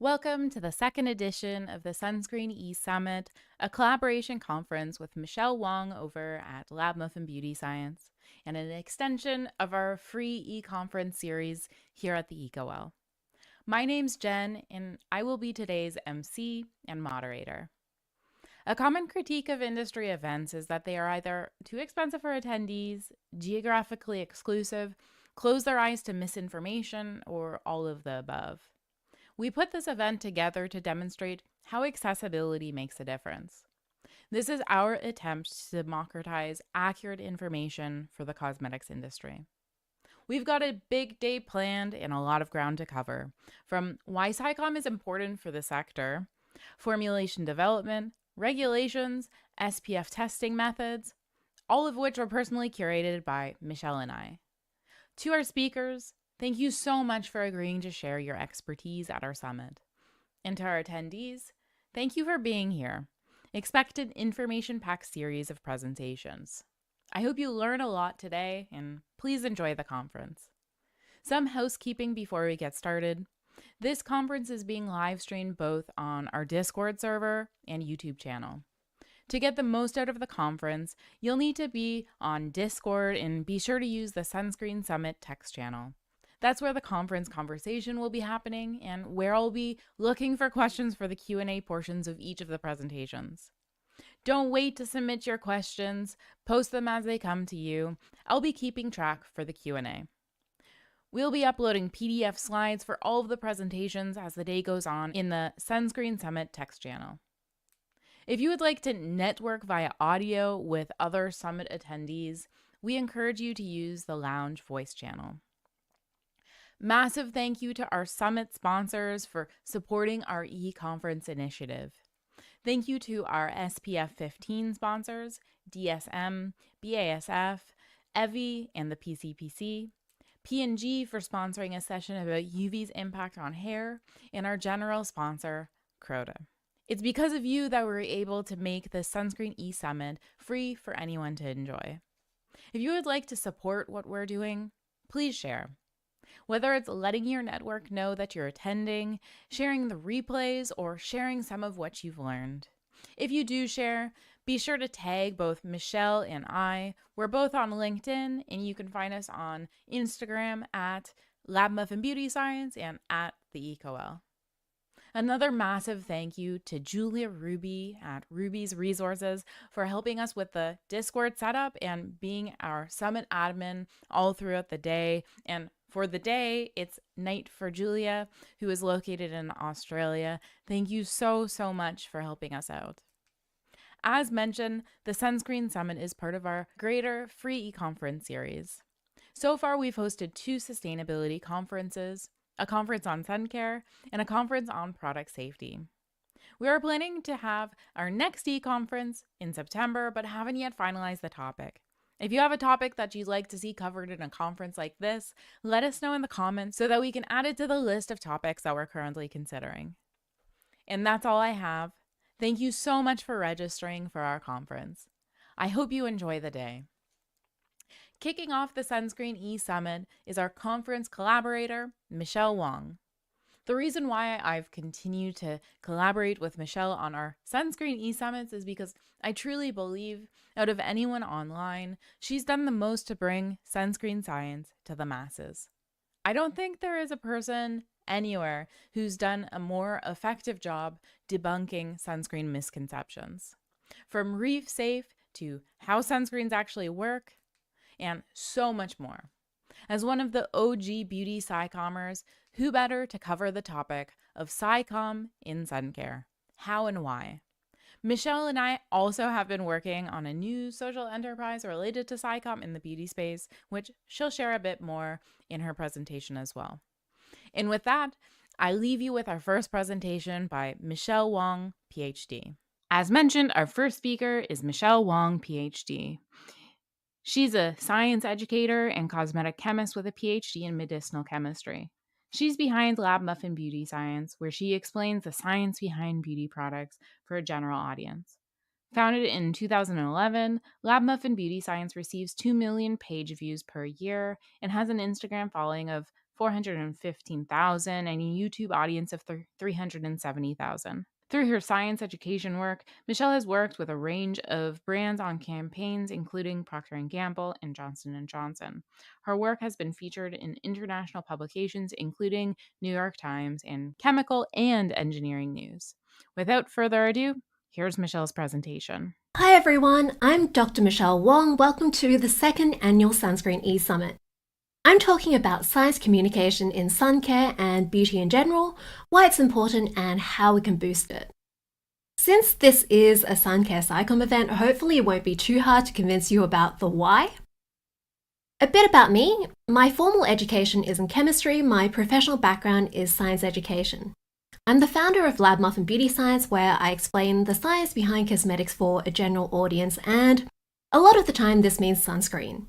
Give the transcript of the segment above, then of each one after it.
Welcome to the second edition of the Sunscreen E-Summit, a collaboration conference with Michelle Wong over at Lab Muffin Beauty Science, and an extension of our free e-conference series here at the EcoWell. My name's Jen, and I will be today's MC and moderator. A common critique of industry events is that they are either too expensive for attendees, geographically exclusive, close their eyes to misinformation, or all of the above. We put this event together to demonstrate how accessibility makes a difference. This is our attempt to democratize accurate information for the cosmetics industry. We've got a big day planned and a lot of ground to cover, from why Sci-Comm is important for the sector, formulation development, regulations, SPF testing methods, all of which are personally curated by Michelle and I. To our speakers, thank you so much for agreeing to share your expertise at our summit. And to our attendees, thank you for being here. Expect an information-packed series of presentations. I hope you learn a lot today, and please enjoy the conference. Some housekeeping before we get started. This conference is being live-streamed both on our Discord server and YouTube channel. To get the most out of the conference, you'll need to be on Discord and be sure to use the Sunscreen Summit text channel. That's where the conference conversation will be happening and where I'll be looking for questions for the Q&A portions of each of the presentations. Don't wait to submit your questions, post them as they come to you. I'll be keeping track for the Q&A. We'll be uploading PDF slides for all of the presentations as the day goes on in the Sunscreen Summit text channel. If you would like to network via audio with other summit attendees, we encourage you to use the Lounge voice channel. Massive thank you to our summit sponsors for supporting our e-conference initiative. Thank you to our SPF 15 sponsors, DSM, BASF, EVI, and the PCPC, P&G for sponsoring a session about UV's impact on hair, and our general sponsor, Croda. It's because of you that we're able to make the Sunscreen E-Summit free for anyone to enjoy. If you would like to support what we're doing, please share. Whether it's letting your network know that you're attending, sharing the replays, or sharing some of what you've learned. If you do share, be sure to tag both Michelle and I. We're both on LinkedIn, and you can find us on Instagram at Lab Muffin Beauty Science and at the EcoWell. Another massive thank you to Julia Ruby at Ruby's Resources for helping us with the Discord setup and being our summit admin all throughout the day. And for the day, it's night for Julia, who is located in Australia. Thank you so much for helping us out. As mentioned, the Sunscreen Summit is part of our greater free e-conference series. So far, we've hosted 2 sustainability conferences, a conference on Suncare, and a conference on product safety. We are planning to have our next e-conference in September, but haven't yet finalized the topic. If you have a topic that you'd like to see covered in a conference like this, let us know in the comments so that we can add it to the list of topics that we're currently considering. And that's all I have. Thank you so much for registering for our conference. I hope you enjoy the day. Kicking off the Sunscreen E-Summit is our conference collaborator, Michelle Wong. The reason why I've continued to collaborate with Michelle on our Sunscreen E-Summits is because I truly believe, out of anyone online, she's done the most to bring sunscreen science to the masses. I don't think there is a person anywhere who's done a more effective job debunking sunscreen misconceptions. From reef safe to how sunscreens actually work, and so much more. As one of the OG beauty Sci-Commers, who better to cover the topic of Sci-Comm in Suncare? How and why? Michelle and I also have been working on a new social enterprise related to Sci-Comm in the beauty space, which she'll share a bit more in her presentation as well. And with that, I leave you with our first presentation by Michelle Wong, PhD. As mentioned, our first speaker is Michelle Wong, PhD. She's a science educator and cosmetic chemist with a PhD in medicinal chemistry. She's behind Lab Muffin Beauty Science, where she explains the science behind beauty products for a general audience. Founded in 2011, Lab Muffin Beauty Science receives 2 million page views per year and has an Instagram following of 415,000, and a YouTube audience of 370,000. Through her science education work, Michelle has worked with a range of brands on campaigns, including Procter & Gamble and Johnson & Johnson. Her work has been featured in international publications, including New York Times and Chemical and Engineering News. Without further ado, here's Michelle's presentation. Hi everyone, I'm Dr. Michelle Wong. Welcome to the second annual Sunscreen E-Summit. I'm talking about science communication in sun care and beauty in general, why it's important and how we can boost it. Since this is a sun care Sci-Comm event, hopefully it won't be too hard to convince you about the why. A bit about me. My formal education is in chemistry, my professional background is science education. I'm the founder of Lab Muffin Beauty Science, where I explain the science behind cosmetics for a general audience, and a lot of the time this means sunscreen.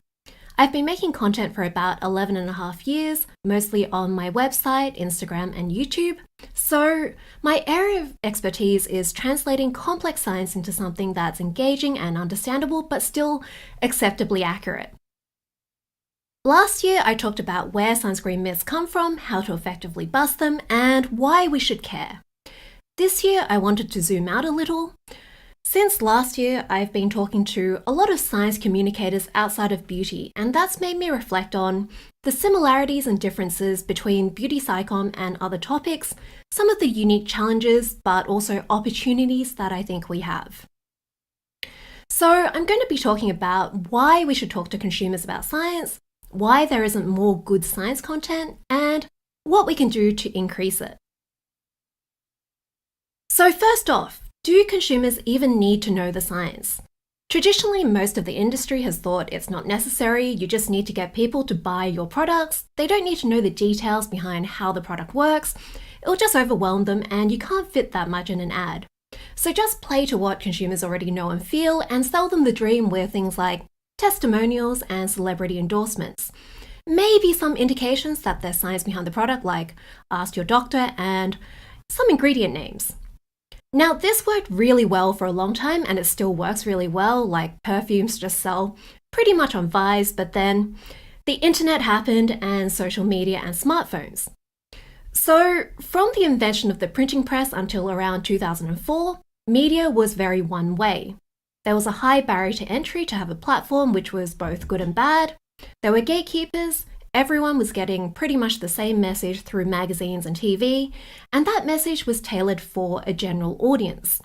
I've been making content for about 11 and a half years, mostly on my website, Instagram, and YouTube. So my area of expertise is translating complex science into something that's engaging and understandable, but still acceptably accurate. Last year, I talked about where sunscreen myths come from, how to effectively bust them, and why we should care. This year, I wanted to zoom out a little. Since last year, I've been talking to a lot of science communicators outside of beauty, and that's made me reflect on the similarities and differences between beauty Sci-Comm and other topics, some of the unique challenges, but also opportunities that I think we have. So I'm going to be talking about why we should talk to consumers about science, why there isn't more good science content, and what we can do to increase it. So first off, do consumers even need to know the science? Traditionally, most of the industry has thought it's not necessary, you just need to get people to buy your products. They don't need to know the details behind how the product works. It'll just overwhelm them and you can't fit that much in an ad. So just play to what consumers already know and feel and sell them the dream with things like testimonials and celebrity endorsements. Maybe some indications that there's science behind the product, like ask your doctor, and some ingredient names. Now, this worked really well for a long time and it still works really well, like perfumes just sell pretty much on vibes, but then the internet happened and social media and smartphones. So from the invention of the printing press until around 2004, media was very one way. There was a high barrier to entry to have a platform, which was both good and bad. There were gatekeepers. Everyone was getting pretty much the same message through magazines and TV, and that message was tailored for a general audience.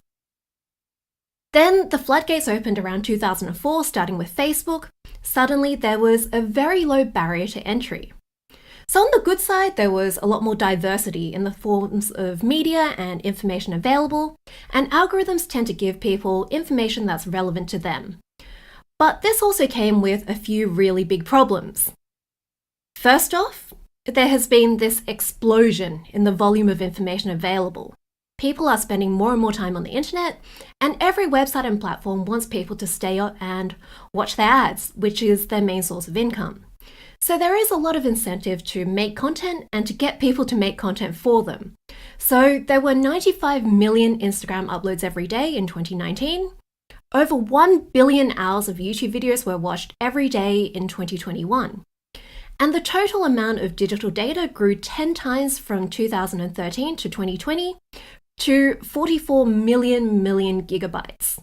Then the floodgates opened around 2004, starting with Facebook. Suddenly there was a very low barrier to entry. So on the good side, there was a lot more diversity in the forms of media and information available, and algorithms tend to give people information that's relevant to them. But this also came with a few really big problems. First off, there has been this explosion in the volume of information available. People are spending more and more time on the internet, and every website and platform wants people to stay up and watch their ads, which is their main source of income. So there is a lot of incentive to make content and to get people to make content for them. So there were 95 million Instagram uploads every day in 2019. Over 1 billion hours of YouTube videos were watched every day in 2021. And the total amount of digital data grew 10 times from 2013 to 2020 to 44 million gigabytes.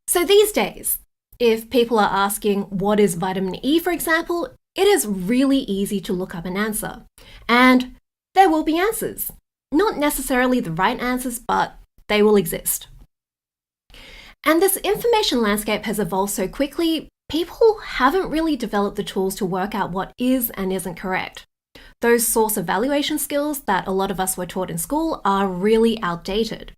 So these days, if people are asking what is vitamin E, for example, it is really easy to look up an answer. And there will be answers. Not necessarily the right answers, but they will exist. And this information landscape has evolved so quickly, people haven't really developed the tools to work out what is and isn't correct. Those source evaluation skills that a lot of us were taught in school are really outdated.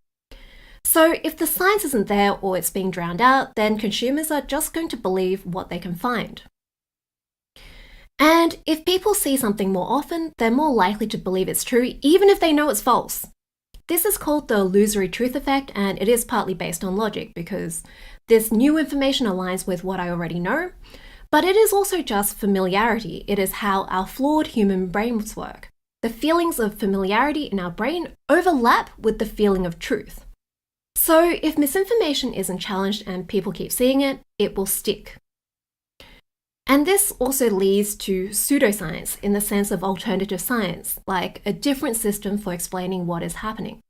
So if the science isn't there or it's being drowned out, then consumers are just going to believe what they can find. And if people see something more often, they're more likely to believe it's true, even if they know it's false. This is called the illusory truth effect, and it is partly based on logic because this new information aligns with what I already know, but it is also just familiarity. It is how our flawed human brains work. The feelings of familiarity in our brain overlap with the feeling of truth. So if misinformation isn't challenged and people keep seeing it, it will stick. And this also leads to pseudoscience in the sense of alternative science, like a different system for explaining what is happening.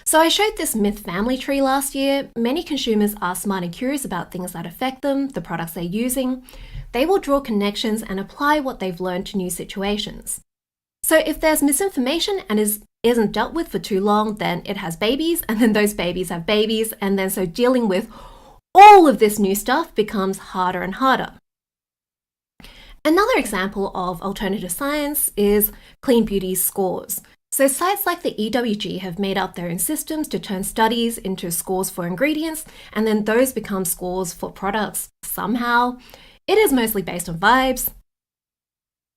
So I showed this myth family tree last year. Many consumers are smart and curious about things that affect them, the products they're using. They will draw connections and apply what they've learned to new situations. So if there's misinformation and isn't dealt with for too long, then it has babies, and then those babies have babies, and then so dealing with all of this new stuff becomes harder and harder. Another example of alternative science is clean beauty scores. So sites like the EWG have made up their own systems to turn studies into scores for ingredients, and then those become scores for products somehow. It is mostly based on vibes.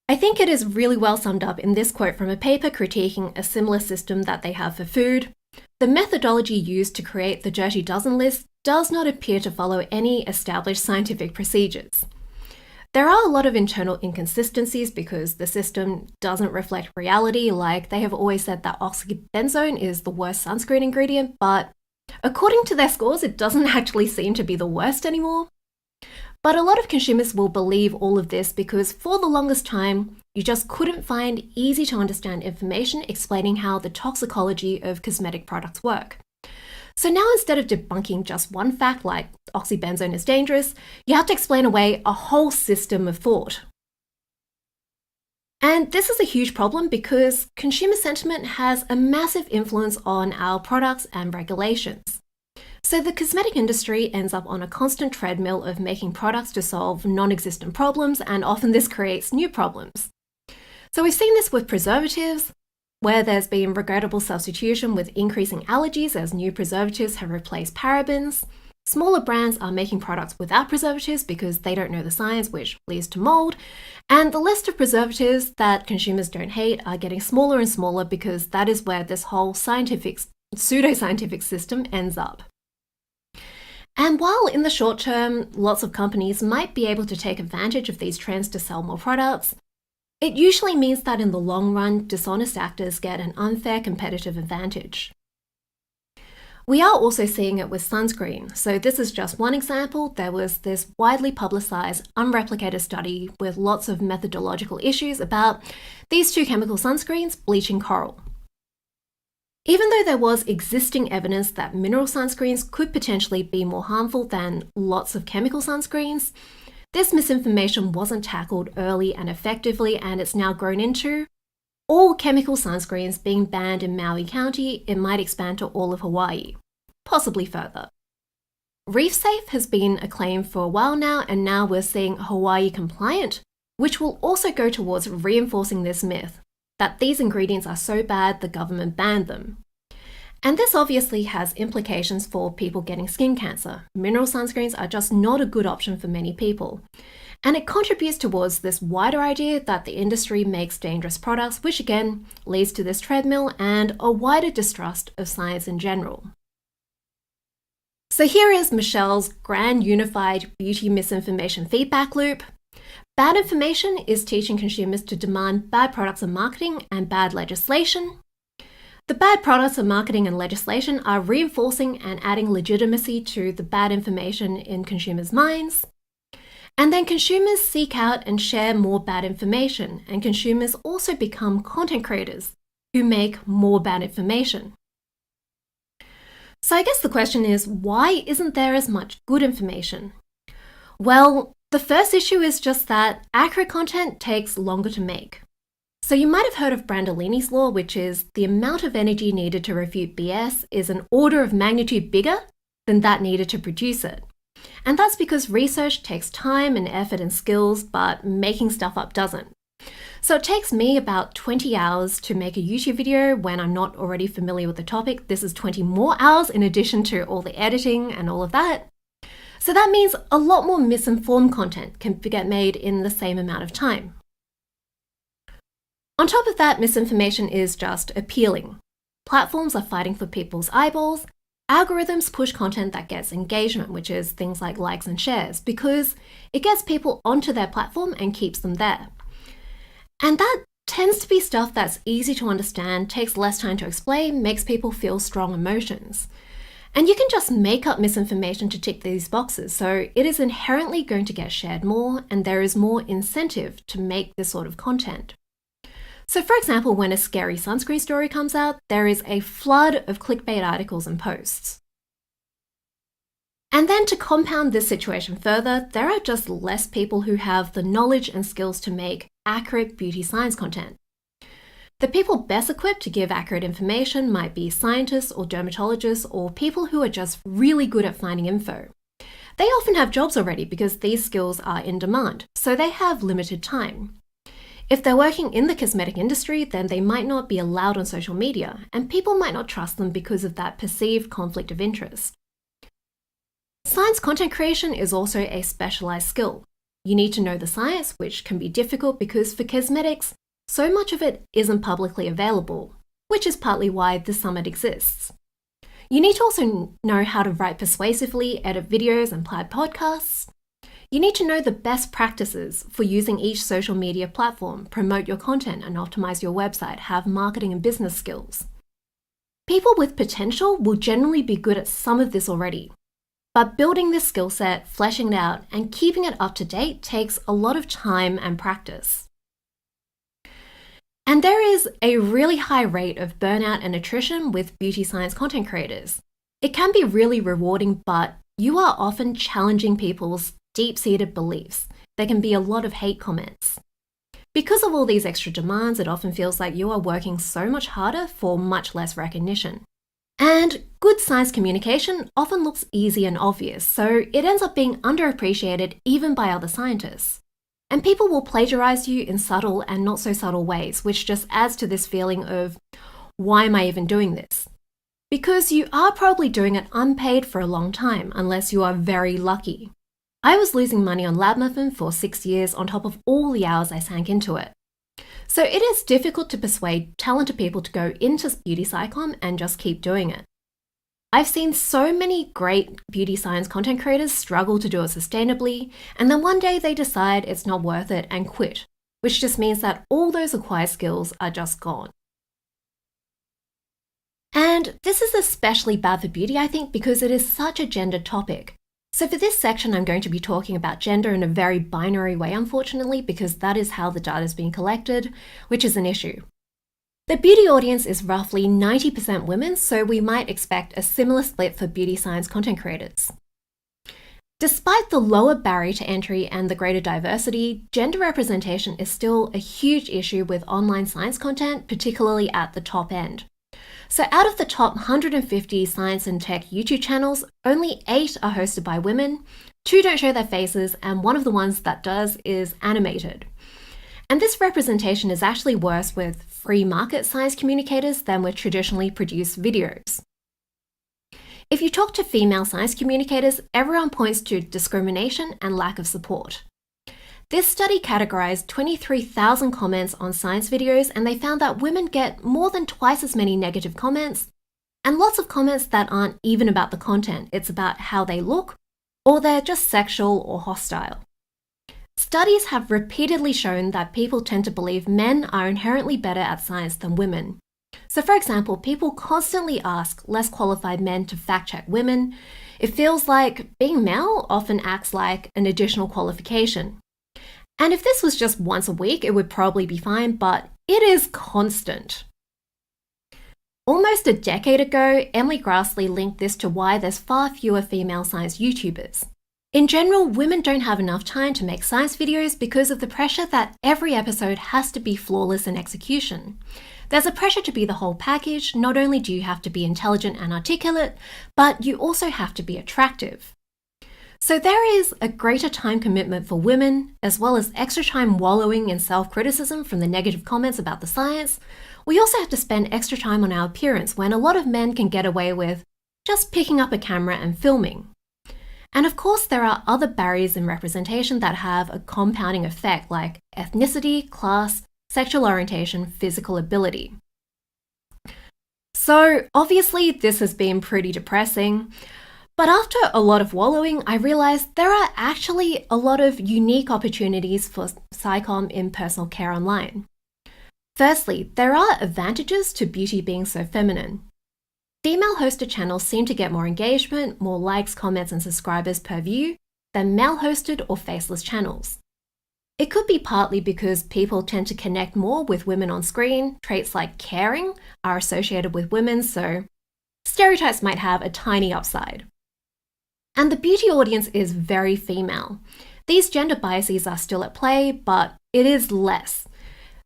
I think it is really well summed up in this quote from a paper critiquing a similar system that they have for food. The methodology used to create the Dirty Dozen list does not appear to follow any established scientific procedures. There are a lot of internal inconsistencies because the system doesn't reflect reality, like they have always said that oxybenzone is the worst sunscreen ingredient, but according to their scores, it doesn't actually seem to be the worst anymore. But a lot of consumers will believe all of this because for the longest time, you just couldn't find easy to understand information explaining how the toxicology of cosmetic products work. So now instead of debunking just one fact like oxybenzone is dangerous, you have to explain away a whole system of thought. And this is a huge problem because consumer sentiment has a massive influence on our products and regulations. So the cosmetic industry ends up on a constant treadmill of making products to solve non-existent problems, and often this creates new problems. So we've seen this with preservatives, where there's been regrettable substitution with increasing allergies as new preservatives have replaced parabens. Smaller brands are making products without preservatives because they don't know the science, which leads to mold. And the list of preservatives that consumers don't hate are getting smaller and smaller because that is where this whole pseudoscientific system ends up. And while in the short term, lots of companies might be able to take advantage of these trends to sell more products, it usually means that in the long run, dishonest actors get an unfair competitive advantage. We are also seeing it with sunscreen. So this is just one example. There was this widely publicized, unreplicated study with lots of methodological issues about these two chemical sunscreens, bleach and coral. Even though there was existing evidence that mineral sunscreens could potentially be more harmful than lots of chemical sunscreens, this misinformation wasn't tackled early and effectively, and it's now grown into all chemical sunscreens being banned in Maui County. It might expand to all of Hawaii, possibly further. Reef Safe has been acclaimed for a while now, and now we're seeing Hawaii compliant, which will also go towards reinforcing this myth that these ingredients are so bad the government banned them. And this obviously has implications for people getting skin cancer. Mineral sunscreens are just not a good option for many people. And it contributes towards this wider idea that the industry makes dangerous products, which again leads to this treadmill and a wider distrust of science in general. So here is Michelle's grand unified beauty misinformation feedback loop. Bad information is teaching consumers to demand bad products and marketing and bad legislation. The bad products and marketing and legislation are reinforcing and adding legitimacy to the bad information in consumers' minds. And then consumers seek out and share more bad information, and consumers also become content creators who make more bad information. So I guess the question is, why isn't there as much good information? Well, the first issue is just that accurate content takes longer to make. So you might have heard of Brandolini's law, which is the amount of energy needed to refute BS is an order of magnitude bigger than that needed to produce it. And that's because research takes time and effort and skills, but making stuff up doesn't. So it takes me about 20 hours to make a YouTube video when I'm not already familiar with the topic. This is 20 more hours in addition to all the editing and all of that. So that means a lot more misinformed content can get made in the same amount of time. On top of that, misinformation is just appealing. Platforms are fighting for people's eyeballs. Algorithms push content that gets engagement, which is things like likes and shares, because it gets people onto their platform and keeps them there. And that tends to be stuff that's easy to understand, takes less time to explain, makes people feel strong emotions. And you can just make up misinformation to tick these boxes, so it is inherently going to get shared more, and there is more incentive to make this sort of content. So for example, when a scary sunscreen story comes out, there is a flood of clickbait articles and posts. And then to compound this situation further, there are just less people who have the knowledge and skills to make accurate beauty science content. The people best equipped to give accurate information might be scientists or dermatologists or people who are just really good at finding info. They often have jobs already because these skills are in demand, so they have limited time. If they're working in the cosmetic industry, then they might not be allowed on social media, and people might not trust them because of that perceived conflict of interest. Science content creation is also a specialized skill. You need to know the science, which can be difficult because for cosmetics, so much of it isn't publicly available, which is partly why the summit exists. You need to also know how to write persuasively, edit videos, and plan podcasts. You need to know the best practices for using each social media platform, promote your content, and optimize your website, have marketing and business skills. People with potential will generally be good at some of this already. But building this skill set, fleshing it out, and keeping it up to date takes a lot of time and practice. And there is a really high rate of burnout and attrition with beauty science content creators. It can be really rewarding, but you are often challenging people's deep-seated beliefs. There can be a lot of hate comments. Because of all these extra demands, it often feels like you are working so much harder for much less recognition. And good science communication often looks easy and obvious, so it ends up being underappreciated even by other scientists. And people will plagiarize you in subtle and not so subtle ways, which just adds to this feeling of, why am I even doing this? Because you are probably doing it unpaid for a long time, unless you are very lucky. I was losing money on Lab Muffin for 6 years on top of all the hours I sank into it. So it is difficult to persuade talented people to go into beauty Sci-Comm and just keep doing it. I've seen so many great beauty science content creators struggle to do it sustainably, and then one day they decide it's not worth it and quit, which just means that all those acquired skills are just gone. And this is especially bad for beauty, I think, because it is such a gendered topic. So for this section, I'm going to be talking about gender in a very binary way, unfortunately, because that is how the data is being collected, which is an issue. The beauty audience is roughly 90% women, so we might expect a similar split for beauty science content creators. Despite the lower barrier to entry and the greater diversity, gender representation is still a huge issue with online science content, particularly at the top end. So out of the top 150 science and tech YouTube channels, only 8 are hosted by women, 2 don't show their faces, and one of the ones that does is animated. And this representation is actually worse with free market science communicators than with traditionally produced videos. If you talk to female science communicators, everyone points to discrimination and lack of support. This study categorized 23,000 comments on science videos, and they found that women get more than twice as many negative comments, and lots of comments that aren't even about the content. It's about how they look, or they're just sexual or hostile. Studies have repeatedly shown that people tend to believe men are inherently better at science than women. So for example, people constantly ask less qualified men to fact-check women. It feels like being male often acts like an additional qualification. And if this was just once a week, it would probably be fine, but it is constant. Almost a decade ago, Emily Grassley linked this to why there's far fewer female science YouTubers. In general, women don't have enough time to make science videos because of the pressure that every episode has to be flawless in execution. There's a pressure to be the whole package. Not only do you have to be intelligent and articulate, but you also have to be attractive. So there is a greater time commitment for women, as well as extra time wallowing in self-criticism from the negative comments about the science. We also have to spend extra time on our appearance when a lot of men can get away with just picking up a camera and filming. And of course, there are other barriers in representation that have a compounding effect, like ethnicity, class, sexual orientation, physical ability. So obviously, this has been pretty depressing. But after a lot of wallowing, I realized there are actually a lot of unique opportunities for Sci-Comm in personal care online. Firstly, there are advantages to beauty being so feminine. Female hosted channels seem to get more engagement, more likes, comments, and subscribers per view than male hosted or faceless channels. It could be partly because people tend to connect more with women on screen. Traits like caring are associated with women, so stereotypes might have a tiny upside. And the beauty audience is very female. These gender biases are still at play, but it is less.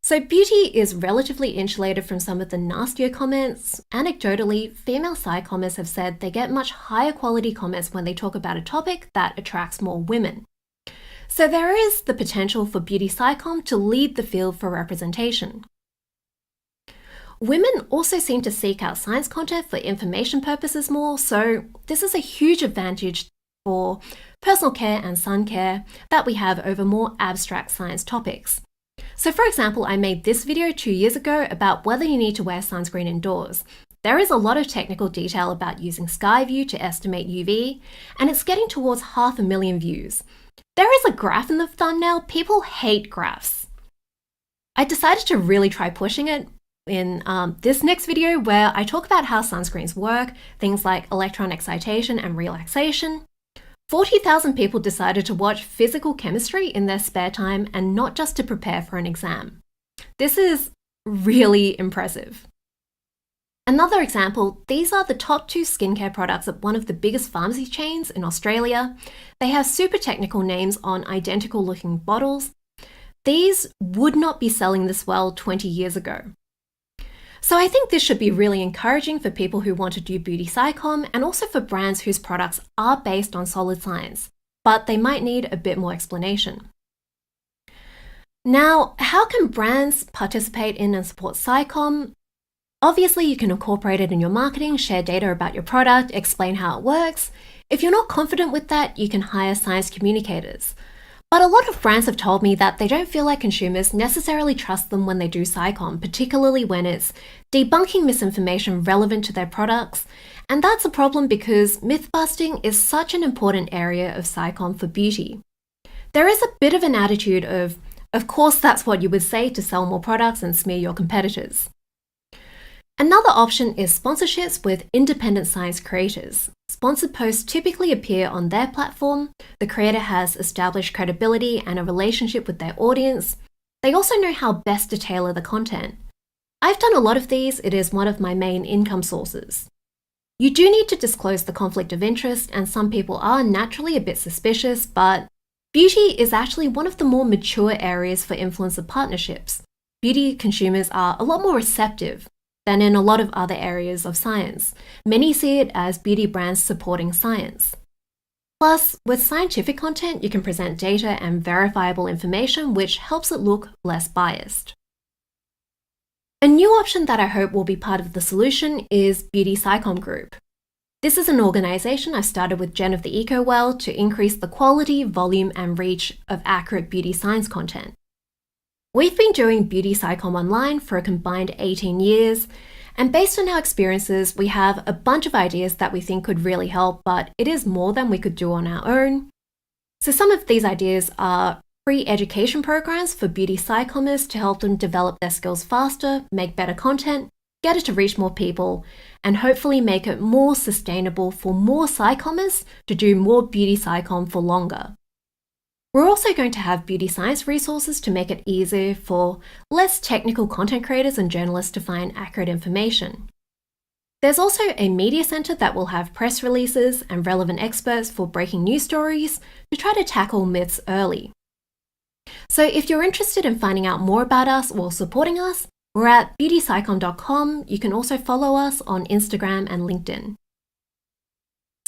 So beauty is relatively insulated from some of the nastier comments. Anecdotally, female Sci-Commers have said they get much higher quality comments when they talk about a topic that attracts more women. So there is the potential for beauty Sci-Comm to lead the field for representation. Women also seem to seek out science content for information purposes more, so this is a huge advantage for personal care and sun care that we have over more abstract science topics. So for example, I made this video 2 years ago about whether you need to wear sunscreen indoors. There is a lot of technical detail about using Skyview to estimate UV, and it's getting towards 500,000 views. There is a graph in the thumbnail. People hate graphs. I decided to really try pushing it in this next video where I talk about how sunscreens work, things like electron excitation and relaxation. 40,000 people decided to watch physical chemistry in their spare time and not just to prepare for an exam. This is really impressive. Another example, these are the top 2 skincare products at one of the biggest pharmacy chains in Australia. They have super technical names on identical looking bottles. These would not be selling this well 20 years ago. So I think this should be really encouraging for people who want to do beauty Sci-Comm and also for brands whose products are based on solid science, but they might need a bit more explanation. Now, how can brands participate in and support Sci-Comm? Obviously, you can incorporate it in your marketing, share data about your product, explain how it works. If you're not confident with that, you can hire science communicators. But a lot of brands have told me that they don't feel like consumers necessarily trust them when they do Sci-Comm, particularly when it's debunking misinformation relevant to their products. And that's a problem because myth-busting is such an important area of Sci-Comm for beauty. There is a bit of an attitude of course that's what you would say to sell more products and smear your competitors. Another option is sponsorships with independent science creators. Sponsored posts typically appear on their platform. The creator has established credibility and a relationship with their audience. They also know how best to tailor the content. I've done a lot of these. It is one of my main income sources. You do need to disclose the conflict of interest, and some people are naturally a bit suspicious, but beauty is actually one of the more mature areas for influencer partnerships. Beauty consumers are a lot more receptive than in a lot of other areas of science. Many see it as beauty brands supporting science. Plus, with scientific content, you can present data and verifiable information, which helps it look less biased. A new option that I hope will be part of the solution is Beauty Sci-Comm Group. This is an organization I started with Jen of the Eco Well to increase the quality, volume, and reach of accurate beauty science content. We've been doing Beauty Sci-Comm online for a combined 18 years, and based on our experiences, we have a bunch of ideas that we think could really help, but it is more than we could do on our own. So some of these ideas are free education programs for beauty Sci-Commers to help them develop their skills faster, make better content, get it to reach more people, and hopefully make it more sustainable for more Sci-Commers to do more beauty Sci-Comm for longer. We're also going to have beauty science resources to make it easier for less technical content creators and journalists to find accurate information. There's also a media center that will have press releases and relevant experts for breaking news stories to try to tackle myths early. So if you're interested in finding out more about us or supporting us, we're at beautyscicomm.com. You can also follow us on Instagram and LinkedIn.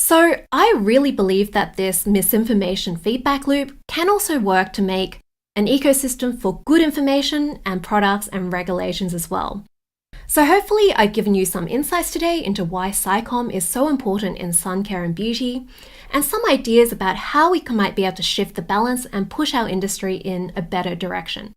So I really believe that this misinformation feedback loop can also work to make an ecosystem for good information and products and regulations as well. So hopefully I've given you some insights today into why Sci-Comm is so important in sun care and beauty, and some ideas about how we might be able to shift the balance and push our industry in a better direction.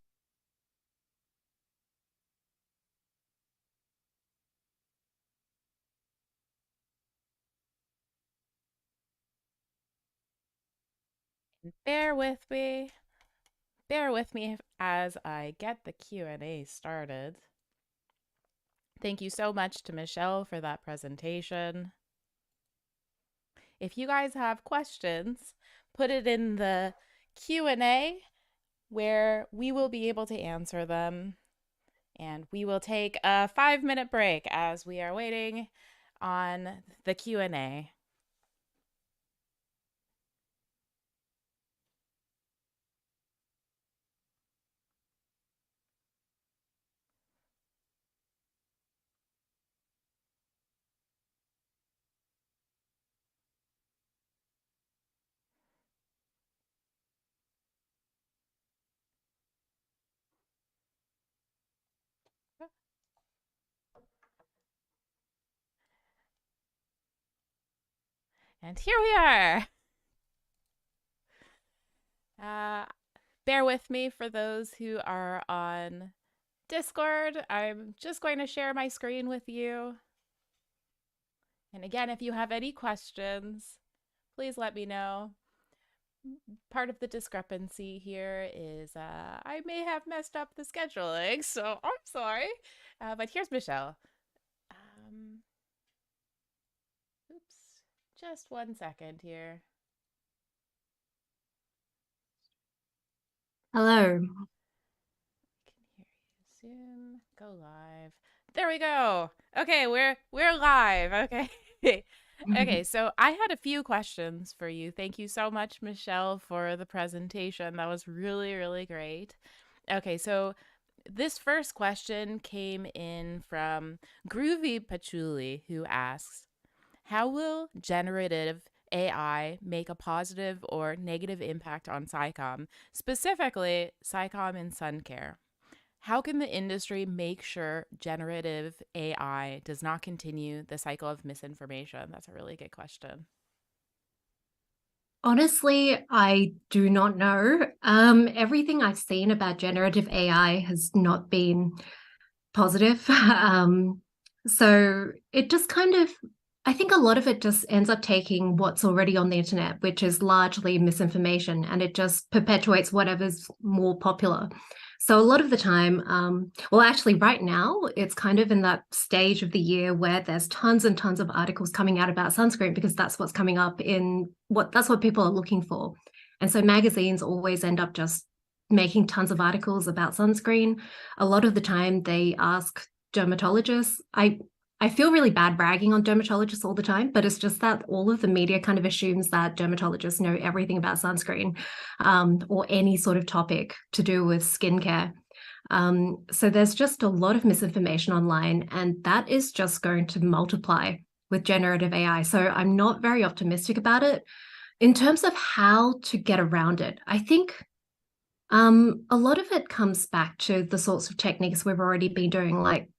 Bear with me. Bear with me as I get the Q&A started. Thank you so much to Michelle for that presentation. If you guys have questions, put it in the Q&A where we will be able to answer them. And we will take a 5-minute break as we are waiting on the Q&A. And here we are. Uh, Bear with me for those who are on Discord. I'm just going to share my screen with you. And again, if you have any questions, please let me know. Part of the discrepancy here is I may have messed up the scheduling, so I'm sorry. But here's Michelle. Um, Oops. Just 1 second here. Hello. I can hear you. Zoom. Go live. There we go. Okay, we're live. Okay. Okay, so I had a few questions for you. Thank you so much, Michelle, for the presentation. That was really, really great. Okay, so this first question came in from Groovy Patchouli, who asks, how will generative AI make a positive or negative impact on Sci-Comm, specifically Sci-Comm and Suncare? How can the industry make sure generative AI does not continue the cycle of misinformation? That's a really good question. Honestly, I do not know. Everything I've seen about generative AI has not been positive. So it just kind of, I think a lot of it just ends up taking what's already on the internet, which is largely misinformation, and it just perpetuates whatever's more popular. So a lot of the time, well, actually, right now, it's kind of in that stage of the year where there's tons and tons of articles coming out about sunscreen because that's what's coming up in that's what people are looking for. And so magazines always end up just making tons of articles about sunscreen. A lot of the time they ask dermatologists. I feel really bad bragging on dermatologists all the time, but it's just that all of the media kind of assumes that dermatologists know everything about sunscreen, or any sort of topic to do with skincare. So there's just a lot of misinformation online, and that is just going to multiply with generative AI. So I'm not very optimistic about it. In terms of how to get around it, I think a lot of it comes back to the sorts of techniques we've already been doing, like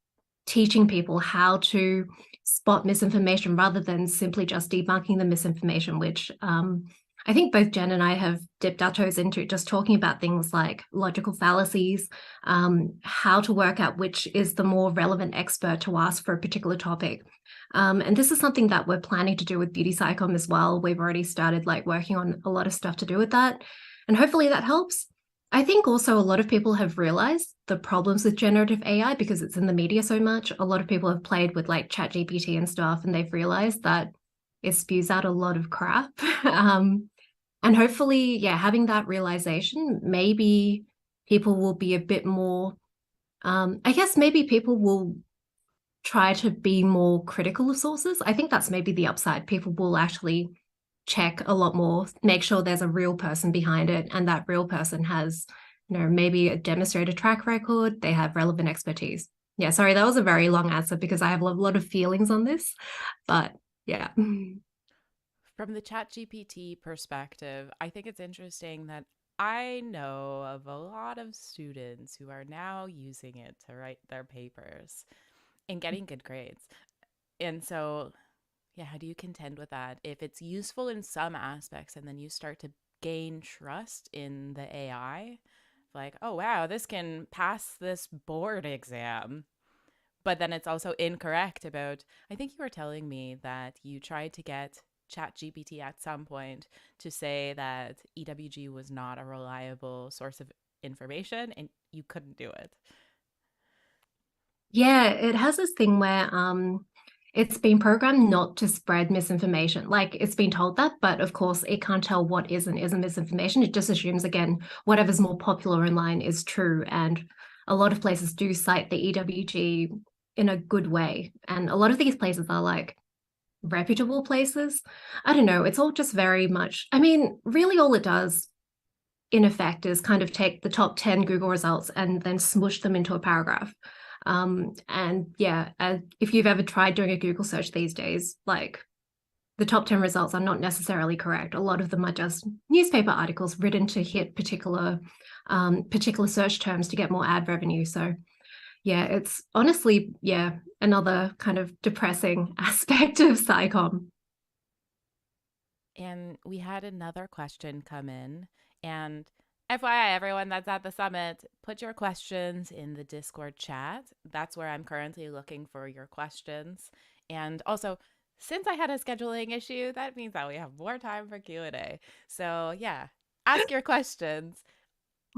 teaching people how to spot misinformation rather than simply just debunking the misinformation, which I think both Jen and I have dipped our toes into, just talking about things like logical fallacies, how to work out which is the more relevant expert to ask for a particular topic. And this is something that we're planning to do with Beauty Sci-Comm as well. We've already started like working on a lot of stuff to do with that. And hopefully that helps. I think also a lot of people have realized the problems with generative AI because it's in the media so much. A lot of people have played with like ChatGPT and stuff, and they've realized that it spews out a lot of crap. And hopefully, yeah, having that realization, maybe people will be a bit more, I guess maybe people will try to be more critical of sources. I think that's maybe the upside. People will actually check a lot more, make sure there's a real person behind it, and that real person has, maybe a demonstrated track record, they have relevant expertise. Yeah, sorry, that was a very long answer because I have a lot of feelings on this, but yeah. From the ChatGPT perspective, I think it's interesting that I know of a lot of students who are now using it to write their papers and getting good grades. And so, yeah, how do you contend with that? If it's useful in some aspects and then you start to gain trust in the AI, like, oh, wow, this can pass this board exam. But then it's also incorrect about, I think you were telling me that you tried to get ChatGPT at some point to say that EWG was not a reliable source of information and you couldn't do it. Yeah, it has this thing where it's been programmed not to spread misinformation. Like it's been told that, but of course it can't tell what is and isn't misinformation. It just assumes again whatever's more popular online is true. And a lot of places do cite the EWG in a good way. And a lot of these places are like reputable places. I don't know. It's all just very much, I mean, really all it does in effect is kind of take the top 10 Google results and then smush them into a paragraph. And yeah, if you've ever tried doing a Google search these days, like the top 10 results are not necessarily correct. A lot of them are just newspaper articles written to hit particular search terms to get more ad revenue. So yeah, it's honestly, yeah, another kind of depressing aspect of Sci-Comm. And we had another question come in. And FYI, everyone that's at the summit, put your questions in the Discord chat. That's where I'm currently looking for your questions. And also, since I had a scheduling issue, that means that we have more time for Q&A. So, yeah, ask your questions.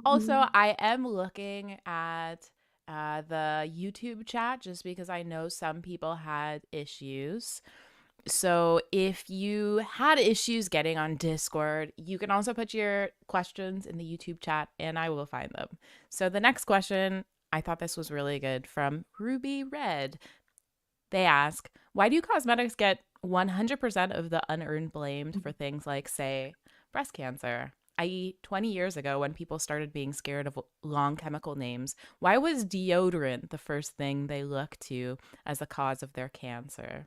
Also, I am looking at the YouTube chat just because I know some people had issues. So if you had issues getting on Discord, you can also put your questions in the YouTube chat and I will find them. So the next question, I thought this was really good from Ruby Red. They ask, why do cosmetics get 100% of the unearned blamed for things like, say, breast cancer? I.e., 20 years ago, when people started being scared of long chemical names, why was deodorant the first thing they looked to as a cause of their cancer?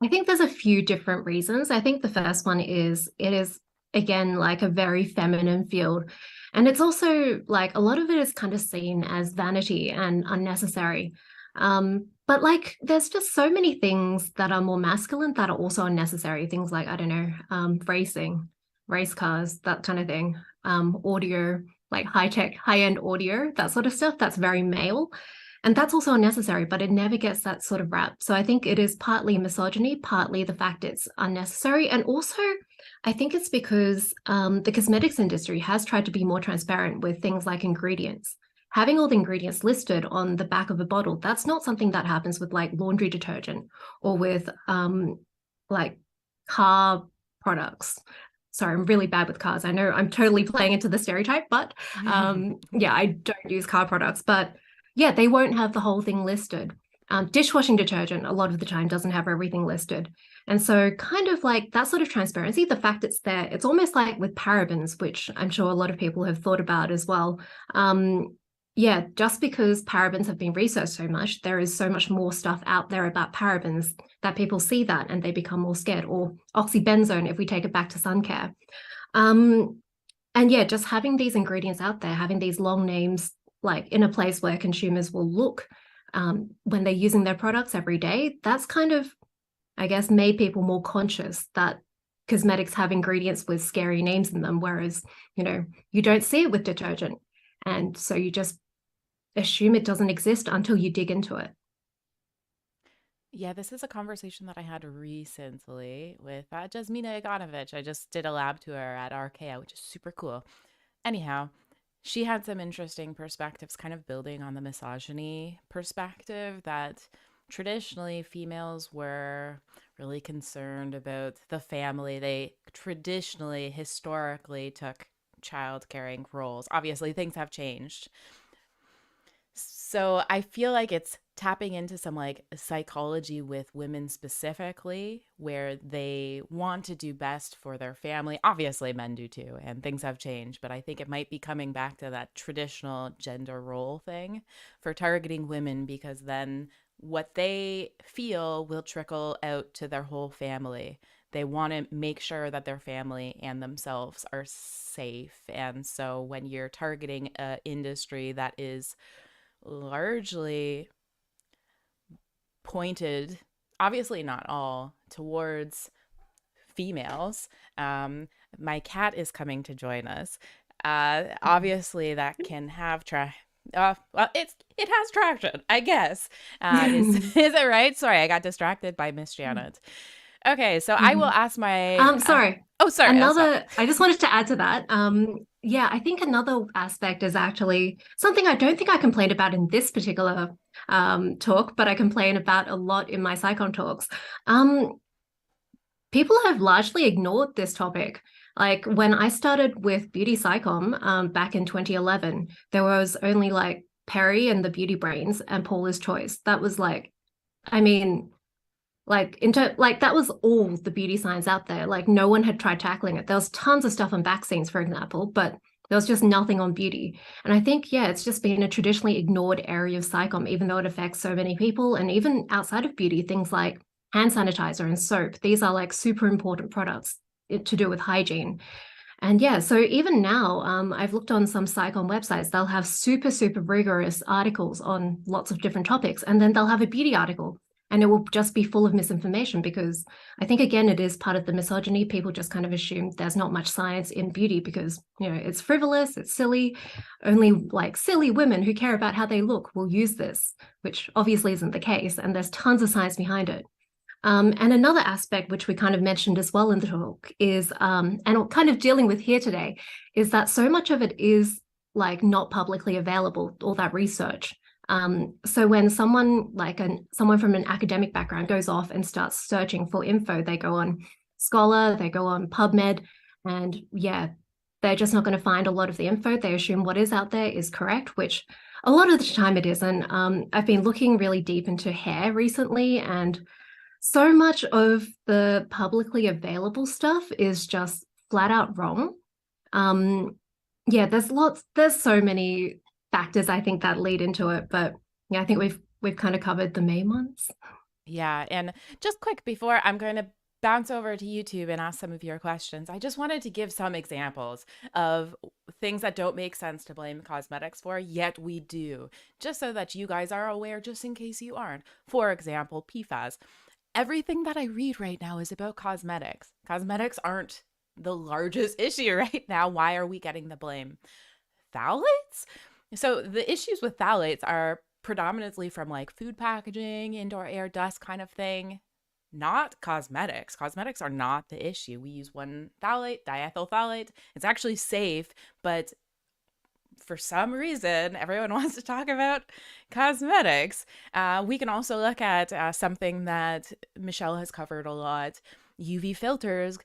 I think there's a few different reasons. I think the first one is it is, again, like a very feminine field. And it's also like a lot of it is kind of seen as vanity and unnecessary. But like there's just so many things that are more masculine that are also unnecessary. Things like, I don't know, racing, race cars, that kind of thing, audio, like high tech, high end audio, that sort of stuff. That's very male. And that's also unnecessary, but it never gets that sort of rap. So I think it is partly misogyny, partly the fact it's unnecessary. And also, I think it's because the cosmetics industry has tried to be more transparent with things like ingredients. Having all the ingredients listed on the back of a bottle, that's not something that happens with like laundry detergent or with like car products. Sorry, I'm really bad with cars. I know I'm totally playing into the stereotype, but yeah, I don't use car products. But yeah, they won't have the whole thing listed. Dishwashing detergent, a lot of the time, doesn't have everything listed. And so, kind of like that sort of transparency, the fact it's there, it's almost like with parabens, which I'm sure a lot of people have thought about as well. Yeah, just because parabens have been researched so much, there is so much more stuff out there about parabens that people see that and they become more scared. Or oxybenzone, if we take it back to Suncare. Um, and yeah, just having these ingredients out there, having these long names, like in a place where consumers will look when they're using their products every day, that's kind of, I guess, made people more conscious that cosmetics have ingredients with scary names in them, whereas, you don't see it with detergent. And so you just assume it doesn't exist until you dig into it. Yeah, this is a conversation that I had recently with Jasmina Iganovich. I just did a lab tour at RKA, which is super cool. Anyhow, she had some interesting perspectives, kind of building on the misogyny perspective that traditionally females were really concerned about the family. They traditionally, historically, took child caring roles. Obviously, things have changed. So I feel like it's tapping into some like psychology with women specifically, where they want to do best for their family. Obviously, men do too, and things have changed, but I think it might be coming back to that traditional gender role thing for targeting women because then what they feel will trickle out to their whole family. They want to make sure that their family and themselves are safe. And so when you're targeting an industry that is largely pointed, obviously not all, towards females. My cat is coming to join us. Obviously, that can have well, it has traction, I guess. Is is it right? Sorry, I got distracted by Miss Janet. Okay, so I will Mhm. ask my. Sorry. Oh, sorry. Oh, sorry. I just wanted to add to that. Yeah, I think another aspect is actually something I don't think I complained about in this particular talk, but I complain about a lot in my Sci-Comm talks. Um, People have largely ignored this topic. Like when I started with Beauty Sci-Comm back in 2011, there was only like Perry and the Beauty Brains and Paula's Choice. That was like, I mean, like that was all the beauty science out there. Like no one had tried tackling it. There was tons of stuff on vaccines, for example, but there was just nothing on beauty. And I think, yeah, it's just been a traditionally ignored area of Sci-Comm, even though it affects so many people. And even outside of beauty, things like hand sanitizer and soap, these are like super important products to do with hygiene. And yeah, so even now, I've looked on some Sci-Comm websites, they'll have super, super rigorous articles on lots of different topics, and then they'll have a beauty article, and it will just be full of misinformation because I think, again, it is part of the misogyny. People just kind of assume there's not much science in beauty because, you know, it's frivolous, it's silly. Only like silly women who care about how they look will use this, which obviously isn't the case, and there's tons of science behind it. And another aspect, which we kind of mentioned as well in the talk, is, and kind of dealing with here today, is that so much of it is like not publicly available, all that research. So when someone like someone from an academic background goes off and starts searching for info, they go on Scholar, they go on PubMed, and yeah, they're just not going to find a lot of the info. They assume what is out there is correct, which a lot of the time it isn't. I've been looking really deep into hair recently, and so much of the publicly available stuff is just flat out wrong. Um, yeah, there's so many factors I think that lead into it, but yeah, I think we've kind of covered the main ones. Yeah, and just quick before I'm going to bounce over to YouTube and ask some of your questions, I just wanted to give some examples of things that don't make sense to blame cosmetics for, yet we do, just so that you guys are aware, just in case you aren't. For example, PFAS. Everything that I read right now is about cosmetics. Cosmetics aren't the largest issue right now. Why are we getting the blame? Phthalates? So the issues with phthalates are predominantly from like food packaging, indoor air dust kind of thing, not cosmetics. Cosmetics are not the issue. We use one phthalate, diethyl phthalate. It's actually safe, but for some reason, everyone wants to talk about cosmetics. We can also look at something that Michelle has covered a lot: UV filters,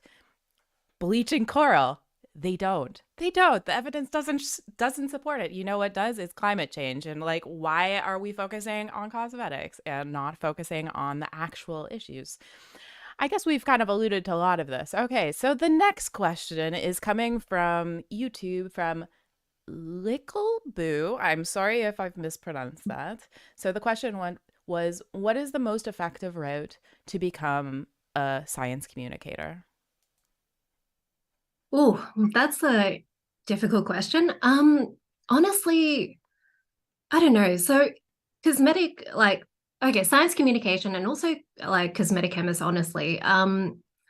bleaching coral. They don't. They don't. The evidence doesn't support it. You know what does? Is climate change. And like, why are we focusing on cosmetics and not focusing on the actual issues? I guess we've kind of alluded to a lot of this. Okay, so the next question is coming from YouTube from Lickleboo. I'm sorry if I've mispronounced that. So the question was, what is the most effective route to become a science communicator? Oh, that's a difficult question. Honestly, I don't know. So cosmetic, like, okay, science communication and also like cosmetic chemists, honestly,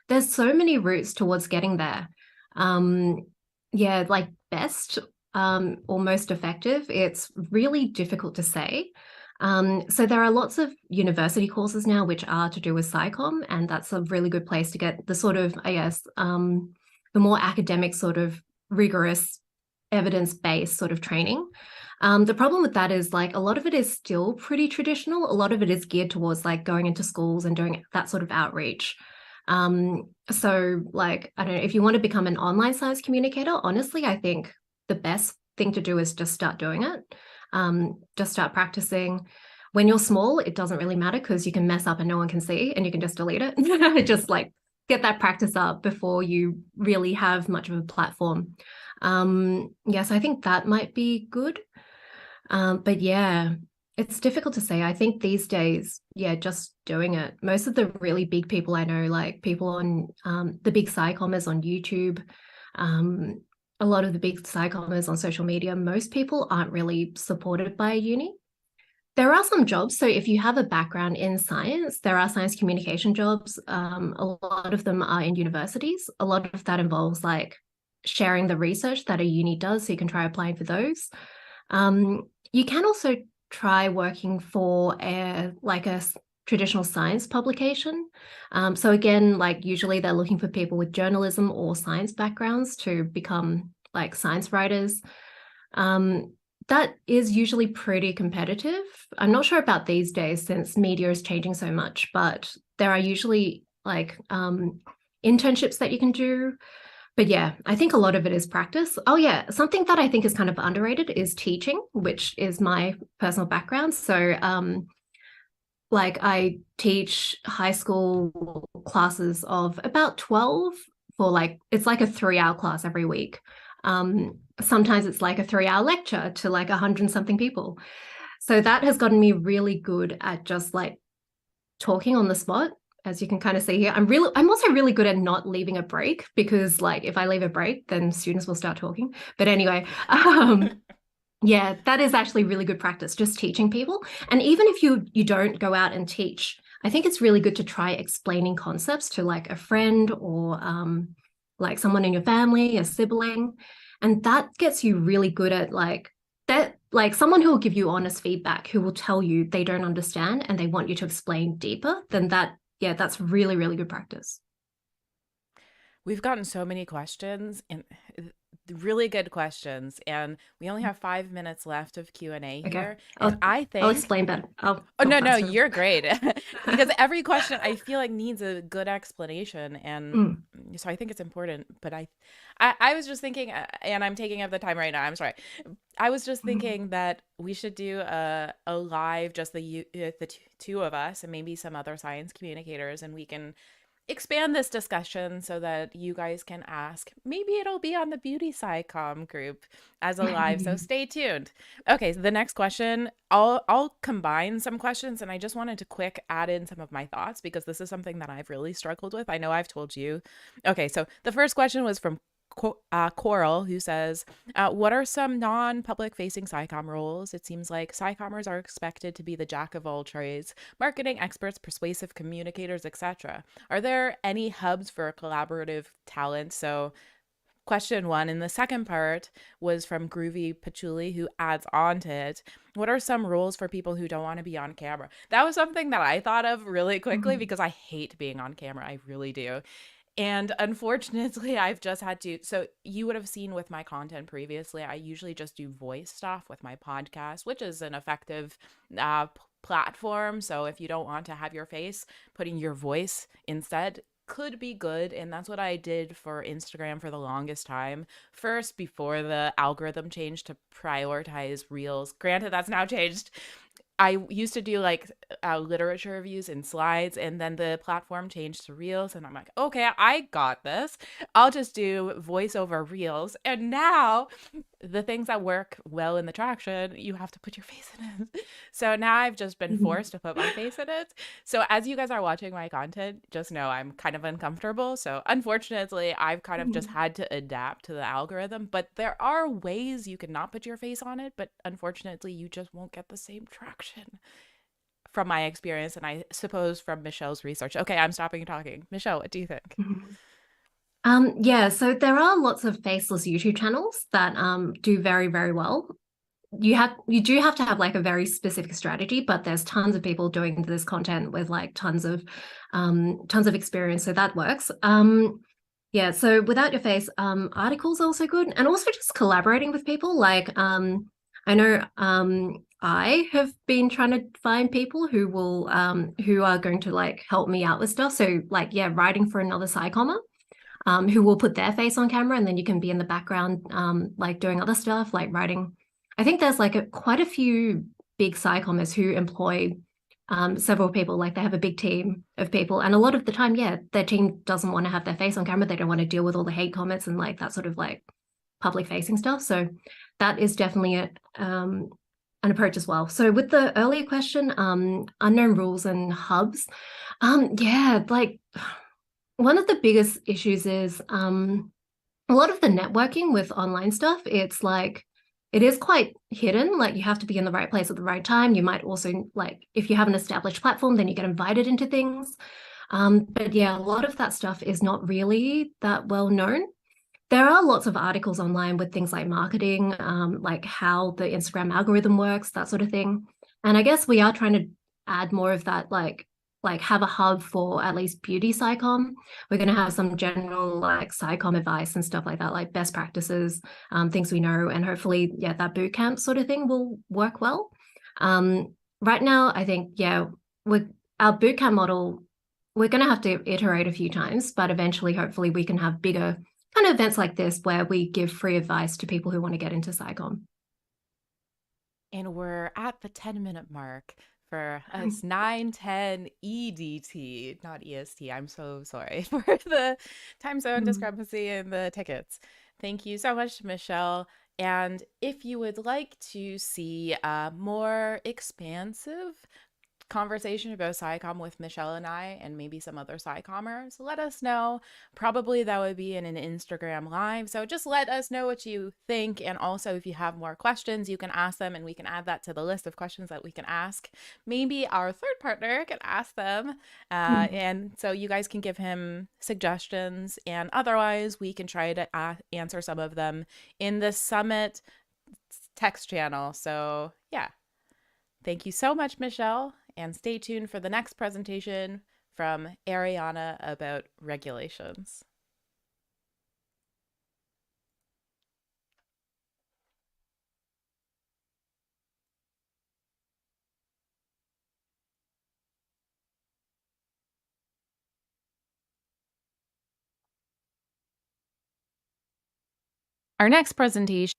there's so many routes towards getting there. Um, yeah, like best, or most effective, it's really difficult to say. So there are lots of university courses now which are to do with Sci-Comm, and that's a really good place to get the sort of, I guess, the more academic sort of rigorous evidence-based sort of training. The problem with that is like a lot of it is still pretty traditional. A lot of it is geared towards like going into schools and doing that sort of outreach. So like, I don't know, if you want to become an online science communicator, honestly, I think the best thing to do is just start doing it. Just start practicing. When you're small, it doesn't really matter because you can mess up and no one can see and you can just delete it. Just like get that practice up before you really have much of a platform. Yes, I think that might be good. But yeah, it's difficult to say. I think these days, yeah, just doing it. Most of the really big people I know, like people on the big Sci-Commers on YouTube, um, a lot of the big Sci-Commers on social media, most people aren't really supported by a uni. There are some jobs. So if you have a background in science, there are science communication jobs. A lot of them are in universities. A lot of that involves like sharing the research that a uni does. So you can try applying for those. You can also try working for a traditional science publication. So again, like usually they're looking for people with journalism or science backgrounds to become like science writers. That is usually pretty competitive. I'm not sure about these days since media is changing so much, but there are usually like internships that you can do. But yeah, I think a lot of it is practice. Oh yeah, something that I think is kind of underrated is teaching, which is my personal background. So like I teach high school classes of about 12 for like, it's like a 3-hour class every week. Sometimes it's like a 3-hour lecture to like 100 and something people. So that has gotten me really good at just like talking on the spot. As you can kind of see here, I'm also really good at not leaving a break, because like if I leave a break, then students will start talking. But anyway, yeah, that is actually really good practice, just teaching people. And even if you don't go out and teach, I think it's really good to try explaining concepts to like a friend or like someone in your family, a sibling. And that gets you really good at like that, like someone who will give you honest feedback, who will tell you they don't understand and they want you to explain deeper, then that, yeah, that's really, really good practice. We've gotten so many questions and really good questions, and we only have 5 minutes left of Q&A Okay. here. And I I'll think, explain better. I'll oh, talk no, faster. you're great. Because every question I feel like needs a good explanation. And so I think it's important. But I was just thinking, and I'm taking up the time right now, I'm sorry. I was just thinking that we should do a live, just the two of us and maybe some other science communicators, and we can expand this discussion so that you guys can ask. Maybe it'll be on the Beauty Sci-Comm group as a live, so stay tuned. Okay, so the next question, I'll combine some questions, and I just wanted to quick add in some of my thoughts because this is something that I've really struggled with. I know I've told you. Okay, so the first question was from Coral, who says, what are some non-public facing Sci-Comm roles? It seems like Sci-Commers are expected to be the jack of all trades, marketing experts, persuasive communicators, etc. Are there any hubs for collaborative talent? So question one. And the second part was from Groovy Patchouli, who adds on to it. What are some roles for people who don't want to be on camera? That was something that I thought of really quickly because I hate being on camera. I really do. And unfortunately, I've just had to. So you would have seen with my content previously, I usually just do voice stuff with my podcast, which is an effective platform. So if you don't want to have your face, putting your voice instead could be good. And that's what I did for Instagram for the longest time. First, before the algorithm changed to prioritize reels. Granted, that's now changed. I used to do like literature reviews and slides, and then the platform changed to reels, and I'm like, okay, I got this. I'll just do voiceover reels. And now the things that work well in the traction, you have to put your face in it. So now I've just been forced to put my face in it. So as you guys are watching my content, just know I'm kind of uncomfortable. So unfortunately, I've kind of just had to adapt to the algorithm. But there are ways you can not put your face on it, but unfortunately, you just won't get the same traction from my experience, and I suppose from Michelle's research. Okay, I'm stopping talking. Michelle, what do you think? Yeah, so there are lots of faceless YouTube channels that do very, very well. You do have to have like a very specific strategy, but there's tons of people doing this content with like tons of experience, so that works. Yeah, so without your face, articles are also good, and also just collaborating with people. Like I know I have been trying to find people who will who are going to like help me out with stuff. So like, yeah, writing for another Sci-Commer who will put their face on camera, and then you can be in the background like doing other stuff like writing. I think there's like quite a few big Sci-Commers who employ several people. Like they have a big team of people, and a lot of the time, yeah, their team doesn't want to have their face on camera. They don't want to deal with all the hate comments and like that sort of like public facing stuff. So that is definitely an approach as well. So with the earlier question, unknown rules and hubs, yeah, like one of the biggest issues is a lot of the networking with online stuff. It's like, it is quite hidden. Like you have to be in the right place at the right time. You might also like, if you have an established platform, then you get invited into things. But yeah, a lot of that stuff is not really that well known. There are lots of articles online with things like marketing, like how the Instagram algorithm works, that sort of thing. And I guess we are trying to add more of that like like have a hub for at least beauty Sci-Comm. We're going to have some general like Sci-Comm advice and stuff like that, like best practices, things we know, and hopefully, yeah, that boot camp sort of thing will work well. Right now, I think, yeah, with our boot camp model, we're going to have to iterate a few times, but eventually, hopefully, we can have bigger kind of events like this where we give free advice to people who want to get into Sci-Comm. And we're at the 10-minute mark for us 9:10 EDT, not EST. I'm so sorry for the time zone discrepancy in the tickets. Thank you so much, Michelle. And if you would like to see a more expansive conversation about Sci-Comm with Michelle and I, and maybe some other Sci-Commers, let us know. Probably that would be in an Instagram live. So just let us know what you think. And also, if you have more questions, you can ask them, and we can add that to the list of questions that we can ask. Maybe our third partner can ask them. And so you guys can give him suggestions. And otherwise, we can try to answer some of them in the Summit text channel. So, yeah. Thank you so much, Michelle, and stay tuned for the next presentation from Ariana about regulations. Our next presentation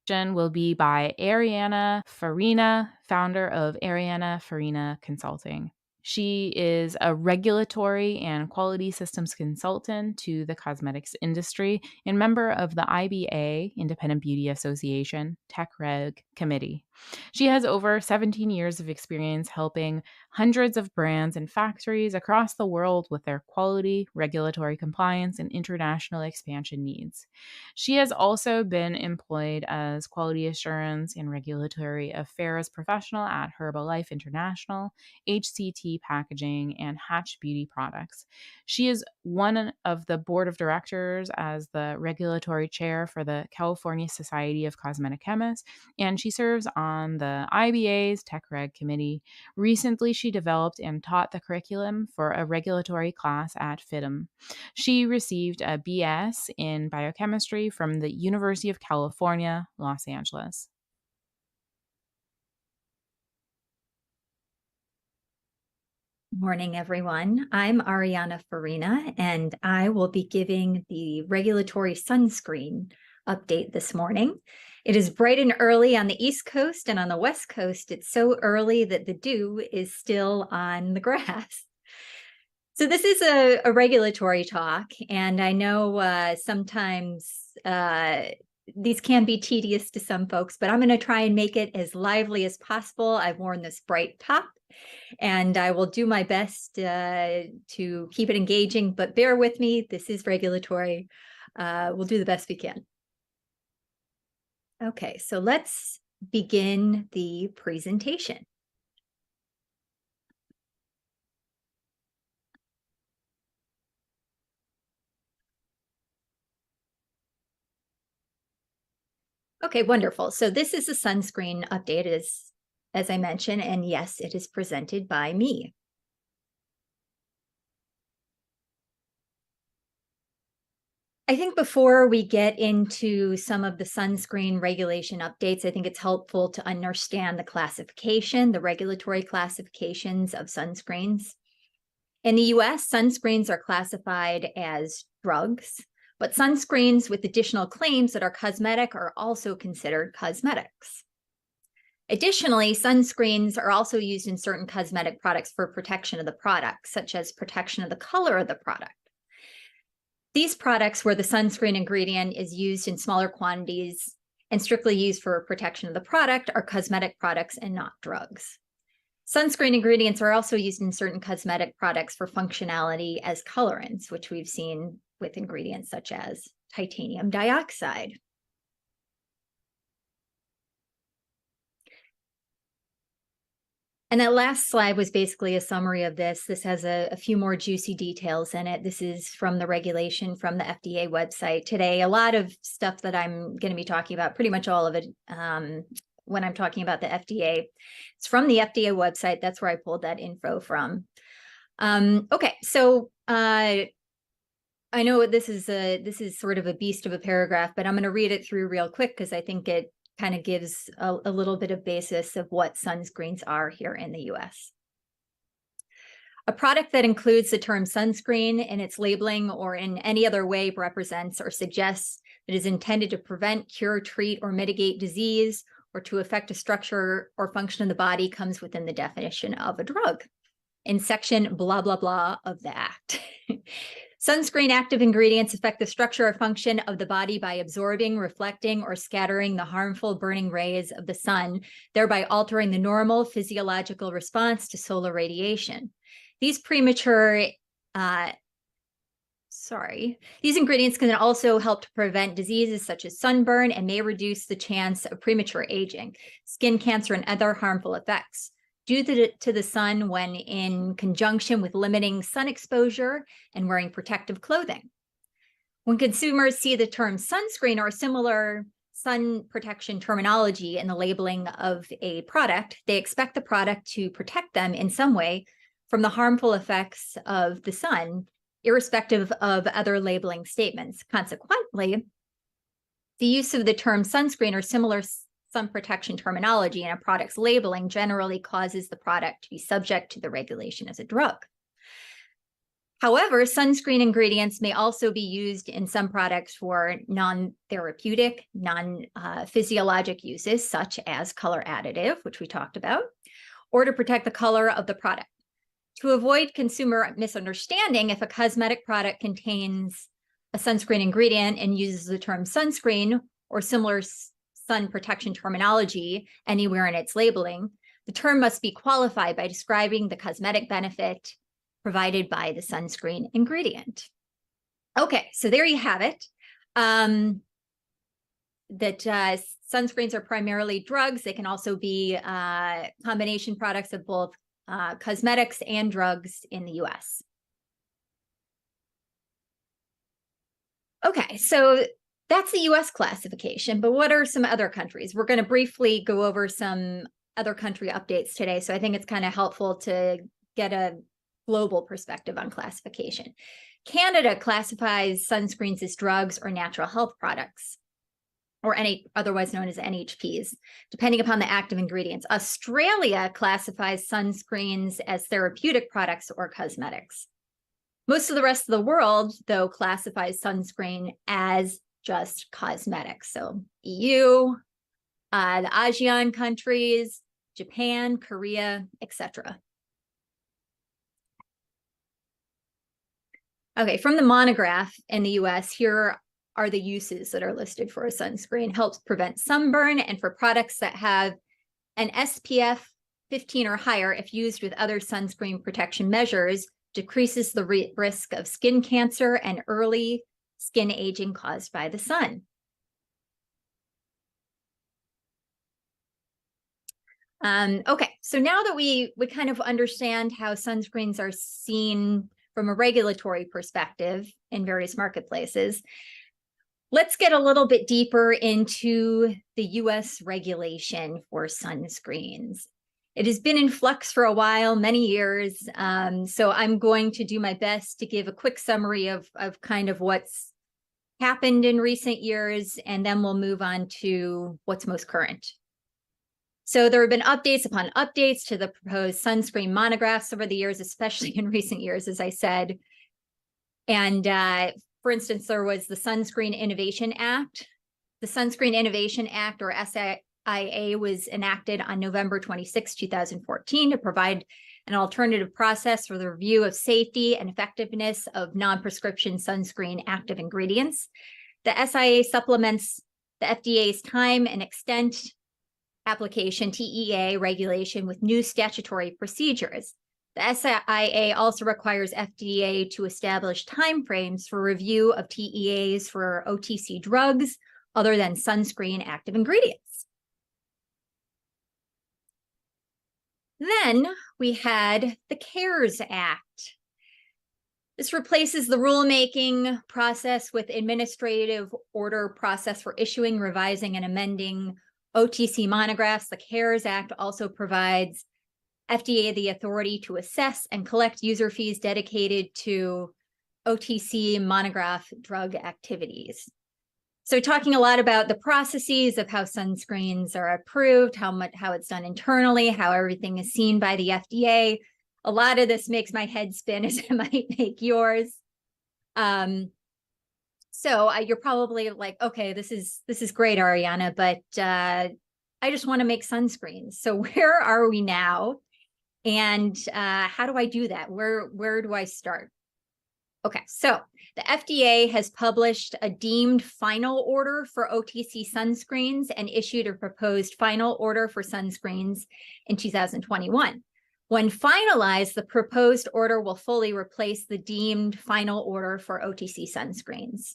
will be by Ariana Farina, founder of Ariana Farina Consulting. She is a regulatory and quality systems consultant to the cosmetics industry and member of the IBA, Independent Beauty Association, Tech Reg Committee. She has over 17 years of experience helping hundreds of brands and factories across the world with their quality, regulatory compliance, and international expansion needs. She has also been employed as quality assurance and regulatory affairs professional at Herbalife International, HCT Packaging, and Hatch Beauty Products. She is one of the board of directors as the regulatory chair for the California Society of Cosmetic Chemists, and she serves on the IBA's Tech Reg Committee. Recently, she developed and taught the curriculum for a regulatory class at FITM. She received a BS in biochemistry from the University of California, Los Angeles. Morning, everyone. I'm Ariana Farina, and I will be giving the regulatory sunscreen update this morning. It is bright and early on the East Coast, and on the West Coast, it's so early that the dew is still on the grass. So this is a regulatory talk, and I know sometimes these can be tedious to some folks, but I'm going to try and make it as lively as possible. I've worn this bright top, and I will do my best to keep it engaging, but bear with me. This is regulatory. We'll do the best we can. Okay, so let's begin the presentation. Okay, wonderful. So this is a sunscreen update, as I mentioned, and yes, it is presented by me. I think before we get into some of the sunscreen regulation updates, I think it's helpful to understand the classification, the regulatory classifications of sunscreens. In the US, sunscreens are classified as drugs, but sunscreens with additional claims that are cosmetic are also considered cosmetics. Additionally, sunscreens are also used in certain cosmetic products for protection of the product, such as protection of the color of the product. These products where the sunscreen ingredient is used in smaller quantities and strictly used for protection of the product are cosmetic products and not drugs. Sunscreen ingredients are also used in certain cosmetic products for functionality as colorants, which we've seen with ingredients such as titanium dioxide. And that last slide was basically a summary of this. This has a few more juicy details in it. This is from the regulation from the FDA website today. A lot of stuff that I'm going to be talking about, pretty much all of it, when I'm talking about the FDA. It's from the FDA website. That's where I pulled that info from. Okay, so I know this is sort of a beast of a paragraph, but I'm going to read it through real quick because I think it kind of gives a little bit of basis of what sunscreens are here in the US. A product that includes the term sunscreen in its labeling or in any other way represents or suggests that it is intended to prevent, cure, treat, or mitigate disease or to affect a structure or function of the body comes within the definition of a drug in section blah, blah, blah of the Act. Sunscreen active ingredients affect the structure or function of the body by absorbing, reflecting, or scattering the harmful burning rays of the sun, thereby altering the normal physiological response to solar radiation. These ingredients can also help to prevent diseases such as sunburn and may reduce the chance of premature aging, skin cancer, and other harmful effects due to the sun when in conjunction with limiting sun exposure and wearing protective clothing. When consumers see the term sunscreen or similar sun protection terminology in the labeling of a product, they expect the product to protect them in some way from the harmful effects of the sun, irrespective of other labeling statements. Consequently, the use of the term sunscreen or similar sun protection terminology in a product's labeling generally causes the product to be subject to the regulation as a drug. However, sunscreen ingredients may also be used in some products for non-therapeutic, non-physiologic uses, such as color additive, which we talked about, or to protect the color of the product. To avoid consumer misunderstanding, if a cosmetic product contains a sunscreen ingredient and uses the term sunscreen or similar sun protection terminology anywhere in its labeling, the term must be qualified by describing the cosmetic benefit provided by the sunscreen ingredient. Okay, so there you have it. Sunscreens are primarily drugs. They can also be combination products of both cosmetics and drugs in the US. Okay, so that's the US classification, but what are some other countries? We're going to briefly go over some other country updates today, so I think it's kind of helpful to get a global perspective on classification. Canada classifies sunscreens as drugs or natural health products, or otherwise known as NHPs, depending upon the active ingredients. Australia classifies sunscreens as therapeutic products or cosmetics. Most of the rest of the world, though, classifies sunscreen as just cosmetics. So EU, the Aegean countries, Japan, Korea, etc. Okay, from the monograph in the US, here are the uses that are listed for a sunscreen. Helps prevent sunburn, and for products that have an SPF 15 or higher, if used with other sunscreen protection measures, decreases the risk of skin cancer and early skin aging caused by the sun. Okay, so now that we kind of understand how sunscreens are seen from a regulatory perspective in various marketplaces, let's get a little bit deeper into the US regulation for sunscreens. It has been in flux for a while, many years, so I'm going to do my best to give a quick summary of kind of what's happened in recent years, and then we'll move on to what's most current. So there have been updates upon updates to the proposed sunscreen monographs over the years, especially in recent years, as I said. And for instance, there was the Sunscreen Innovation Act. The Sunscreen Innovation Act, or SIA, was enacted on November 26, 2014 to provide an alternative process for the review of safety and effectiveness of non-prescription sunscreen active ingredients. The SIA supplements the FDA's time and extent application TEA regulation with new statutory procedures. The SIA also requires FDA to establish timeframes for review of TEAs for OTC drugs other than sunscreen active ingredients. Then we had the CARES Act. This replaces the rulemaking process with administrative order process for issuing, revising, and amending OTC monographs. The CARES Act also provides FDA the authority to assess and collect user fees dedicated to OTC monograph drug activities. So talking a lot about the processes of how sunscreens are approved, how it's done internally, how everything is seen by the FDA. A lot of this makes my head spin, as it might make yours. So you're probably like, okay, this is great, Ariana, but I just want to make sunscreens. So where are we now? And how do I do that? Where do I start? Okay, so the FDA has published a deemed final order for OTC sunscreens and issued a proposed final order for sunscreens in 2021. When finalized, the proposed order will fully replace the deemed final order for OTC sunscreens.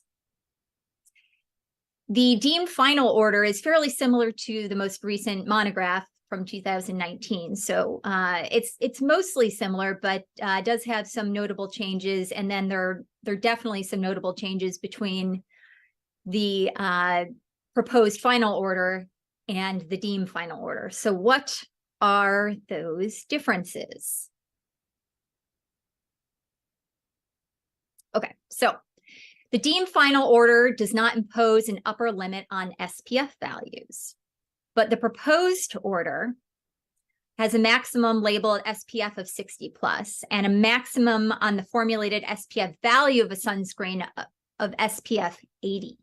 The deemed final order is fairly similar to the most recent monograph from 2019. So it's mostly similar, but does have some notable changes. And then there are definitely some notable changes between the proposed final order and the deemed final order. So what are those differences? Okay, so the deemed final order does not impose an upper limit on SPF values, but the proposed order has a maximum labeled SPF of 60 plus and a maximum on the formulated SPF value of a sunscreen of SPF 80.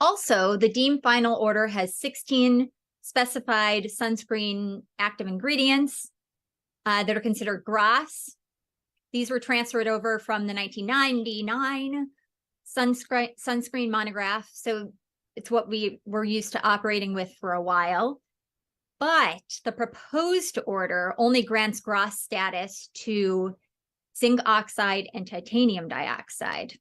Also, the deemed final order has 16 specified sunscreen active ingredients that are considered GRAS. These were transferred over from the 1999 sunscreen monograph. So it's what we were used to operating with for a while. But the proposed order only grants GRAS status to zinc oxide and titanium dioxide.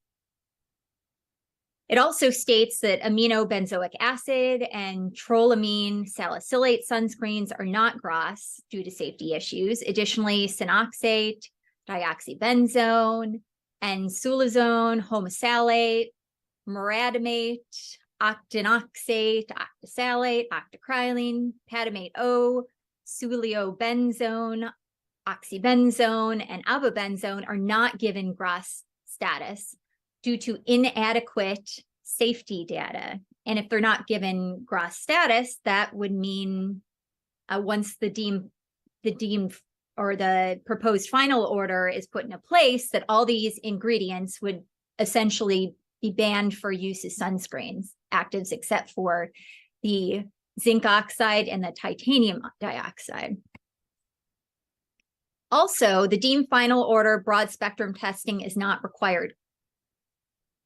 It also states that aminobenzoic acid and trolamine salicylate sunscreens are not GRAS due to safety issues. Additionally, sinoxate, dioxybenzone, and sulazone, homosalate, moradamate, octinoxate, octisalate, octocrylene, patamate O, suliobenzone, oxybenzone, and avobenzone are not given GRAS status due to inadequate safety data. And if they're not given GRAS status, that would mean once the deemed or the proposed final order is put into place, that all these ingredients would essentially be banned for use as sunscreens, actives except for the zinc oxide and the titanium dioxide. Also, the deemed final order broad spectrum testing is not required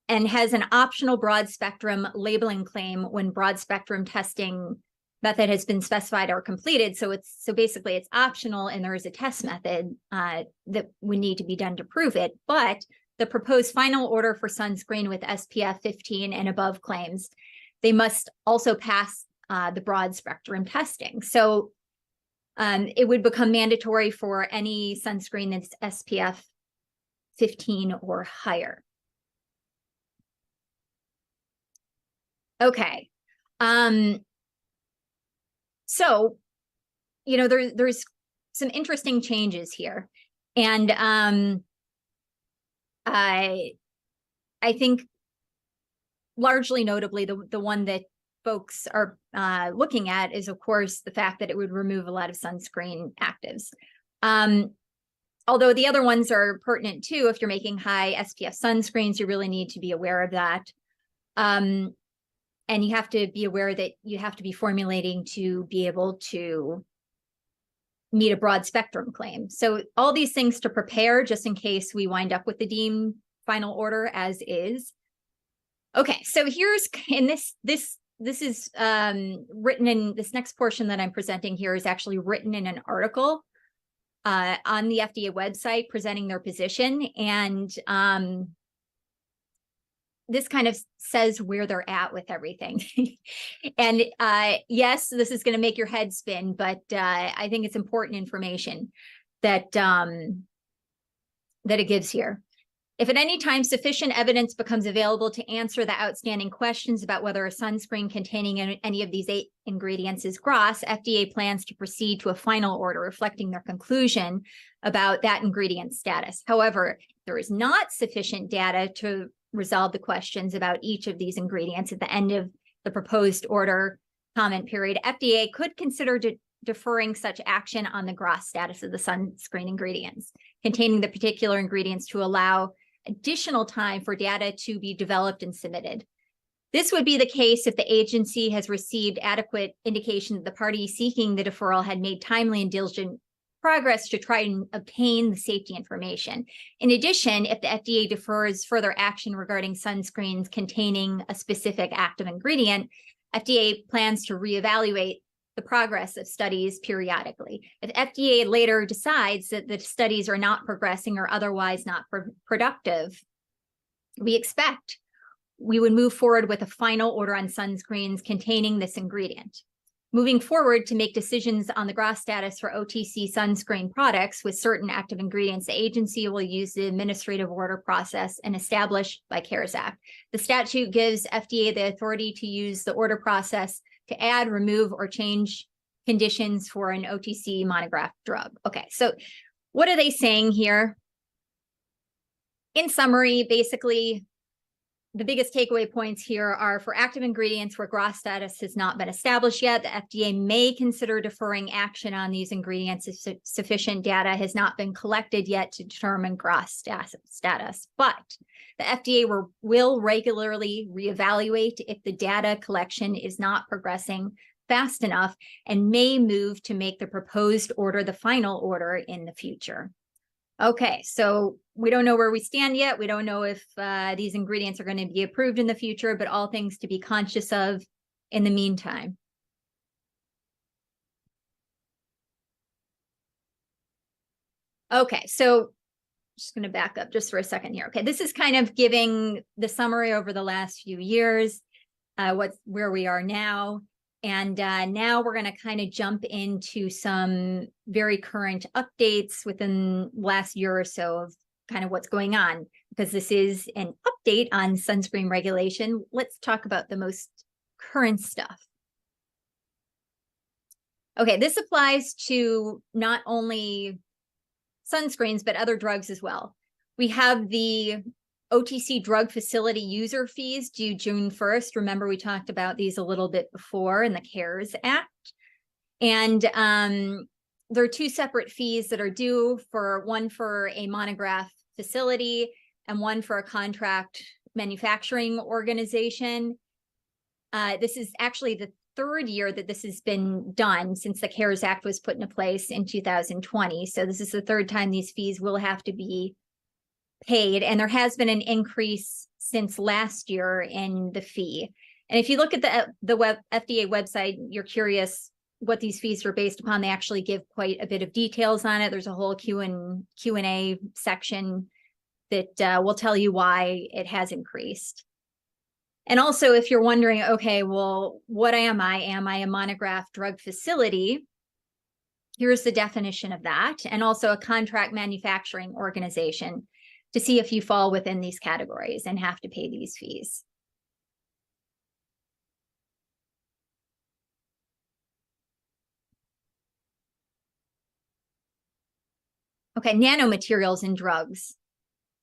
and has an optional broad spectrum labeling claim when broad spectrum testing method has been specified or completed. So basically it's optional, and there is a test method that would need to be done to prove it. But the proposed final order for sunscreen with SPF 15 and above claims, they must also pass the broad spectrum testing. So it would become mandatory for any sunscreen that's SPF 15 or higher. Okay. So, you know, there's some interesting changes here. And I think largely notably, the one that folks are looking at is, of course, the fact that it would remove a lot of sunscreen actives. Although the other ones are pertinent too. If you're making high SPF sunscreens, you really need to be aware of that. And you have to be aware that you have to be formulating to be able to meet a broad spectrum claim. So all these things to prepare just in case we wind up with the deemed final order as is. Okay, so here's, and this is written in, this next portion that I'm presenting here is actually written in an article on the FDA website presenting their position. And this kind of says where they're at with everything. And yes, this is going to make your head spin, but I think it's important information that that it gives here. If at any time sufficient evidence becomes available to answer the outstanding questions about whether a sunscreen containing any of these 8 ingredients is GRAS, FDA plans to proceed to a final order reflecting their conclusion about that ingredient status. However, there is not sufficient data to resolve the questions about each of these ingredients at the end of the proposed order comment period. FDA could consider deferring such action on the GRAS status of the sunscreen ingredients containing the particular ingredients to allow additional time for data to be developed and submitted. This would be the case if the agency has received adequate indication that the party seeking the deferral had made timely and diligent progress to try and obtain the safety information. In addition, if the FDA defers further action regarding sunscreens containing a specific active ingredient, FDA plans to reevaluate the progress of studies periodically. If FDA later decides that the studies are not progressing or otherwise not productive, we expect we would move forward with a final order on sunscreens containing this ingredient. Moving forward to make decisions on the GRAS status for OTC sunscreen products with certain active ingredients, the agency will use the administrative order process and established by CARES Act. The statute gives FDA the authority to use the order process to add, remove, or change conditions for an OTC monograph drug. Okay, so what are they saying here? In summary, basically, the biggest takeaway points here are for active ingredients where GRAS status has not been established yet, the FDA may consider deferring action on these ingredients if sufficient data has not been collected yet to determine GRAS status. But the FDA will regularly reevaluate if the data collection is not progressing fast enough and may move to make the proposed order the final order in the future. Okay, so we don't know where we stand yet. We don't know if these ingredients are going to be approved in the future, but all things to be conscious of in the meantime. Okay, so just going to back up just for a second here. Okay, this is kind of giving the summary over the last few years, where we are now. And now we're going to kind of jump into some very current updates within the last year or so of kind of what's going on, because this is an update on sunscreen regulation. Let's talk about the most current stuff. Okay, this applies to not only sunscreens, but other drugs as well. We have the OTC drug facility user fees due June 1st. Remember, we talked about these a little bit before in the CARES Act. And there are 2 separate fees that are due, one for a monograph facility and one for a contract manufacturing organization. This is actually the 3rd year that this has been done since the CARES Act was put into place in 2020. So this is the 3rd time these fees will have to be paid, and there has been an increase since last year in the fee. And if you look at the FDA website, you're curious what these fees are based upon. They actually give quite a bit of details on it. There's a whole Q&A section that will tell you why it has increased. And also, if you're wondering, okay, well, what am I? Am I a monograph drug facility? Here's the definition of that, and also a contract manufacturing organization, to see if you fall within these categories and have to pay these fees. Okay, nanomaterials in drugs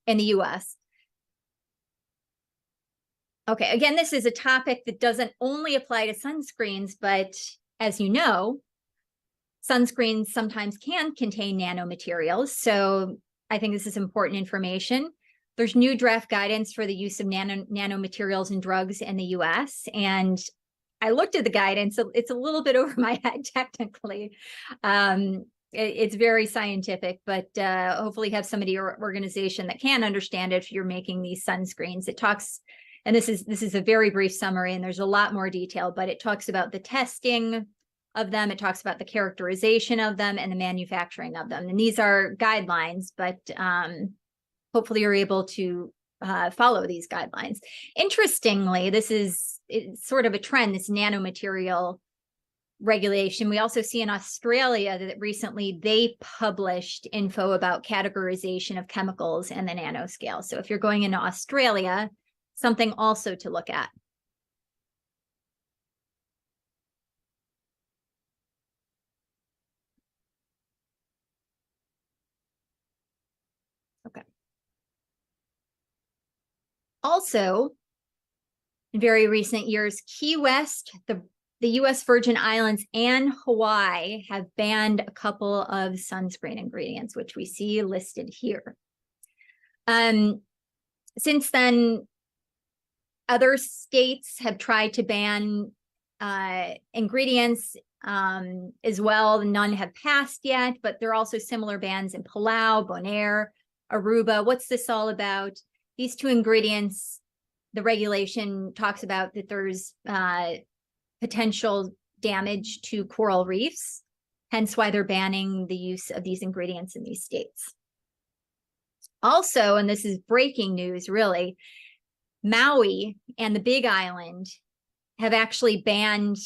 in the US. Okay, again, this is a topic that doesn't only apply to sunscreens, but as you know, sunscreens sometimes can contain nanomaterials. So I think this is important information. There's new draft guidance for the use of nanomaterials in drugs in the US. And I looked at the guidance. It's a little bit over my head technically. It's very scientific, but hopefully have somebody or organization that can understand it if you're making these sunscreens. It talks, and this is a very brief summary, and there's a lot more detail, but it talks about the testing of them. It talks about the characterization of them and the manufacturing of them. And these are guidelines, but hopefully you're able to follow these guidelines. Interestingly, it's sort of a trend, this nanomaterial regulation. We also see in Australia that recently they published info about categorization of chemicals and the nanoscale. So if you're going into Australia, something also to look at. Okay. Also, in very recent years, Key West, the US Virgin Islands, and Hawaii have banned a couple of sunscreen ingredients, which we see listed here. Since then, other states have tried to ban ingredients as well. None have passed yet, but there are also similar bans in Palau, Bonaire, Aruba. What's this all about? These two ingredients, the regulation talks about that there's potential damage to coral reefs, hence why they're banning the use of these ingredients in these states. Also, and this is breaking news really, Maui and the Big Island have actually banned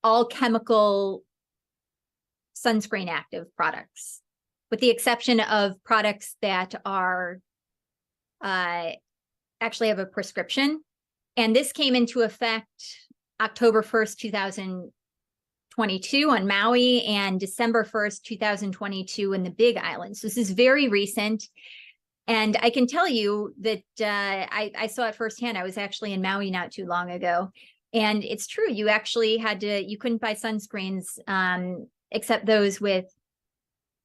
all chemical sunscreen active products, with the exception of products that are actually have a prescription. And this came into effect October 1st, 2022 on Maui, and December 1st, 2022 in the Big Island. So this is very recent. And I can tell you that I saw it firsthand. I was actually in Maui not too long ago. And it's true, you actually you couldn't buy sunscreens except those with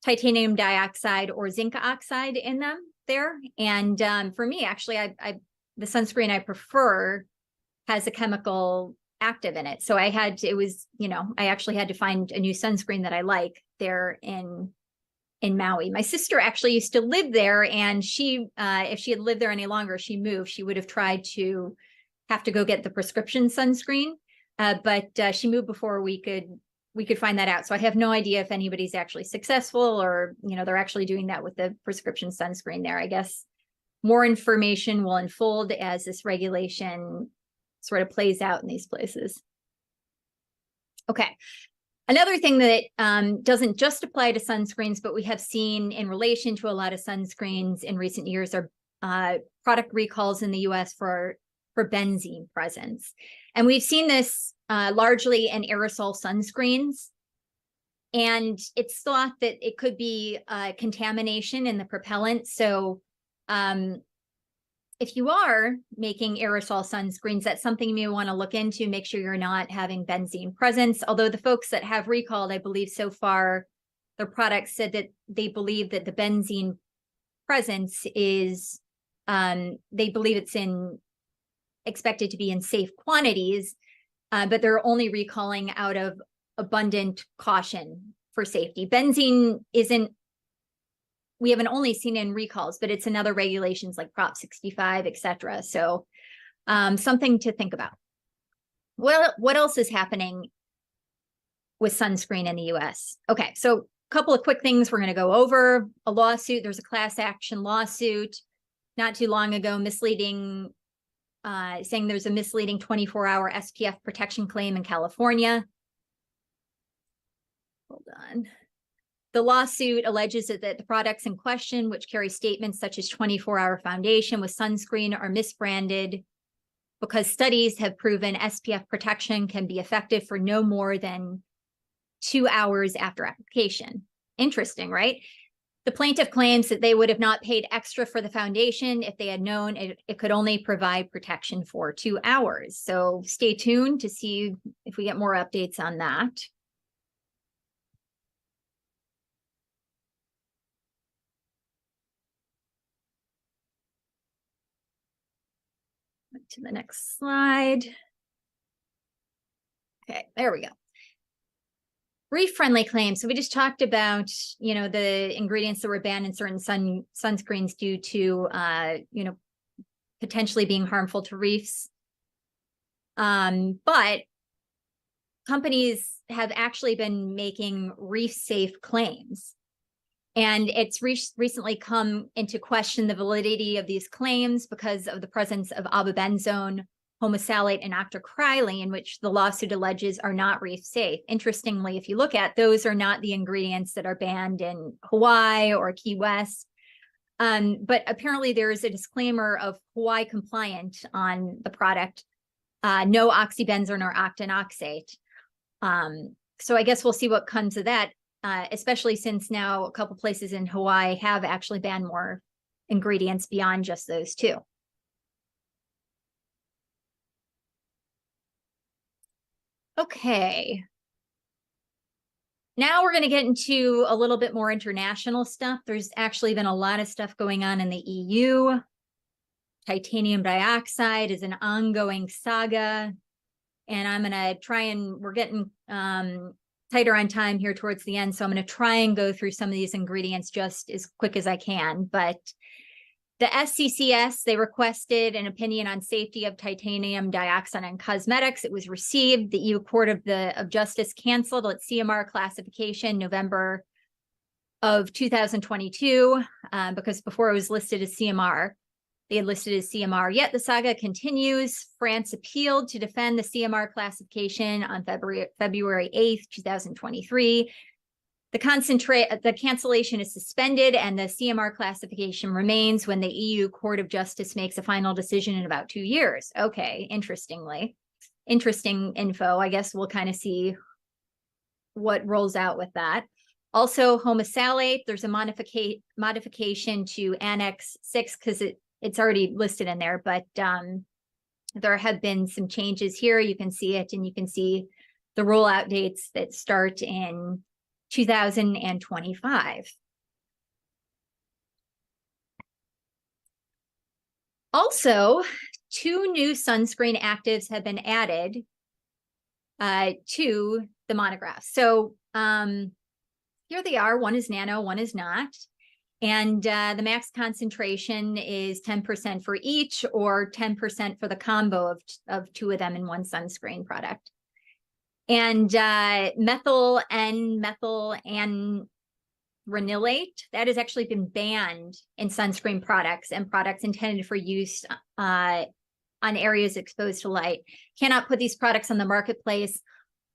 titanium dioxide or zinc oxide in them there. And for me, actually, the sunscreen I prefer has a chemical active in it. So I actually had to find a new sunscreen that I like there in Maui. My sister actually used to live there, and she, if she had lived there any longer, she moved. She would have tried to have to go get the prescription sunscreen, but she moved before we could find that out. So I have no idea if anybody's actually successful, or they're actually doing that with the prescription sunscreen there. I guess more information will unfold as this regulation sort of plays out in these places. Okay. Another thing that doesn't just apply to sunscreens, but we have seen in relation to a lot of sunscreens in recent years are product recalls in the US for benzene presence. And we've seen this largely in aerosol sunscreens. And it's thought that it could be contamination in the propellant. So if you are making aerosol sunscreens, that's something you may want to look into. Make sure you're not having benzene presence. Although the folks that have recalled, I believe so far, their products said that they believe that the benzene presence is, they believe it's expected to be in safe quantities, but they're only recalling out of abundant caution for safety. Benzene we haven't only seen it in recalls, but it's in other regulations like Prop 65, et cetera. So something to think about. What else is happening with sunscreen in the US? Okay, so a couple of quick things we're going to go over. A lawsuit, there's a class action lawsuit not too long ago, saying there's a misleading 24-hour SPF protection claim in California. Hold on. The lawsuit alleges that the products in question, which carry statements such as 24-hour foundation with sunscreen, are misbranded because studies have proven SPF protection can be effective for no more than 2 hours after application. Interesting, right? The plaintiff claims that they would have not paid extra for the foundation if they had known it could only provide protection for 2 hours. So stay tuned to see if we get more updates on that. To the next slide. Okay, there we go. Reef-friendly claims. So we just talked about, the ingredients that were banned in certain sunscreens due to, potentially being harmful to reefs. But companies have actually been making reef-safe claims. And it's recently come into question the validity of these claims because of the presence of ababenzone, homosalate, and octocrylene, which the lawsuit alleges are not reef safe. Interestingly, if you look at those, are not the ingredients that are banned in Hawaii or Key West. But apparently there is a disclaimer of Hawaii compliant on the product, no oxybenzone or octinoxate. So I guess we'll see what comes of that, especially since now a couple places in Hawaii have actually banned more ingredients beyond just those two. Okay. Now we're going to get into a little bit more international stuff. There's actually been a lot of stuff going on in the EU. Titanium dioxide is an ongoing saga. And I'm going to try and we're getting tighter on time here towards the end. So I'm going to try and go through some of these ingredients just as quick as I can. But the SCCS, they requested an opinion on safety of titanium dioxide in cosmetics. It was received. The EU Court of Justice canceled its CMR classification November of 2022 because before it was listed as CMR. They had listed as CMR, yet the saga continues. France appealed to defend the CMR classification on February 8th, 2023. The cancellation is suspended and the CMR classification remains when the EU Court of Justice makes a final decision in about 2 years. Okay, interesting info. I guess we'll kind of see what rolls out with that. Also, homosalate, there's a modification to Annex 6 because it's already listed in there, but there have been some changes here. You can see it, and you can see the rollout dates that start in 2025. Also, 2 new sunscreen actives have been added to the monograph. So here they are. One is nano, one is not. And the max concentration is 10% for each, or 10% for the combo of 2 of them in one sunscreen product. And methyl anranilate, that has actually been banned in sunscreen products and products intended for use on areas exposed to light. Cannot put these products on the marketplace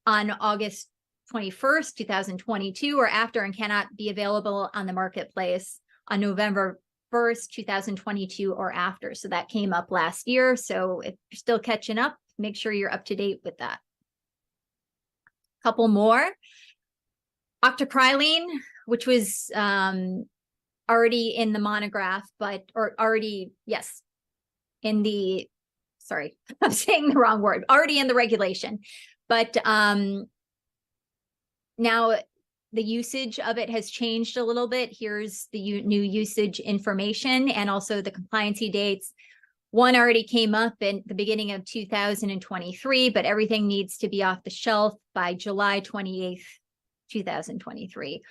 on August 21st, 2022 or after, and cannot be available on the marketplace on November 1st, 2022 or after. So that came up last year. So if you're still catching up, make sure you're up to date with that. Couple more. Octocrylene, which was already in the monograph, sorry, I'm saying the wrong word, already in the regulation. But now the usage of it has changed a little bit. Here's the new usage information and also the compliancy dates. One already came up in the beginning of 2023, but everything needs to be off the shelf by July 28th, 2023.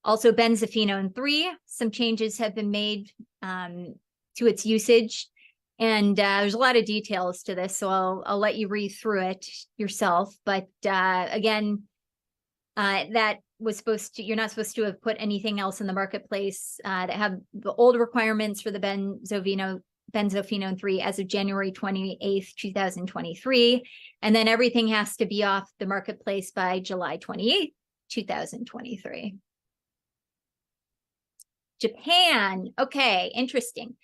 Also, benzophenone 3, some changes have been made to its usage. And there's a lot of details to this, so I'll let you read through it yourself. But again, that was you're not supposed to have put anything else in the marketplace that have the old requirements for the benzophenone 3 as of January 28th, 2023. And then everything has to be off the marketplace by July 28th, 2023. Japan. Okay, interesting.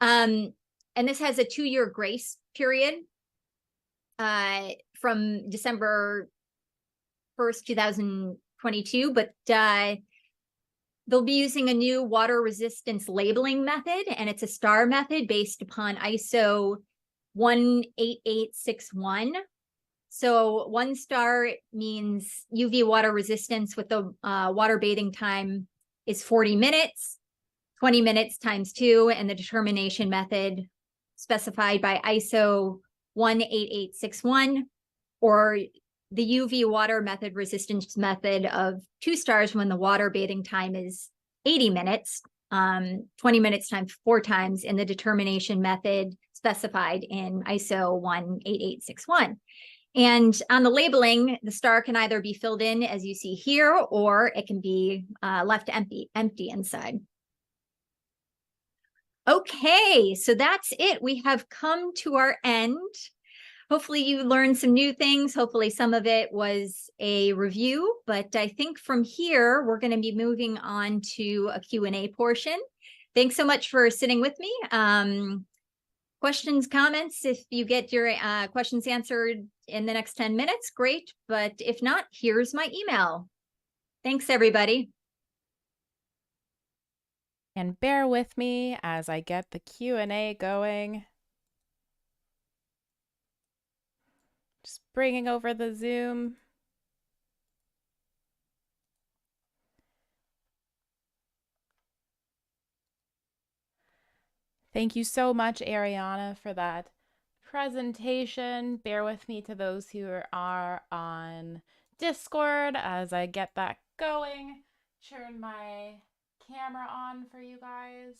And this has a 2-year grace period from December 1st, 2022, but they'll be using a new water resistance labeling method, and it's a STAR method based upon ISO 18861. So 1 star means UV water resistance with the water bathing time is 40 minutes, 20 minutes times 2, and the determination method specified by ISO 18861, or the UV water method resistance method of 2 stars when the water bathing time is 80 minutes, 20 minutes times 4 times in the determination method specified in ISO 18861. And on the labeling, the star can either be filled in as you see here, or it can be left empty inside. Okay, so that's it. We have come to our end. Hopefully you learned some new things. Hopefully some of it was a review, but I think from here, we're going to be moving on to a Q&A portion. Thanks so much for sitting with me. Questions, comments, if you get your questions answered in the next 10 minutes, great. But if not, here's my email. Thanks, everybody. And bear with me as I get the Q&A going. Just bringing over the Zoom. Thank you so much, Ariana, for that presentation. Bear with me to those who are on Discord as I get that going. Turn my camera on for you guys.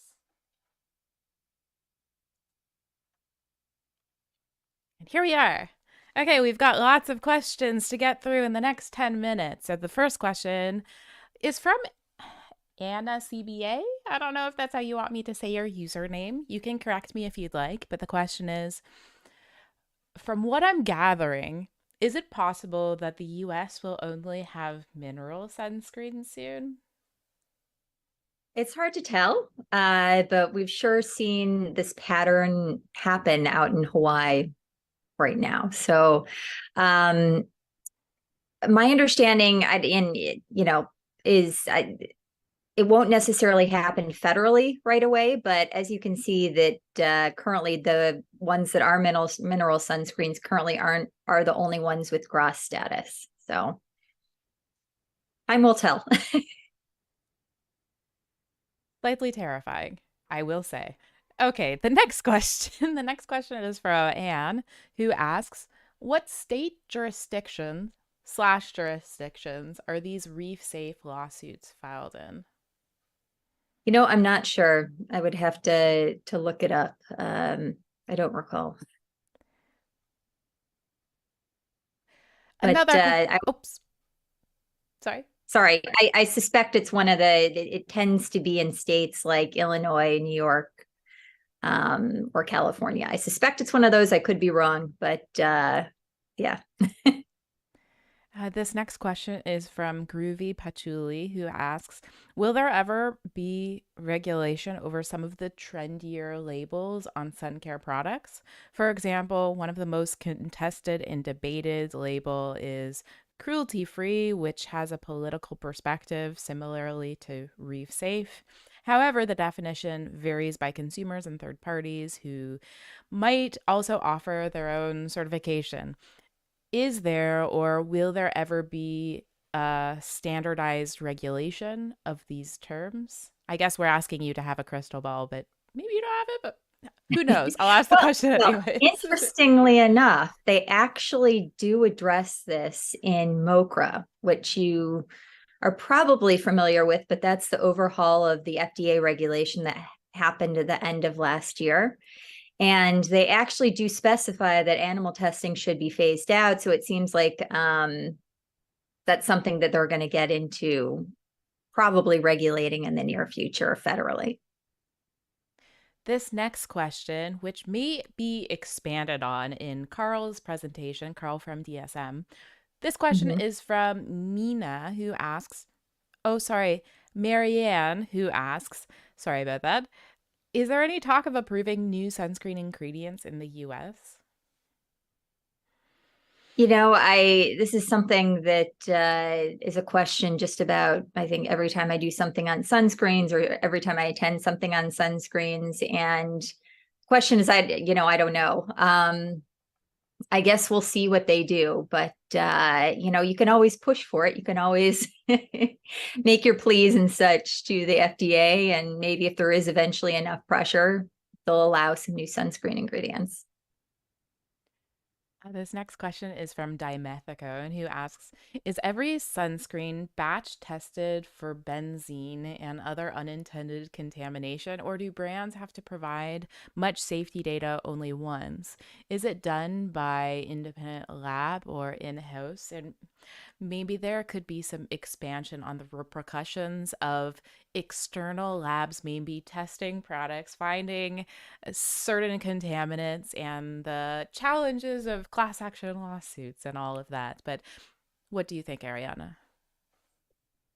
And here we are. Okay, we've got lots of questions to get through in the next 10 minutes. So the first question is from Anna CBA. I don't know if that's how you want me to say your username. You can correct me if you'd like, but the question is, from what I'm gathering, is it possible that the US will only have mineral sunscreen soon? It's hard to tell, but we've sure seen this pattern happen out in Hawaii right now. So my understanding, is it won't necessarily happen federally right away, but as you can see that currently the ones that are mineral sunscreens currently are the only ones with GRAS status. So time will tell. Slightly terrifying, I will say. Okay, the next question. The next question is from Anne, who asks, what state jurisdictions are these reef safe lawsuits filed in? I'm not sure. I would have to look it up. I don't recall. Oops. Sorry. I suspect it's one of it tends to be in states like Illinois, New York, or California. I suspect it's one of those. I could be wrong, but yeah. This next question is from Groovy Patchouli, who asks, will there ever be regulation over some of the trendier labels on Suncare products? For example, one of the most contested and debated label is cruelty-free, which has a political perspective similarly to reef safe. However, the definition varies by consumers and third parties who might also offer their own certification. Is there or will there ever be a standardized regulation of these terms? I guess we're asking you to have a crystal ball, but maybe you don't have it, but who knows? I'll ask the question anyways. Interestingly enough, they actually do address this in MOCRA, which you are probably familiar with, but that's the overhaul of the FDA regulation that happened at the end of last year. And they actually do specify that animal testing should be phased out. So it seems like that's something that they're going to get into probably regulating in the near future federally. This next question, which may be expanded on in Carl's presentation, Carl from DSM. This question is from Mina, who asks, Marianne, who asks, sorry about that. Is there any talk of approving new sunscreen ingredients in the US? This is something that is a question just about, I think, every time I do something on sunscreens or every time I attend something on sunscreens. And question is, I don't know. I guess we'll see what they do, but you can always push for it. You can always make your pleas and such to the FDA, and maybe if there is eventually enough pressure, they'll allow some new sunscreen ingredients. This next question is from Dimethico, who asks, is every sunscreen batch tested for benzene and other unintended contamination, or do brands have to provide much safety data only once? Is it done by independent lab or in-house? And maybe there could be some expansion on the repercussions of external labs maybe testing products, finding certain contaminants, and the challenges of class action lawsuits and all of that. But what do you think, Ariana?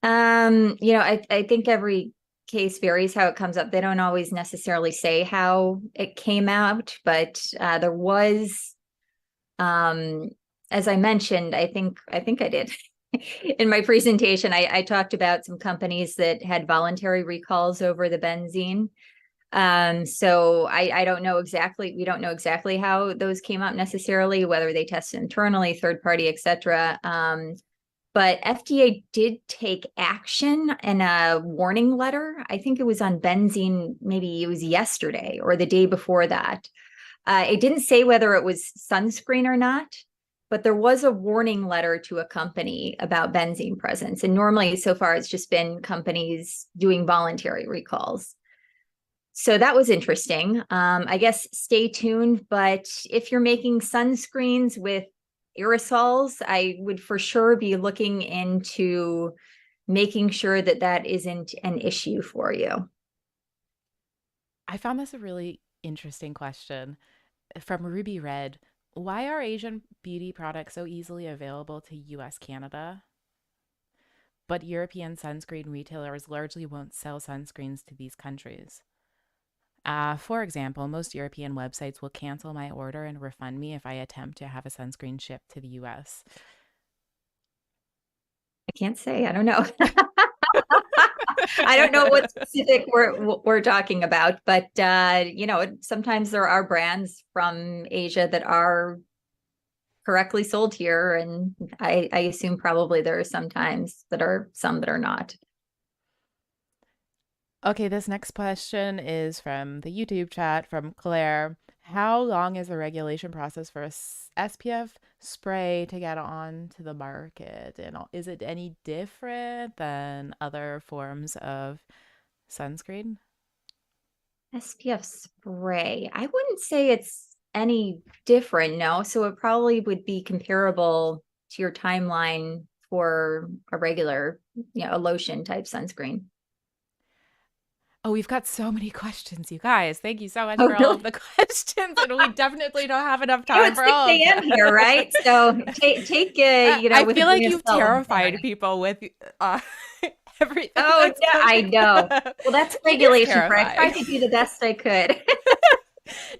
I think every case varies how it comes up. They don't always necessarily say how it came out, but there was, as I mentioned, I think I did in my presentation, I talked about some companies that had voluntary recalls over the benzene. So I don't know exactly, we don't know exactly how those came out necessarily, whether they tested internally, third party, etc. But FDA did take action in a warning letter. I think it was on benzene, maybe it was yesterday or the day before that. It didn't say whether it was sunscreen or not, but there was a warning letter to a company about benzene presence. And normally, so far, it's just been companies doing voluntary recalls. So that was interesting. I guess stay tuned. But if you're making sunscreens with aerosols, I would for sure be looking into making sure that that isn't an issue for you. I found this a really interesting question from Ruby Red. Why are Asian beauty products so easily available to US, Canada, but European sunscreen retailers largely won't sell sunscreens to these countries? For example, most European websites will cancel my order and refund me if I attempt to have a sunscreen shipped to the US. I can't say. I don't know. I don't know what specific we're talking about, but sometimes there are brands from Asia that are correctly sold here, and I assume probably there are sometimes that are some that are not. Okay, this next question is from the YouTube chat from Claire. How long is the regulation process for a SPF spray to get onto the market? And is it any different than other forms of sunscreen? SPF spray. I wouldn't say it's any different, no. So it probably would be comparable to your timeline for a regular, a lotion type sunscreen. Oh, we've got so many questions, you guys. Thank you so much Oh, for all of really? the questions. And we definitely don't have enough Oh, time it's for 6 all of a.m. them. here, right? So take I with a feel like grain of you've salt when terrified saying. people with uh, everything Oh, that's yeah, I coming know. up. Well, that's It is regulation for I terrifying. tried to do the best I could.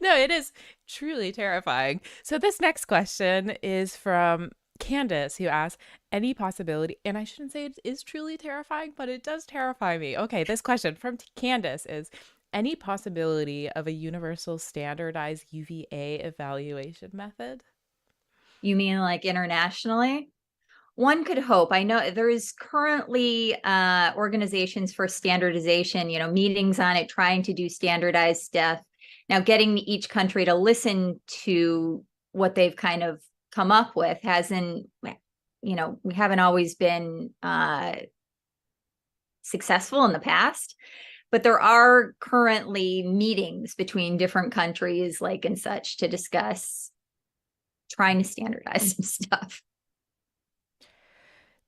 No, it is truly terrifying. So this next question is from Candace, who asks, any possibility, and I shouldn't say it is truly terrifying, but it does terrify me. Okay, this question from Candace is, any possibility of a universal standardized UVA evaluation method? You mean like internationally? One could hope. I know there is currently organizations for standardization, meetings on it, trying to do standardized stuff. Now, getting each country to listen to what they've kind of come up with hasn't, we haven't always been successful in the past. But there are currently meetings between different countries, like and such, to discuss trying to standardize some stuff.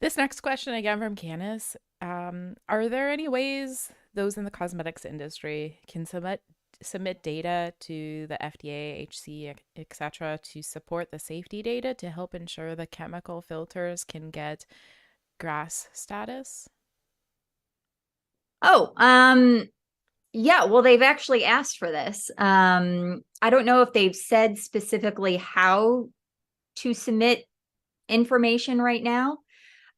This next question again from Candace. Are there any ways those in the cosmetics industry can submit data to the FDA, HC, etc., to support the safety data to help ensure the chemical filters can get GRAS status? Oh, yeah, well, they've actually asked for this. I don't know if they've said specifically how to submit information right now.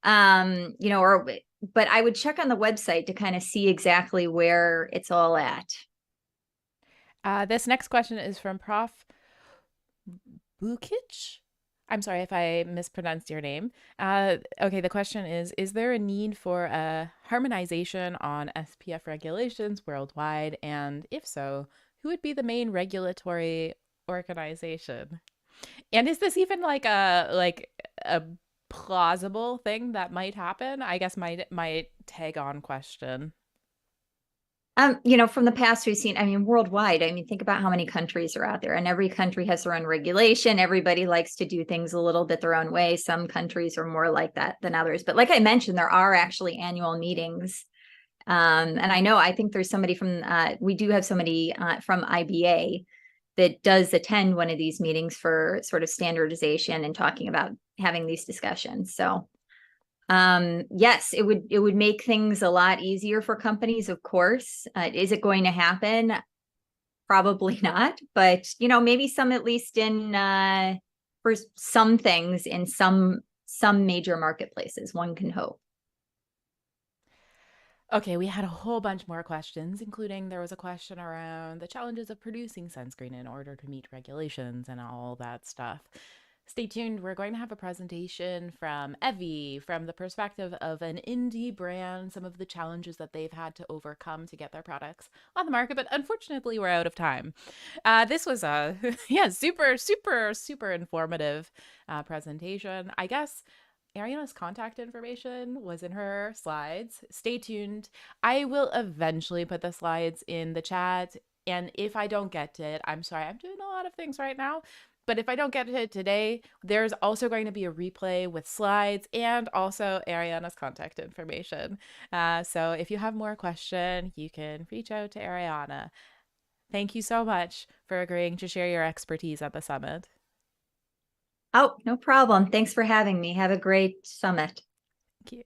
But I would check on the website to kind of see exactly where it's all at. This next question is from Prof. Bukic. I'm sorry if I mispronounced your name. Okay, the question is there a need for a harmonization on SPF regulations worldwide? And if so, who would be the main regulatory organization? And is this even a plausible thing that might happen? I guess my tag on question. From the past we've seen, I mean, worldwide, I mean, think about how many countries are out there, and every country has their own regulation. Everybody likes to do things a little bit their own way. Some countries are more like that than others. But like I mentioned, there are actually annual meetings. And I think there's somebody we do have somebody from IBA that does attend one of these meetings for sort of standardization and talking about having these discussions. So yes, it would make things a lot easier for companies, of course. Is it going to happen? Probably not, but maybe some, at least in for some things in some major marketplaces, one can hope. Okay, we had a whole bunch more questions, including there was a question around the challenges of producing sunscreen in order to meet regulations and all that stuff. Stay tuned. We're going to have a presentation from Evie from the perspective of an indie brand, some of the challenges that they've had to overcome to get their products on the market. But unfortunately, we're out of time. This was a super informative presentation. I guess Ariana's contact information was in her slides. Stay tuned. I will eventually put the slides in the chat. And if I don't get to it, I'm sorry. I'm doing a lot of things right now. But if I don't get to it today, there's also going to be a replay with slides and also Ariana's contact information. So if you have more question, you can reach out to Ariana. Thank you so much for agreeing to share your expertise at the summit. Oh, no problem. Thanks for having me. Have a great summit. Thank you.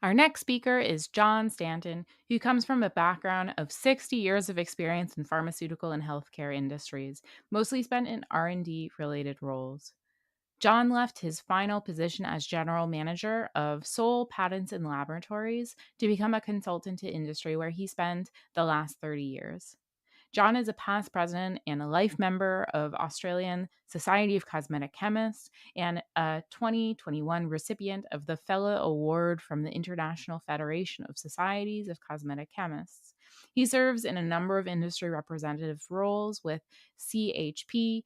Our next speaker is John Staton, who comes from a background of 60 years of experience in pharmaceutical and healthcare industries, mostly spent in R&D related roles. John left his final position as general manager of Seoul Patents and Laboratories to become a consultant to industry, where he spent the last 30 years. John is a past president and a life member of Australian Society of Cosmetic Chemists and a 2021 recipient of the Fellow Award from the International Federation of Societies of Cosmetic Chemists. He serves in a number of industry representative roles with CHP,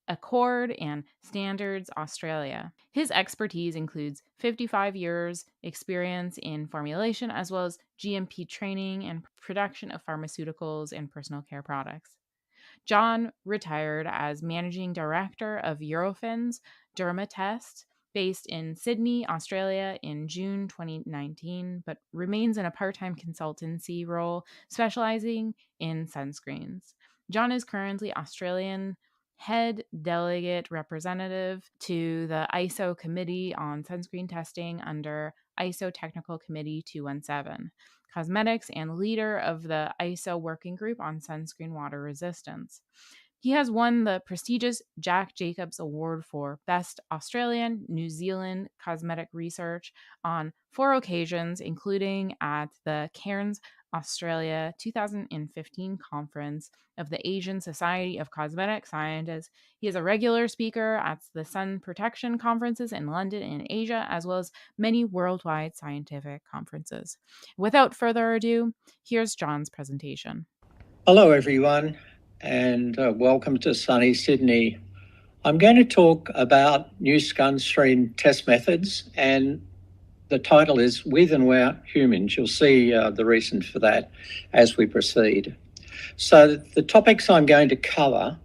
Accord, and Standards Australia. His expertise includes 55 years experience in formulation, as well as GMP training and production of pharmaceuticals and personal care products. John retired as managing director of Eurofins Dermatest, based in Sydney, Australia, in June 2019, but remains in a part-time consultancy role specializing in sunscreens. John is currently Australian head delegate representative to the ISO Committee on Sunscreen Testing under ISO Technical Committee 217, Cosmetics, and leader of the ISO Working Group on Sunscreen Water Resistance. He has won the prestigious Jack Jacobs Award for Best Australian, New Zealand Cosmetic Research on 4 occasions, including at the Cairns, Australia 2015 conference of the Asian Society of Cosmetic Scientists. He is a regular speaker at the sun protection conferences in London and Asia, as well as many worldwide scientific conferences. Without further ado, here's John's presentation. Hello, everyone, and welcome to sunny Sydney. I'm going to talk about new sunscreen test methods, and the title is With and Without Humans. You'll see the reason for that as we proceed. So the topics I'm going to cover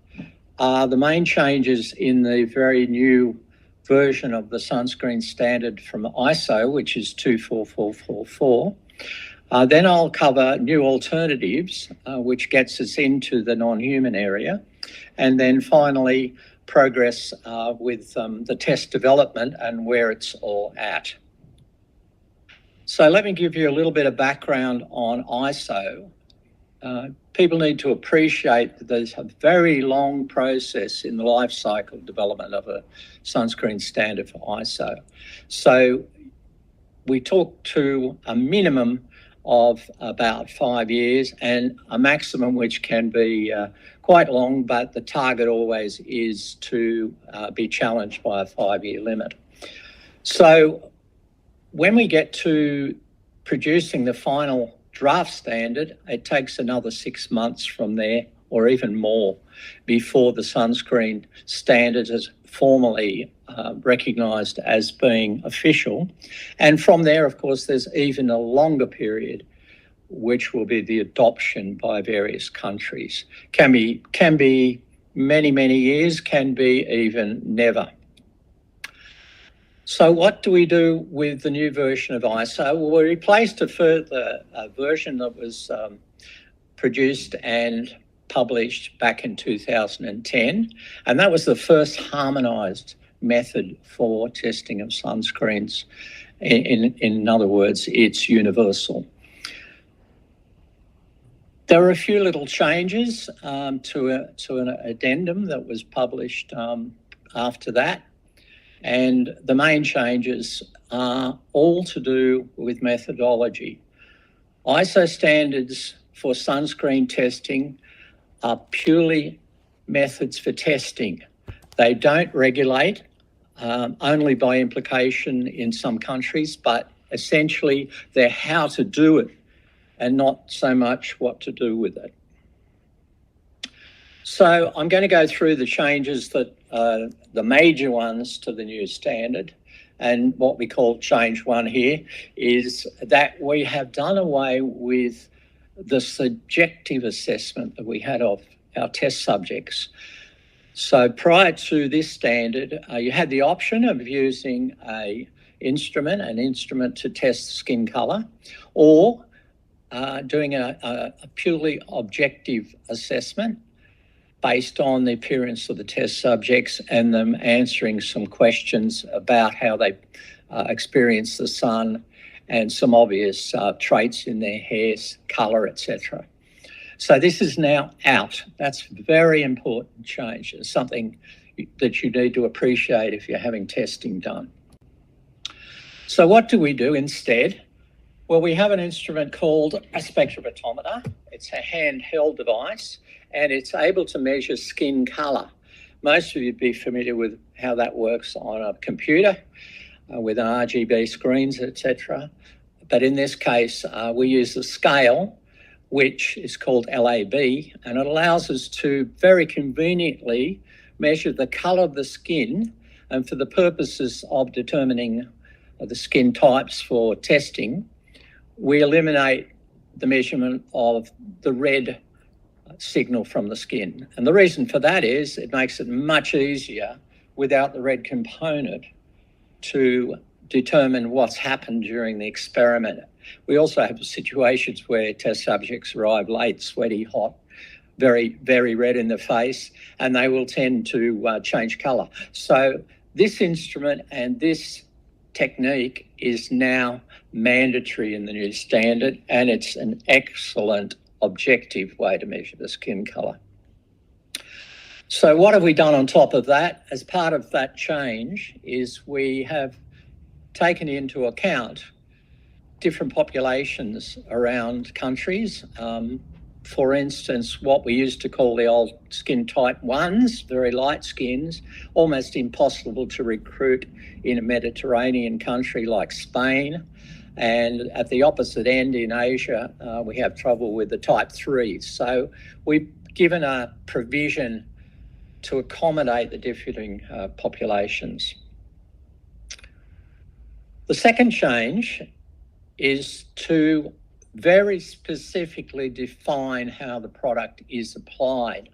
are the main changes in the very new version of the sunscreen standard from ISO, which is 24444. Then I'll cover new alternatives, which gets us into the non-human area. And then finally, progress with the test development and where it's all at. So let me give you a little bit of background on ISO. People need to appreciate that there's a very long process in the life cycle development of a sunscreen standard for ISO. So we talk to a minimum of about 5 years and a maximum which can be quite long, but the target always is to be challenged by a 5-year limit. So when we get to producing the final draft standard, it takes another 6 months from there, or even more, before the sunscreen standard is formally recognised as being official. And from there, of course, there's even a longer period, which will be the adoption by various countries. Can be many, many years, can be even never. So what do we do with the new version of ISO? Well, we replaced a further version that was produced and published back in 2010, and that was the first harmonised method for testing of sunscreens. In other words, it's universal. There were a few little changes to an addendum that was published after that. And the main changes are all to do with methodology. ISO standards for sunscreen testing are purely methods for testing. They don't regulate, only by implication in some countries, but essentially they're how to do it and not so much what to do with it. So I'm going to go through the changes that the major ones to the new standard, and what we call change 1 here is that we have done away with the subjective assessment that we had of our test subjects. So prior to this standard, you had the option of using an instrument to test skin colour, or doing a purely objective assessment based on the appearance of the test subjects and them answering some questions about how they experience the sun and some obvious traits in their hair, colour, etc. So this is now out. That's a very important change. It's something that you need to appreciate if you're having testing done. So what do we do instead? Well, we have an instrument called a spectrophotometer. It's a handheld device, and it's able to measure skin colour. Most of you would be familiar with how that works on a computer with an RGB screens, etc. But in this case, we use the scale, which is called LAB, and it allows us to very conveniently measure the colour of the skin, and for the purposes of determining the skin types for testing, we eliminate the measurement of the red signal from the skin. And the reason for that is it makes it much easier without the red component to determine what's happened during the experiment. We also have situations where test subjects arrive late, sweaty, hot, very, very red in the face, and they will tend to change colour. So this instrument and this technique is now mandatory in the new standard, and it's an excellent objective way to measure the skin colour. So what have we done on top of that? As part of that change is we have taken into account different populations around countries. For instance, what we used to call the old skin type 1s, very light skins, almost impossible to recruit in a Mediterranean country like Spain. And at the opposite end in Asia, we have trouble with the type 3s. So we've given a provision to accommodate the differing populations. The second change is to very specifically define how the product is applied.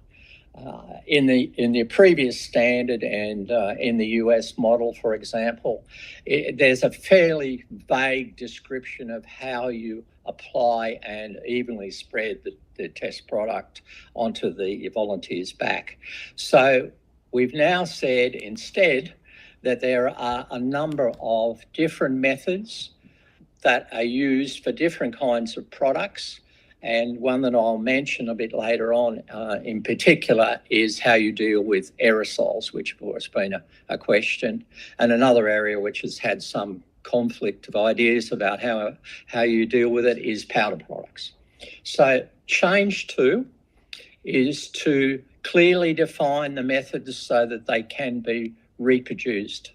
In the previous standard and in the US model, for example, there's a fairly vague description of how you apply and evenly spread the test product onto the volunteer's back. So we've now said instead that there are a number of different methods that are used for different kinds of products. And one that I'll mention a bit later on in particular is how you deal with aerosols, which of course has been a question. And another area which has had some conflict of ideas about how you deal with it is powder products. So change 2 is to clearly define the methods so that they can be reproduced.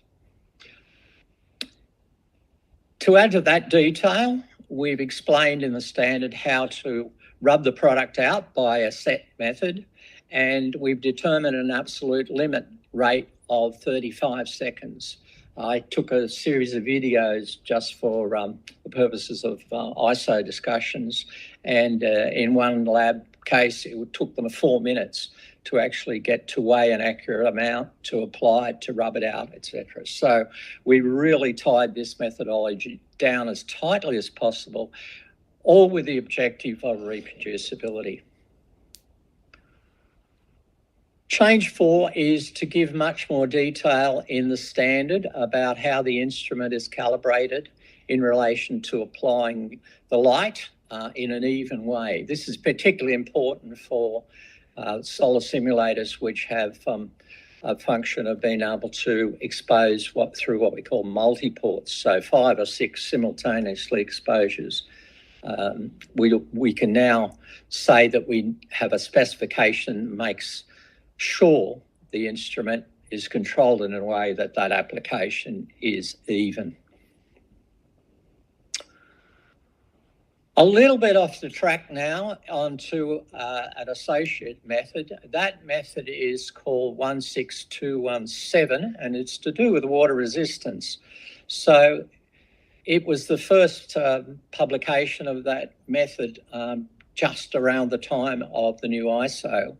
To add to that detail, we've explained in the standard how to rub the product out by a set method, and we've determined an absolute limit rate of 35 seconds. I took a series of videos just for the purposes of ISO discussions, and in one lab case, it took them 4 minutes to actually get to weigh an accurate amount, to apply it, to rub it out, etc. So we really tied this methodology down as tightly as possible, all with the objective of reproducibility. Change 4 is to give much more detail in the standard about how the instrument is calibrated in relation to applying the light in an even way. This is particularly important for solar simulators, which have a function of being able to expose through what we call multi-ports, so 5 or 6 simultaneously exposures. We can now say that we have a specification that makes sure the instrument is controlled in a way that that application is even. A little bit off the track now onto an associate method. That method is called 16217, and it's to do with water resistance. So it was the first publication of that method just around the time of the new ISO.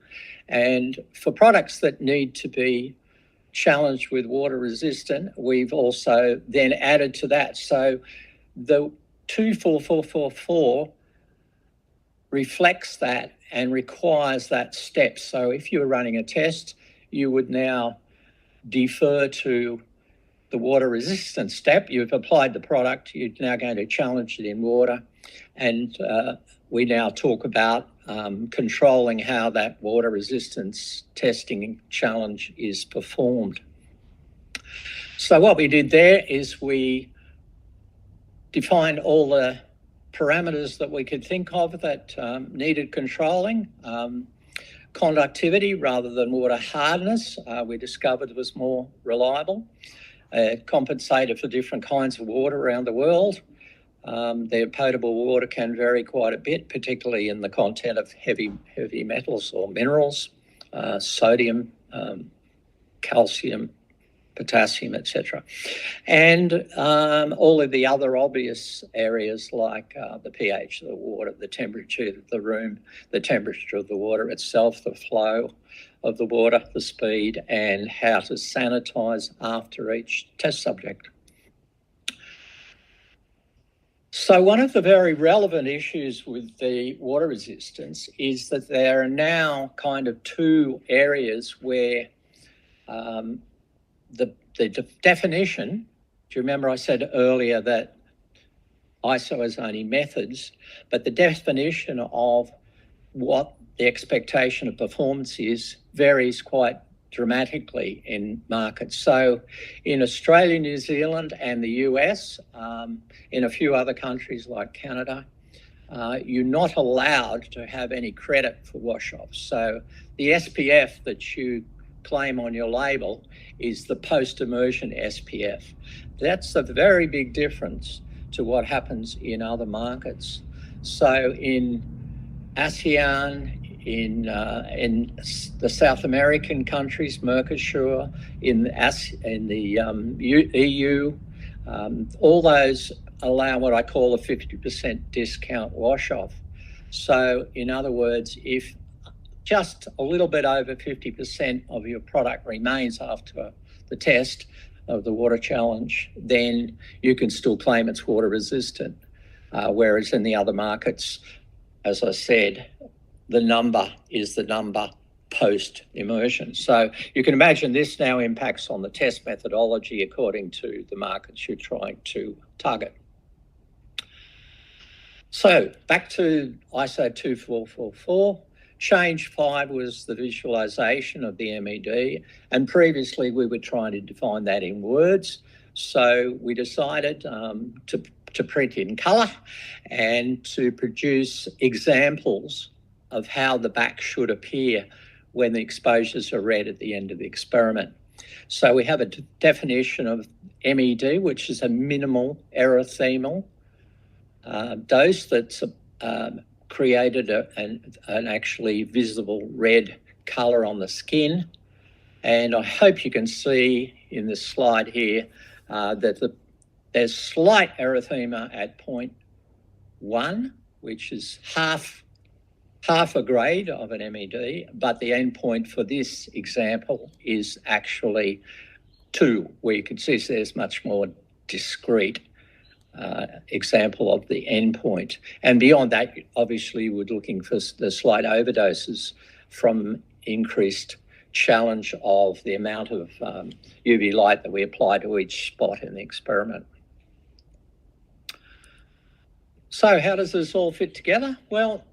And for products that need to be challenged with water resistant, we've also then added to that. So the 24444 reflects that and requires that step. So if you're running a test, you would now defer to the water resistance step. You've applied the product, you're now going to challenge it in water. And we now talk about controlling how that water resistance testing challenge is performed. So what we did there is we defined all the parameters that we could think of that needed controlling. Conductivity rather than water hardness, we discovered was more reliable. Compensated for different kinds of water around the world. Their potable water can vary quite a bit, particularly in the content of heavy metals or minerals, sodium, calcium, potassium, etc. And all of the other obvious areas like the pH of the water, the temperature of the room, the temperature of the water itself, the flow of the water, the speed, and how to sanitize after each test subject. So one of the very relevant issues with the water resistance is that there are now kind of two areas where the definition, do you remember I said earlier that ISO is only methods, but the definition of what the expectation of performance is varies quite dramatically in markets. So in Australia, New Zealand and the US, in a few other countries like Canada, you're not allowed to have any credit for wash-offs. So the SPF that you claim on your label is the post-immersion SPF. That's a very big difference to what happens in other markets. So in ASEAN, in the South American countries, Mercosur, in the EU, all those allow what I call a 50% discount wash-off. So in other words, if just a little bit over 50% of your product remains after the test of the water challenge, then you can still claim it's water resistant. Whereas in the other markets, as I said, the number is the number post-immersion. So you can imagine this now impacts on the test methodology according to the markets you're trying to target. So back to ISO 2444. Change 5 was the visualization of the MED, and previously we were trying to define that in words. So we decided to print in colour and to produce examples of how the back should appear when the exposures are read at the end of the experiment. So we have a definition of MED, which is a minimal erythemal dose that's created an actually visible red colour on the skin. And I hope you can see in this slide here that there's slight erythema at 0.1, which is half a grade of an MED, but the endpoint for this example is actually 2, where you can see there's much more discrete example of the endpoint. And beyond that, obviously, we're looking for the slight overdoses from increased challenge of the amount of UV light that we apply to each spot in the experiment. So how does this all fit together? Well,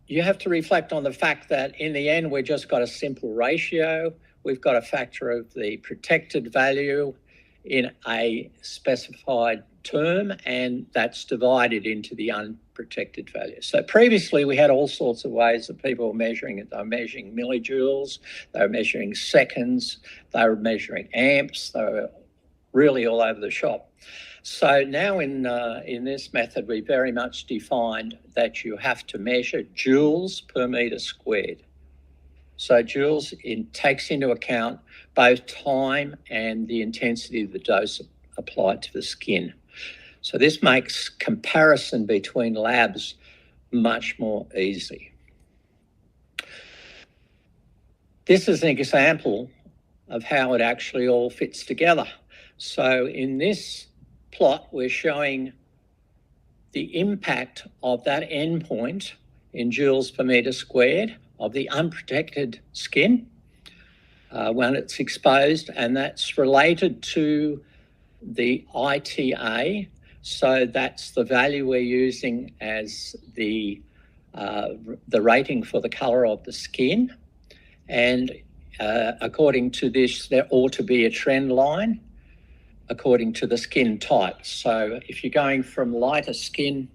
you have to reflect on the fact that in the end, we've just got a simple ratio. We've got a factor of the protected value in a specified term, and that's divided into the unprotected value. So previously we had all sorts of ways that people were measuring it. They were measuring millijoules, they were measuring seconds, they were measuring amps, they were really all over the shop. So now in this method, we very much defined that you have to measure joules per metre squared. So joules takes into account both time and the intensity of the dose applied to the skin. So this makes comparison between labs much more easy. This is an example of how it actually all fits together. So in this plot, we're showing the impact of that endpoint in joules per metre squared of the unprotected skin when it's exposed, and that's related to the ITA. So that's the value we're using as the rating for the colour of the skin. And according to this, there ought to be a trend line according to the skin type. So if you're going from lighter skin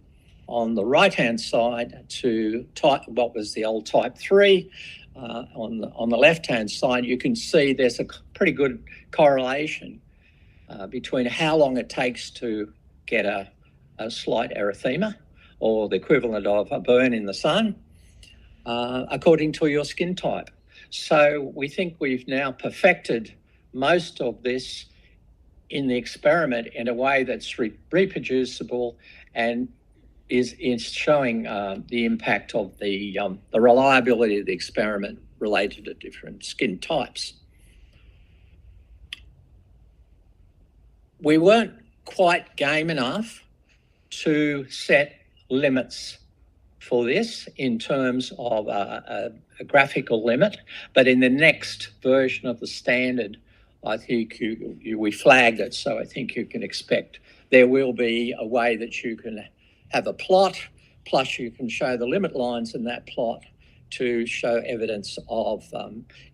on the right-hand side to type, what was the old type 3, on the left-hand side, you can see there's a pretty good correlation between how long it takes to get a slight erythema, or the equivalent of a burn in the sun, according to your skin type. So we think we've now perfected most of this in the experiment in a way that's reproducible and is showing the impact of the reliability of the experiment related to different skin types. We weren't quite game enough to set limits for this in terms of a graphical limit, but in the next version of the standard, I think we flagged it, so I think you can expect there will be a way that you can have a plot, plus you can show the limit lines in that plot to show evidence of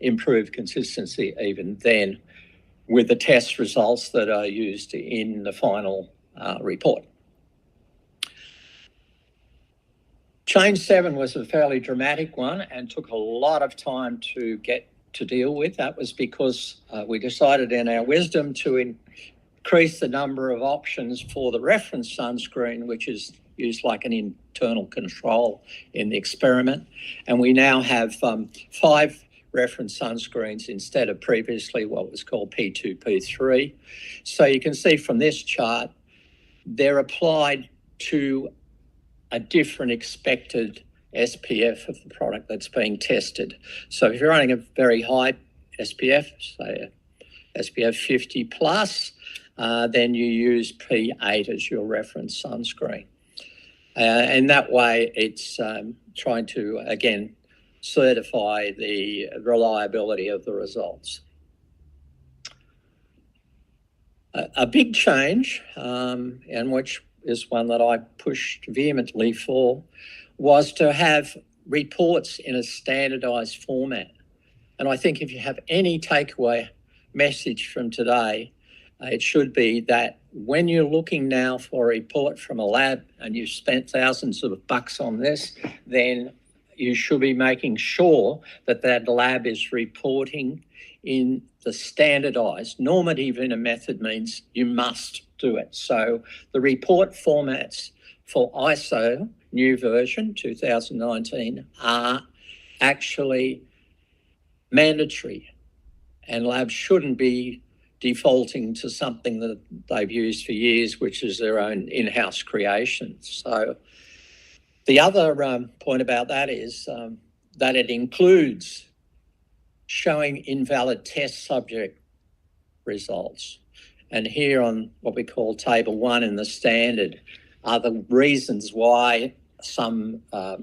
improved consistency even then, with the test results that are used in the final report. Change 7 was a fairly dramatic one and took a lot of time to get to deal with. That was because we decided in our wisdom to increase the number of options for the reference sunscreen, which is used like an internal control in the experiment. And we now have 5 reference sunscreens instead of previously what was called P2, P3. So you can see from this chart, they're applied to a different expected SPF of the product that's being tested. So if you're running a very high SPF, say SPF 50 plus, then you use P8 as your reference sunscreen. And that way it's trying to, again, certify the reliability of the results. A big change, and which is one that I pushed vehemently for, was to have reports in a standardised format. And I think if you have any takeaway message from today, it should be that when you're looking now for a report from a lab and you've spent thousands of bucks on this, then you should be making sure that that lab is reporting in the standardised. Normative in a method means you must do it. So the report formats for ISO, new version 2019, are actually mandatory, and labs shouldn't be defaulting to something that they've used for years, which is their own in-house creation. So the other point about that is that it includes showing invalid test subject results. And here on what we call table 1 in the standard are the reasons why some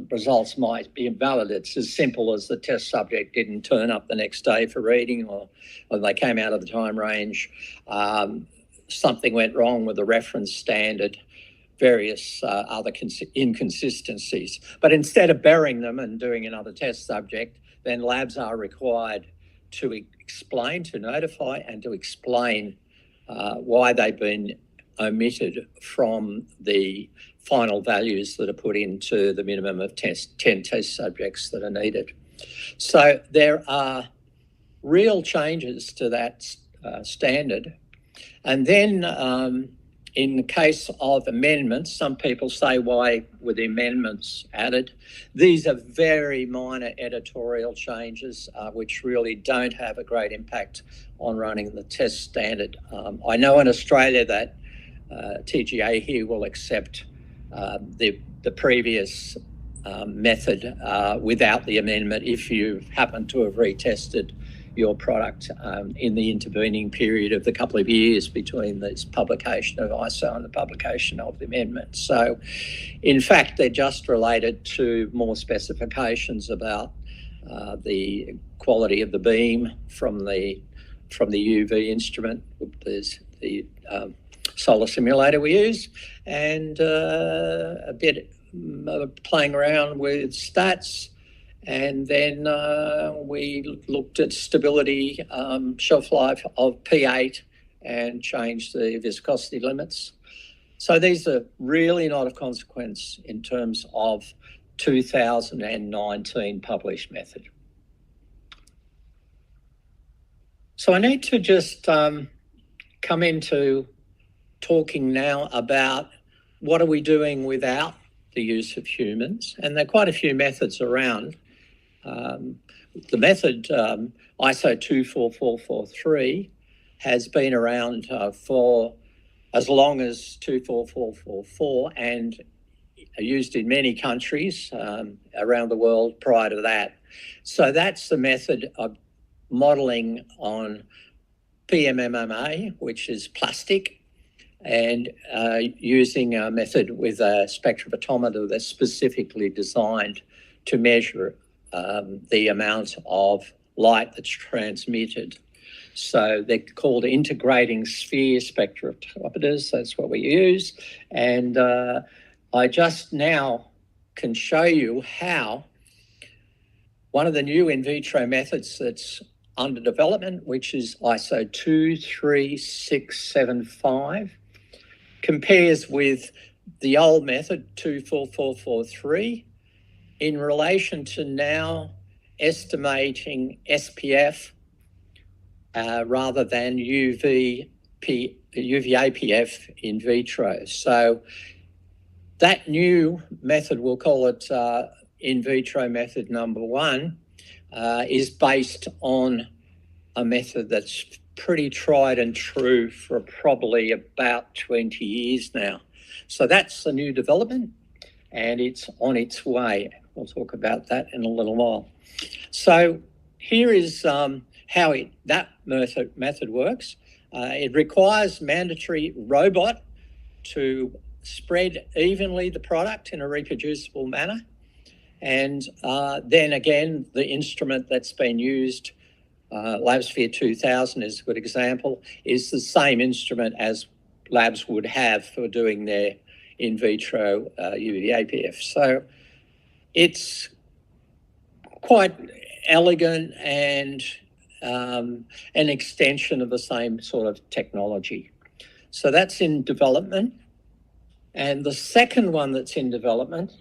results might be invalid. It's as simple as the test subject didn't turn up the next day for reading, or they came out of the time range. Something went wrong with the reference standard, various other inconsistencies. But instead of burying them and doing another test subject, then labs are required to explain, to notify and to explain why they've been omitted from the final values that are put into the minimum of 10 test subjects that are needed. So there are real changes to that standard. And then in the case of amendments, some people say, why were the amendments added? These are very minor editorial changes which really don't have a great impact on running the test standard. I know in Australia that TGA here will accept the previous method without the amendment if you happen to have retested your product in the intervening period of the couple of years between this publication of ISO and the publication of the amendment. So in fact, they're just related to more specifications about the quality of the beam from the UV instrument. There's the solar simulator we use, and a bit playing around with stats. And then we looked at stability, shelf life of P8, and changed the viscosity limits. So these are really not of consequence in terms of 2019 published method. So I need to just come into talking now about what are we doing without the use of humans, and there are quite a few methods around. The method ISO 24443 has been around for as long as 24444 and used in many countries around the world prior to that. So that's the method of modelling on PMMA, which is plastic, and using a method with a spectrophotometer that's specifically designed to measure the amount of light that's transmitted. So they're called integrating sphere spectrophotometers. That's what we use. And I just now can show you how one of the new in vitro methods that's under development, which is ISO 23675, compares with the old method 24443 in relation to now estimating SPF rather than UVAPF in vitro. So that new method, we'll call it in vitro method number 1, is based on a method that's pretty tried and true for probably about 20 years now. So that's a new development, and it's on its way. We'll talk about that in a little while. So here is how that method works. It requires mandatory robot to spread evenly the product in a reproducible manner. And then again, the instrument that's been used, LabSphere 2000 is a good example, is the same instrument as labs would have for doing their in vitro UVAPF. So it's quite elegant and an extension of the same sort of technology. So that's in development. And the second one that's in development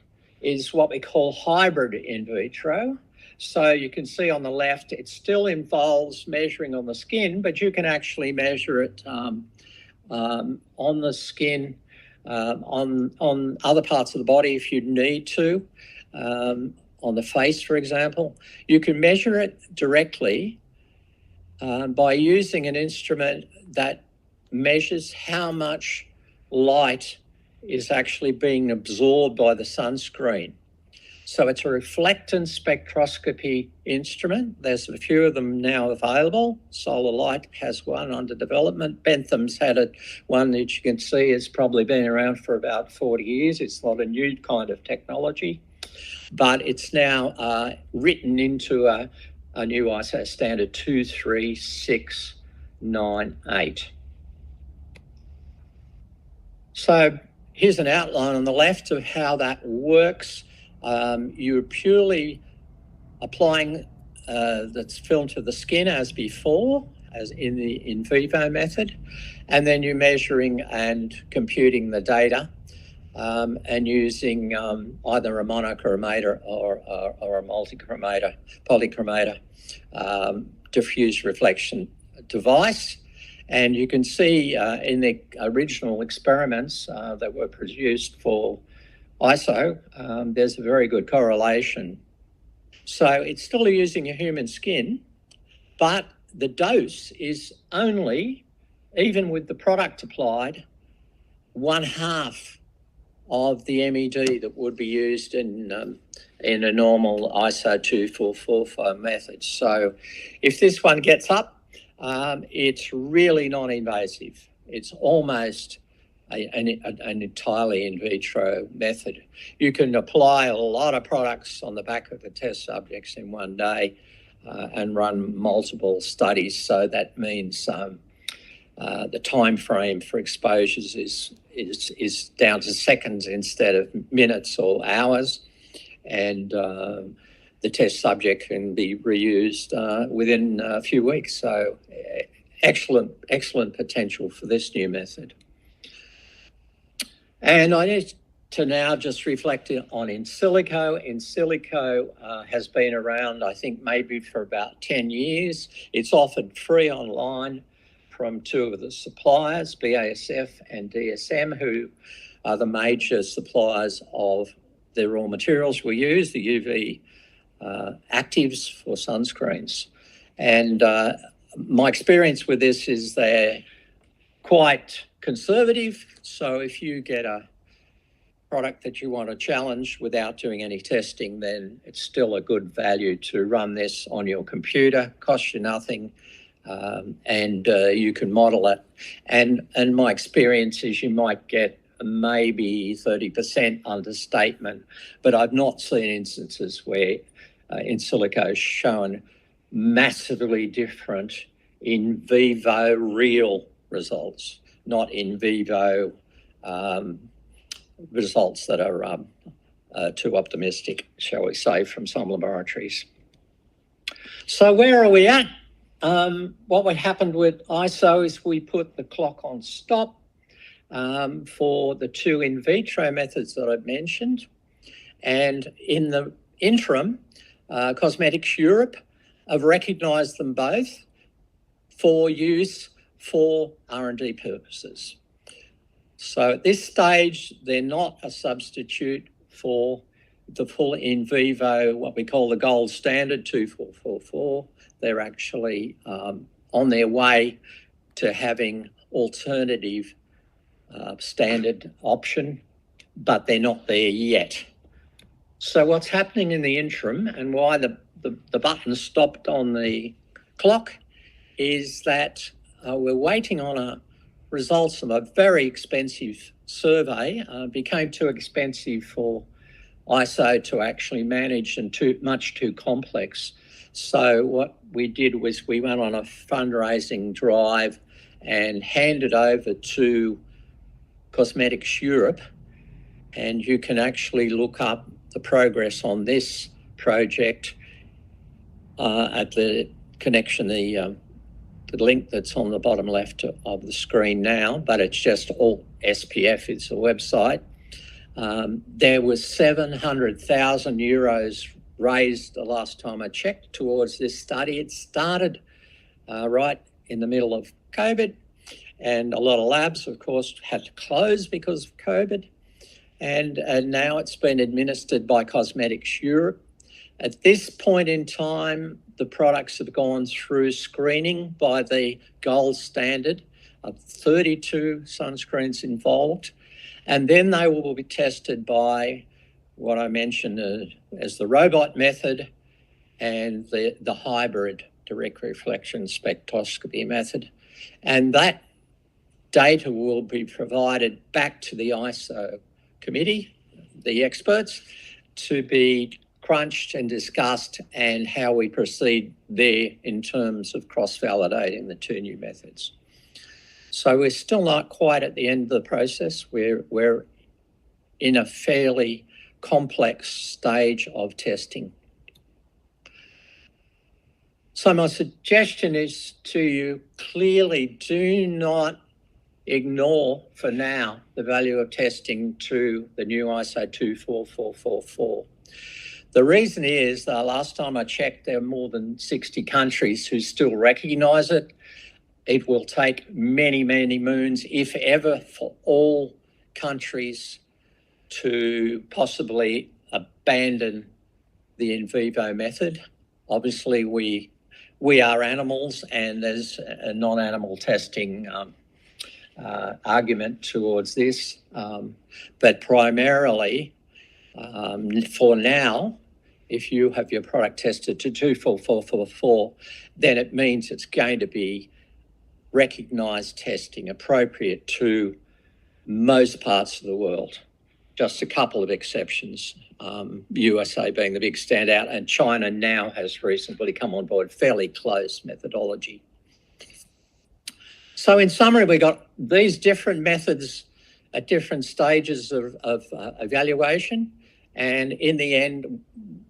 is what we call hybrid in vitro. So you can see on the left, it still involves measuring on the skin, but you can actually measure it on the skin, on other parts of the body if you need to, on the face, for example. You can measure it directly by using an instrument that measures how much light is actually being absorbed by the sunscreen. So it's a reflectance spectroscopy instrument. There's a few of them now available. Solar Light has one under development. Bentham's had one that you can see has probably been around for about 40 years. It's not a new kind of technology, but it's now written into a new ISO standard 23698. So here's an outline on the left of how that works. You're purely applying the film to the skin as before, as in the in vivo method, and then you're measuring and computing the data and using either a monochromator or a multichromator, polychromator diffuse reflection device. And you can see in the original experiments that were produced for ISO, there's a very good correlation. So it's still using a human skin, but the dose is only, even with the product applied, 1/2 of the MED that would be used in a normal ISO 2445 method. So if this one gets up, it's really non-invasive. It's almost an entirely in vitro method. You can apply a lot of products on the back of the test subjects in one day and run multiple studies. So that means the time frame for exposures is down to seconds instead of minutes or hours, and the test subject can be reused within a few weeks. So excellent potential for this new method. And I need to now just reflect on in silico. In silico has been around, I think, maybe for about 10 years. It's offered free online from two of the suppliers, BASF and DSM, who are the major suppliers of the raw materials we use, the UV actives for sunscreens. And my experience with this is they're quite conservative. So if you get a product that you want to challenge without doing any testing, then it's still a good value to run this on your computer, costs you nothing, and you can model it. And my experience is you might get maybe 30% understatement, but I've not seen instances where in silico is shown massively different in vivo real results, not in vivo results that are too optimistic, shall we say, from some laboratories. So where are we at? What happened with ISO is we put the clock on stop for the two in vitro methods that I've mentioned. And in the interim, Cosmetics Europe have recognised them both for use for R&D purposes. So at this stage, they're not a substitute for the full in vivo, what we call the gold standard 2444. They're actually on their way to having alternative standard option, but they're not there yet. So what's happening in the interim and why the button stopped on the clock is that we're waiting on results of a very expensive survey. Became too expensive for ISO to actually manage and much too complex. So what we did was we went on a fundraising drive and handed over to Cosmetics Europe, and you can actually look up the progress on this project at the connection, the link that's on the bottom left of the screen now, but it's just all SPF, it's a website. There was 700,000 euros raised the last time I checked towards this study. It started right in the middle of COVID, and a lot of labs, of course, had to close because of COVID. And now it's been administered by Cosmetics Europe. At this point in time, the products have gone through screening by the gold standard of 32 sunscreens involved. And then they will be tested by what I mentioned as the robot method and the hybrid direct reflection spectroscopy method. And that data will be provided back to the ISO committee, the experts, to be crunched and discussed, and how we proceed there in terms of cross-validating the two new methods. So we're still not quite at the end of the process. We're in a fairly complex stage of testing. So my suggestion is to you, clearly do not ignore for now the value of testing to the new ISO 24444. The reason is that last time I checked, there are more than 60 countries who still recognise it. It will take many, many moons, if ever, for all countries to possibly abandon the in vivo method. Obviously, we are animals, and there's a non-animal testing argument towards this. But primarily, for now, if you have your product tested to 24444, then it means it's going to be recognised testing appropriate to most parts of the world. Just a couple of exceptions, USA being the big standout, and China now has recently come on board, fairly close methodology. So in summary, we got these different methods at different stages of evaluation, and in the end,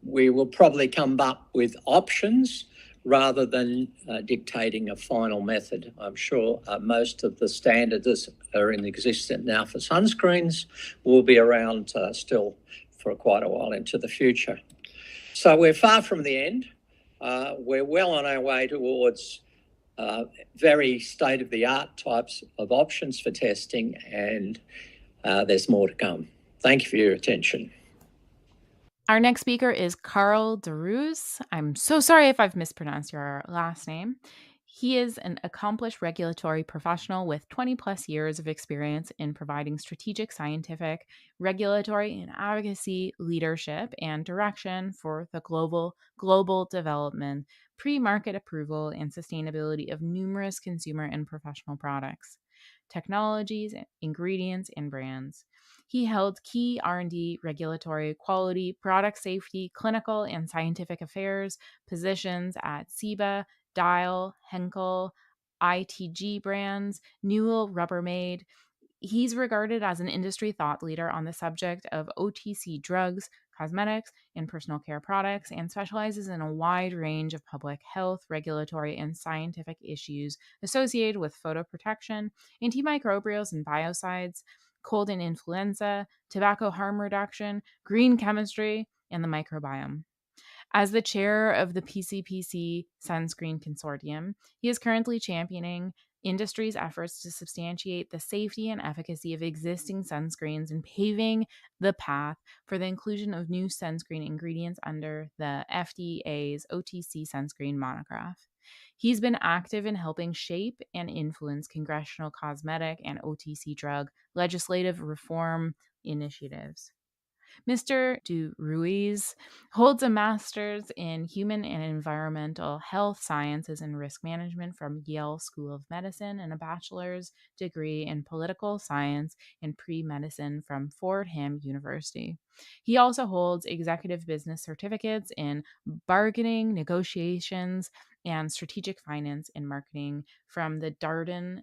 we will probably come up with options rather than dictating a final method. I'm sure most of the standards are in existence now for sunscreens will be around still for quite a while into the future. So we're far from the end. We're well on our way towards very state-of-the-art types of options for testing, and there's more to come. Thank you for your attention. Our next speaker is Carl de Roos. I'm so sorry if I've mispronounced your last name. He is an accomplished regulatory professional with 20 plus years of experience in providing strategic scientific, regulatory, and advocacy leadership and direction for the global development, pre-market approval, and sustainability of numerous consumer and professional products, technologies, ingredients, and brands. He held key R&D, regulatory, quality, product safety, clinical, and scientific affairs positions at Ciba, Dial, Henkel, ITG Brands, Newell Rubbermaid. He's regarded as an industry thought leader on the subject of OTC drugs, cosmetics, and personal care products, and specializes in a wide range of public health, regulatory, and scientific issues associated with photoprotection, antimicrobials and biocides, cold and influenza, tobacco harm reduction, green chemistry, and the microbiome. As the chair of the PCPC Sunscreen Consortium, he is currently championing industry's efforts to substantiate the safety and efficacy of existing sunscreens and paving the path for the inclusion of new sunscreen ingredients under the FDA's OTC sunscreen monograph. He's been active in helping shape and influence congressional cosmetic and OTC drug legislative reform initiatives. Mr. de Ruiz holds a master's in human and environmental health sciences and risk management from Yale School of Medicine and a bachelor's degree in political science and pre-medicine from Fordham University. He also holds executive business certificates in bargaining, negotiations, and strategic finance and marketing from the Darden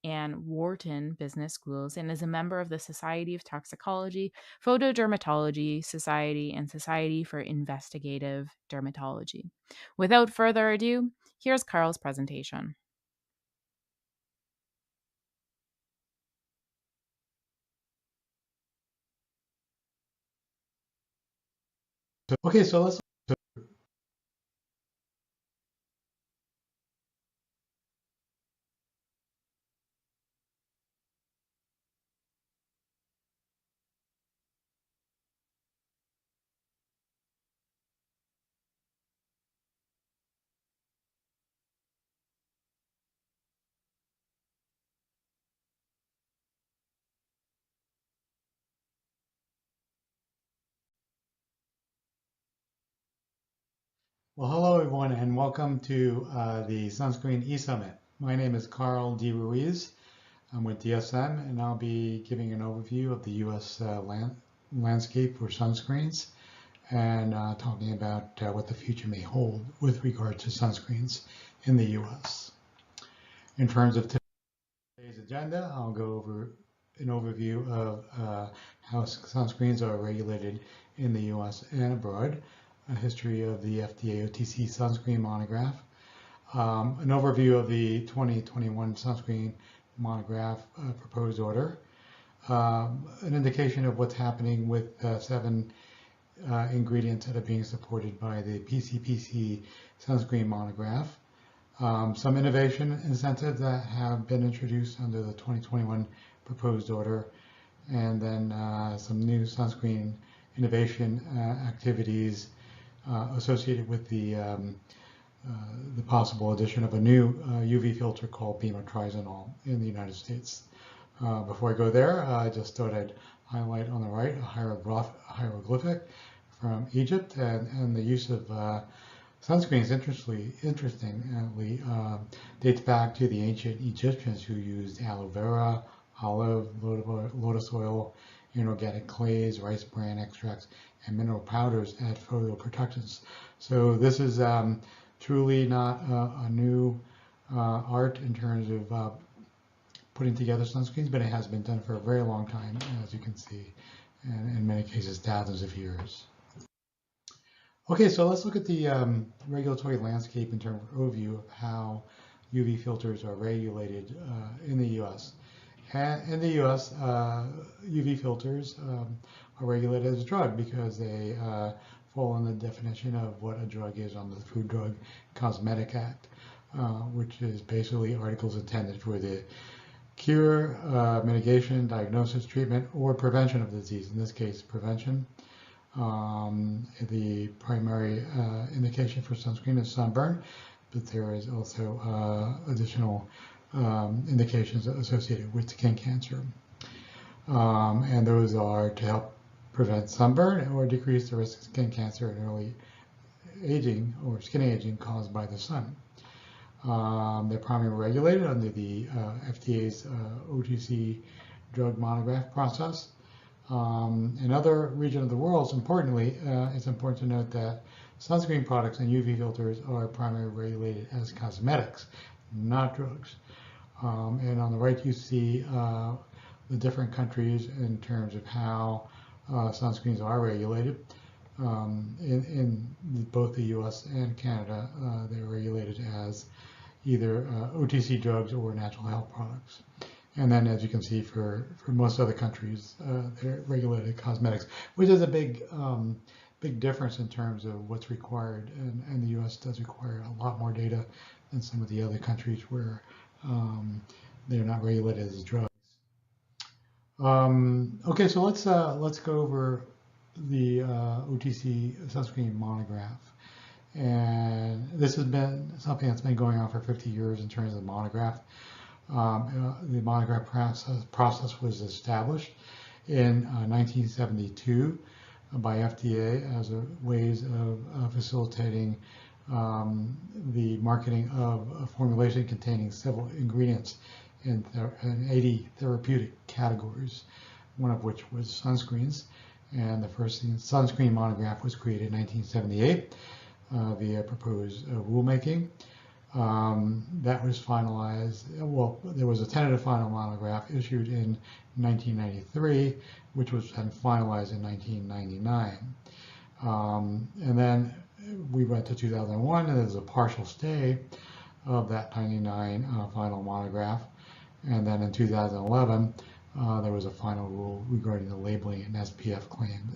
and Wharton Business Schools, and is a member of the Society of Toxicology, Photodermatology Society, and Society for Investigative Dermatology. Without further ado, here's Carl's presentation. Okay, so let's. Well, hello everyone, and welcome to the Sunscreen E-Summit. My name is Carl de Ruiz. I'm with DSM, and I'll be giving an overview of the U.S. landscape for sunscreens and talking about what the future may hold with regard to sunscreens in the U.S. In terms of today's agenda, I'll go over an overview of how sunscreens are regulated in the U.S. and abroad, a history of the FDA OTC sunscreen monograph, an overview of the 2021 sunscreen monograph proposed order, an indication of what's happening with 7 ingredients that are being supported by the PCPC sunscreen monograph, some innovation incentives that have been introduced under the 2021 proposed order, and then some new sunscreen innovation activities associated with the possible addition of a new UV filter called bimotrizanol in the United States. Before I go there, I just thought I'd highlight on the right a hieroglyphic from Egypt, and the use of sunscreens, interestingly, dates back to the ancient Egyptians who used aloe vera, olive, lotus oil, inorganic clays, rice bran extracts, and mineral powders add photoprotectants. So this is truly not a new art in terms of putting together sunscreens, but it has been done for a very long time, as you can see, and in many cases, thousands of years. Okay, so let's look at the regulatory landscape in terms of overview of how UV filters are regulated in the U.S. In the U.S., UV filters are regulated as a drug because they fall in the definition of what a drug is on the Food, Drug, Cosmetic Act, which is basically articles intended for the cure, mitigation, diagnosis, treatment, or prevention of disease. In this case, prevention. The primary indication for sunscreen is sunburn, but there is also additional indications associated with skin cancer. And those are to help prevent sunburn or decrease the risk of skin cancer and early aging or skin aging caused by the sun. They're primarily regulated under the FDA's OTC drug monograph process. In other regions of the world, importantly, it's important to note that sunscreen products and UV filters are primarily regulated as cosmetics, not drugs. And on the right, you see the different countries in terms of how sunscreens are regulated. In both the US and Canada, they're regulated as either OTC drugs or natural health products. And then, as you can see, for most other countries, they're regulated cosmetics, which is a big difference in terms of what's required. And the U.S. does require a lot more data than some of the other countries where they're not regulated as drugs. Okay, so let's go over the OTC sunscreen monograph. And this has been something that's been going on for 50 years in terms of the monograph. The monograph process was established in 1972 by FDA as a ways of facilitating the marketing of a formulation containing several ingredients in 80 therapeutic categories, one of which was sunscreens. And the first sunscreen monograph was created in 1978 via proposed rulemaking. That was finalized, well, there was a tentative final monograph issued in 1993, which was then finalized in 1999. And then we went to 2001, and there's a partial stay of that 99 final monograph. And then in 2011, there was a final rule regarding the labeling and SPF claims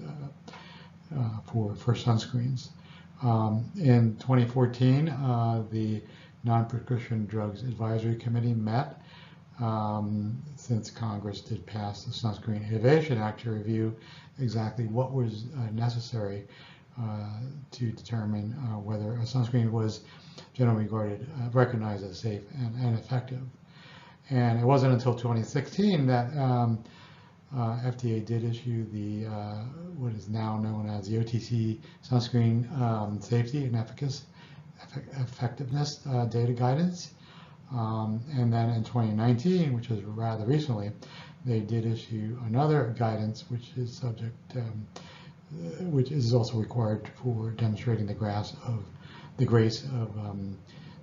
for sunscreens. In 2014, the Non-Prescription Drugs Advisory Committee met since Congress did pass the Sunscreen Innovation Act to review exactly what was necessary to determine whether a sunscreen was generally recognized as safe and effective. And it wasn't until 2016 that FDA did issue the what is now known as the OTC sunscreen safety and effectiveness data guidance. And then in 2019, which was rather recently, they did issue another guidance, which is subject, which is also required for demonstrating the grace of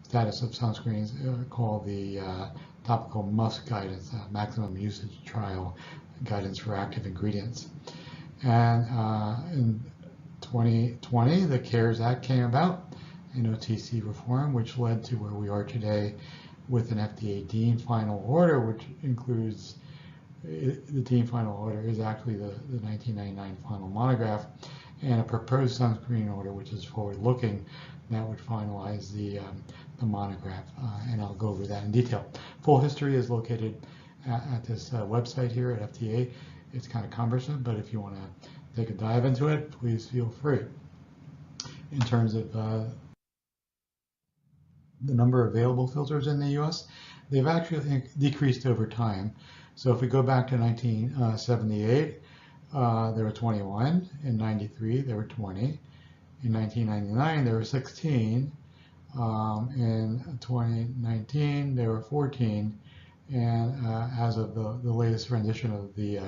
status of sunscreens, called the topical must guidance, maximum usage trial guidance for active ingredients. And in 2020, the CARES Act came about, in OTC reform, which led to where we are today with an FDA deemed final order, which includes the deemed final order is actually the 1999 final monograph, and a proposed sunscreen order, which is forward-looking, that would finalize the monograph, and I'll go over that in detail. Full history is located at this website here at FDA. It's kind of cumbersome, but if you want to take a dive into it, please feel free. In terms of the number of available filters in the U.S., they've actually decreased over time. So if we go back to 1978, there were 21. In 93, there were 20. In 1999, there were 16. In 2019, there were 14. And as of the latest rendition of the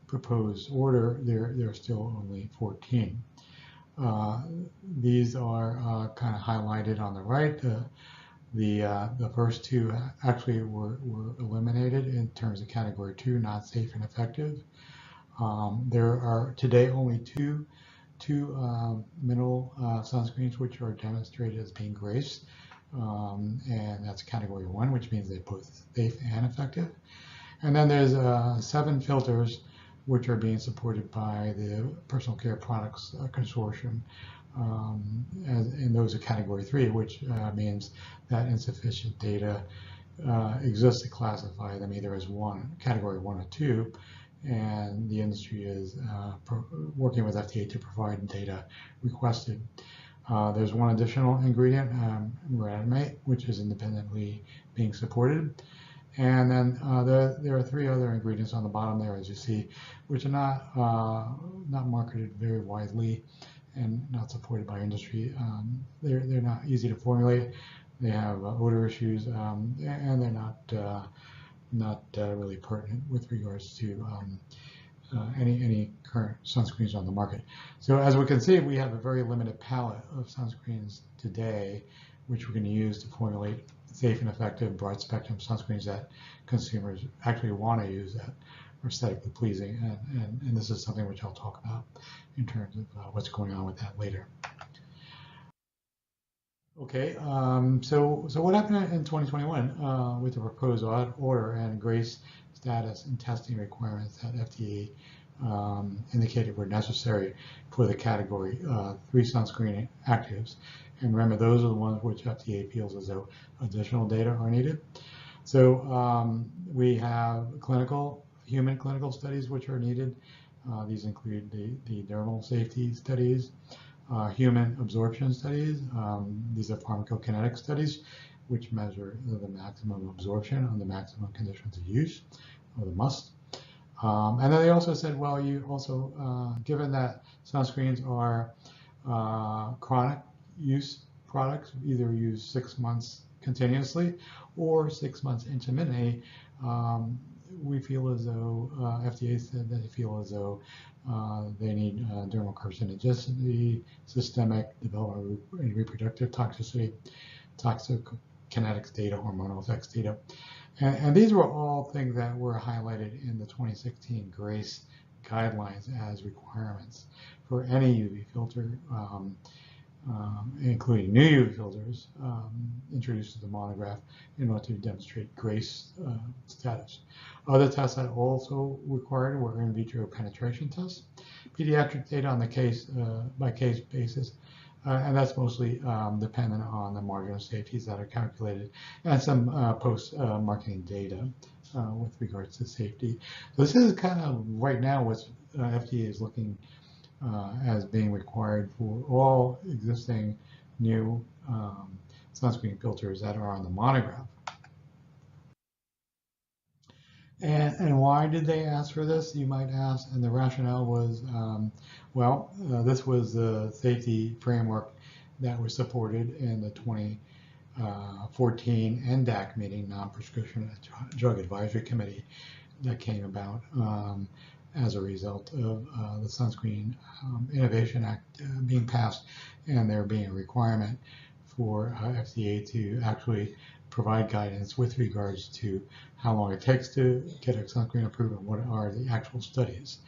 proposed order, there are still only 14. These are kind of highlighted on the right. The first two actually were eliminated in terms of category 2, not safe and effective. There are today only two mineral sunscreens which are demonstrated as being GRACE, and that's category 1, which means they're both safe and effective. And then there's 7 filters which are being supported by the Personal Care Products Consortium, and those are category 3, which means that insufficient data exists to classify them either as category 1 or 2, and the industry is working with FDA to provide data requested. There's one additional ingredient, radiamate, which is independently being supported. And then there are 3 other ingredients on the bottom there, as you see, which are not marketed very widely and not supported by industry. They're not easy to formulate. They have odor issues, and they're not really pertinent with regards to any current sunscreens on the market. So as we can see, we have a very limited palette of sunscreens today, which we're going to use to formulate safe and effective broad spectrum sunscreens that consumers actually want to use, that are aesthetically pleasing, and this is something which I'll talk about in terms of what's going on with that later. Okay, so what happened in 2021 with the proposed order and GRACE status and testing requirements that FDA indicated were necessary for the category 3 sunscreen actives? And remember, those are the ones which FDA feels as though additional data are needed. So we have human clinical studies which are needed. These include the dermal safety studies, human absorption studies. These are pharmacokinetic studies which measure the maximum absorption on the maximum conditions of use, or the must. And then they also said, well, you also, given that sunscreens are chronic use products, either used 6 months continuously or 6 months intermittently, we feel as though, FDA said that they feel as though they need dermal carcinogenicity, systemic development and reproductive toxicity, toxicokinetics data, hormonal effects data. And these were all things that were highlighted in the 2016 GRACE guidelines as requirements for any UV filter, including new UV filters introduced to the monograph in order to demonstrate GRACE status. Other tests that also required were in vitro penetration tests, pediatric data on the case by case basis, and that's mostly dependent on the margin of safeties that are calculated, and some post-marketing data with regards to safety. So this is kind of right now what FDA is looking as being required for all existing new sunscreen filters that are on the monograph. And why did they ask for this, you might ask? And the rationale was, this was the safety framework that was supported in the 2014 NDAC meeting, Non-Prescription Drug Advisory Committee, that came about as a result of the Sunscreen Innovation Act being passed, and there being a requirement for FDA to actually provide guidance with regards to how long it takes to get a sunscreen approved and what are the actual studies.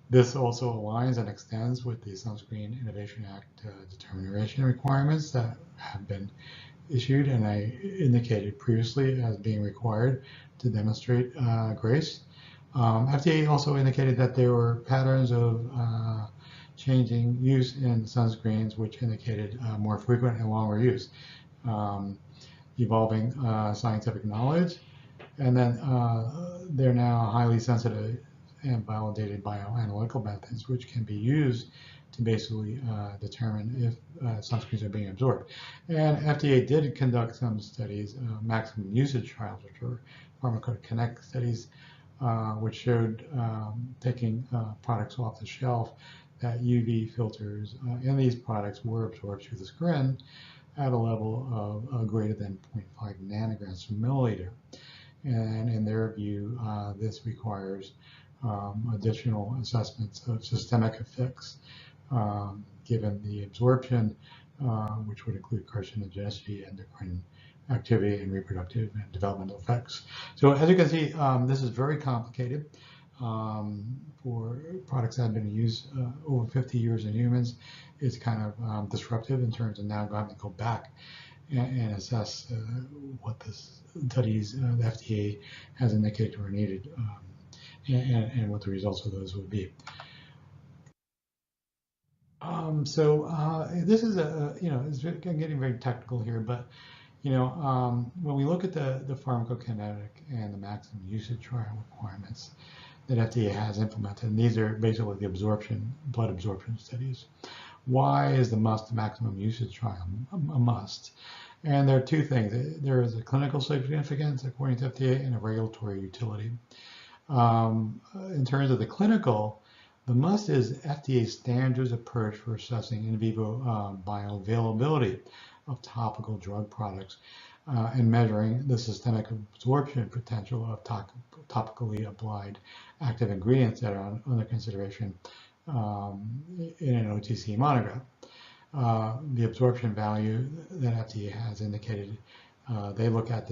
This also aligns and extends with the Sunscreen Innovation Act determination requirements that have been issued, and I indicated previously as being required to demonstrate GRACE. FDA also indicated that there were patterns of changing use in sunscreens which indicated more frequent and longer use, evolving scientific knowledge, and then they're now highly sensitive and validated bioanalytical methods which can be used to basically determine if sunscreens are being absorbed. And FDA did conduct some studies, maximum usage trials, which were pharmacokinetic studies, which showed taking products off the shelf that UV filters in these products were absorbed through the skin, at a level of greater than 0.5 nanograms per milliliter. And in their view, this requires additional assessments of systemic effects, given the absorption, which would include carcinogenicity, endocrine activity, and reproductive and developmental effects. So as you can see, this is very complicated. For products that have been used over 50 years in humans, it's kind of disruptive in terms of now having to go back and assess what the studies the FDA has indicated are needed, and what the results of those would be. This is it's getting very technical here, but when we look at the pharmacokinetic and the maximum usage trial requirements that FDA has implemented, and these are basically the blood absorption studies. Why is the maximum usage trial a must? And there are two things. There is a clinical significance, according to FDA, and a regulatory utility. In terms of the clinical, the must is FDA's standards approach for assessing in vivo bioavailability of topical drug products and measuring the systemic absorption potential of topically applied active ingredients that are under consideration in an OTC monograph. The absorption value that FDA has indicated, they look at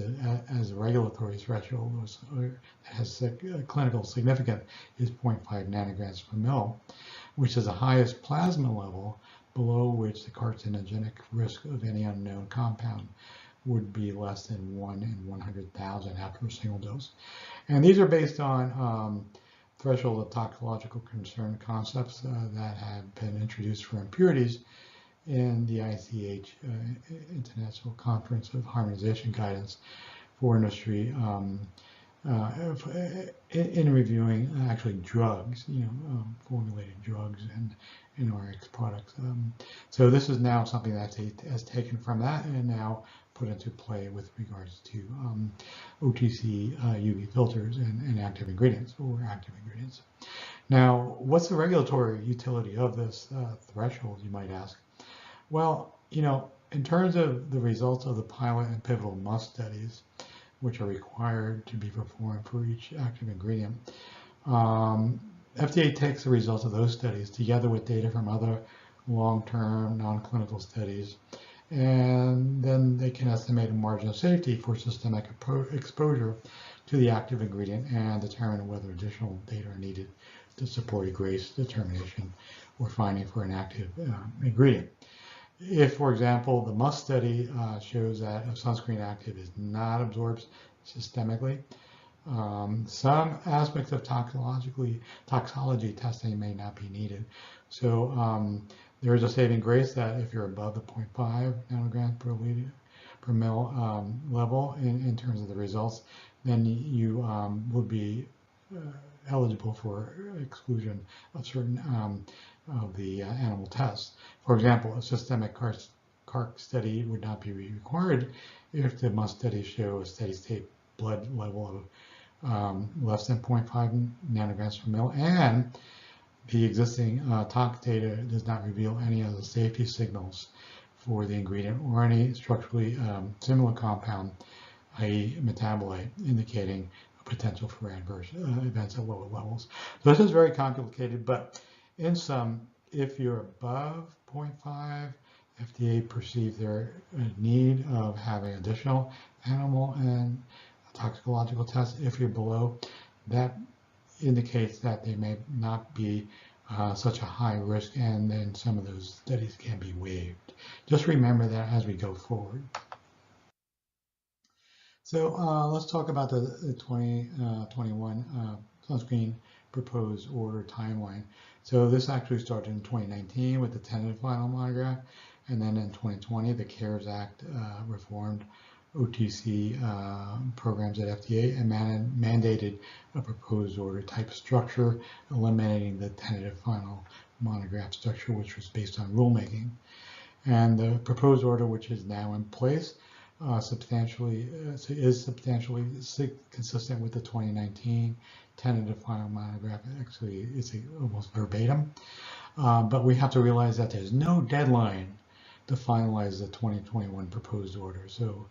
as a regulatory threshold that has clinical significance is 0.5 nanograms per mil, which is the highest plasma level below which the carcinogenic risk of any unknown compound would be less than 1 in 100,000 after a single dose. And these are based on threshold of toxicological concern concepts that have been introduced for impurities in the ICH International Conference of Harmonization Guidance for Industry in reviewing actually drugs, formulating drugs and in RX products. So this is now something that has taken from that and now put into play with regards to OTC UV filters and active ingredients or active ingredients. Now, what's the regulatory utility of this threshold, you might ask? Well, in terms of the results of the pilot and pivotal must studies, which are required to be performed for each active ingredient, FDA takes the results of those studies together with data from other long-term non-clinical studies, and then they can estimate a margin of safety for systemic exposure to the active ingredient and determine whether additional data are needed to support a GRACE determination or finding for an active ingredient. If, for example, the must study shows that a sunscreen active is not absorbed systemically, some aspects of toxology testing may not be needed. So there is a saving grace that if you're above the 0.5 nanograms per mil level in terms of the results, then you would be eligible for exclusion of certain of the animal tests. For example, a systemic CARC study would not be required if the must study show a steady state blood level of less than 0.5 nanograms per mil, and the existing tox data does not reveal any of the safety signals for the ingredient or any structurally similar compound, i.e. metabolite, indicating a potential for adverse events at lower levels. So this is very complicated, but in sum, if you're above 0.5, FDA perceives their need of having additional animal and toxicological tests. If you're below, that indicates that they may not be such a high risk, and then some of those studies can be waived. Just remember that as we go forward. So let's talk about the 2021 sunscreen proposed order timeline. So this actually started in 2019 with the tentative final monograph, and then in 2020 the CARES Act reformed OTC programs at FDA and mandated a proposed order type structure, eliminating the tentative final monograph structure, which was based on rulemaking. And the proposed order, which is now in place, is substantially consistent with the 2019 tentative final monograph. Actually, it's almost verbatim. But we have to realize that there's no deadline to finalize the 2021 proposed order. So,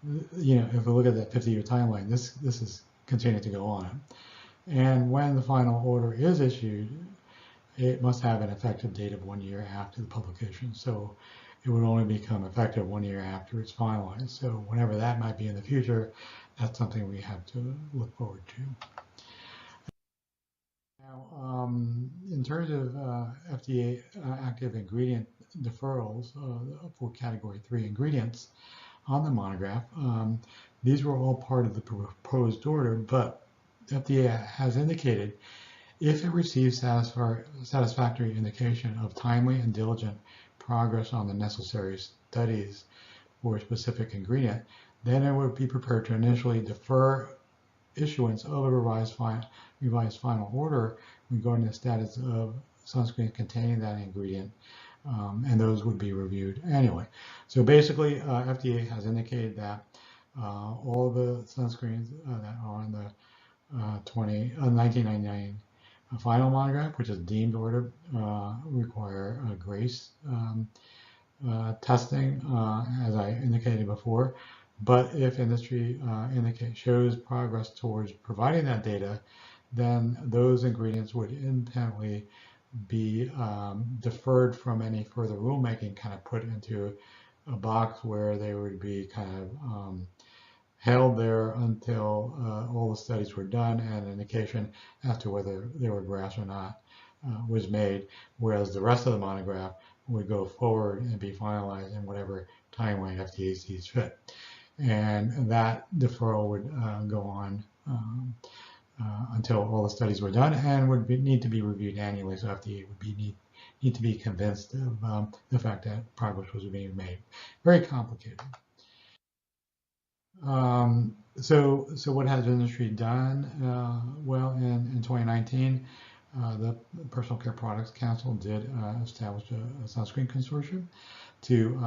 if we look at that 50-year timeline, this is continuing to go on. And when the final order is issued, it must have an effective date of 1 year after the publication. So it would only become effective 1 year after it's finalized. So whenever that might be in the future, that's something we have to look forward to. Now, in terms of FDA active ingredient deferrals for Category 3 ingredients on the monograph, these were all part of the proposed order, but FDA has indicated if it receives satisfactory indication of timely and diligent progress on the necessary studies for a specific ingredient, then it would be prepared to initially defer issuance of a revised final order regarding the status of sunscreen containing that ingredient, and those would be reviewed annually. So basically, FDA has indicated that all the sunscreens that are on the 1999 final monograph, which is deemed ordered, require GRACE testing, as I indicated before. But if industry shows progress towards providing that data, then those ingredients would independently be deferred from any further rulemaking, kind of put into a box where they would be kind of held there until all the studies were done and an indication as to whether they were GRAS or not was made, whereas the rest of the monograph would go forward and be finalized in whatever timeline FDA sees fit. And that deferral would go on until all the studies were done and would need to be reviewed annually, so FDA would need to be convinced of the fact that progress was being made. Very complicated. So what has the industry done? Well, in 2019, the Personal Care Products Council did establish a sunscreen consortium to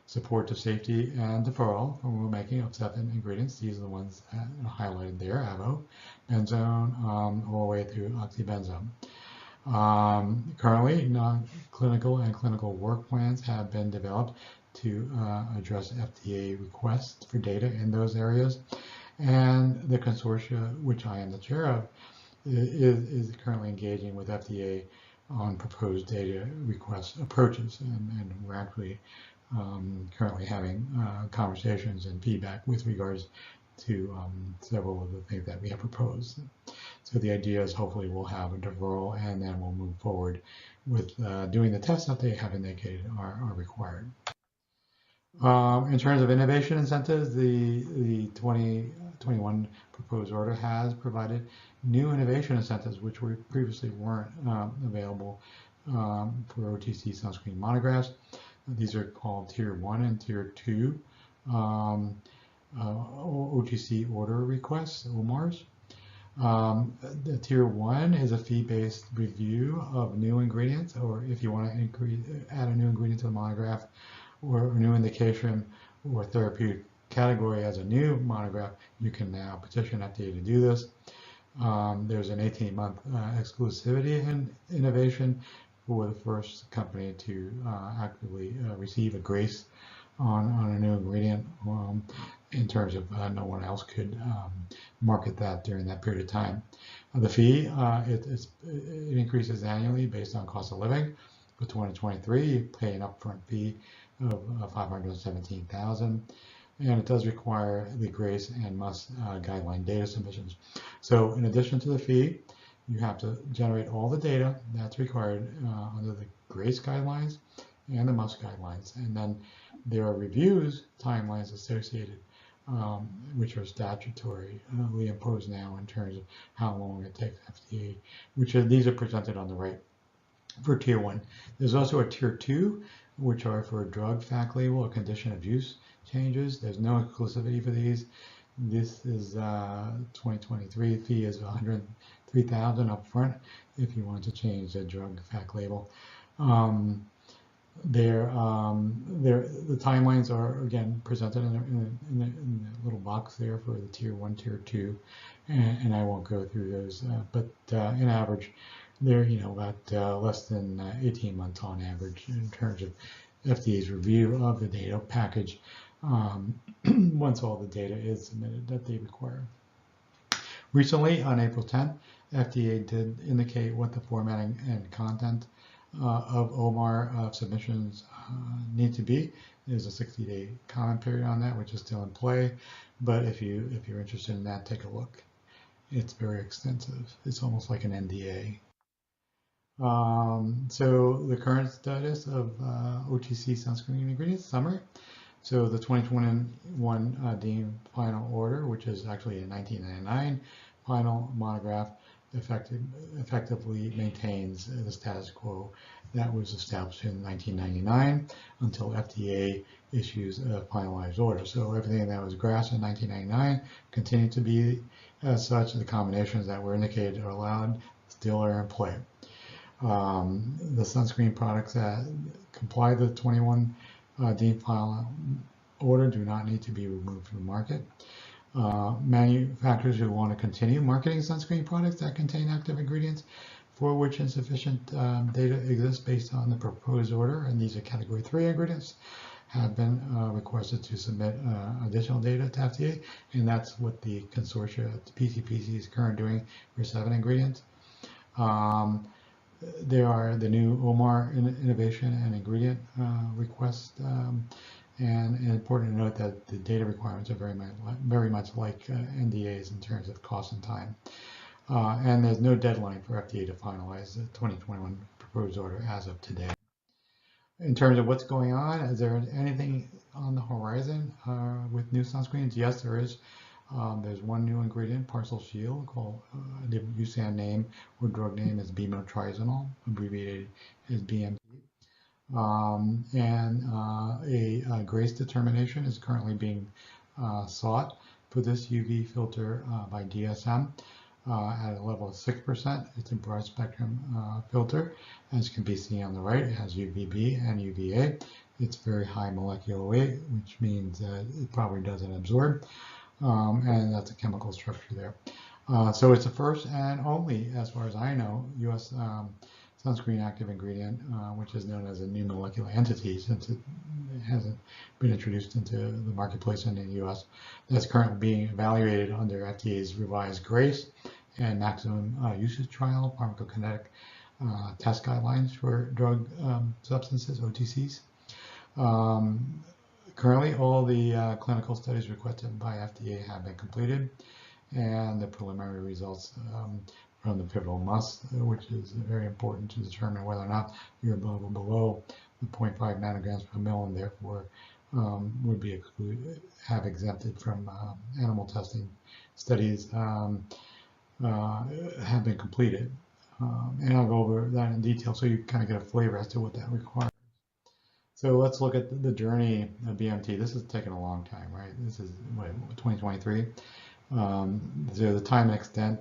support the safety and deferral from rulemaking of 7 ingredients. These are the ones highlighted there: avo, benzone, all the way through oxybenzone. Currently, non-clinical and clinical work plans have been developed to address FDA requests for data in those areas. And the consortia, which I am the chair of, is currently engaging with FDA on proposed data request approaches. And we're actually currently having conversations and feedback with regards to several of the things that we have proposed. So the idea is hopefully we'll have a deferral and then we'll move forward with doing the tests that they have indicated are required. In terms of innovation incentives, the 2021 proposed order has provided new innovation incentives which previously weren't available for OTC sunscreen monographs. These are called Tier 1 and Tier 2 OTC order requests, OMARs. The Tier 1 is a fee-based review of new ingredients, or if you want to add a new ingredient to the monograph, or a new indication or therapeutic category as a new monograph, you can now petition FDA to do this. There's an 18-month exclusivity in innovation for the first company to actively receive a GRACE on a new ingredient, in terms of no one else could market that during that period of time. The fee, it increases annually based on cost of living. For 2023, you pay an upfront fee of $517,000, and it does require the GRACE and MUST guideline data submissions. So in addition to the fee, you have to generate all the data that's required under the GRACE guidelines and the MUST guidelines, and then there are reviews timelines associated, which are statutorily imposed now in terms of how long it takes FDA, these are presented on the right for Tier 1. There's also a Tier 2, which are for drug fact label or condition of use changes. There's no exclusivity for these. This is 2023 fee is $103,000 upfront if you want to change the drug fact label. The timelines are again presented in the little box there for the Tier 1, Tier 2, and I won't go through those, but in average, they're about less than 18 months on average in terms of FDA's review of the data package once all the data is submitted that they require. Recently, on April 10th, FDA did indicate what the formatting and content of OMAR submissions need to be. There's a 60-day comment period on that, which is still in play. But if you're interested in that, take a look. It's very extensive. It's almost like an NDA. So the current status of OTC sunscreen ingredients summary. So the 2021 deemed final order, which is actually a 1999 final monograph, effectively maintains the status quo that was established in 1999 until FDA issues a finalized order. So everything that was grasped in 1999 continued to be as such. The combinations that were indicated or allowed still are in play. The sunscreen products that comply with the 21 deemed final order do not need to be removed from the market. Manufacturers who want to continue marketing sunscreen products that contain active ingredients for which insufficient data exists based on the proposed order, and these are category 3 ingredients, have been requested to submit additional data to FDA, and that's what the consortia, the PCPC, is currently doing for 7 ingredients. There are the new OMAR innovation and ingredient requests, and important to note that the data requirements are very much like NDAs in terms of cost and time. And there's no deadline for FDA to finalize the 2021 proposed order as of today. In terms of what's going on, is there anything on the horizon with new sunscreens? Yes, there is. There's one new ingredient, Parcel Shield, called the USAN name or drug name is bimotrizinol, abbreviated as BMT. A GRACE determination is currently being sought for this UV filter by DSM at a level of 6%. It's a broad spectrum filter, as can be seen on the right. It has UVB and UVA. It's very high molecular weight, which means that it probably doesn't absorb. And that's a chemical structure there. So it's the first and only, as far as I know, U.S. Sunscreen active ingredient, which is known as a new molecular entity, since it hasn't been introduced into the marketplace in the U.S. That's currently being evaluated under FDA's revised GRACE and maximum usage trial pharmacokinetic test guidelines for drug substances, OTCs. Currently, all the clinical studies requested by FDA have been completed, and the preliminary results from the pivotal must, which is very important to determine whether or not you're above or below the 0.5 nanograms per mil, and therefore would be have exempted from animal testing studies, have been completed. And I'll go over that in detail so you kind of get a flavor as to what that requires. So let's look at the journey of BMT. This has taken a long time, right? This is 2023. So the time and extent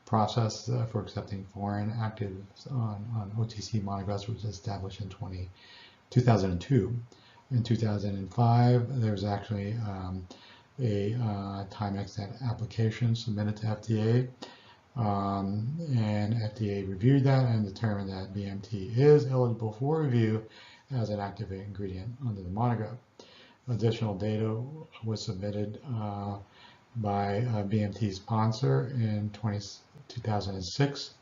process for accepting foreign actives on OTC monographs was established in 2002. In 2005, there was actually a time and extent application submitted to FDA. And FDA reviewed that and determined that BMT is eligible for review as an active ingredient under the monograph. Additional data was submitted by BMT sponsor in 2006.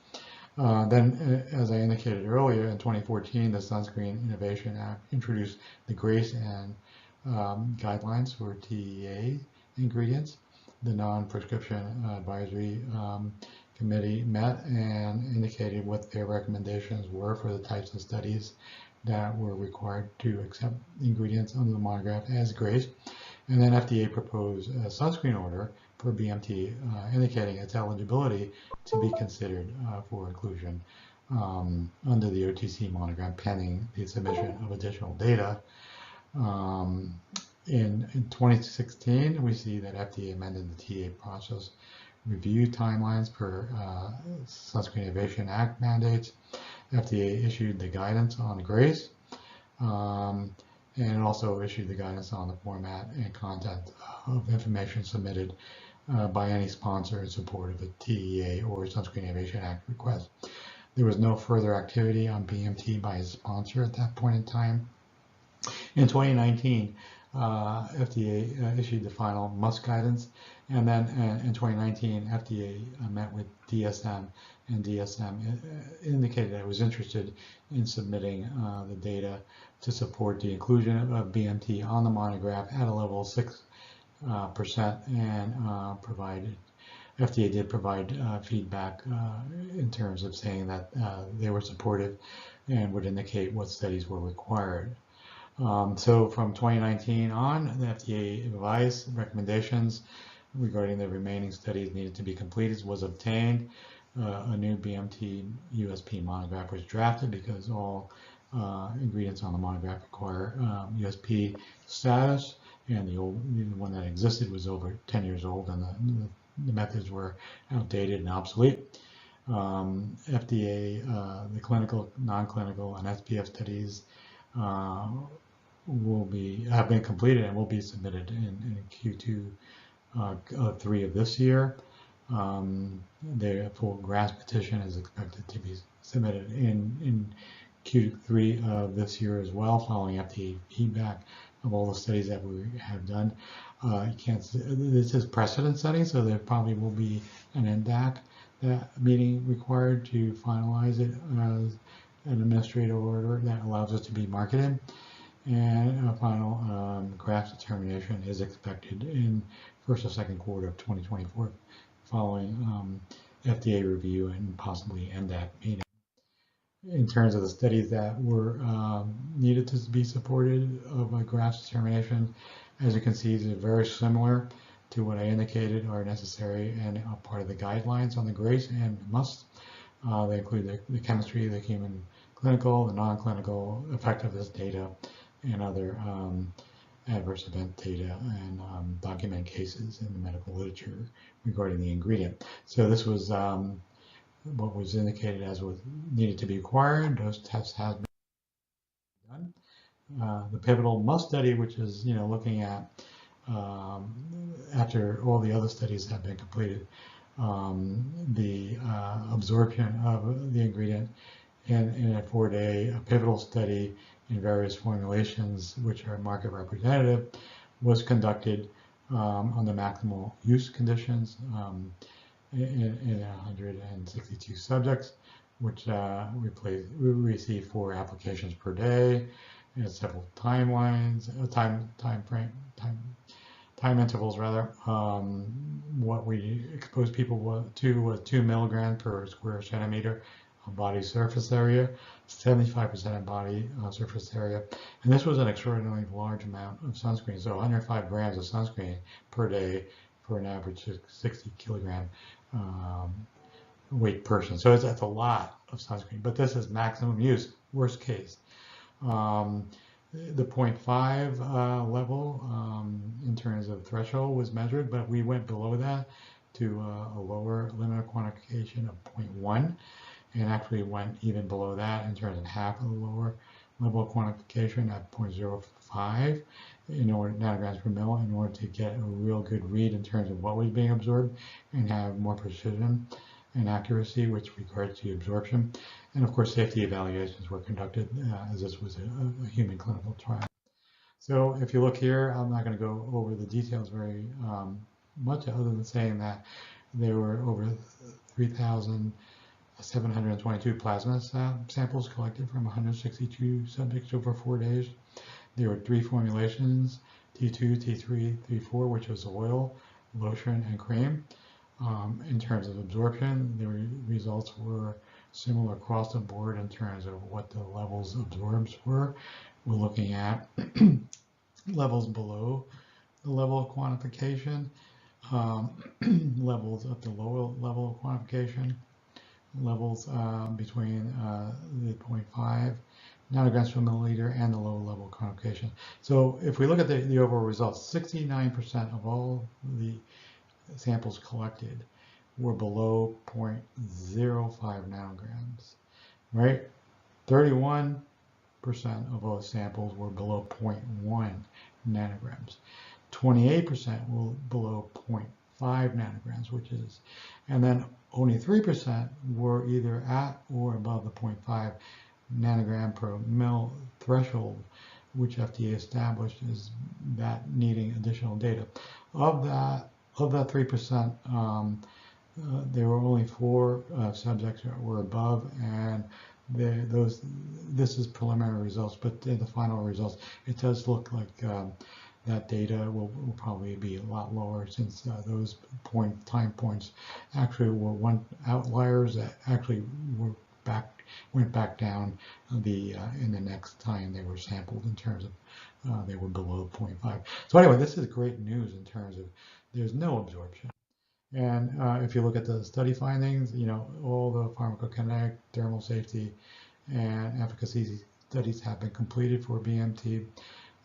Then, as I indicated earlier, in 2014, the Sunscreen Innovation Act introduced the GRACE and guidelines for TEA ingredients. The non-prescription advisory committee met and indicated what their recommendations were for the types of studies that were required to accept ingredients under the monograph as GRACE. And then FDA proposed a sunscreen order for BMT, indicating its eligibility to be considered for inclusion under the OTC monograph pending the submission of additional data. In 2016, we see that FDA amended the TA process review timelines per Sunscreen Innovation Act mandates. FDA issued the guidance on GRACE, and it also issued the guidance on the format and content of information submitted by any sponsor in support of a TEA or Sunscreen Innovation Act request. There was no further activity on BMT by his sponsor at that point in time. In 2019, FDA issued the final must guidance, and then in 2019, FDA met with DSM, and DSM indicated that it was interested in submitting the data to support the inclusion of BMT on the monograph at a level of 6%, and provided FDA did provide feedback in terms of saying that they were supportive and would indicate what studies were required. So from 2019 on, the FDA revised recommendations regarding the remaining studies needed to be completed was obtained. A new BMT USP monograph was drafted because all ingredients on the monograph require USP status, and the one that existed was over 10 years old, and the methods were outdated and obsolete. FDA, the clinical, non-clinical, and SPF studies have been completed and will be submitted in Q2 3 of this year. The full GRAS petition is expected to be submitted in Q3 of this year as well, following FDA feedback of all the studies that we have done. This is precedent setting, so there probably will be an NDAC meeting required to finalize it as an administrative order that allows us to be marketed. And a final GRAS determination is expected in first or second quarter of 2024, following FDA review and possibly NDAC meeting. In terms of the studies that were needed to be supported of a GRAS determination, as you can see, they're very similar to what I indicated are necessary and are part of the guidelines on the GRACE and must. They include the chemistry, the human clinical, the non-clinical effectiveness data, and other adverse event data, and document cases in the medical literature regarding the ingredient. So this was what was indicated as was needed to be required. Those tests have been done. The pivotal must study, which is looking at after all the other studies have been completed, the absorption of the ingredient in a 4-day pivotal study in various formulations, which are market representative, was conducted under maximal use conditions in 162 subjects, which we received 4 applications per day and several timelines, time intervals rather. What we exposed people to was 2 milligrams per square centimeter of body surface area, 75% of body surface area, and this was an extraordinarily large amount of sunscreen. So 105 grams of sunscreen per day for an average 60 kilogram weight person. So that's a lot of sunscreen, but this is maximum use, worst case. The 0.5 level in terms of threshold was measured, but we went below that to a lower limit of quantification of 0.1, and actually went even below that in terms of half of the lower level of quantification at 0.05 nanograms per mil, in order to get a real good read in terms of what was being absorbed and have more precision and accuracy with regards to absorption. And of course, safety evaluations were conducted as this was a human clinical trial. So if you look here, I'm not going to go over the details very much, other than saying that there were over 3,722 plasma samples collected from 162 subjects over 4 days. There were 3 formulations, T2, T3, T4, which was oil, lotion, and cream. In terms of absorption, the results were similar across the board in terms of what the levels absorbed were. We're looking at levels below the level of quantification, levels at the lower level of quantification, levels between the 0.5 nanograms per milliliter and the lower level of quantification. So if we look at the overall results, 69% of all the samples collected were below 0.05 nanograms, right? 31% of all samples were below 0.1 nanograms. 28% were below 0.5 nanograms, which is, and then only 3% were either at or above the 0.5 nanogram per mil threshold, which FDA established as that needing additional data. Of that 3%, there were only 4 subjects that were above, and this is preliminary results, but in the final results, it does look like that data will probably be a lot lower, since those time points actually were outliers that actually went back down in the next time they were sampled, in terms of they were below 0.5. So anyway, this is great news in terms of there's no absorption. And if you look at the study findings, all the pharmacokinetic, thermal safety, and efficacy studies have been completed for BMT.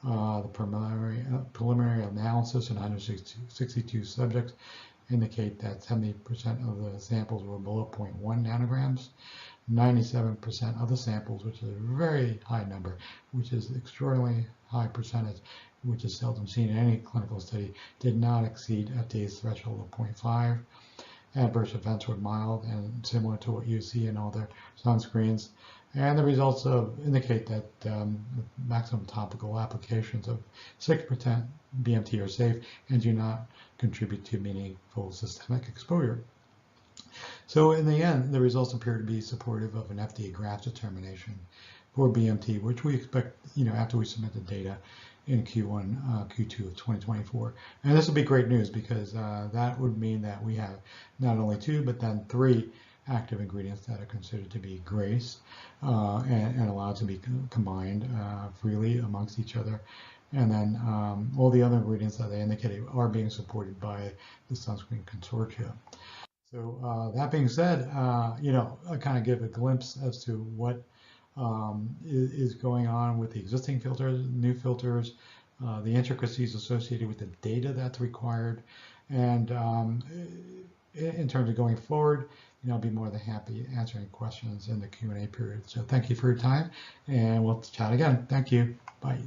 The preliminary analysis in 162 subjects indicate that 70% of the samples were below 0.1 nanograms. 97% of the samples, which is a very high number, which is extraordinarily high percentage, which is seldom seen in any clinical study, did not exceed FDA's threshold of 0.5. Adverse events were mild and similar to what you see in other sunscreens. And the results indicate that maximum topical applications of 6% BMT are safe and do not contribute to meaningful systemic exposure. So in the end, the results appear to be supportive of an FDA draft determination for BMT, which we expect, after we submit the data in Q1, Q2 of 2024. And this will be great news, because that would mean that we have not only 2, but then 3 active ingredients that are considered to be GRACE and allowed to be combined freely amongst each other. And then all the other ingredients that they indicated are being supported by the Sunscreen Consortia. So that being said, I kind of give a glimpse as to what is going on with the existing filters, new filters, the intricacies associated with the data that's required, and in terms of going forward, I'll be more than happy answering questions in the Q&A period. So thank you for your time, and we'll chat again. Thank you. Bye.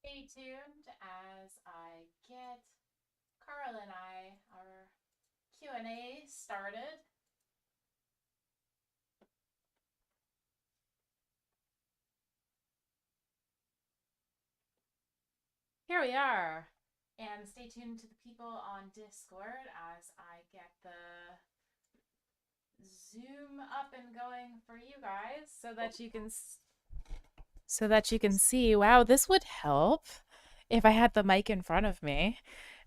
Stay tuned as I get Carl and our Q&A started. Here we are. And stay tuned to the people on Discord as I get the Zoom up and going for you guys, so that you can see. Wow, this would help if I had the mic in front of me.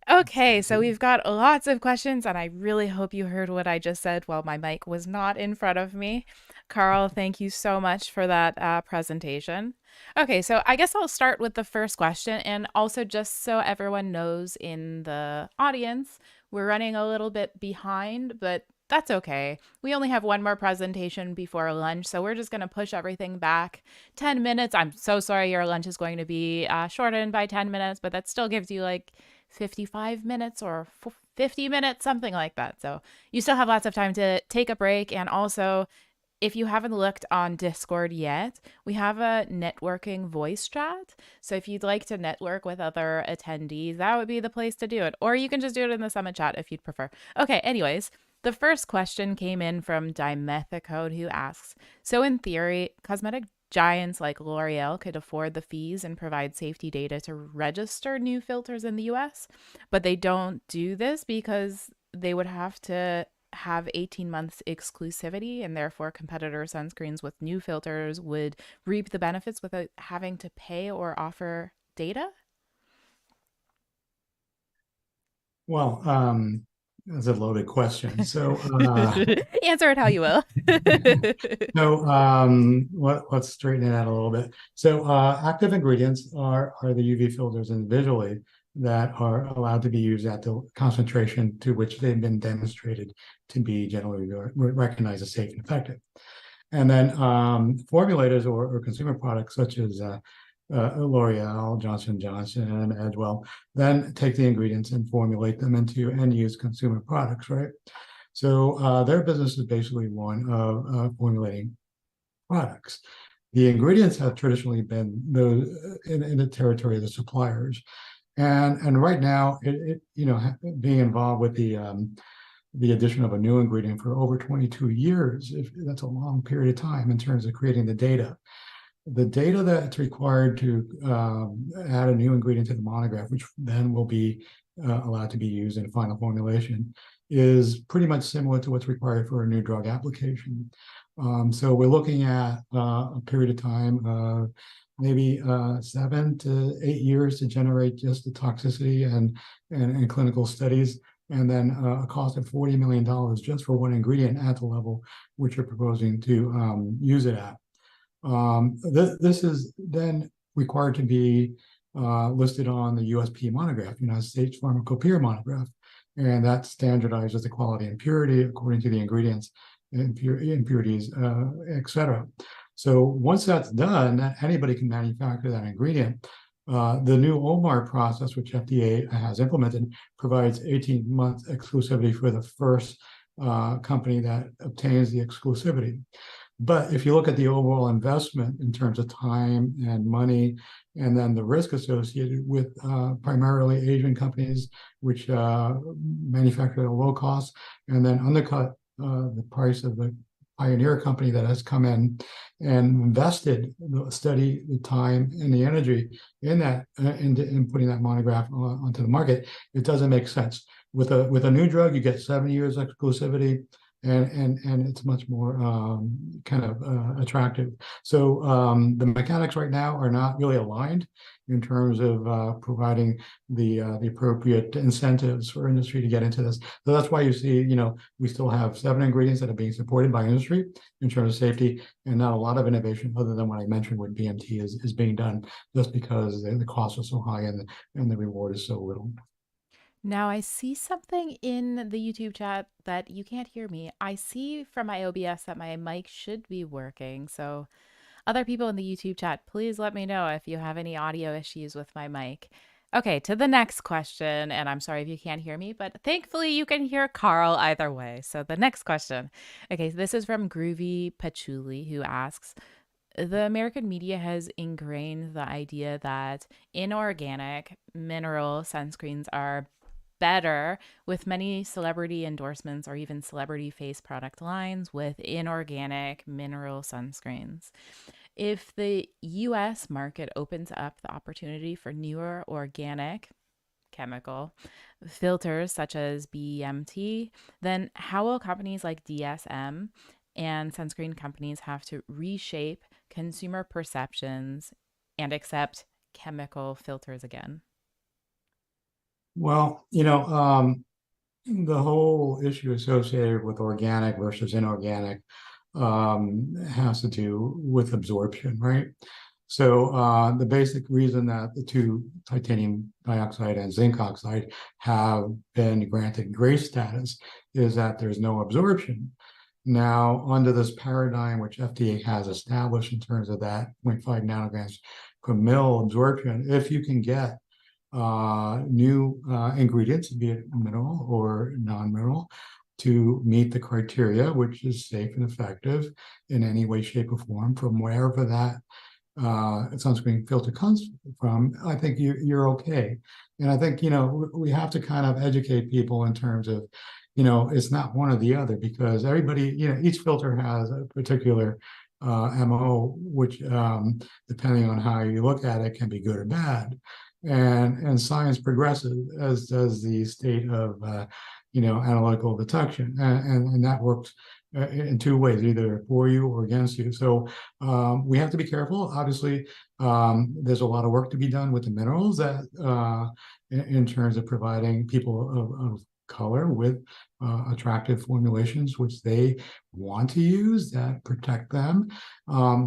Okay, so we've got lots of questions, and I really hope you heard what I just said while my mic was not in front of me. Carl, thank you so much for that presentation. Okay, so I guess I'll start with the first question, and also just so everyone knows in the audience, we're running a little bit behind, but that's okay. We only have one more presentation before lunch, so we're just going to push everything back 10 minutes. I'm so sorry your lunch is going to be shortened by 10 minutes, but that still gives you like 55 minutes or 50 minutes, something like that. So you still have lots of time to take a break. And also, if you haven't looked on Discord yet, we have a networking voice chat. So if you'd like to network with other attendees, that would be the place to do it. Or you can just do it in the Summit chat if you'd prefer. Okay, anyways, the first question came in from Dimethicode, who asks, so in theory, cosmetic giants like L'Oreal could afford the fees and provide safety data to register new filters in the US, but they don't do this because they would have to have 18 months exclusivity, and therefore competitor sunscreens with new filters would reap the benefits without having to pay or offer data? Well, that's a loaded question. So answer it how you will. So let's straighten it out a little bit. So active ingredients are the UV filters individually that are allowed to be used at the concentration to which they've been demonstrated to be generally recognized as safe and effective. And then formulators or consumer products such as L'Oreal, Johnson & Johnson, and Edgewell then take the ingredients and formulate them into end-use consumer products, right? So their business is basically one of formulating products. The ingredients have traditionally been those in the territory of the suppliers, and right now, being involved with the the addition of a new ingredient for over 22 years. That's a long period of time in terms of creating the data. The data that's required to add a new ingredient to the monograph, which then will be allowed to be used in a final formulation, is pretty much similar to what's required for a new drug application. So we're looking at a period of time of maybe 7 to 8 years to generate just the toxicity and clinical studies, and then a cost of $40 million just for one ingredient at the level which you're proposing to use it at. This is then required to be listed on the USP monograph, United States Pharmacopoeia monograph, and that standardizes the quality and purity according to the ingredients, impurities, etc. So once that's done, anybody can manufacture that ingredient. The new OMAR process, which FDA has implemented, provides 18-month exclusivity for the first company that obtains the exclusivity. But if you look at the overall investment in terms of time and money, and then the risk associated with primarily Asian companies, which manufacture at a low cost, and then undercut the price of the pioneer company that has come in and invested the study, the time, and the energy in that, in putting that monograph onto the market, it doesn't make sense. With a new drug, you get 7 years exclusivity, and it's much more attractive. So the mechanics right now are not really aligned in terms of providing the appropriate incentives for industry to get into this. So that's why you see, we still have 7 ingredients that are being supported by industry in terms of safety, and not a lot of innovation other than what I mentioned with BMT is being done, just because the costs are so high and the reward is so little. Now, I see something in the YouTube chat that you can't hear me. I see from my OBS that my mic should be working. So, other people in the YouTube chat, please let me know if you have any audio issues with my mic. Okay, to the next question. And I'm sorry if you can't hear me, but thankfully you can hear Carl either way. So, the next question. Okay, so this is from Groovy Patchouli, who asks, the American media has ingrained the idea that inorganic mineral sunscreens are better, with many celebrity endorsements or even celebrity face product lines with inorganic mineral sunscreens. If the US market opens up the opportunity for newer organic chemical filters such as BMT, then how will companies like DSM and sunscreen companies have to reshape consumer perceptions and accept chemical filters again? Well, the whole issue associated with organic versus inorganic has to do with absorption, right? So the basic reason that the two, titanium dioxide and zinc oxide, have been granted GRACE status is that there's no absorption. Now, under this paradigm, which FDA has established in terms of that 0.5 nanograms per mil absorption, if you can get new ingredients, be it mineral or non-mineral, to meet the criteria, which is safe and effective in any way, shape, or form, from wherever that sunscreen filter comes from, I think you're okay. And I think, we have to kind of educate people in terms of, it's not one or the other, because everybody, each filter has a particular MO, which depending on how you look at it, can be good or bad. And science progresses, as does the state of analytical detection, and that works in two ways, either for you or against you. So we have to be careful. Obviously, there's a lot of work to be done with the minerals that in terms of providing people of color with attractive formulations which they want to use that protect them.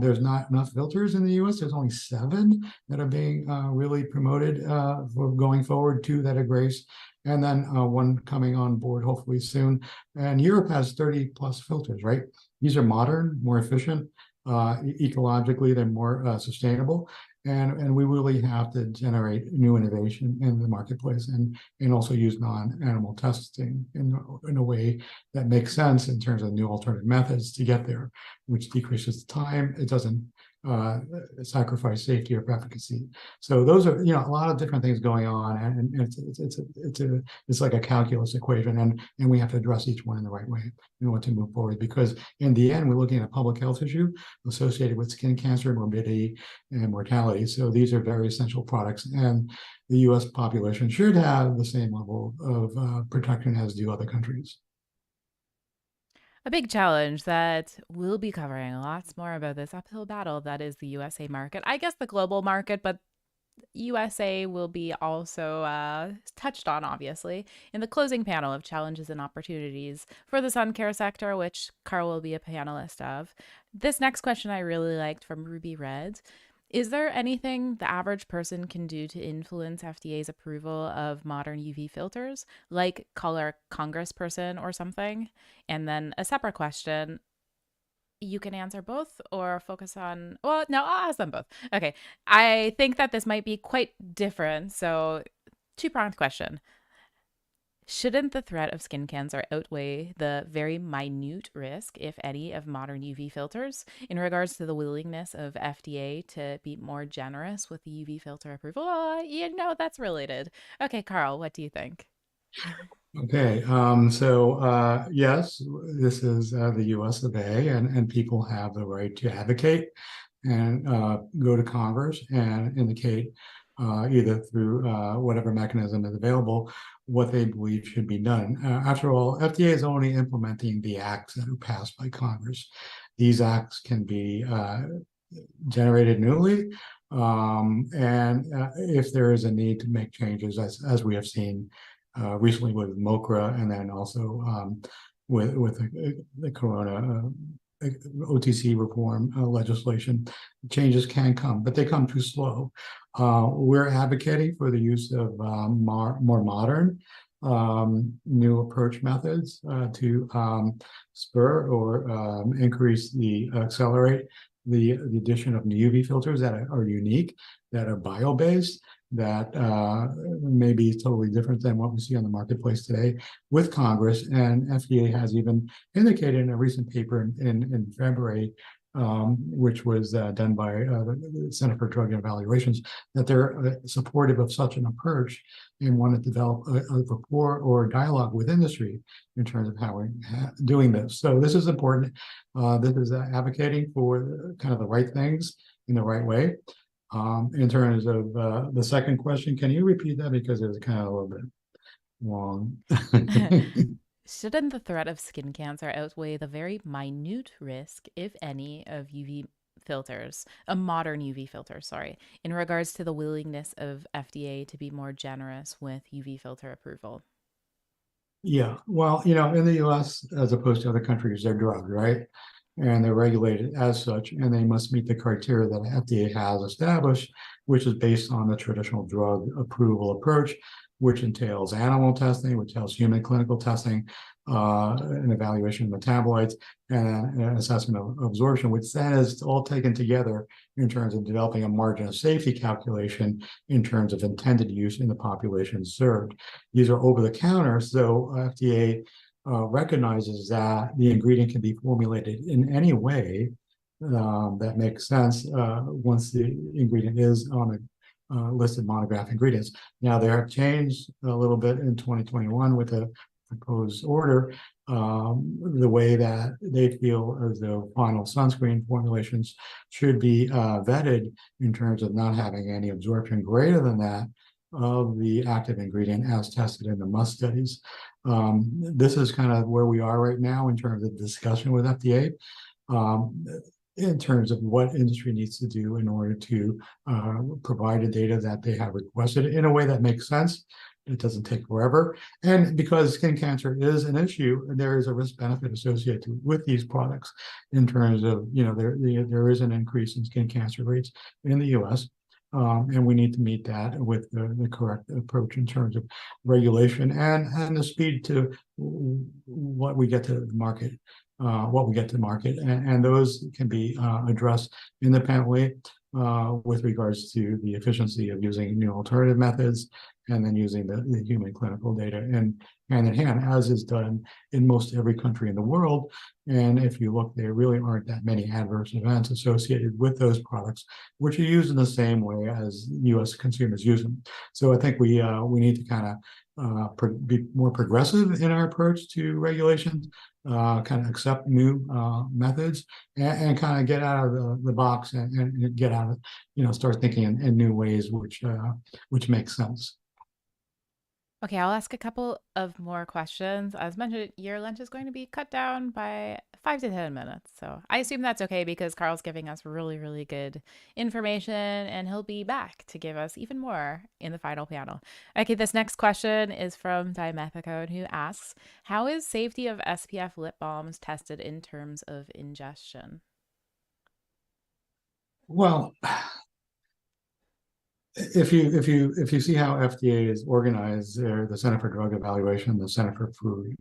There's not enough filters in the US. There's only 7 that are being really promoted for going forward, 2 that are GRACE, and then 1 coming on board hopefully soon. And Europe has 30 plus filters, right? These are modern, more efficient, ecologically, they're more sustainable. And we really have to generate new innovation in the marketplace, and also use non-animal testing in a way that makes sense in terms of new alternative methods to get there, which decreases the time. It doesn't sacrifice safety or efficacy. So those are, a lot of different things going on, and it's like a calculus equation, and we have to address each one in the right way in order to move forward. Because in the end, we're looking at a public health issue associated with skin cancer, morbidity, and mortality. So these are very essential products, and the U.S. population should have the same level of protection as do other countries. A big challenge that we'll be covering lots more about this uphill battle that is the USA market. I guess the global market, but USA will be also touched on, obviously, in the closing panel of challenges and opportunities for the Suncare sector, which Carl will be a panelist of. This next question I really liked from Ruby Red. Is there anything the average person can do to influence FDA's approval of modern UV filters, like call a congressperson or something? And then a separate question, you can answer both or focus on, well, no, I'll ask them both. Okay. I think that this might be quite different. So, two-pronged question. Shouldn't the threat of skin cancer outweigh the very minute risk, if any, of modern UV filters in regards to the willingness of FDA to be more generous with the UV filter approval? That's related. Okay, Carl, what do you think? Okay, yes, this is the US of A, and people have the right to advocate and go to Congress and indicate either through whatever mechanism is available what they believe should be done. After all, FDA is only implementing the acts that are passed by Congress. These acts can be generated newly, and if there is a need to make changes, as we have seen recently with MOCRA, and then also with the Corona OTC reform legislation, changes can come, but they come too slow. We're advocating for the use of more modern new approach methods to spur or accelerate the addition of new UV filters that are unique, that are bio-based, that may be totally different than what we see on the marketplace today with Congress. And FDA has even indicated in a recent paper in February, which was done by the Center for Drug Evaluations, that they're supportive of such an approach and want to develop a rapport or dialogue with industry in terms of how we're doing this. So this is important. This is advocating for kind of the right things in the right way. In terms of the second question, can you repeat that, because it was kind of a little bit long? Shouldn't the threat of skin cancer outweigh the very minute risk, if any, of UV filters, a modern UV filter, in regards to the willingness of FDA to be more generous with UV filter approval? Yeah, well, in the US, as opposed to other countries, they're drugs, right? And they're regulated as such, and they must meet the criteria that FDA has established, which is based on the traditional drug approval approach, which entails animal testing, which entails human clinical testing, an evaluation of metabolites, and an assessment of absorption, which then is all taken together in terms of developing a margin of safety calculation in terms of intended use in the population served. These are over the counter, so FDA recognizes that the ingredient can be formulated in any way that makes sense once the ingredient is on a listed monograph ingredients. Now, they have changed a little bit in 2021 with a proposed order, the way that they feel as though final sunscreen formulations should be vetted in terms of not having any absorption greater than that of the active ingredient as tested in the must studies. This is kind of where we are right now in terms of discussion with FDA. In terms of what industry needs to do in order to provide the data that they have requested in a way that makes sense. It doesn't take forever. And because skin cancer is an issue, there is a risk benefit associated with these products in terms of, there is an increase in skin cancer rates in the US. And we need to meet that with the correct approach in terms of regulation and the speed to what we get to the market. And those can be addressed independently with regards to the efficiency of using new alternative methods and then using the human clinical data in hand in hand, as is done in most every country in the world. And if you look, there really aren't that many adverse events associated with those products, which are used in the same way as U.S. consumers use them. So I think we need to kind of be more progressive in our approach to regulations, kind of accept new methods, and kind of get out of the box and get out of, start thinking in new ways, which makes sense. Okay, I'll ask a couple of more questions. As mentioned, your lunch is going to be cut down by 5 to 10 minutes. So I assume that's okay because Carl's giving us really, really good information and he'll be back to give us even more in the final panel. Okay, this next question is from Dimethicone, who asks, how is safety of SPF lip balms tested in terms of ingestion? Well, if you see how FDA is organized, the Center for Drug Evaluation, the Center for Food,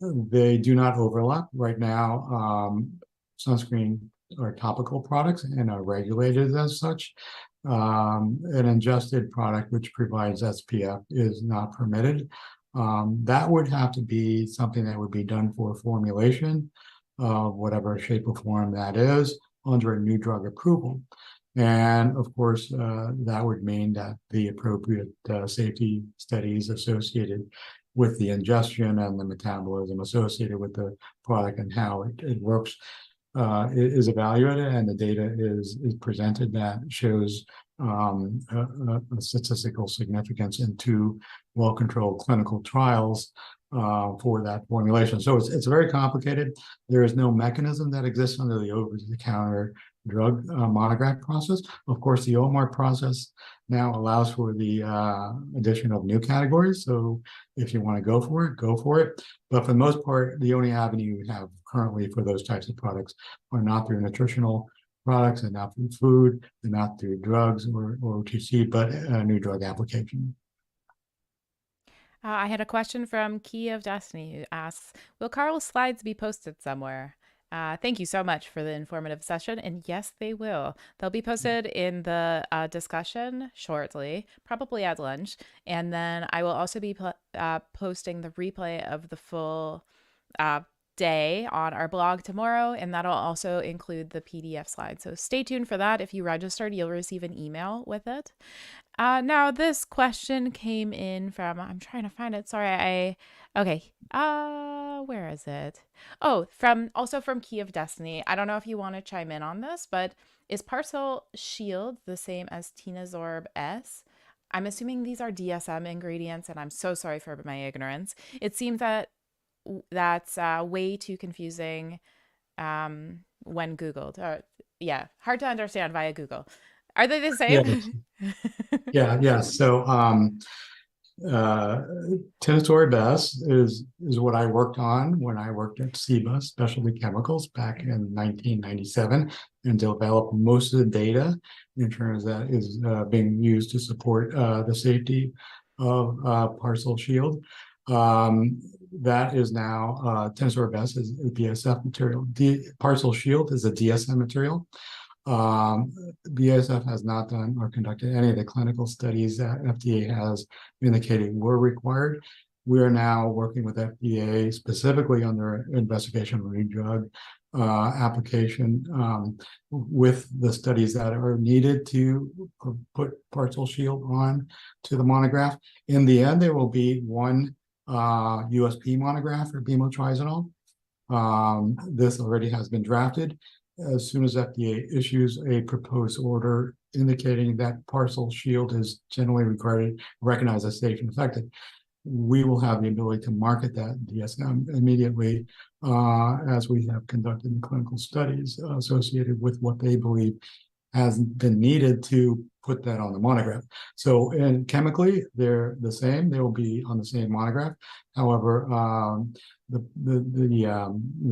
they do not overlap right now. Sunscreen are topical products and are regulated as such. An ingested product which provides SPF is not permitted. That would have to be something that would be done for formulation of whatever shape or form that is under a new drug approval. And of course, that would mean that the appropriate safety studies associated with the ingestion and the metabolism associated with the product and how it works is evaluated, and the data is presented that shows a statistical significance in 2 well-controlled clinical trials for that formulation. So it's very complicated. There is no mechanism that exists under the over-the-counter drug monograph process. Of course, the OMAR process now allows for the addition of new categories. So if you want to go for it, go for it. But for the most part, the only avenue you have currently for those types of products are not through nutritional products and not through food, and not through drugs or OTC, but a new drug application. I had a question from Key of Destiny, who asks, will Carl's slides be posted somewhere? Thank you so much for the informative session. And yes, they will. They'll be posted in the discussion shortly, probably at lunch. And then I will also be posting the replay of the full day on our blog tomorrow. And that'll also include the PDF slide. So stay tuned for that. If you registered, you'll receive an email with it. Now this question came in from, I'm trying to find it. Sorry, okay. Where is it? Oh, from Key of Destiny. I don't know if you want to chime in on this, but is Parcel Shield the same as Tinazorb S? I'm assuming these are DSM ingredients, and I'm so sorry for my ignorance. It seems that that's way too confusing when Googled. Yeah, hard to understand via Google. Are they the same? Yeah. So Tinazorb S is what I worked on when I worked at SIBA, Specialty Chemicals, back in 1997, and developed most of the data in terms that is being used to support the safety of Parcel Shield. That is now Tinazorb S is a BASF material. Parcel Shield is a DSM material. BASF has not done or conducted any of the clinical studies that FDA has indicated were required. We are now working with FDA specifically on their investigation of a new drug application with the studies that are needed to put Parcel Shield on to the monograph. In the end, there will be one USP monograph for bemotriazolam. This already has been drafted. As soon as FDA issues a proposed order indicating that Parcel Shield is generally recognized as safe and effective, we will have the ability to market that DSM immediately, as we have conducted clinical studies associated with what they believe has been needed to put that on the monograph. So, and chemically, they're the same. They will be on the same monograph. However, the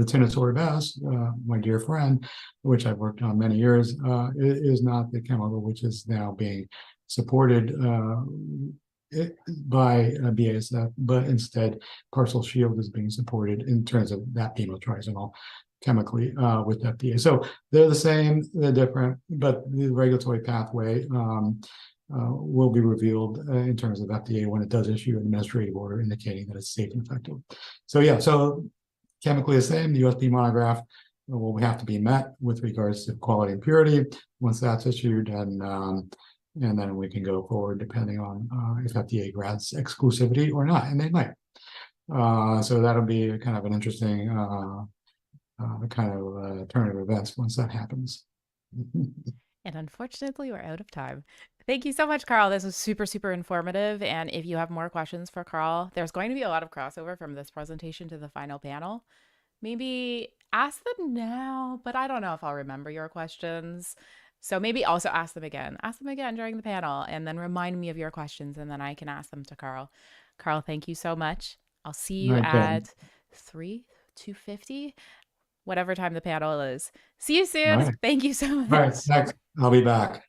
Tinazorb S, my dear friend, which I've worked on many years, is not the chemical which is now being supported by BASF, but instead Parcel Shield is being supported in terms of that bemotriazolam chemically with FDA. So they're the same, they're different, but the regulatory pathway will be revealed in terms of FDA when it does issue an administrative order indicating that it's safe and effective. So yeah, so chemically the same, the USP monograph will have to be met with regards to quality and purity once that's issued, and then we can go forward depending on if FDA grants exclusivity or not, and they might. So that'll be kind of an interesting turn of events once that happens. And unfortunately, we're out of time. Thank you so much, Carl. This was super, super informative. And if you have more questions for Carl, there's going to be a lot of crossover from this presentation to the final panel. Maybe ask them now, but I don't know if I'll remember your questions. So maybe also ask them again. Ask them again during the panel, and then remind me of your questions, and then I can ask them to Carl. Carl, thank you so much. I'll see you at 2:50, whatever time the panel is. See you soon. Right. Thank you so much. All right, thanks. I'll be back.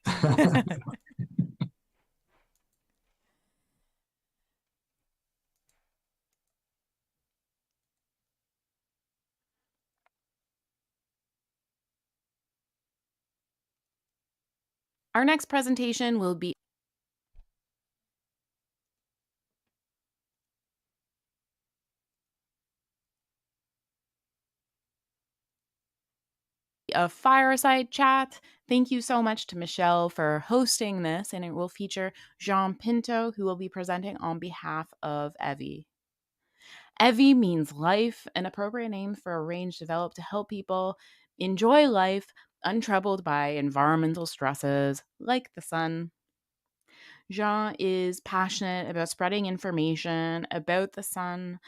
Our next presentation will be a fireside chat. Thank you so much to Michelle for hosting this, and it will feature Jean Pinto, who will be presenting on behalf of EVI. EVI means life, an appropriate name for a range developed to help people enjoy life untroubled by environmental stresses like the sun. Jean is passionate about spreading information about the sun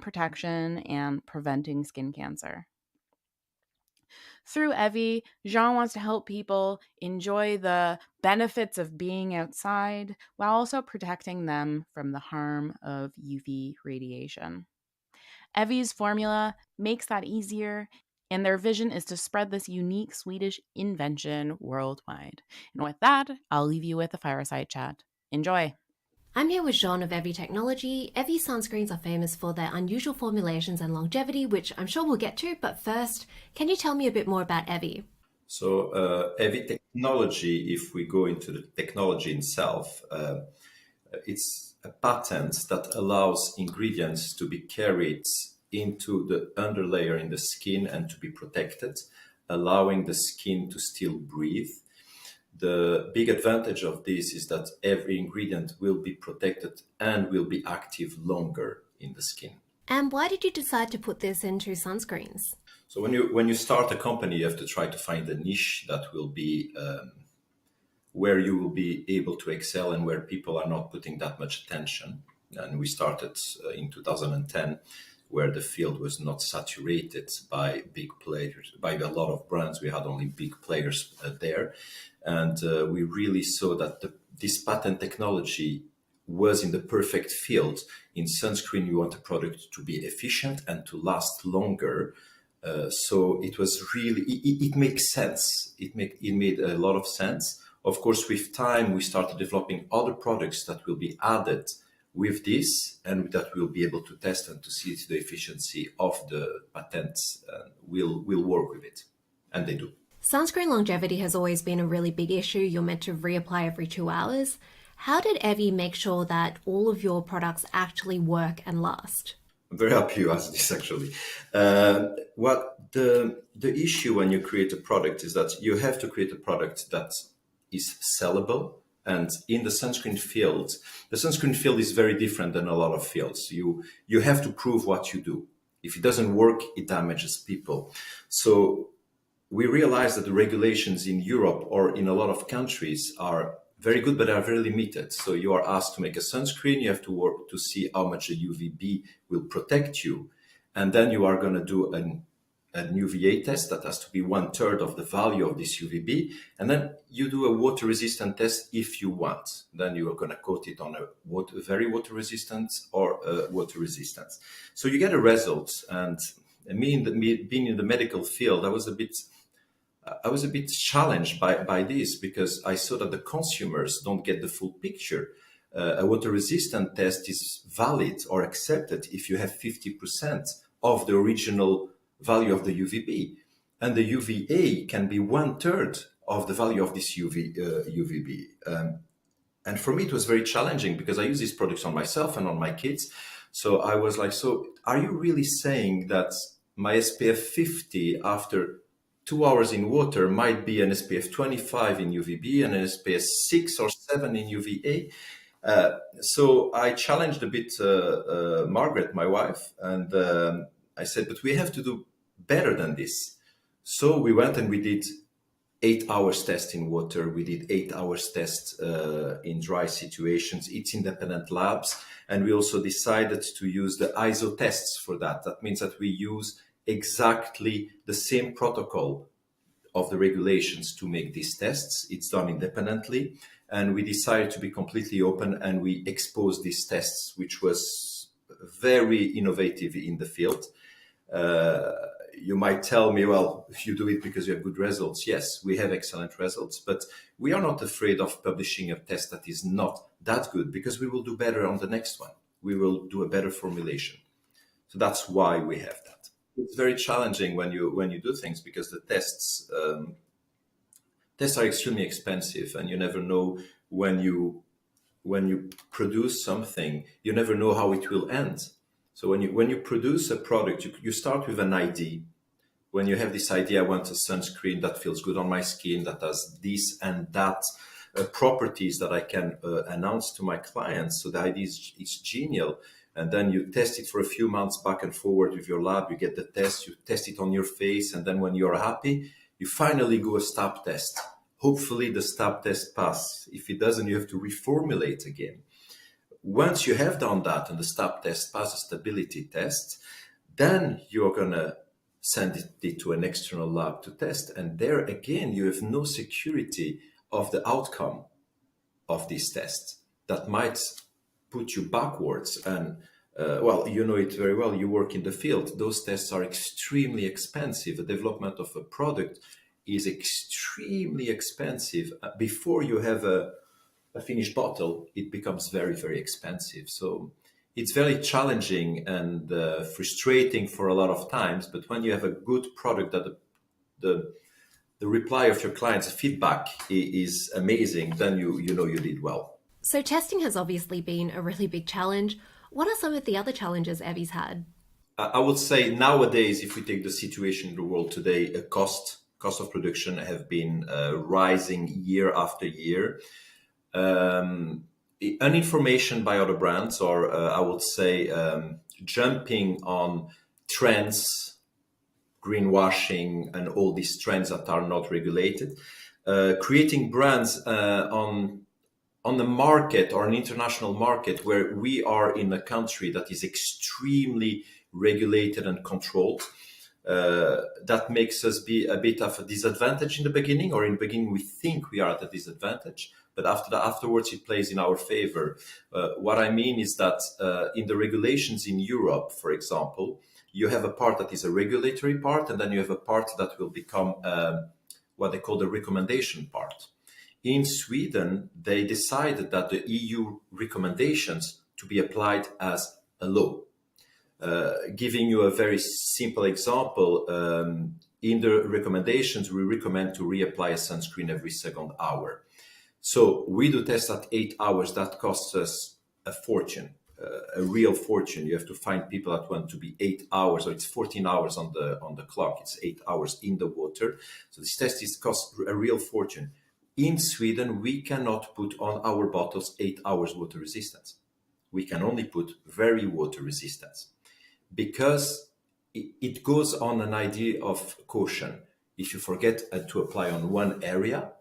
protection, and preventing skin cancer. Through EVI, Jean wants to help people enjoy the benefits of being outside while also protecting them from the harm of UV radiation. EVI's formula makes that easier, and their vision is to spread this unique Swedish invention worldwide. And with that, I'll leave you with a fireside chat. Enjoy! I'm here with Jean of EVI Technology. EVI sunscreens are famous for their unusual formulations and longevity, which I'm sure we'll get to, but first, can you tell me a bit more about EVI? So EVI Technology, if we go into the technology itself, it's a patent that allows ingredients to be carried into the underlayer in the skin and to be protected, allowing the skin to still breathe. The big advantage of this is that every ingredient will be protected and will be active longer in the skin. And why did you decide to put this into sunscreens? So when you start a company, you have to try to find a niche that will be where you will be able to excel and where people are not putting that much attention. And we started in 2010, where the field was not saturated by big players, by a lot of brands. We had only big players there. And we really saw that this patent technology was in the perfect field. In sunscreen, you want a product to be efficient and to last longer. So it was really, it makes sense. It made a lot of sense. Of course, with time, we started developing other products that will be added with this, and that we'll be able to test and to see the efficiency of the patents. We'll work with it, and they do. Sunscreen longevity has always been a really big issue. You're meant to reapply every 2 hours. How did EVI make sure that all of your products actually work and last? I'm very happy you asked this, actually. What the issue when you create a product is that you have to create a product that is sellable. And in the sunscreen field is very different than a lot of fields. You have to prove what you do. If it doesn't work, it damages people. So we realize that the regulations in Europe or in a lot of countries are very good, but are very limited. So you are asked to make a sunscreen, you have to work to see how much a UVB will protect you. And then you are going to do an UVA test that has to be 1/3 of the value of this UVB. And then you do a water resistant test if you want. Then you are going to coat it on a very water resistant or water resistance. So you get a result. And being in the medical field, I was a bit challenged by this, because I saw that the consumers don't get the full picture. A water resistant test is valid or accepted if you have 50% of the original value of the UVB. And the UVA can be 1/3 of the value of this UVB. And for me, it was very challenging because I use these products on myself and on my kids. So I was like, so are you really saying that my SPF 50 after 2 hours in water might be an SPF 25 in UVB and an SPF 6 or 7 in UVA? So I challenged a bit Margaret, my wife, and I said, but we have to do better than this. So we went and we did 8 hours test in water. We did 8 hours test in dry situations. It's independent labs. And we also decided to use the ISO tests for that. That means that we use exactly the same protocol of the regulations to make these tests. It's done independently. And we decided to be completely open and we exposed these tests, which was very innovative in the field. You might tell me, well, if you do it because you have good results. Yes, we have excellent results, but we are not afraid of publishing a test that is not that good because we will do better on the next one. We will do a better formulation. So that's why we have that. It's very challenging when you do things because the tests are extremely expensive, and you never know when you produce something, you never know how it will end. So when you produce a product, you start with an idea. When you have this idea, I want a sunscreen that feels good on my skin, that has this and that properties that I can announce to my clients. So the idea is genial. And then you test it for a few months back and forward with your lab. You get the test, you test it on your face. And then when you're happy, you finally go a stab test. Hopefully the stab test passes. If it doesn't, you have to reformulate again. Once you have done that and the stab test passes stability test, then you're going to send it to an external lab to test. And there again, you have no security of the outcome of this test. That might put you backwards. And well, you know it very well. You work in the field. Those tests are extremely expensive. The development of a product is extremely expensive. Before you have a finished bottle, it becomes very, very expensive. So it's very challenging and frustrating for a lot of times. But when you have a good product that the reply of your clients' feedback is amazing, then you know you did well. So testing has obviously been a really big challenge. What are some of the other challenges Evie's had? I would say nowadays, if we take the situation in the world today, cost of production have been rising year after year. Uninformation by other brands, or I would say jumping on trends, greenwashing, and all these trends that are not regulated, creating brands on the market or an international market where we are in a country that is extremely regulated and controlled. That makes us be a bit of a disadvantage in the beginning, or in the beginning we think we are at a disadvantage, but afterwards it plays in our favor. What I mean is that in the regulations in Europe, for example, you have a part that is a regulatory part, and then you have a part that will become what they call the recommendation part. In Sweden, they decided that the EU recommendations to be applied as a law. Giving you a very simple example, in the recommendations, we recommend to reapply a sunscreen every second hour. So we do tests at 8 hours. That costs us a fortune, a real fortune. You have to find people that want to be 8 hours, or it's 14 hours on the clock. It's 8 hours in the water. So this test costs a real fortune. In Sweden, we cannot put on our bottles 8 hours water resistance. We can only put very water resistance, because it goes on an idea of caution. If you forget to apply on one area,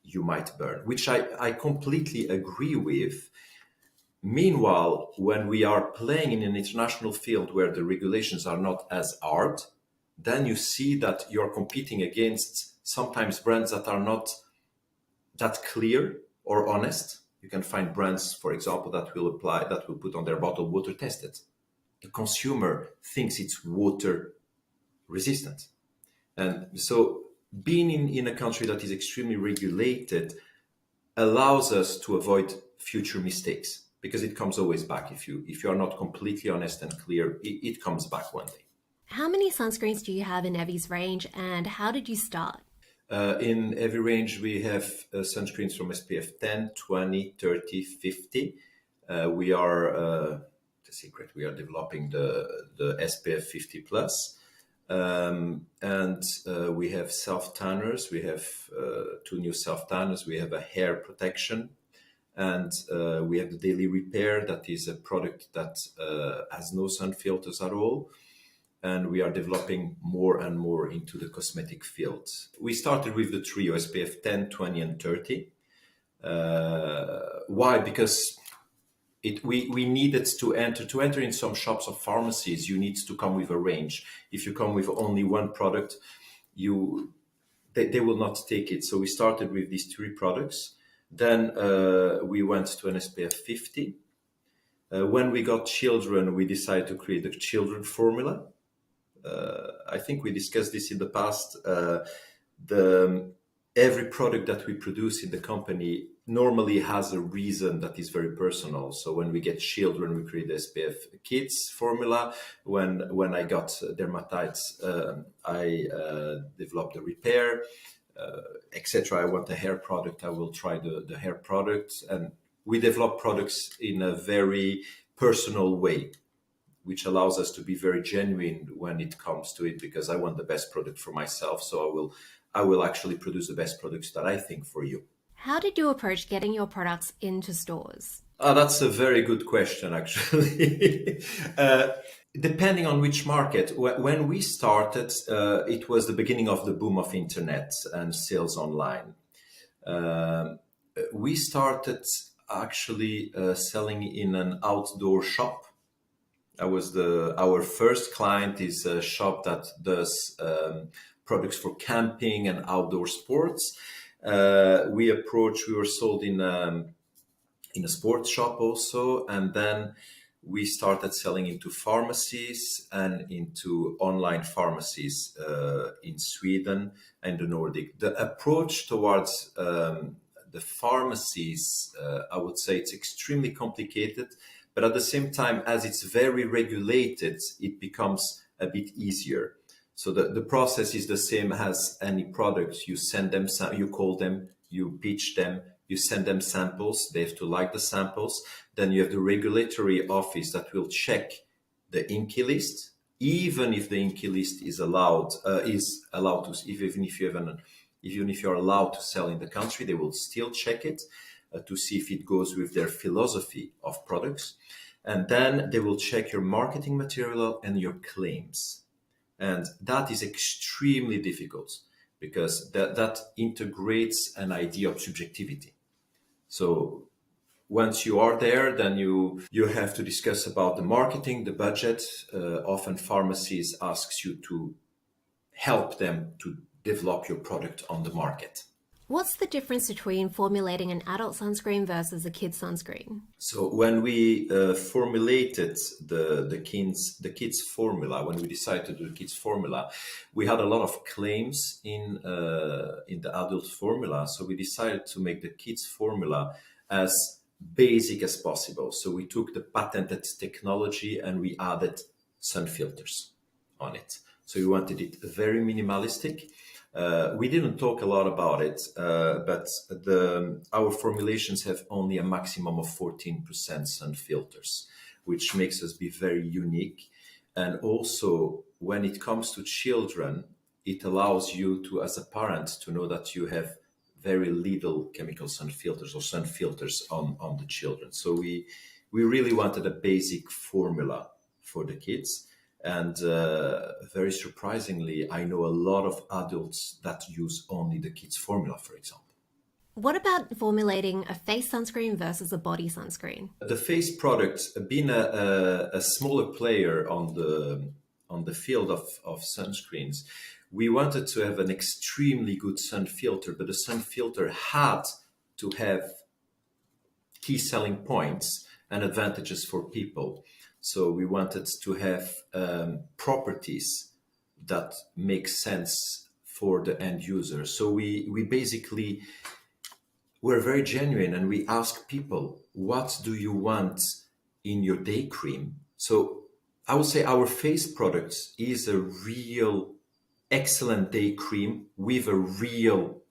you might burn, which I completely agree with. Meanwhile, when we are playing in an international field where the regulations are not as hard, then you see that you're competing against sometimes brands that are not that clear or honest. You can find brands, for example, that will put on their bottle water tested. The consumer thinks it's water resistant. And so being in a country that is extremely regulated allows us to avoid future mistakes, because it comes always back. If you are not completely honest and clear, it comes back one day. How many sunscreens do you have in Evie's range, and how did you start? In every range, we have sunscreens from SPF 10, 20, 30, 50. We are, the secret, we are developing the SPF 50 plus. And we have self-tanners. We have 2 new self-tanners. We have a hair protection. And we have the daily repair. That is a product that has no sun filters at all. And we are developing more and more into the cosmetic field. We started with the trio, SPF 10, 20, and 30. Why? Because we needed to enter in some shops or pharmacies. You need to come with a range. If you come with only one product, they will not take it. So we started with these 3 products. Then we went to an SPF 50. When we got children, we decided to create a children formula. I think we discussed this in the past. Every product that we produce in the company normally has a reason that is very personal. So when we get children, we create the SPF Kids formula. When I got dermatitis, I developed the repair, etc. I want a hair product, I will try the hair product. And we develop products in a very personal way, which allows us to be very genuine when it comes to it, because I want the best product for myself. So I will actually produce the best products that I think for you. How did you approach getting your products into stores? That's a very good question, actually. Depending on which market. When we started, it was the beginning of the boom of internet and sales online. We started actually selling in an outdoor shop. Our first client is a shop that does products for camping and outdoor sports. We were sold in a sports shop also, and then we started selling into pharmacies and into online pharmacies in Sweden and the Nordic. The approach towards the pharmacies, I would say it's extremely complicated, but at the same time, as it's very regulated, it becomes a bit easier. So the process is the same as any product. You send them, you call them, you pitch them, you send them samples. They have to like the samples. Then you have the regulatory office that will check the INCI list, even if the INCI list is allowed to, even if you're allowed to sell in the country, they will still check it to see if it goes with their philosophy of products. And then they will check your marketing material and your claims. And that is extremely difficult because that integrates an idea of subjectivity. So once you are there, then you have to discuss about the marketing, the budget. Often pharmacies asks you to help them to develop your product on the market. What's the difference between formulating an adult sunscreen versus a kid's sunscreen? So when we formulated the kids formula, when we decided to do the kids formula, we had a lot of claims in the adult formula. So we decided to make the kids formula as basic as possible. So we took the patented technology and we added sun filters on it. So we wanted it very minimalistic. We didn't talk a lot about it, but our formulations have only a maximum of 14% sun filters, which makes us be very unique. And also, when it comes to children, it allows you to, as a parent, to know that you have very little chemical sun filters or sun filters on the children. So we really wanted a basic formula for the kids. And very surprisingly, I know a lot of adults that use only the kids formula, for example. What about formulating a face sunscreen versus a body sunscreen? The face product, being a smaller player on the field of sunscreens, we wanted to have an extremely good sun filter, but the sun filter had to have key selling points and advantages for people. So we wanted to have properties that make sense for the end user. So we basically were very genuine and we asked people, what do you want in your day cream? So I would say our face products is a real excellent day cream with a real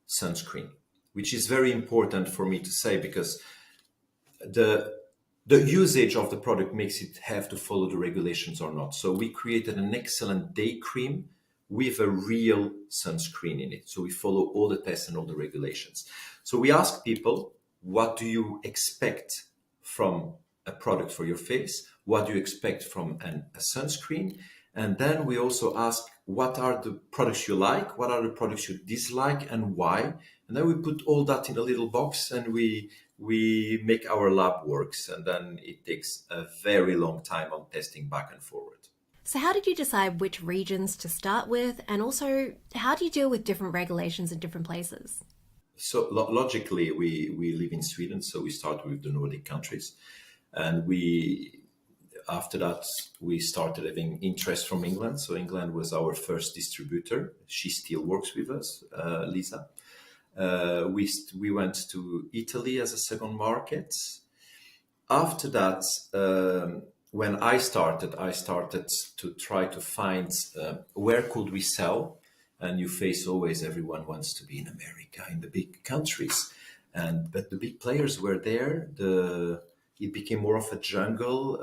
sunscreen, which is very important for me to say, because the usage of the product makes it have to follow the regulations or not. So we created an excellent day cream with a real sunscreen in it. So we follow all the tests and all the regulations. So we ask people, what do you expect from a product for your face? What do you expect from a sunscreen? And then we also ask, what are the products you like? What are the products you dislike and why? And then we put all that in a little box and we make our lab works. And then it takes a very long time on testing back and forward. So how did you decide which regions to start with? And also, how do you deal with different regulations in different places? So logically, we live in Sweden, so we start with the Nordic countries. And after that, we started having interest from England. So England was our first distributor. She still works with us, Lisa. We went to Italy as a second market. After that, when I started to try to find where could we sell. And you face always, everyone wants to be in America, in the big countries. But the big players were there. It became more of a jungle.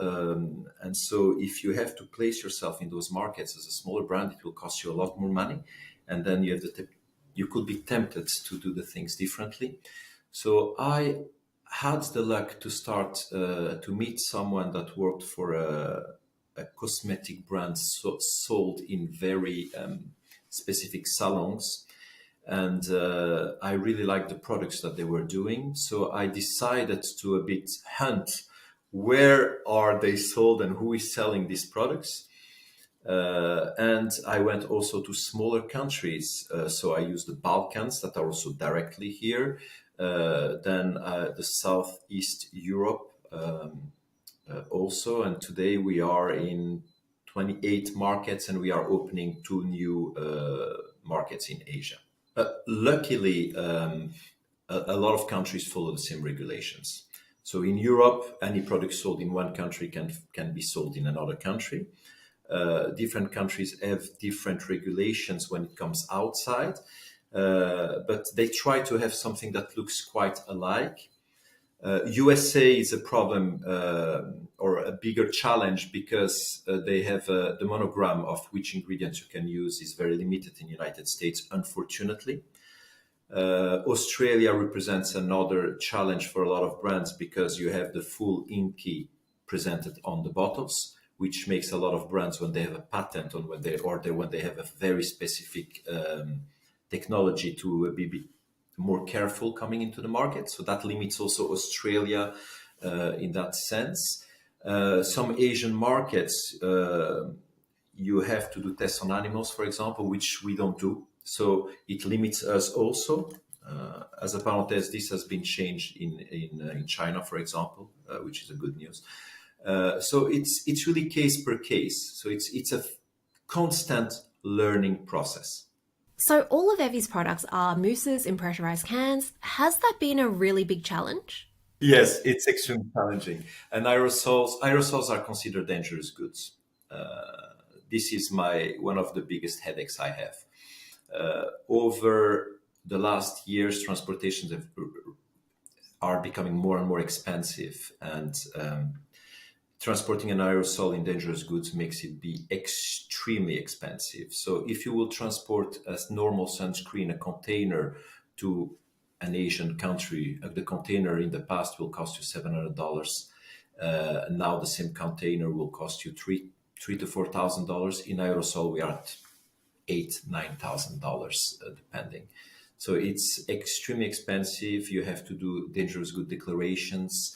And so if you have to place yourself in those markets as a smaller brand, it will cost you a lot more money. And then you could be tempted to do the things differently. So I had the luck to start to meet someone that worked for a cosmetic brand sold in very specific salons. And I really liked the products that they were doing. So I decided to a bit hunt where are they sold and who is selling these products. And I went also to smaller countries. So I used the Balkans that are also directly here. Then the Southeast Europe also. And today we are in 28 markets and we are opening 2 new markets in Asia. Luckily, a lot of countries follow the same regulations. So in Europe, any product sold in one country can be sold in another country. Different countries have different regulations when it comes outside, but they try to have something that looks quite alike. USA is a problem or a bigger challenge because they have the monogram of which ingredients you can use is very limited in the United States, unfortunately. Australia represents another challenge for a lot of brands because you have the full INCI presented on the bottles, which makes a lot of brands, when they have a patent on when they have a very specific technology, to be more careful coming into the market. So that limits also Australia in that sense. Some Asian markets, you have to do tests on animals, for example, which we don't do. So it limits us also. As a parenthesis, this has been changed in China, for example, which is a good news. So it's really case per case. So it's a constant learning process. So all of Evi's products are mousses in pressurized cans. Has that been a really big challenge? Yes, it's extremely challenging. And aerosols are considered dangerous goods. This is one of the biggest headaches I have. Over the last years, transportations are becoming more and more expensive, and transporting an aerosol in dangerous goods makes it be extremely expensive. So if you will transport a normal sunscreen, a container, to an Asian country, the container in the past will cost you $700. Now the same container will cost you $3,000 to $4,000. In aerosol, we are at $8,000-9,000 depending. So it's extremely expensive. You have to do dangerous good declarations.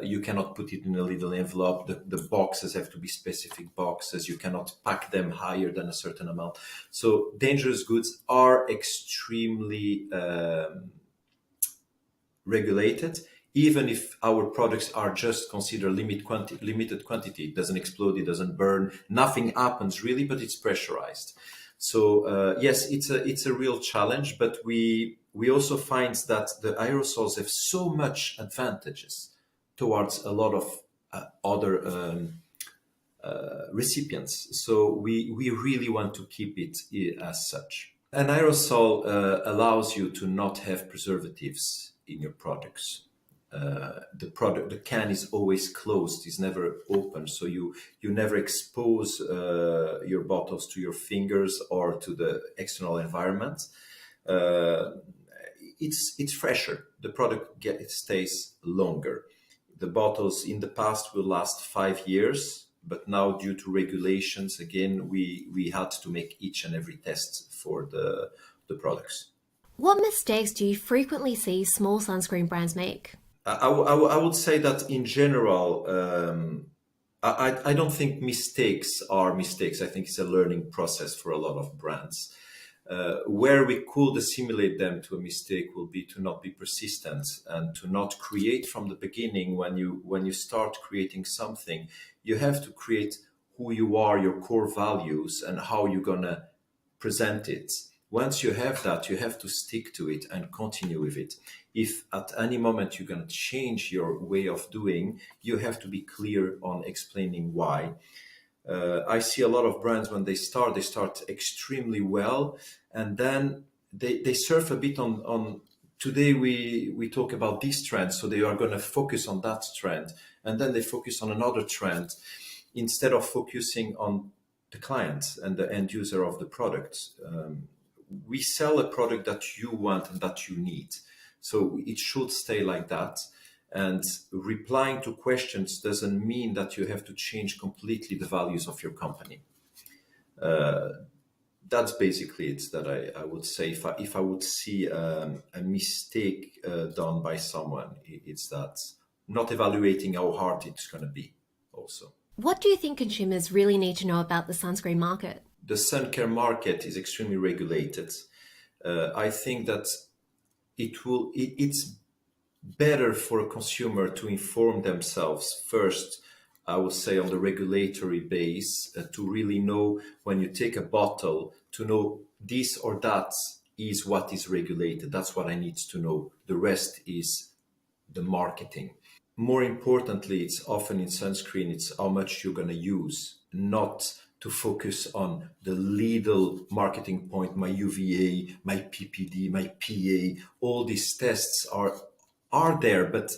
You cannot put it in a little envelope. The boxes have to be specific boxes. You cannot pack them higher than a certain amount. So dangerous goods are extremely regulated. Even if our products are just considered limited quantity, it doesn't explode, it doesn't burn, nothing happens really, but it's pressurized. So yes, it's a real challenge, but we also find that the aerosols have so much advantages towards a lot of other recipients. So we really want to keep it as such. An aerosol allows you to not have preservatives in your products. The can is always closed, is never open, so you never expose your bottles to your fingers or to the external environment. It's fresher. The product it stays longer. The bottles in the past will last 5 years, but now due to regulations, again, we had to make each and every test for the products. What mistakes do you frequently see small sunscreen brands make? I would say that in general, I don't think mistakes are mistakes. I think it's a learning process for a lot of brands. Where we could assimilate them to a mistake will be to not be persistent and to not create from the beginning. When you start creating something, you have to create who you are, your core values, and how you're gonna present it. Once you have that, you have to stick to it and continue with it. If at any moment you're going to change your way of doing, you have to be clear on explaining why. I see a lot of brands when they start extremely well, and then they surf a bit on today we talk about this trend, so they are going to focus on that trend, and then they focus on another trend instead of focusing on the client and the end user of the product. We sell a product that you want and that you need. So it should stay like that. And replying to questions doesn't mean that you have to change completely the values of your company. That's basically it that I would say. If I would see a mistake done by someone, it's that not evaluating how hard it's going to be also. What do you think consumers really need to know about the sunscreen market? The Suncare market is extremely regulated. I think that it's better for a consumer to inform themselves first, I would say, on the regulatory base, to really know when you take a bottle, to know this or that is what is regulated. That's what I need to know. The rest is the marketing. More importantly, it's often in sunscreen, it's how much you're going to use, not to focus on the little marketing point, my UVA, my PPD, my PA. All these tests are there, but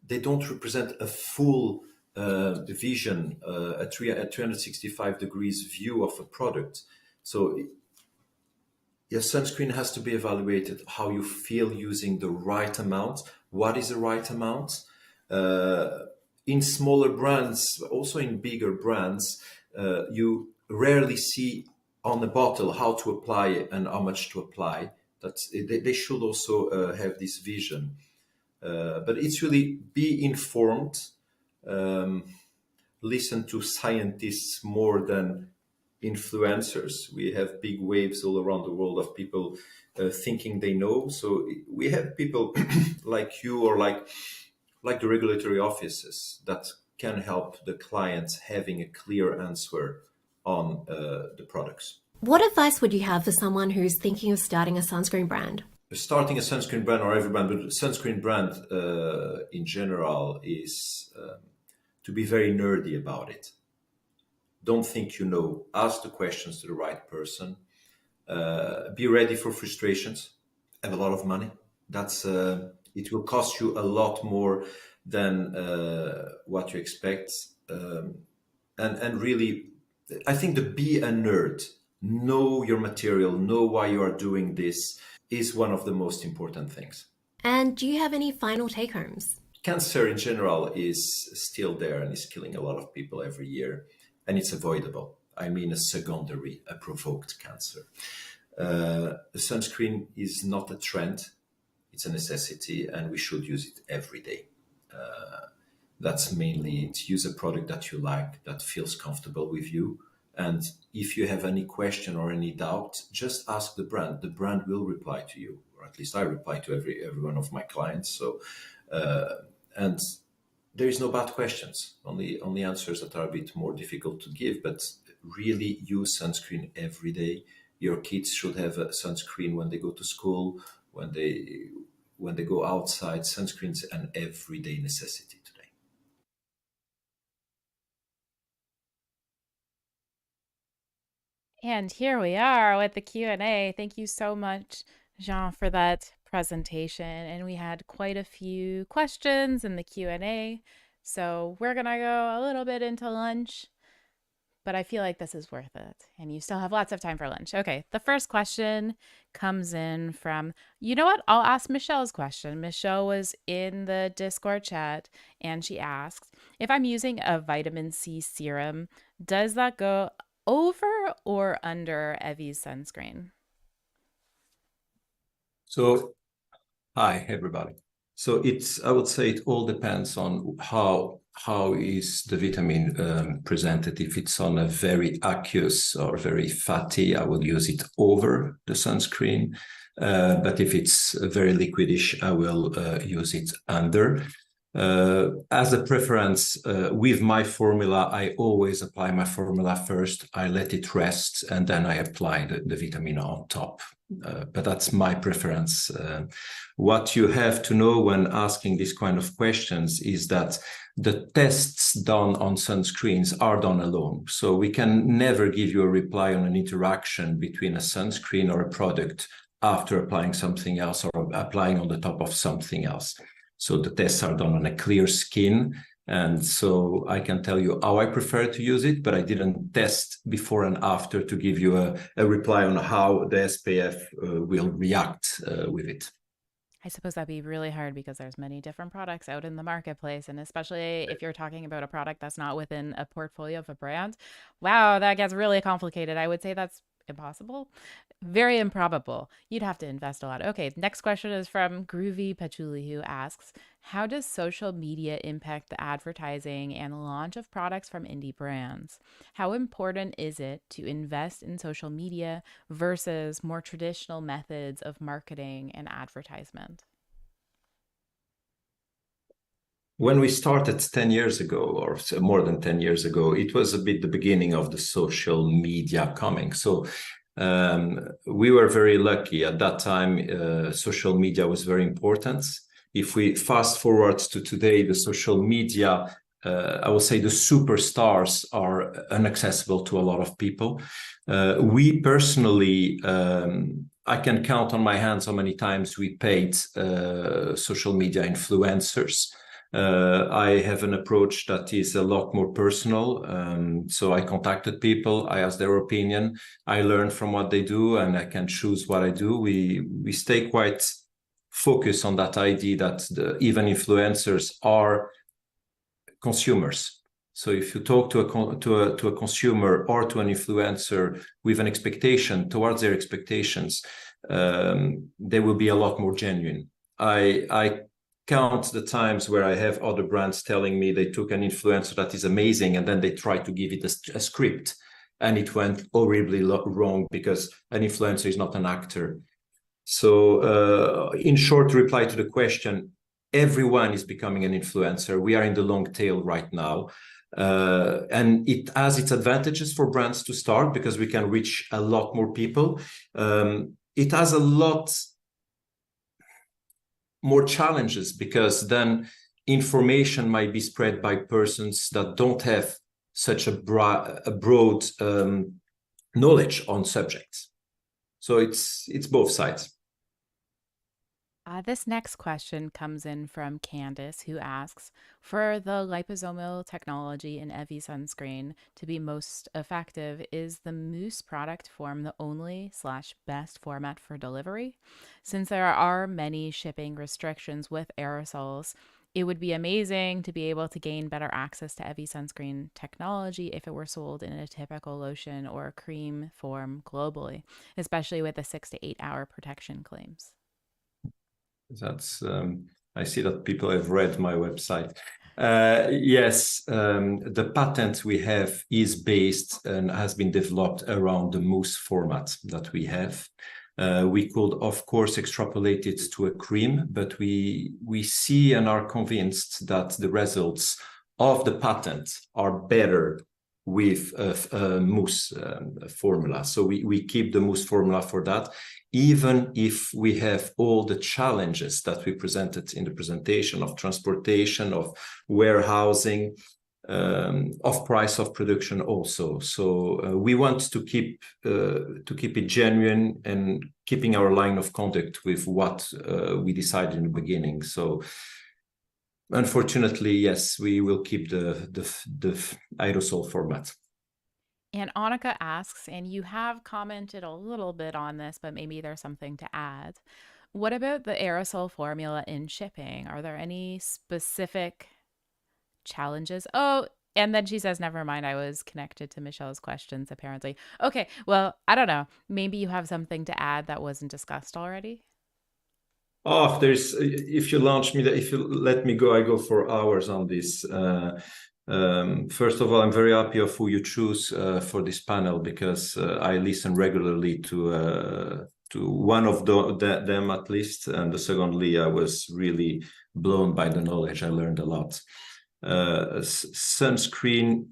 they don't represent a full vision, a 365 degrees view of a product. So your sunscreen has to be evaluated how you feel using the right amount. What is the right amount? In smaller brands, also in bigger brands, you rarely see on the bottle how to apply it and how much to apply. They should also have this vision. But it's really be informed, listen to scientists more than influencers. We have big waves all around the world of people thinking they know. So we have people like you or like the regulatory offices that can help the clients having a clear answer on the products. What advice would you have for someone who's thinking of starting a sunscreen brand? Starting a sunscreen brand, or every brand, but sunscreen brand in general, is to be very nerdy about it. Don't think you know. Ask the questions to the right person. Be ready for frustrations. Have a lot of money. That's it will cost you a lot more than what you expect. And really, I think to be a nerd, know your material, know why you are doing this, is one of the most important things. And do you have any final take-homes? Cancer in general is still there and is killing a lot of people every year, and it's avoidable. I mean, a secondary, a provoked cancer. Sunscreen is not a trend, it's a necessity, and we should use it every day. That's mainly it. Use a product that you like, that feels comfortable with you. And if you have any question or any doubt, just ask the brand. The brand will reply to you, or at least I reply to every one of my clients. So, and there is no bad questions, only answers that are a bit more difficult to give. But really use sunscreen every day. Your kids should have a sunscreen when they go to school, when they go outside. Sunscreen's an everyday necessity. And here we are with the Q&A. Thank you so much, Jean, for that presentation. And we had quite a few questions in the Q&A. So we're going to go a little bit into lunch, but I feel like this is worth it. And you still have lots of time for lunch. Okay, the first question comes in from, you know what? I'll ask Michelle's question. Michelle was in the Discord chat and she asks, if I'm using a vitamin C serum, does that go over or under Evie's sunscreen? So, hi everybody. So I would say it all depends on how is the vitamin presented. If it's on a very aqueous or very fatty, I will use it over the sunscreen. But if it's very liquidish, I will use it under. As a preference, with my formula, I always apply my formula first. I let it rest, and then I apply the vitamin on top. But that's my preference. What you have to know when asking this kind of questions is that the tests done on sunscreens are done alone. So we can never give you a reply on an interaction between a sunscreen or a product after applying something else or applying on the top of something else. So the tests are done on a clear skin. And so I can tell you how I prefer to use it, but I didn't test before and after to give you a reply on how the SPF will react with it. I suppose that'd be really hard because there's many different products out in the marketplace. And especially if you're talking about a product that's not within a portfolio of a brand, wow, that gets really complicated. I would say that's impossible. Very improbable. You'd have to invest a lot. Okay, next question is from Groovy Patchouli, who asks, how does social media impact the advertising and launch of products from indie brands? How important is it to invest in social media versus more traditional methods of marketing and advertisement? When we started 10 years ago, or more than 10 years ago, it was a bit the beginning of the social media coming. So we were very lucky at that time. Social media was very important. If we fast forward to today, the social media, I would say the superstars are inaccessible to a lot of people. We personally, I can count on my hands how many times we paid social media influencers. I have an approach that is a lot more personal. So I contacted people, I asked their opinion, I learned from what they do, and I can choose what I do. We stay quite focused on that idea that even influencers are consumers. So if you talk to a consumer or to an influencer with an expectation towards their expectations, they will be a lot more genuine. I count the times where I have other brands telling me they took an influencer that is amazing and then they try to give it a script and it went horribly wrong because an influencer is not an actor. So in short, to reply to the question, everyone is becoming an influencer. We are in the long tail right now. And it has its advantages for brands to start because we can reach a lot more people. It has a lot more challenges because then information might be spread by persons that don't have such a broad knowledge on subjects. So it's both sides. This next question comes in from Candace, who asks, for the liposomal technology in Evie sunscreen to be most effective, is the mousse product form the only/best format for delivery? Since there are many shipping restrictions with aerosols, it would be amazing to be able to gain better access to Evie sunscreen technology if it were sold in a typical lotion or a cream form globally, especially with the 6 to 8 hour protection claims. That's I see that people have read my website. Yes, the patent we have is based and has been developed around the mousse format that we have. We could, of course, extrapolate it to a cream, but we see and are convinced that the results of the patent are better with a mousse formula. So we keep the mousse formula for that, even if we have all the challenges that we presented in the presentation of transportation, of warehousing. of price of production also. So we want to keep it genuine and keeping our line of conduct with what we decided in the beginning. So unfortunately, yes, we will keep the aerosol format. And Annika asks, and you have commented a little bit on this, but maybe there's something to add. What about the aerosol formula in shipping? Are there any specific challenges? Oh, and then she says, never mind, I was connected to Michelle's questions, apparently. Okay, well, I don't know. Maybe you have something to add that wasn't discussed already? Oh, if you let me go, I go for hours on this. First of all, I'm very happy of who you choose for this panel, because I listen regularly to one of them at least, and secondly, I was really blown by the knowledge. I learned a lot. Sunscreen,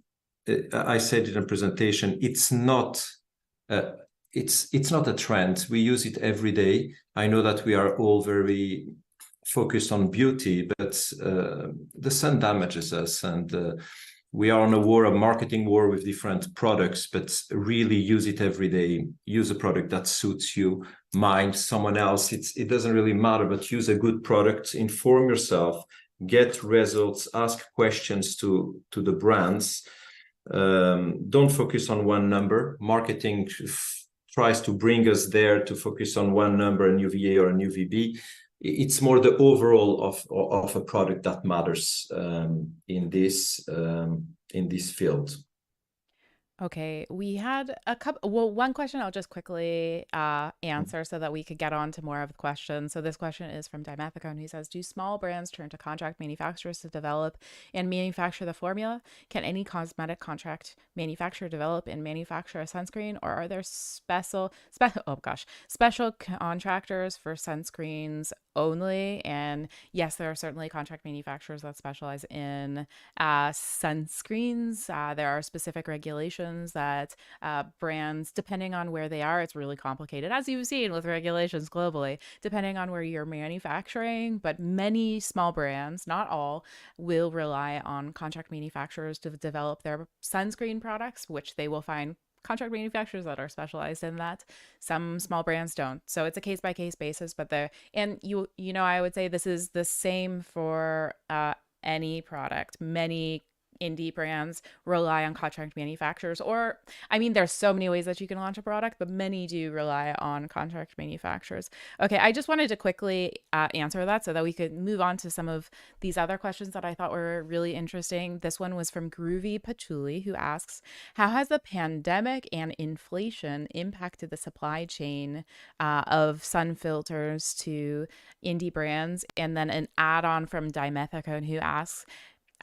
I said in a presentation, it's not a trend. We use it every day. I know that we are all very focused on beauty, but the sun damages us, and we are on a marketing war with different products, but really use it every day. Use a product that suits you, mine, someone else. It doesn't really matter, but use a good product, inform yourself, get results, ask questions to the brands. Don't focus on one number. Marketing tries to bring us there to focus on one number, an UVA or an UVB. It's more the overall of a product that matters in this field. Okay, we had a couple. Well, one question I'll just quickly answer so that we could get on to more of the questions. So this question is from Dimethicone, and he says, do small brands turn to contract manufacturers to develop and manufacture the formula? Can any cosmetic contract manufacturer develop and manufacture a sunscreen, or are there special contractors for sunscreens only? And yes, there are certainly contract manufacturers that specialize in sunscreens. There are specific regulations that brands, depending on where they are, it's really complicated, as you've seen with regulations globally, depending on where you're manufacturing. But many small brands, not all, will rely on contract manufacturers to develop their sunscreen products, which they will find contract manufacturers that are specialized in that. Some small brands don't. So it's a case-by-case basis, but I would say this is the same for any product. Many indie brands rely on contract manufacturers, or there's so many ways that you can launch a product, but many do rely on contract manufacturers. Okay, I just wanted to quickly answer that so that we could move on to some of these other questions that I thought were really interesting. This one was from Meredith Petillo, who asks, how has the pandemic and inflation impacted the supply chain of sun filters to indie brands? And then an add-on from Dimethicone, who asks,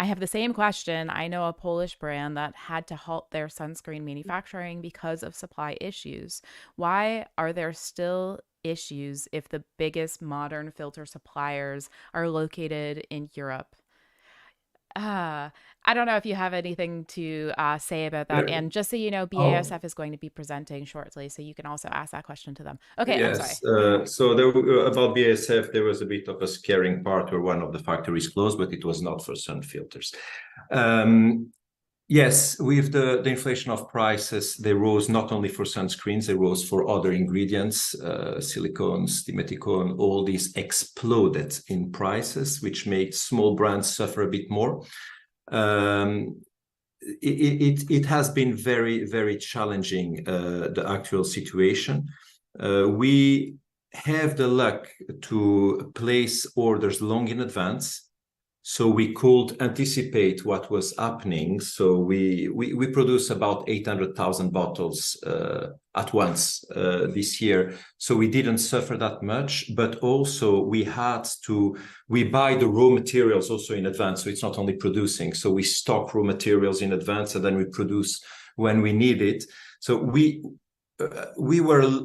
I have the same question. I know a Polish brand that had to halt their sunscreen manufacturing because of supply issues. Why are there still issues if the biggest modern filter suppliers are located in Europe? I don't know if you have anything to say about that. And just so you know, BASF is going to be presenting shortly, so you can also ask that question to them. Okay, yes. I'm sorry. So about BASF, there was a bit of a scaring part where one of the factories closed, but it was not for sun filters. Yes, with the inflation of prices, they rose not only for sunscreens, they rose for other ingredients, silicones, dimethicone, all these exploded in prices, which made small brands suffer a bit more. It has been very, very challenging, the actual situation. We have the luck to place orders long in advance, so we could anticipate what was happening. So we produce about 800,000 bottles at once this year. So we didn't suffer that much, but also we buy the raw materials also in advance. So it's not only producing. So we stock raw materials in advance and then we produce when we need it. So we were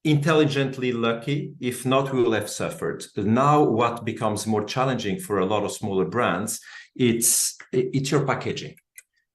intelligently lucky. If not, we will have suffered. Now, what becomes more challenging for a lot of smaller brands, it's your packaging.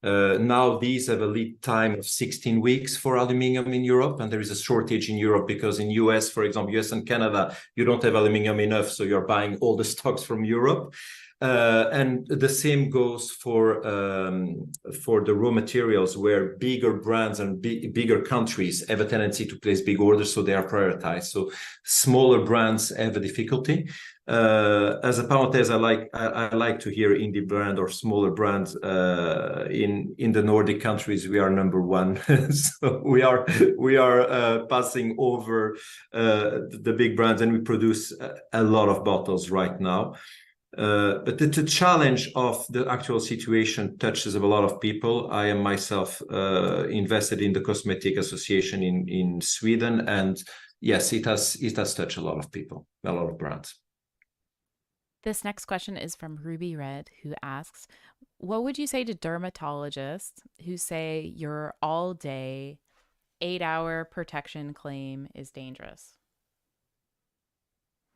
Now, these have a lead time of 16 weeks for aluminium in Europe, and there is a shortage in Europe because in US, for example, US and Canada, you don't have aluminium enough, so you're buying all the stocks from Europe. And the same goes for the raw materials, where bigger brands and bigger countries have a tendency to place big orders, so they are prioritized. So smaller brands have a difficulty. As a parenthesis, I like to hear indie brand or smaller brands. In the Nordic countries, we are number one, so we are passing over the big brands, and we produce a lot of bottles right now. But the challenge of the actual situation touches a lot of people. I am myself invested in the Cosmetic Association in Sweden, and yes, it has touched a lot of people, a lot of brands. This next question is from Ruby Red, who asks, what would you say to dermatologists who say your all-day 8-hour protection claim is dangerous?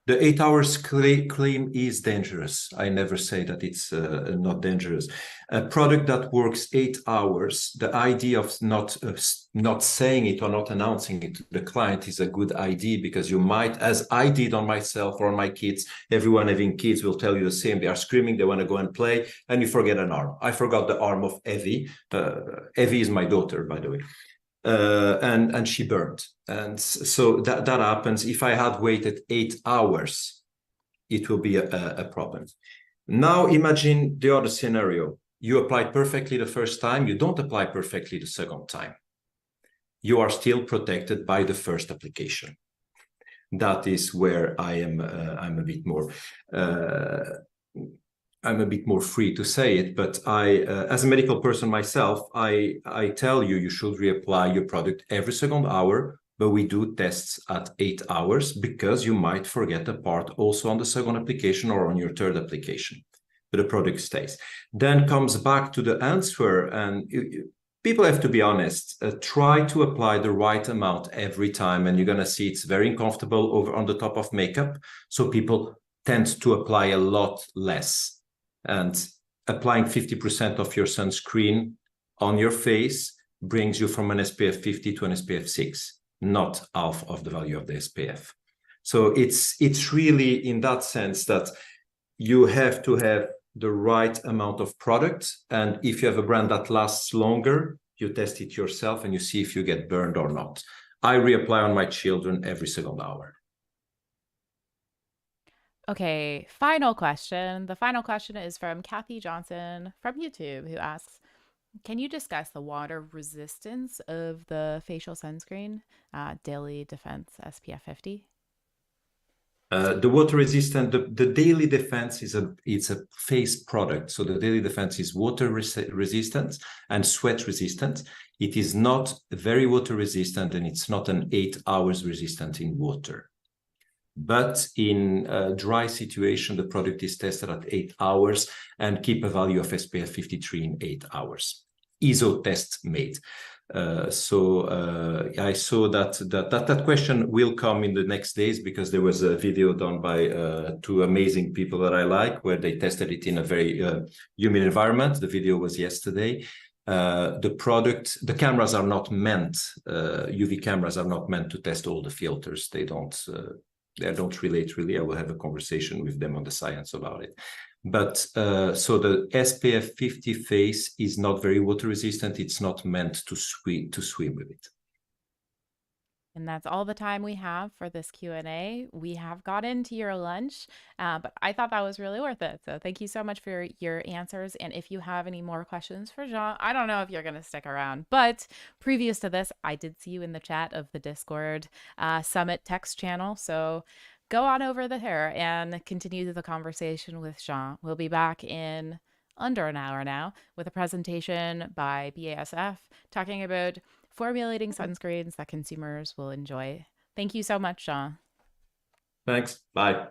The 8 hours claim is dangerous. I never say that it's not dangerous. A product that works 8 hours, the idea of not saying it or not announcing it to the client is a good idea, because you might, as I did on myself or on my kids, everyone having kids will tell you the same. They are screaming, they want to go and play, and you forget an arm. I forgot the arm of Evie. Evie is my daughter, by the way. And she burned. And so that happens. If I had waited 8 hours, it will be a problem. Now imagine the other scenario. You applied perfectly the first time, you don't apply perfectly the second time. You are still protected by the first application. That is where I'm a bit more free to say it, but as a medical person myself, I tell you should reapply your product every second hour, but we do tests at 8 hours, because you might forget a part also on the second application or on your third application, but the product stays. Then comes back to the answer, and people have to be honest. Try to apply the right amount every time, and you're going to see it's very uncomfortable over on the top of makeup, so people tend to apply a lot less. And applying 50% of your sunscreen on your face brings you from an SPF 50 to an SPF 6, not half of the value of the SPF. So it's really in that sense that you have to have the right amount of product. And if you have a brand that lasts longer, you test it yourself and you see if you get burned or not. I reapply on my children every second hour. Okay, final question. The final question is from Kathy Johnson from YouTube, who asks, can you discuss the water resistance of the facial sunscreen, Daily Defense SPF 50? The water resistant, the Daily Defense it's a face product. So the Daily Defense is water resistant and sweat resistant. It is not very water resistant, and it's not an 8 hours resistant in water. But in a dry situation, the product is tested at 8 hours and keep a value of SPF 53 in 8 hours. ISO test made. I saw that question will come in the next days, because there was a video done by two amazing people that I like, where they tested it in a very humid environment. The video was yesterday. The cameras are not meant, UV cameras are not meant to test all the filters. They don't relate really. I will have a conversation with them on the science about it. But so the SPF 50 face is not very water resistant. It's not meant to swim with it. And that's all the time we have for this Q&A. We have got into your lunch, but I thought that was really worth it. So thank you so much for your answers. And if you have any more questions for Jean, I don't know if you're going to stick around, but previous to this, I did see you in the chat of the Discord Summit text channel. So go on over there and continue the conversation with Jean. We'll be back in under an hour now with a presentation by BASF talking about formulating sunscreens that consumers will enjoy. Thank you so much, Jean. Thanks. Bye.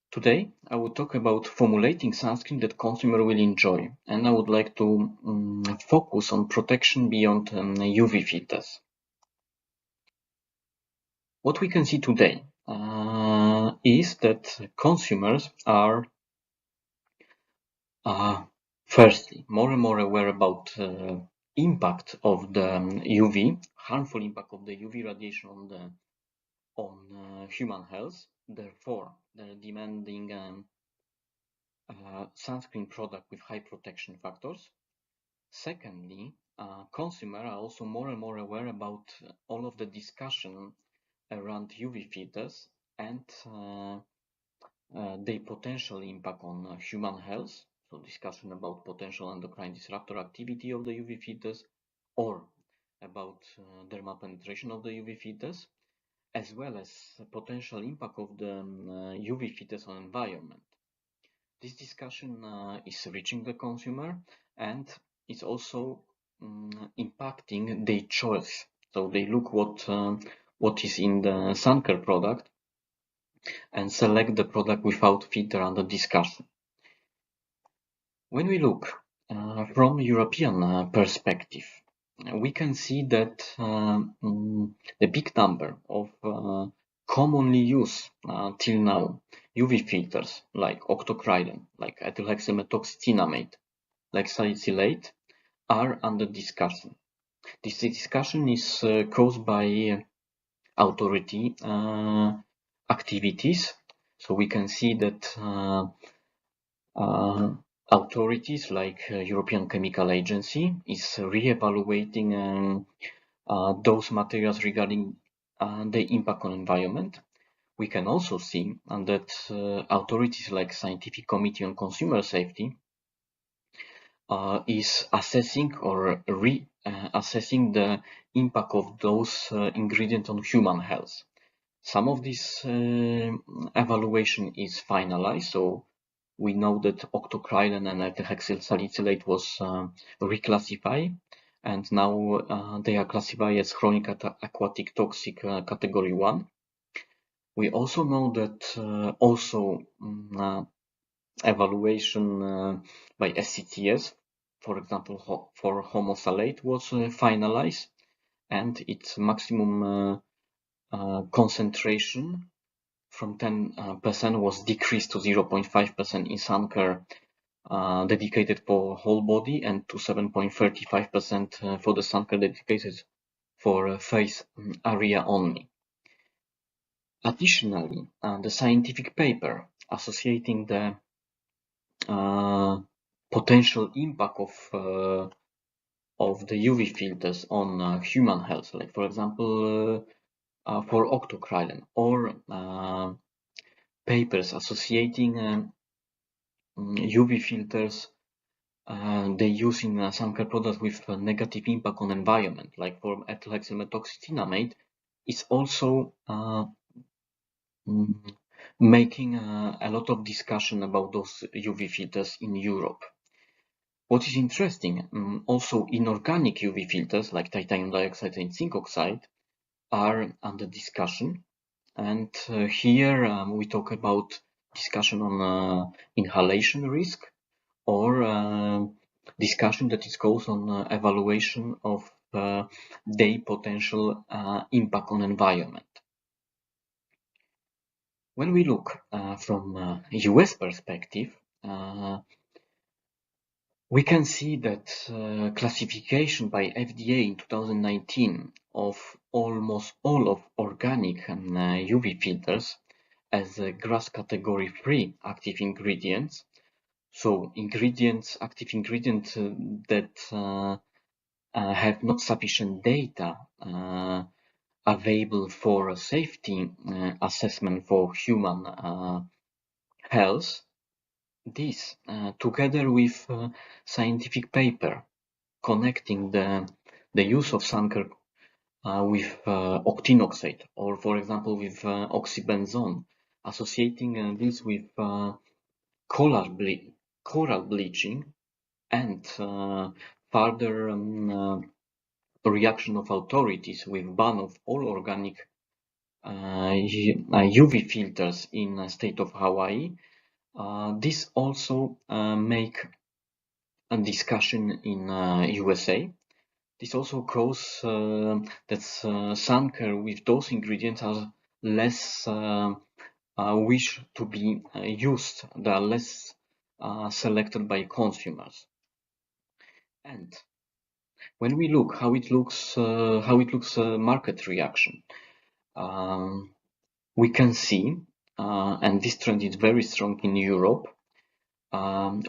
Today, I will talk about formulating sunscreen that consumer will enjoy, and I would like to focus on protection beyond UV filters. What we can see today is that consumers are firstly more and more aware about impact of the UV, harmful impact of the UV radiation on human health. Therefore, they're demanding sunscreen product with high protection factors. Secondly, consumers are also more and more aware about all of the discussion around UV filters and their potential impact on human health. So discussion about potential endocrine disruptor activity of the UV filters, or about dermal penetration of the UV filters, as well as potential impact of the UV filters on environment. This discussion is reaching the consumer and it's also impacting their choice. So they look what is in the Suncare product and select the product without filter under discussion. When we look from European perspective, we can see that the big number of commonly used till now UV filters like octocrylene, like ethylhexylmethoxycinnamate, like salicylate are under discussion. This discussion is caused by authority activities. So we can see that authorities like European Chemical Agency is re-evaluating those materials regarding the impact on environment. We can also see that authorities like Scientific Committee on Consumer Safety is assessing or reassessing the impact of those ingredients on human health. Some of this evaluation is finalized, so we know that octocrylene and ethylhexyl salicylate was reclassified, and now they are classified as chronic aquatic toxic category 1. We also know that evaluation by SCTS, for example, for homosalate was finalized, and its maximum concentration from 10% was decreased to 0.5% in Suncare dedicated for whole body and to 7.35% for the Suncare dedicated for face area only. Additionally, the scientific paper associating the potential impact of the UV filters on human health, like for example for octocrylene, or papers associating UV filters they use in Suncare products with a negative impact on environment, like for ethylhexylmethoxycinnamate, is also making a lot of discussion about those UV filters in Europe. What is interesting, also inorganic UV filters like titanium dioxide and zinc oxide are under discussion, and here we talk about discussion on inhalation risk, or discussion that is goes on evaluation of their potential impact on environment. When we look from US perspective, we can see that classification by FDA in 2019 of almost all of organic and UV filters as GRAS category 3 active ingredients. So active ingredients that have not sufficient data available for a safety assessment for human health. This, together with scientific paper connecting the use of Suncare with octinoxate, or for example with oxybenzone, associating this with coral bleaching, and further reaction of authorities with ban of all organic UV filters in the state of Hawaii. This also make a discussion in USA. This also causes that Suncare with those ingredients are less wish to be used. They are less selected by consumers. And when we look how it looks market reaction, we can see, and this trend is very strong in Europe.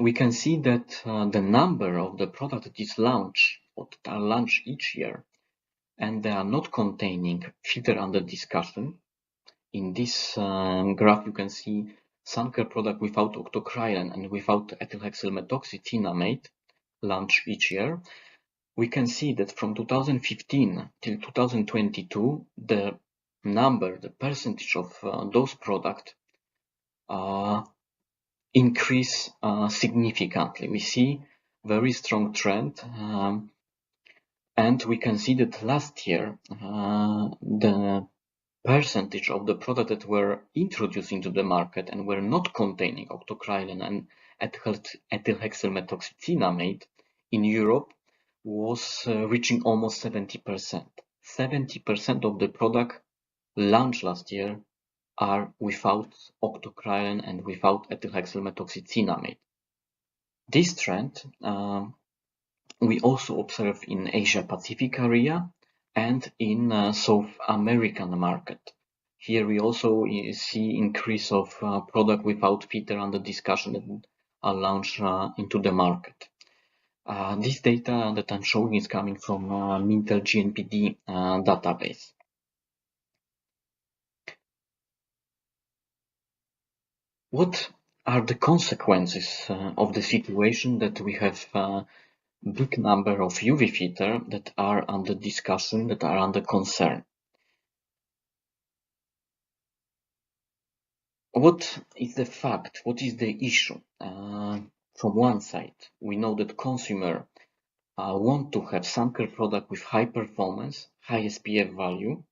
We can see that the number of the product that is launched or that are launched each year, and they are not containing filter under discussion. In this graph, you can see Suncare product without octocrylene and without ethylhexylmethoxycinnamate launched each year. We can see that from 2015 till 2022, the percentage of those products increase significantly. We see very strong trend, and we can see that last year the percentage of the products that were introduced into the market and were not containing octocrylene and ethylhexylmethoxycinnamate in Europe was reaching almost 70%. 70% of the product launched last year are without octocrylene and without ethylhexylmethoxycinnamate. This trend we also observe in Asia Pacific area and in South American market. Here we also see increase of product without filter under discussion that are launched into the market. This data that I'm showing is coming from Mintel GNPD database. What are the consequences of the situation that we have big number of UV filters that are under discussion, that are under concern? What is the fact? What is the issue? From one side, we know that consumers want to have Suncare product with high performance, high SPF value,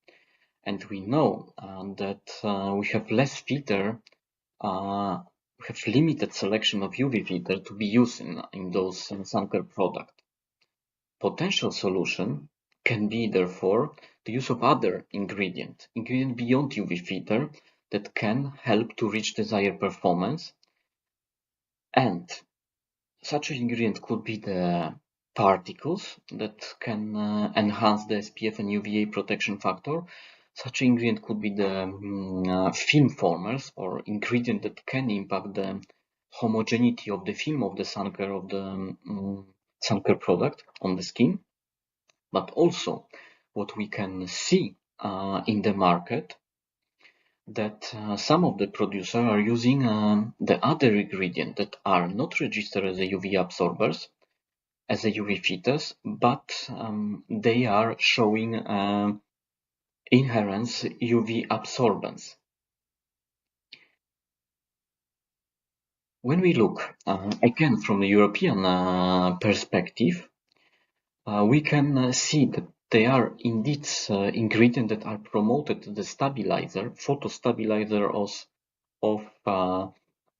and we know that we have less filter, we have limited selection of UV filter to be used in those Suncare product. Potential solution can be therefore the use of other ingredient beyond UV filter that can help to reach desired performance, and such an ingredient could be the particles that can enhance the SPF and UVA protection factor. Such an ingredient could be the film formers or ingredient that can impact the homogeneity of the film of the Suncare product on the skin. But also what we can see in the market, that some of the producers are using the other ingredient that are not registered as a UV absorbers, as a UV filters, but they are showing inherent UV absorbance. When we look again from the European perspective, we can see that they are indeed ingredients that are promoted the stabilizer, photostabilizer of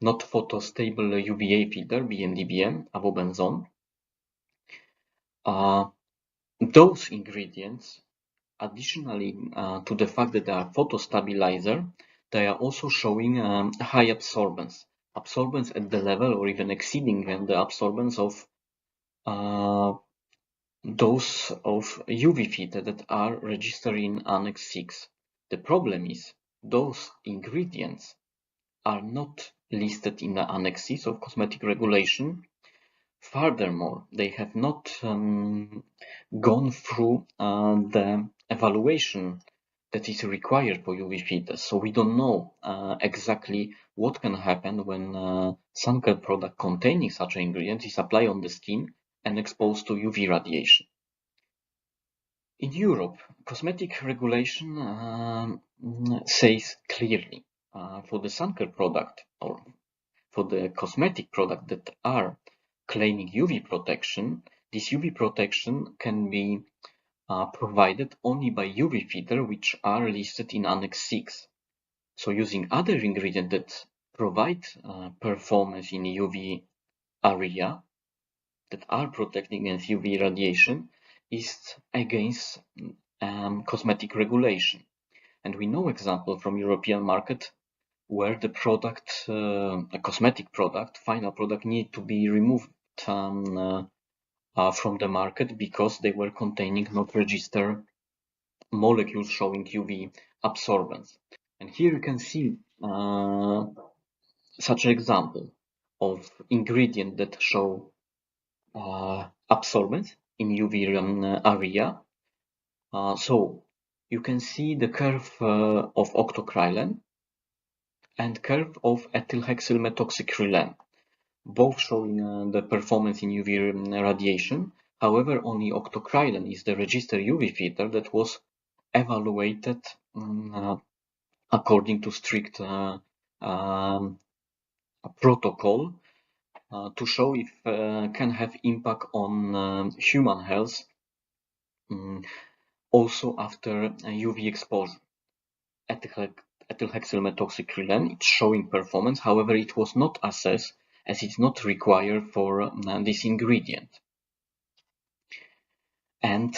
not photostable UVA filter, BNDBM, avobenzone. Those ingredients, additionally to the fact that they are photostabilizer, they are also showing high absorbance at the level or even exceeding the absorbance of those of UV filter that are registered in Annex 6. The problem is those ingredients are not listed in the Annex 6 of cosmetic regulation. Furthermore, they have not gone through the evaluation that is required for UV filters. So we don't know exactly what can happen when Suncare product containing such an ingredient is applied on the skin and exposed to UV radiation. In Europe, cosmetic regulation says clearly for the Suncare product or for the cosmetic product that are claiming UV protection, this UV protection can be provided only by UV filter, which are listed in Annex 6. So using other ingredients that provide performance in UV area, that are protecting against UV radiation, is against cosmetic regulation. And we know example from European market where the product, a cosmetic product, final product, need to be removed from the market because they were containing not registered molecules showing UV absorbance. And here you can see such an example of ingredient that show absorbance in UV area. So you can see the curve of octocrylene and curve of ethylhexylmethoxycrylene, both showing the performance in UV radiation. However, only octocrylene is the registered UV filter that was evaluated according to strict protocol to show if can have impact on human health also after UV exposure. Ethylhexylmethoxycrylene, it's showing performance. However, it was not assessed as it's not required for this ingredient. And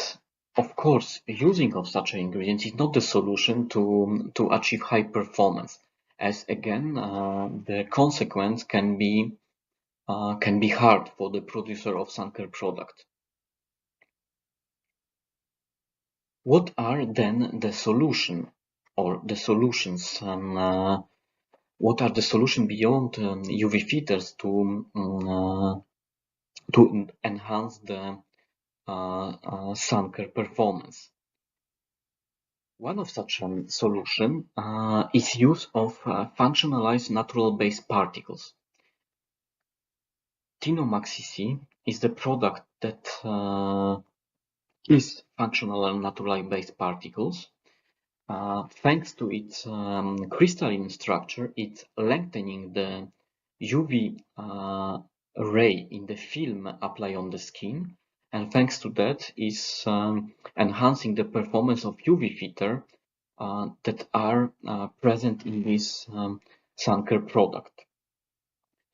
of course, using of such an ingredient is not the solution to achieve high performance, as again the consequence can be hard for the producer of Suncare product. What are then the solution or the solutions? What are the solutions beyond UV filters to enhance the Suncare performance? One of such solution is use of functionalized natural base particles. Tinomaxi is the product that is functional and natural base particles. Thanks to its crystalline structure, it's lengthening the UV ray in the film applied on the skin, and thanks to that is enhancing the performance of UV filter that are present in this Suncare product.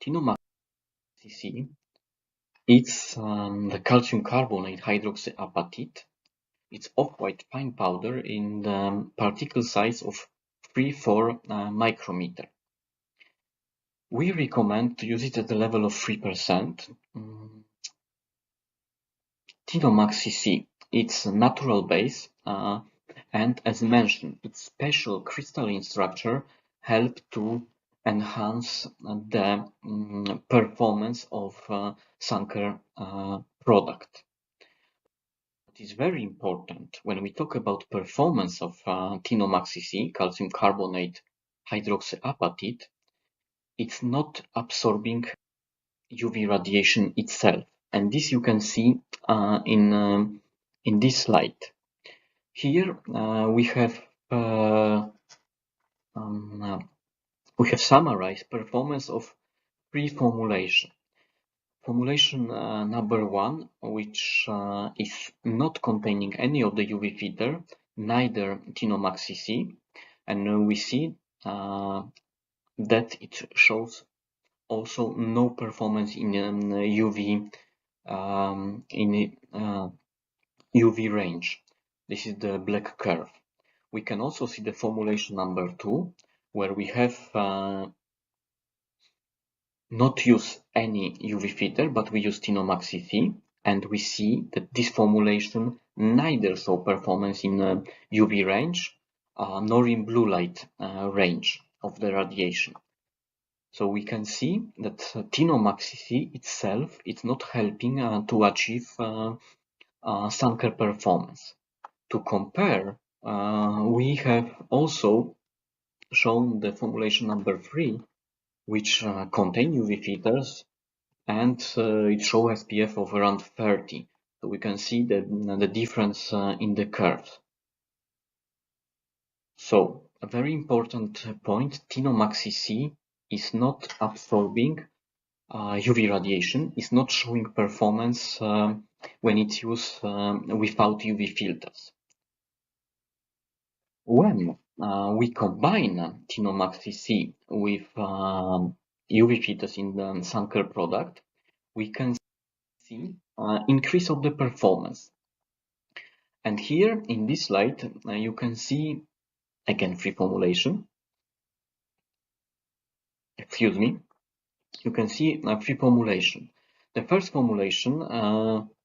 Tinomaxi, it's the calcium carbonate hydroxyapatite. It's off-white fine powder in the particle size of 3-4 micrometer. We recommend to use it at the level of 3%. Tinomaxi, it's a natural base, and as mentioned, its special crystalline structure help to enhance the performance of Suncare product. It is very important when we talk about performance of Tinomaxi, calcium carbonate hydroxyapatite, it's not absorbing UV radiation itself, and this you can see in this slide. Here we have summarized performance of three formulations. Formulation number 1, which is not containing any of the UV filter, neither Tinomaxi, and we see that it shows also no performance in UV UV range. This is the black curve. We can also see the formulation number 2, where we have not use any UV filter, but we use Tinomaxi, and we see that this formulation neither show performance in UV range nor in blue light range of the radiation. So we can see that Tinomaxi itself is not helping to achieve Suncare performance. To compare, we have also shown the formulation number 3, which contain UV filters, and it shows SPF of around 30. So we can see the difference in the curves. So a very important point, Tinomaxi is not absorbing UV radiation, is not showing performance when it's used without UV filters. When we combine Tinomax CC with UV filters in the Suncare product, we can see increase of the performance. And here in this slide, you can see again free formulation. Excuse me. You can see free formulation. The first formulation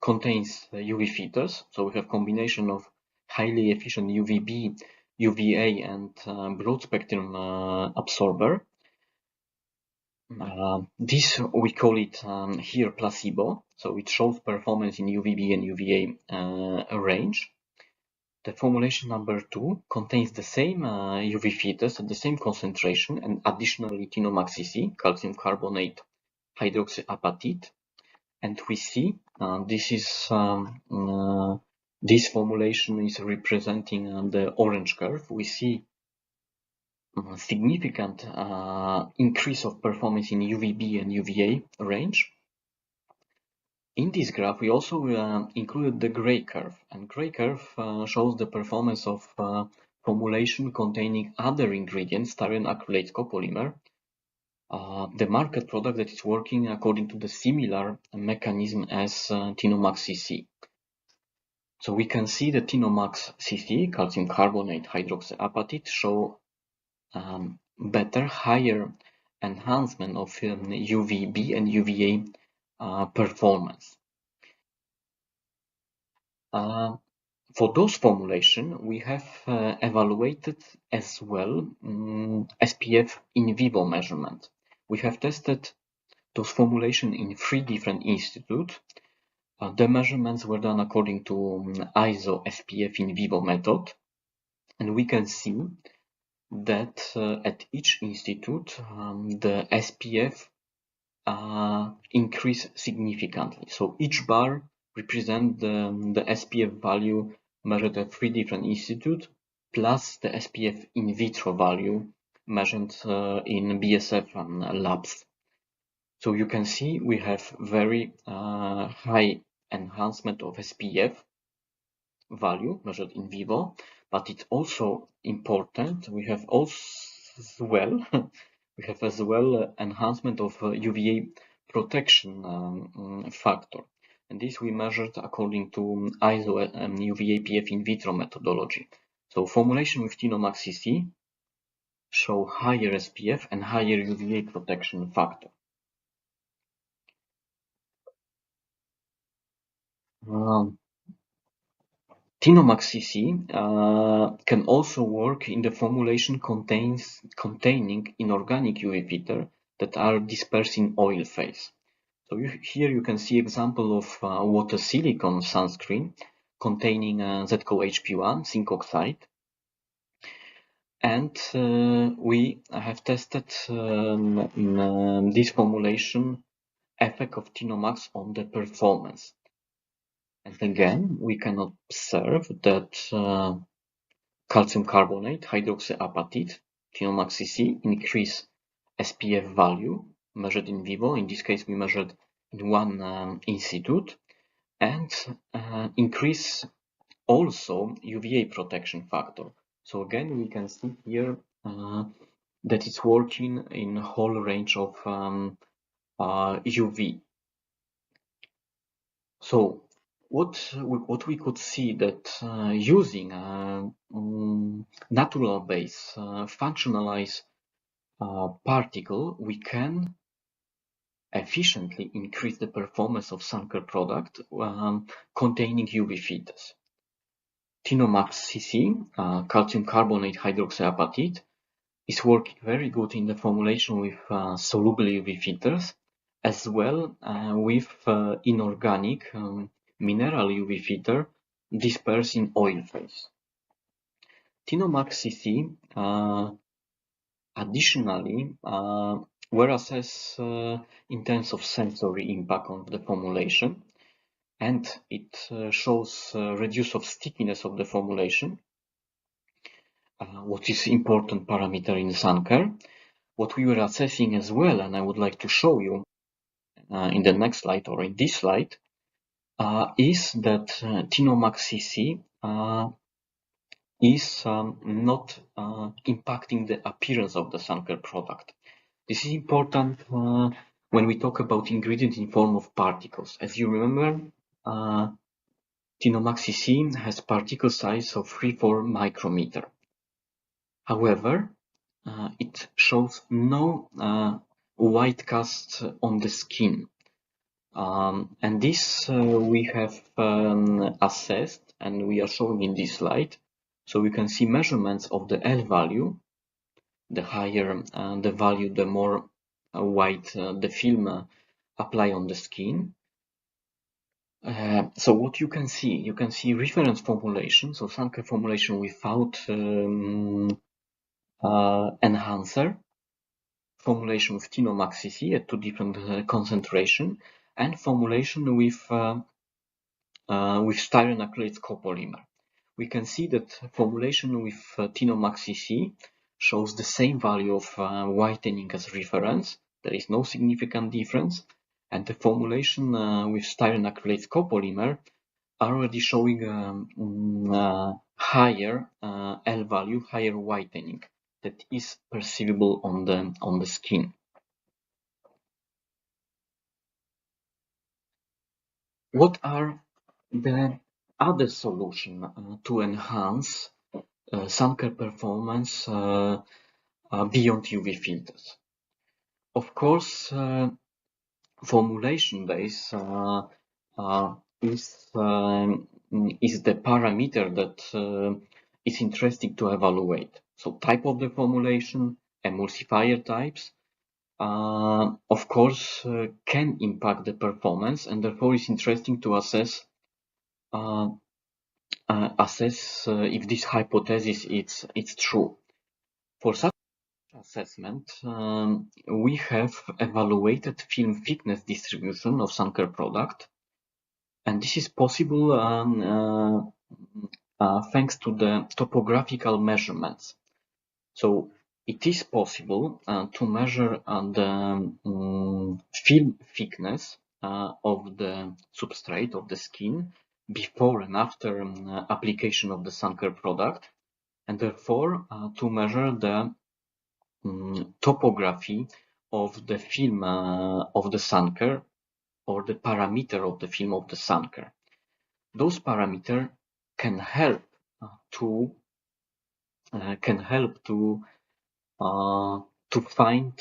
contains UV filters, so we have combination of highly efficient UVB, UVA, and broad spectrum absorber. This we call it here placebo, so it shows performance in UVB and UVA range. The formulation number 2 contains the same UV filters at the same concentration and additionally Tinomax CC, calcium carbonate hydroxyapatite, and we see this formulation is representing the orange curve. We see significant increase of performance in UVB and UVA range. In this graph, we also included the gray curve, and gray curve shows the performance of formulation containing other ingredients, styrene acrylate copolymer, the market product that is working according to the similar mechanism as Tinomax CC. So we can see the Tinomax CC, calcium carbonate hydroxyapatite, show better, higher enhancement of UVB and UVA performance. For those formulation, we have evaluated as well SPF in vivo measurement. We have tested those formulation in 3 different institutes. The measurements were done according to ISO SPF in vivo method, and we can see that at each institute the SPF increase significantly. So each bar represents the SPF value measured at 3 different institutes plus the SPF in vitro value measured in BASF labs. So you can see we have very high enhancement of SPF value measured in vivo, but it's also important we have as well enhancement of UVA protection factor, and this we measured according to ISO UVA-PF in vitro methodology. So formulation with Tinomax CC show higher SPF and higher UVA protection factor. Tinomax CC can also work in the formulation containing inorganic UV filter that are dispersed in oil phase. So here you can see example of water silicone sunscreen containing ZcoHP1 zinc oxide, and we have tested in this formulation effect of Tinomax on the performance. And again, we can observe that calcium carbonate hydroxyapatite, Tinomax CC, increase SPF value measured in vivo. In this case, we measured in 1 institute, and increase also UVA protection factor. So again, we can see here that it's working in a whole range of UV. So what we could see that using natural base functionalized particle, we can efficiently increase the performance of Suncare product containing UV filters. Tinomax CC, calcium carbonate hydroxyapatite, is working very good in the formulation with soluble UV filters, as well with inorganic mineral UV filter dispersed in oil phase. Tinomax CC additionally were assessed in terms of sensory impact on the formulation, and it shows reduce of stickiness of the formulation, what is important parameter in Suncare. What we were assessing as well, and I would like to show you in the next slide or in this slide, is that Tinomax CC is not impacting the appearance of the Suncare product. This is important when we talk about ingredient in form of particles. As you remember, Tinomax CC has particle size of 3-4 micrometer. However, it shows no white cast on the skin. And this we have assessed, and we are showing in this slide. So we can see measurements of the L value. The higher the value, the more white the film apply on the skin. So what you can see reference formulation, so Suncare formulation without enhancer, formulation with Tinomax CC at 2 different concentration, and formulation with styrene acrylates copolymer. We can see that formulation with Tinomax CC shows the same value of whitening as reference. There is no significant difference, and the formulation with styrene acrylates copolymer are already showing higher L value, higher whitening that is perceivable on the skin. What are the other solutions to enhance Suncare performance beyond UV filters? Of course, formulation base is the parameter that is interesting to evaluate. So type of the formulation, emulsifier types, of course, can impact the performance, and therefore it's interesting to assess if this hypothesis is true. For such assessment, we have evaluated film thickness distribution of Suncare product, and this is possible thanks to the topographical measurements. So it is possible to measure the film thickness of the substrate of the skin before and after application of the Suncare product, and therefore to measure the topography of the film of the Suncare, or the parameter of the film of the Suncare. Those parameters can help to find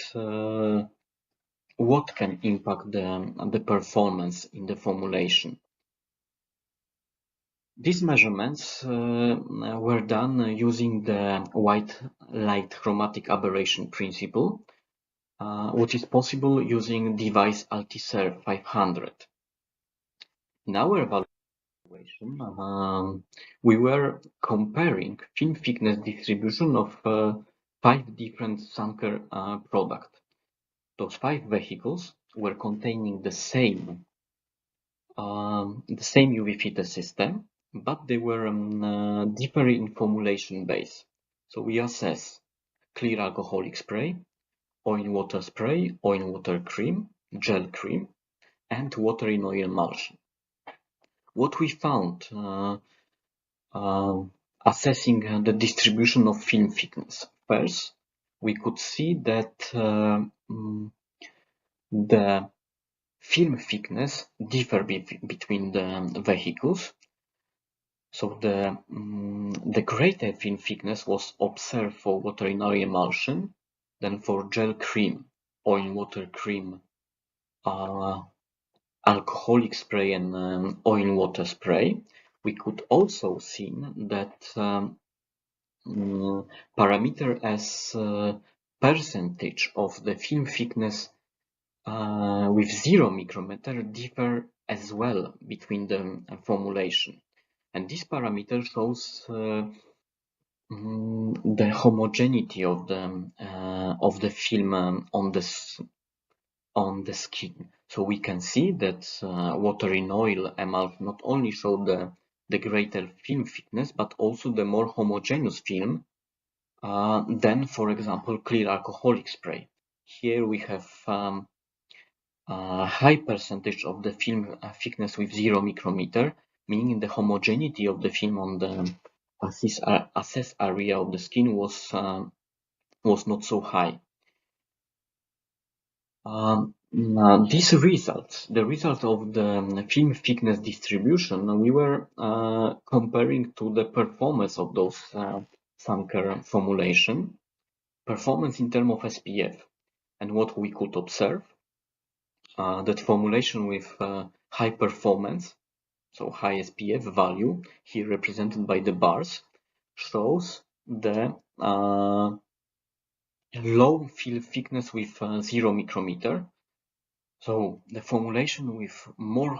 what can impact the performance in the formulation. These measurements were done using the white light chromatic aberration principle, which is possible using device Altiser 500. In our evaluation, we were comparing film thickness distribution of 5 different Suncare products. Those 5 vehicles were containing the same UV filter system, but they were differing in formulation base. So we assess clear alcoholic spray, oil water spray, oil water cream, gel cream, and water in oil emulsion. What we found assessing the distribution of film thickness. First, we could see that the film thickness differ between the vehicles. So the greater film thickness was observed for water in oil emulsion than for gel cream, oil water cream, alcoholic spray, and oil water spray. We could also see that parameter as percentage of the film thickness with 0 micrometer differ as well between the formulation, and this parameter shows the homogeneity of the film on the skin. So we can see that water in oil emulsion not only show the greater film thickness, but also the more homogeneous film than, for example, clear alcoholic spray. Here we have high percentage of the film thickness with 0 micrometer, meaning the homogeneity of the film on the assessed area of the skin was not so high. These results, the result of the film thickness distribution, we were comparing to the performance of those Suncare formulation, performance in terms of SPF, and what we could observe, that formulation with high performance, so high SPF value, here represented by the bars, shows the low film thickness with 0 micrometer. So the formulation with more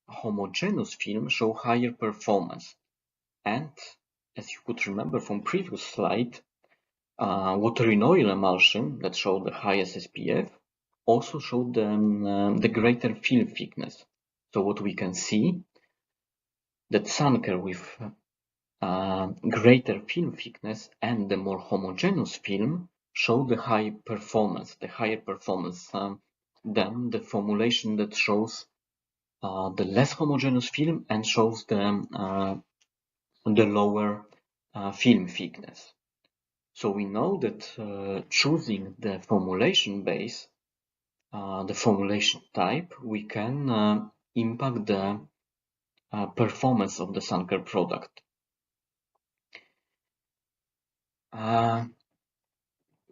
homogeneous film show higher performance. And as you could remember from previous slide, water in oil emulsion that showed the highest SPF also showed the greater film thickness. So what we can see, that Suncare with greater film thickness and the more homogeneous film show the higher performance than the formulation that shows the less homogeneous film and shows the lower film thickness. So we know that choosing the formulation base, the formulation type, we can impact the performance of the Suncare product.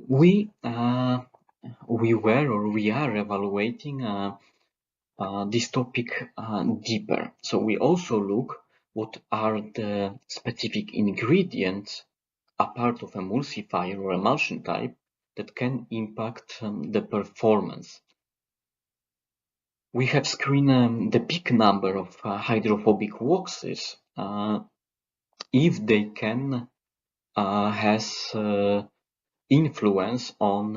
We are evaluating this topic deeper. So we also look what are the specific ingredients apart of emulsifier or emulsion type that can impact the performance. We have screened the big number of hydrophobic waxes if they can has influence on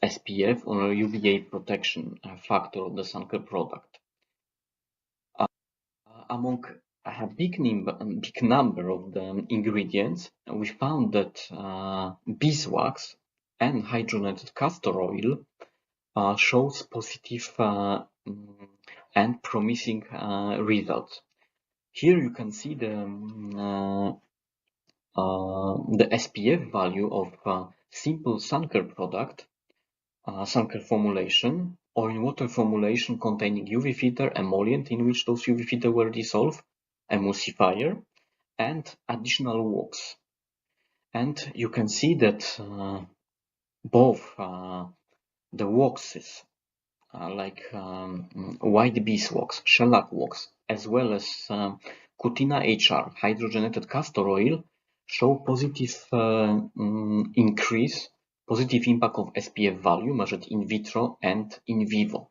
SPF or UVA protection factor of the Suncare product. Among a big number of the ingredients, we found that beeswax and hydrogenated castor oil shows positive and promising results. Here you can see the SPF value of simple Suncare product, Suncare formulation, or in water formulation containing UV filter, emollient in which those UV filter were dissolved, emulsifier, and additional wax. And you can see that both the waxes, like white beeswax, shellac wax, as well as Cutina HR, hydrogenated castor oil, show positive increase, positive impact of SPF value measured in vitro and in vivo.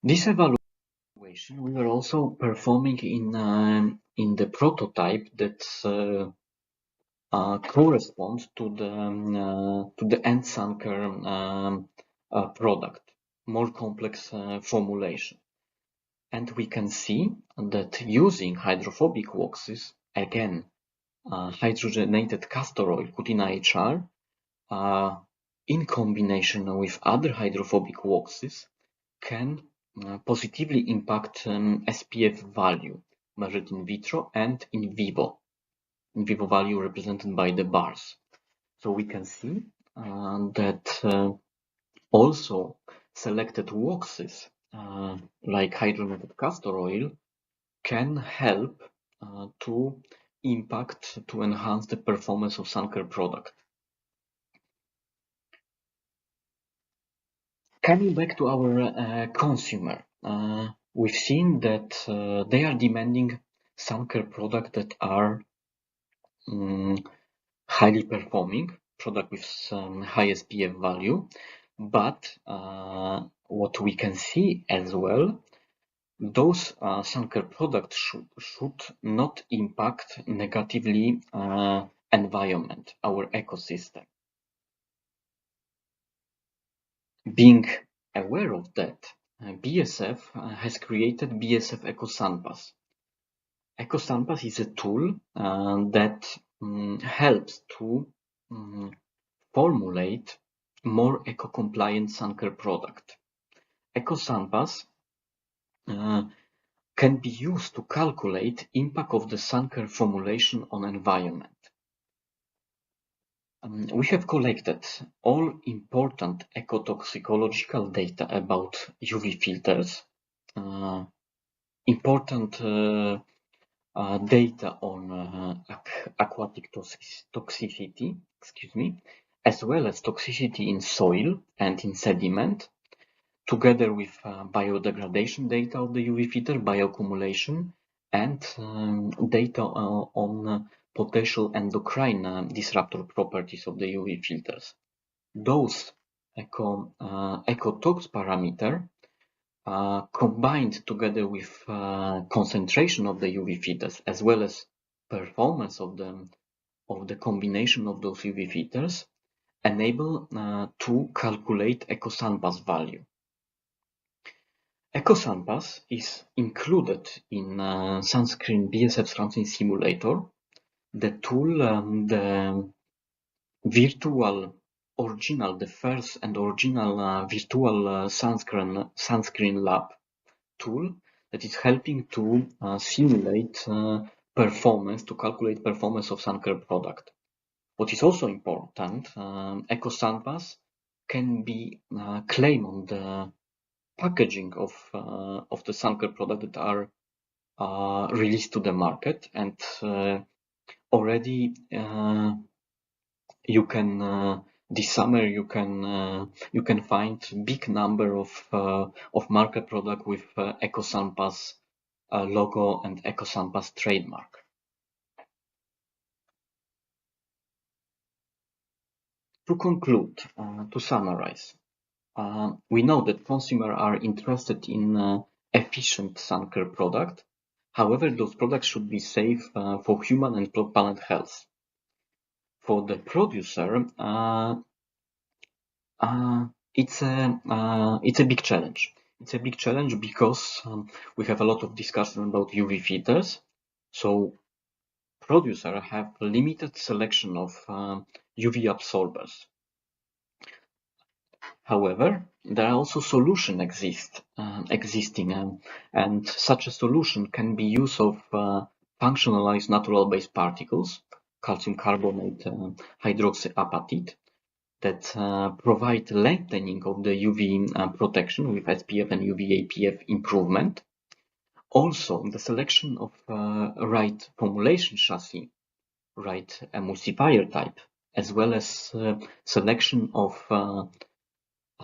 This evaluation we were also performing in the prototype that corresponds to the end Suncare product, more complex formulation. And we can see that using hydrophobic waxes, again, hydrogenated castor oil, Cutina HR, in combination with other hydrophobic waxes, can positively impact SPF value measured in vitro and in vivo. In vivo value represented by the bars. So we can see that also selected waxes like hydrogenated castor oil can help to enhance the performance of Suncare product. Coming back to our consumer, we've seen that they are demanding Suncare product that are highly performing, product with some high SPF value, but what we can see as well, those Suncare products should not impact negatively environment, our ecosystem. Being aware of that, BASF has created BASF EcoSunPass. EcoSunPass is a tool that helps to formulate more eco-compliant Suncare product. EcoSunPass can be used to calculate impact of the Suncare formulation on environment. We have collected all important ecotoxicological data about UV filters, important data on aquatic toxicity, as well as toxicity in soil and in sediment, together with biodegradation data of the UV filter, bioaccumulation, and data on potential endocrine disruptor properties of the UV filters. Those ecotox parameter combined together with concentration of the UV filters as well as performance of the combination of those UV filters enable to calculate EcoSunPass value. EcoSunPass is included in BASF Sunscreen Simulator, the tool, the first and original virtual sunscreen lab tool that is helping to simulate performance, to calculate performance of Suncare product. What is also important, EcoSunPass can be claimed on the packaging of the Suncare product that are released to the market, and already you can this summer you can find big number of market product with EcoSunPass logo and EcoSunPass trademark. To conclude, to summarize, we know that consumers are interested in efficient Suncare product. However, those products should be safe for human and planet health. For the producer, it's a big challenge. It's a big challenge because we have a lot of discussion about UV filters. So producers have limited selection of UV absorbers. However, there are also solutions existing, and such a solution can be use of functionalized natural-based particles, calcium carbonate, hydroxyapatite, that provide lengthening of the UV protection with SPF and UV APF improvement. Also, the selection of right formulation chassis, right emulsifier type, as well as selection of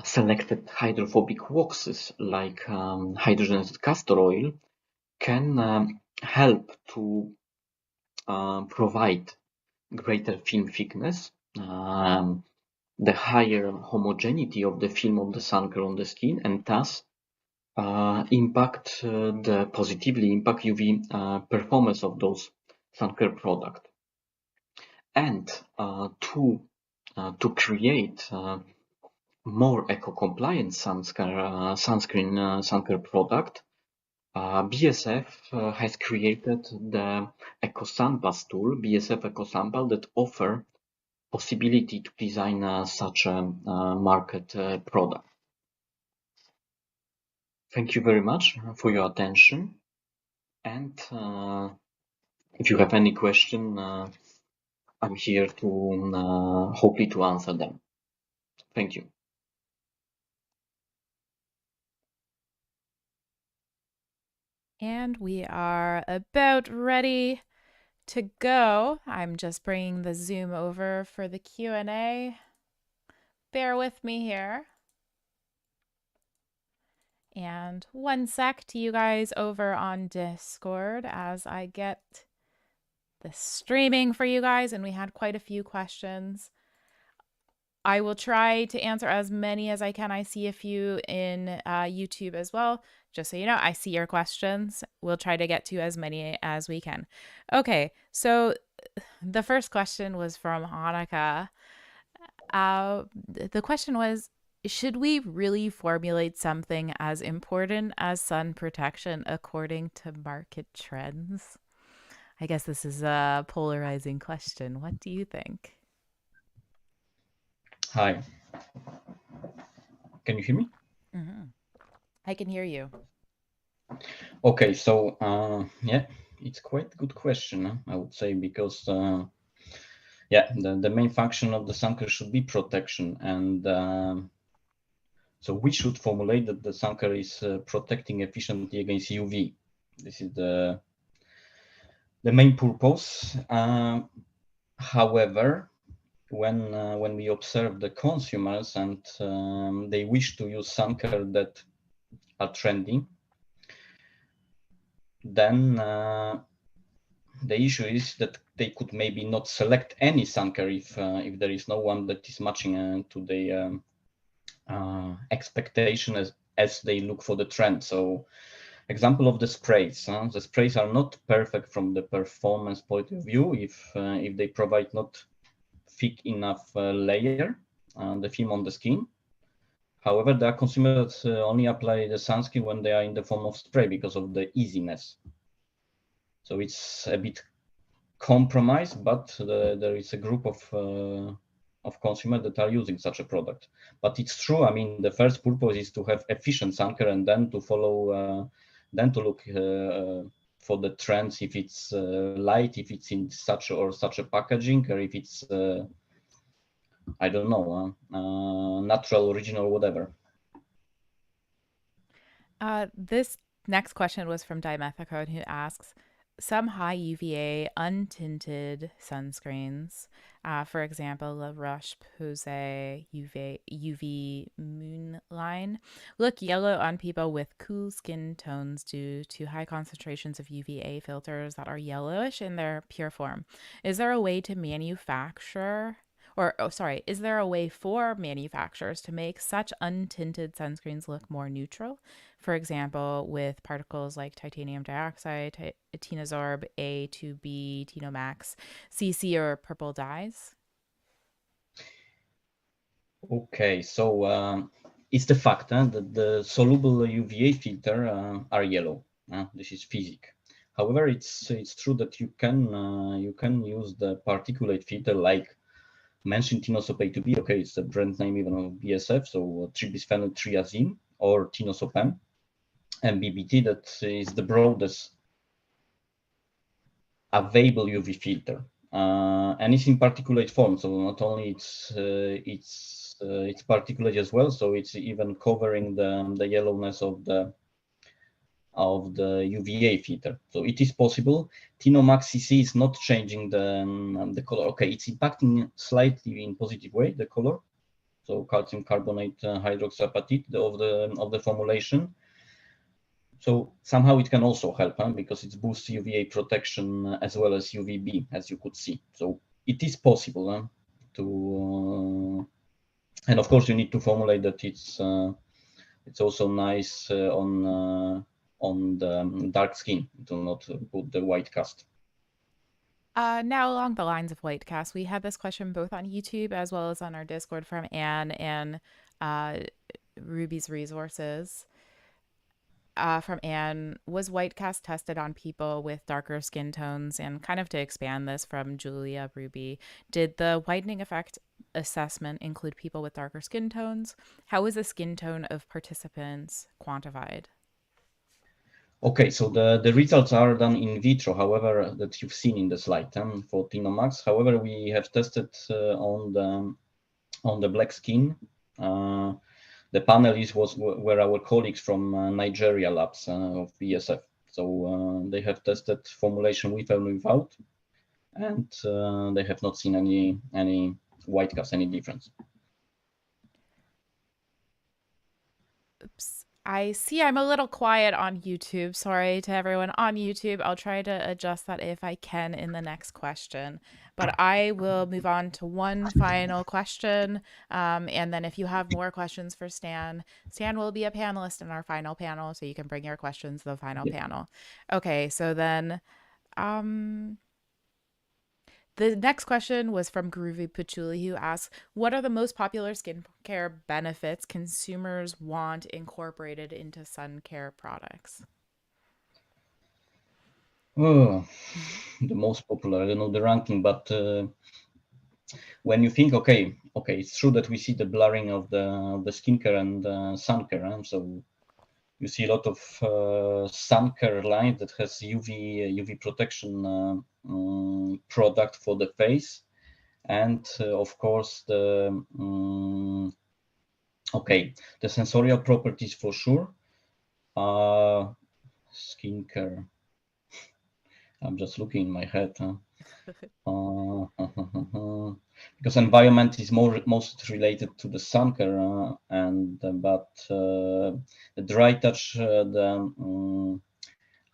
selected hydrophobic waxes like hydrogenated castor oil can help to provide greater film thickness, the higher homogeneity of the film of the Suncare on the skin, and thus positively impact UV performance of those Suncare product. And to create more eco-compliant Suncare product, BASF has created the EcoSunPass tool, BASF EcoSunPass, that offer possibility to design such a market product. Thank you very much for your attention, and if you have any question, I'm here to hopefully to answer them. Thank you. And we are about ready to go. I'm just bringing the Zoom over for the Q&A. Bear with me here. And 1 sec to you guys over on Discord as I get the streaming for you guys, and we had quite a few questions. I will try to answer as many as I can. I see a few in YouTube as well. Just so you know, I see your questions. We'll try to get to as many as we can. Okay, so the first question was from Hanukkah. The question was, should we really formulate something as important as sun protection according to market trends? I guess this is a polarizing question. What do you think? Hi. Can you hear me? Mm-hmm. I can hear you. Okay, so yeah, it's quite a good question, I would say, because yeah, the main function of the Suncare should be protection, and so we should formulate that the Suncare is protecting efficiently against UV. This is the main purpose. However, when we observe the consumers and they wish to use Suncare that are trendy, then the issue is that they could maybe not select any Suncare if there is no one that is matching to their expectation as they look for the trend. So, example of the sprays. The sprays are not perfect from the performance point of view if they provide not thick enough layer, the film on the skin. However, there are consumers that only apply the sunscreen when they are in the form of spray because of the easiness. So it's a bit compromised, but there is a group of consumers that are using such a product. But it's true. I mean, the first purpose is to have efficient Suncare, and then to follow, then to look for the trends. If it's light, if it's in such a packaging, or if it's I don't know, natural, original, whatever. This next question was from Dimethicone, who asks, some high UVA untinted sunscreens, for example, La Roche-Posay UV Moonline, look yellow on people with cool skin tones due to high concentrations of UVA filters that are yellowish in their pure form. Is there a way to manufacture... is there a way for manufacturers to make such untinted sunscreens look more neutral? For example, with particles like titanium dioxide, Tinosorb A, 2B, Tinomax, CC, or purple dyes? Okay, so it's the fact that the soluble UVA filter are yellow. This is physics. However, it's true that you can use the particulate filter like mentioned Tinosorb A2B. Okay, it's the brand name even of BASF, so tribisphenol triazine, or Tinosorb M. And BBT, that is the broadest available UV filter, and it's in particulate form. So not only it's particulate as well, so it's even covering the yellowness of the UVA filter. So it is possible. Tinomax CC is not changing the color. Okay, it's impacting slightly in positive way the color. So calcium carbonate hydroxyapatite of the formulation. So somehow it can also help, because it boosts UVA protection as well as UVB, as you could see. So it is possible to, and of course you need to formulate that it's also nice on the dark skin, to not put the white cast. Now, along the lines of white cast, we had this question both on YouTube as well as on our Discord from Anne and Ruby's Resources. From Anne, was white cast tested on people with darker skin tones? And kind of to expand this from Julia Ruby, did the whitening effect assessment include people with darker skin tones? How is the skin tone of participants quantified? Okay, so the results are done in vitro, however, that you've seen in the slide for Tinomax. However, we have tested on the black skin. The panelists were our colleagues from Nigeria labs of BASF. So they have tested formulation with and without, and they have not seen any white cast, any difference. Oops. I see I'm a little quiet on YouTube. Sorry to everyone on YouTube. I'll try to adjust that if I can in the next question. But I will move on to one final question. And then if you have more questions for Stan will be a panelist in our final panel, so you can bring your questions to the final panel. Okay, so then the next question was from Groovy Patchouli, who asks, what are the most popular skincare benefits consumers want incorporated into Suncare products? Oh, the most popular, I don't know the ranking, but when you think, okay, it's true that we see the blurring of the skincare and Suncare, so you see a lot of Suncare line that has UV protection product for the face, and of course the the sensorial properties for sure. Skincare. I'm just looking in my head. Because environment is most related to the Suncare, but the dry touch, the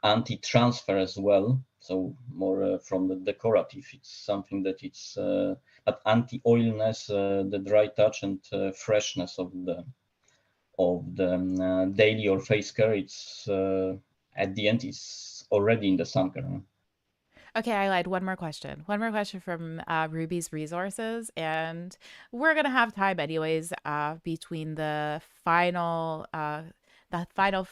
anti-transfer as well. So more from the decorative. It's something that it's but anti-oiliness, the dry touch and freshness of the daily or face care. It's at the end it's already in the Suncare. Okay, I lied. One more question. One more question from Ruby's Resources. And we're going to have time anyways between the final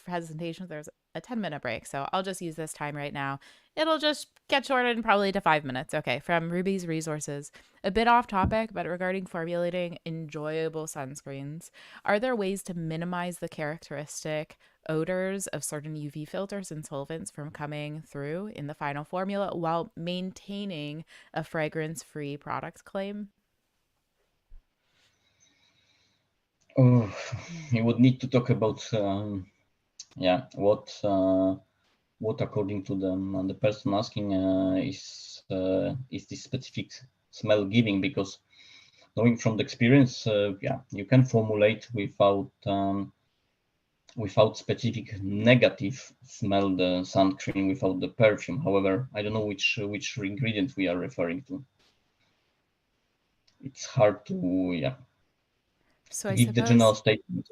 presentations. There's a 10-minute break. So I'll just use this time right now. It'll just get shortened probably to 5 minutes. Okay, from Ruby's Resources. A bit off topic, but regarding formulating enjoyable sunscreens, are there ways to minimize the characteristic odors of certain UV filters and solvents from coming through in the final formula while maintaining a fragrance-free product claim? Oh, you would need to talk about what according to the person asking is this specific smell giving, because knowing from the experience, you can formulate without specific negative smell the sunscreen without the perfume. However, I don't know which ingredient we are referring to. It's hard to So I give the suppose, general statement.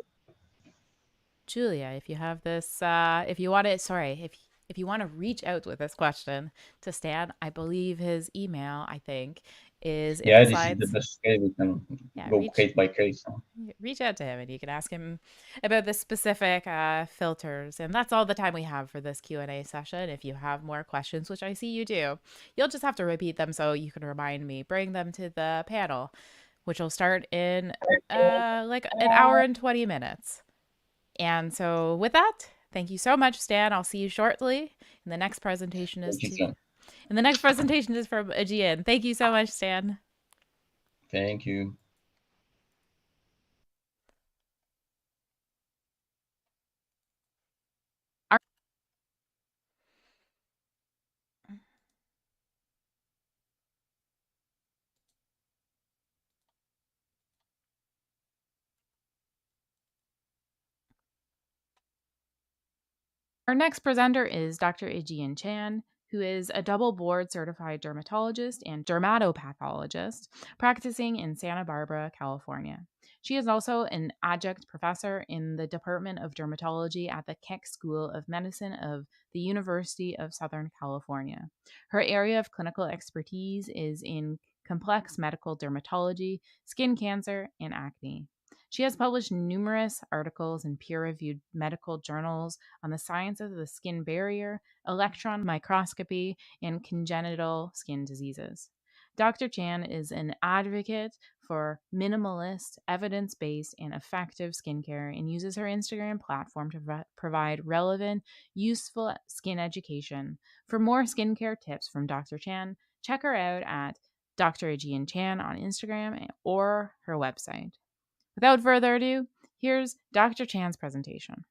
Julia, if you have this, if you want to reach out with this question to Stan, I believe his email, is in the This slides. is the best way. We can go case by case. Reach out to him and you can ask him about the specific filters. And that's all the time we have for this Q&A session. If you have more questions, which I see you do, you'll just have to repeat them so you can remind me. Bring them to the panel, which will start in like an hour and 20 minutes. And so with that, thank you so much, Stan. I'll see you shortly. And the next presentation is from Aegean. Thank you so much, Stan. Thank you. Our next presenter is Dr. Aegean Chan, who is a double board certified dermatologist and dermatopathologist practicing in Santa Barbara, California. She is also an adjunct professor in the Department of Dermatology at the Keck School of Medicine of the University of Southern California. Her area of clinical expertise is in complex medical dermatology, skin cancer, and acne. She has published numerous articles in peer-reviewed medical journals on the science of the skin barrier, electron microscopy, and congenital skin diseases. Dr. Chan is an advocate for minimalist, evidence-based, and effective skincare and uses her Instagram platform to provide relevant, useful skin education. For more skincare tips from Dr. Chan, check her out at Dr. Aegean Chan on Instagram or her website. Without further ado, here's Dr. Chan's presentation.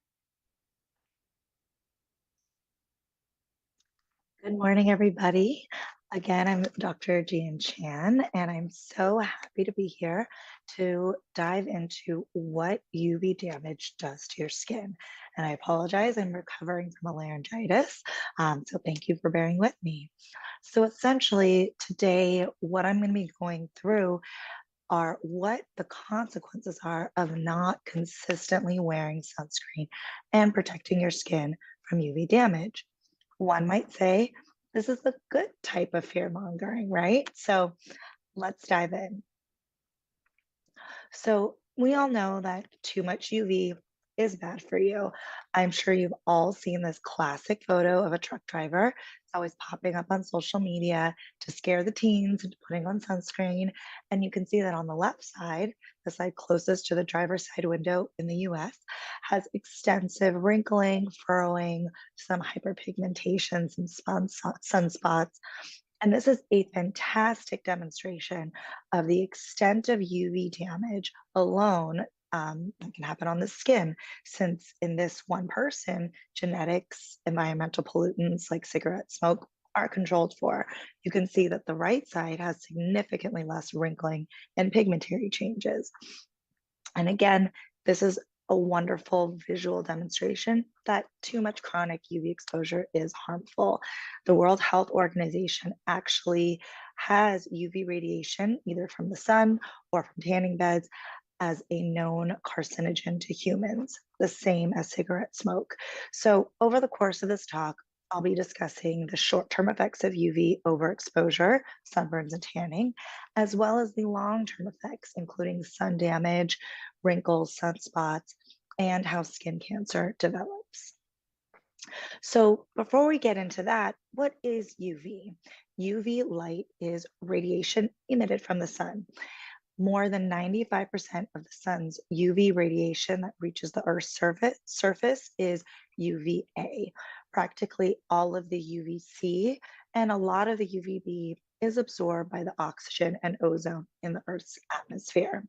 Good morning, everybody. Again, I'm Dr. Aegean Chan, and I'm so happy to be here to dive into what UV damage does to your skin. And I apologize, I'm recovering from a laryngitis, so thank you for bearing with me. So essentially, today, what I'm going to be going through are what the consequences are of not consistently wearing sunscreen and protecting your skin from UV damage. One might say this is a good type of fear mongering, right? So let's dive in. So we all know that too much UV is bad for you. I'm sure you've all seen this classic photo of a truck driver. It's always popping up on social media to scare the teens into putting on sunscreen. And you can see that on the left side, the side closest to the driver's side window in the US, has extensive wrinkling, furrowing, some hyperpigmentation, some sunspots. And this is a fantastic demonstration of the extent of UV damage alone that can happen on the skin, since in this one person, genetics, environmental pollutants like cigarette smoke are controlled for. You can see that the right side has significantly less wrinkling and pigmentary changes. And again, this is a wonderful visual demonstration that too much chronic UV exposure is harmful. The World Health Organization actually has UV radiation, either from the sun or from tanning beds, as a known carcinogen to humans, the same as cigarette smoke. So over the course of this talk, I'll be discussing the short-term effects of UV overexposure, sunburns and tanning, as well as the long-term effects, including sun damage, wrinkles, sunspots, and how skin cancer develops. So before we get into that, what is UV? UV light is radiation emitted from the sun. More than 95% of the sun's UV radiation that reaches the Earth's surface is UVA. Practically all of the UVC and a lot of the UVB is absorbed by the oxygen and ozone in the Earth's atmosphere.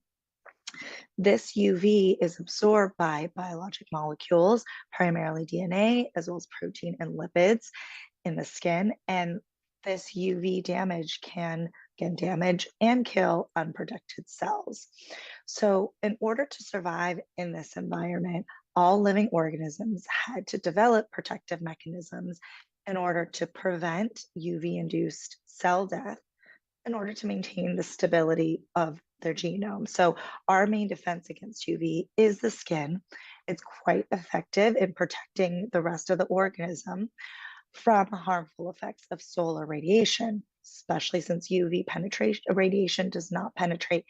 This UV is absorbed by biologic molecules, primarily DNA, as well as protein and lipids in the skin. And this UV damage can damage and kill unprotected cells. So in order to survive in this environment, all living organisms had to develop protective mechanisms in order to prevent UV-induced cell death in order to maintain the stability of their genome. So our main defense against UV is the skin. It's quite effective in protecting the rest of the organism from harmful effects of solar radiation, especially since UV radiation does not penetrate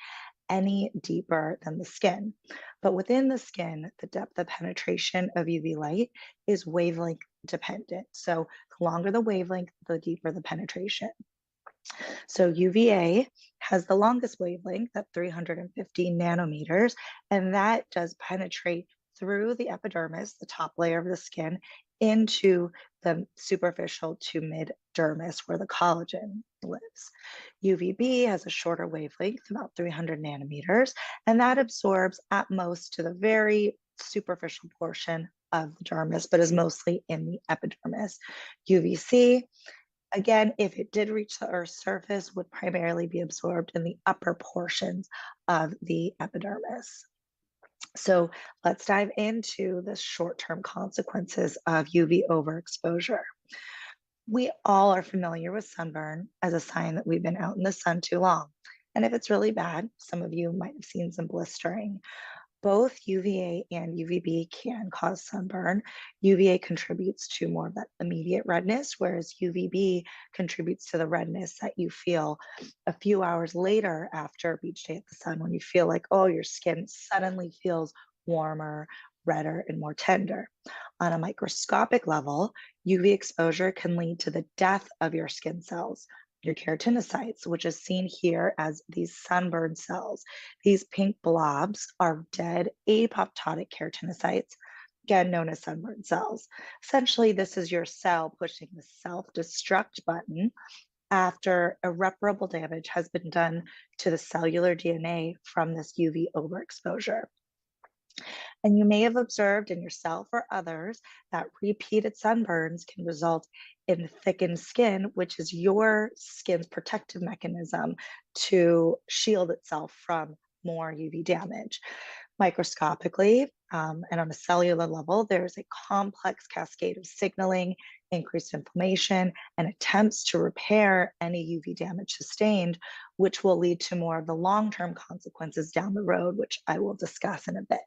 any deeper than the skin. But within the skin, the depth of penetration of UV light is wavelength dependent. So the longer the wavelength, the deeper the penetration. So UVA has the longest wavelength at 350 nanometers, and that does penetrate through the epidermis, the top layer of the skin, into the superficial to mid-dermis where the collagen lives. UVB has a shorter wavelength, about 300 nanometers, and that absorbs at most to the very superficial portion of the dermis, but is mostly in the epidermis. UVC, again, if it did reach the Earth's surface, would primarily be absorbed in the upper portions of the epidermis. So let's dive into the short-term consequences of UV overexposure. We all are familiar with sunburn as a sign that we've been out in the sun too long. And if it's really bad, some of you might have seen some blistering. Both UVA and UVB can cause sunburn. UVA contributes to more of that immediate redness, whereas UVB contributes to the redness that you feel a few hours later after a beach day at the sun, when you feel like, oh, your skin suddenly feels warmer, redder, and more tender. On a microscopic level, UV exposure can lead to the death of your skin cells, your keratinocytes, which is seen here as these sunburn cells. These pink blobs are dead apoptotic keratinocytes, again known as sunburn cells. Essentially, this is your cell pushing the self-destruct button after irreparable damage has been done to the cellular DNA from this UV overexposure. And you may have observed in yourself or others that repeated sunburns can result in thickened skin, which is your skin's protective mechanism to shield itself from more UV damage. Microscopically and on a cellular level, there's a complex cascade of signaling, increased inflammation, and attempts to repair any UV damage sustained, which will lead to more of the long-term consequences down the road, which I will discuss in a bit.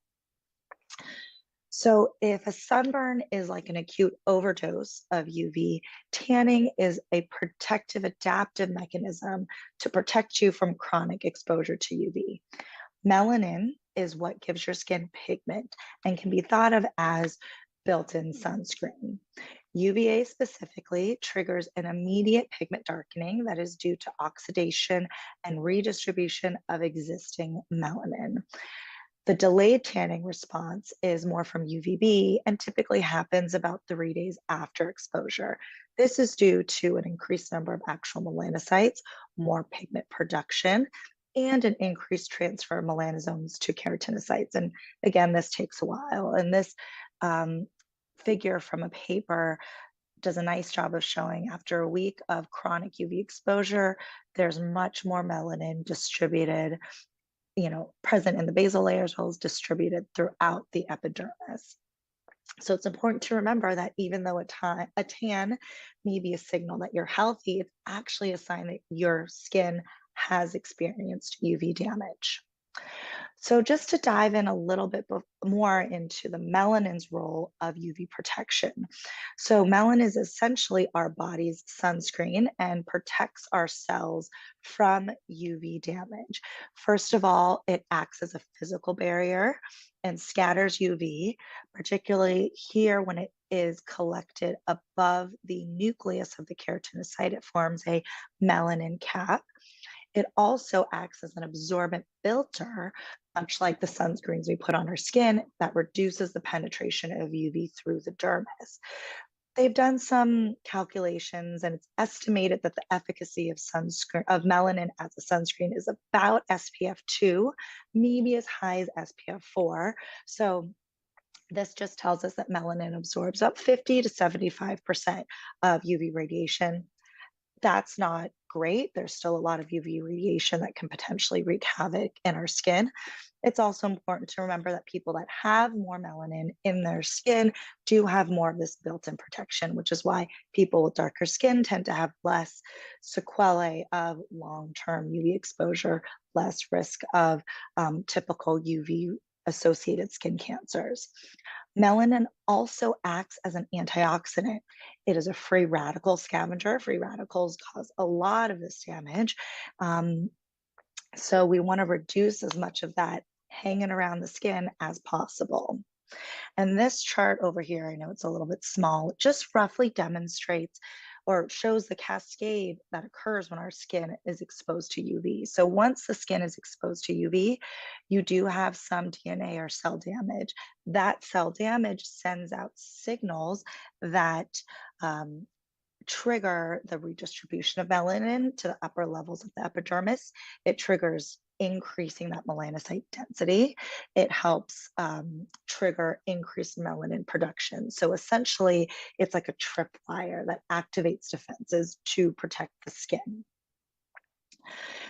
So if a sunburn is like an acute overdose of UV, tanning is a protective adaptive mechanism to protect you from chronic exposure to UV. Melanin is what gives your skin pigment and can be thought of as built-in sunscreen. UVA specifically triggers an immediate pigment darkening that is due to oxidation and redistribution of existing melanin. The delayed tanning response is more from UVB and typically happens about 3 days after exposure. This is due to an increased number of actual melanocytes, more pigment production, and an increased transfer of melanosomes to keratinocytes. And again, this takes a while. And this figure from a paper does a nice job of showing after a week of chronic UV exposure, there's much more melanin distributed, present in the basal layer as well as distributed throughout the epidermis. So it's important to remember that even though a tan may be a signal that you're healthy, it's actually a sign that your skin has experienced UV damage. So just to dive in a little bit more into the melanin's role of UV protection. So melanin is essentially our body's sunscreen and protects our cells from UV damage. First of all, it acts as a physical barrier and scatters UV, particularly here when it is collected above the nucleus of the keratinocyte. It forms a melanin cap. It also acts as an absorbent filter, much like the sunscreens we put on our skin, that reduces the penetration of UV through the dermis. They've done some calculations, and it's estimated that the efficacy of melanin as a sunscreen is about SPF 2, maybe as high as SPF 4. So this just tells us that melanin absorbs up 50 to 75% of UV radiation. That's not great. There's still a lot of UV radiation that can potentially wreak havoc in our skin. It's also important to remember that people that have more melanin in their skin do have more of this built-in protection, which is why people with darker skin tend to have less sequelae of long-term UV exposure, less risk of typical UV-associated skin cancers. Melanin also acts as an antioxidant. It is a free radical scavenger. Free radicals cause a lot of this damage. So we want to reduce as much of that hanging around the skin as possible. And this chart over here, I know it's a little bit small, it just roughly demonstrates or shows the cascade that occurs when our skin is exposed to UV. So once the skin is exposed to UV, you do have some DNA or cell damage. That cell damage sends out signals that trigger the redistribution of melanin to the upper levels of the epidermis. It triggers increasing that melanocyte density. It helps trigger increased melanin production. So essentially, it's like a tripwire that activates defenses to protect the skin.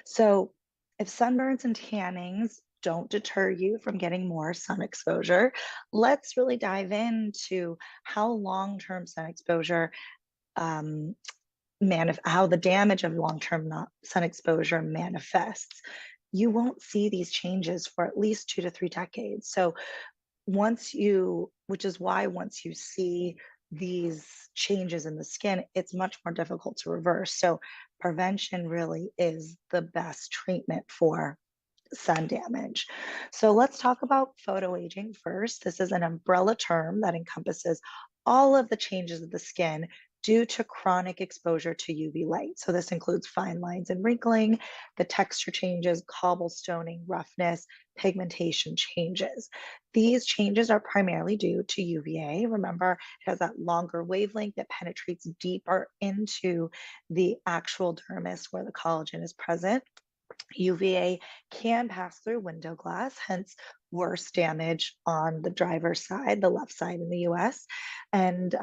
So if sunburns and tannings don't deter you from getting more sun exposure, let's really dive into how long-term sun exposure how the damage of long-term sun exposure manifests. You won't see these changes for at least 2 to 3 decades. So which is why once you see these changes in the skin, it's much more difficult to reverse. So prevention really is the best treatment for sun damage. So let's talk about photoaging first. This is an umbrella term that encompasses all of the changes of the skin due to chronic exposure to UV light. So this includes fine lines and wrinkling, the texture changes, cobblestoning, roughness, pigmentation changes. These changes are primarily due to UVA. Remember, it has that longer wavelength that penetrates deeper into the actual dermis where the collagen is present. UVA can pass through window glass, hence worse damage on the driver's side, the left side in the US. And,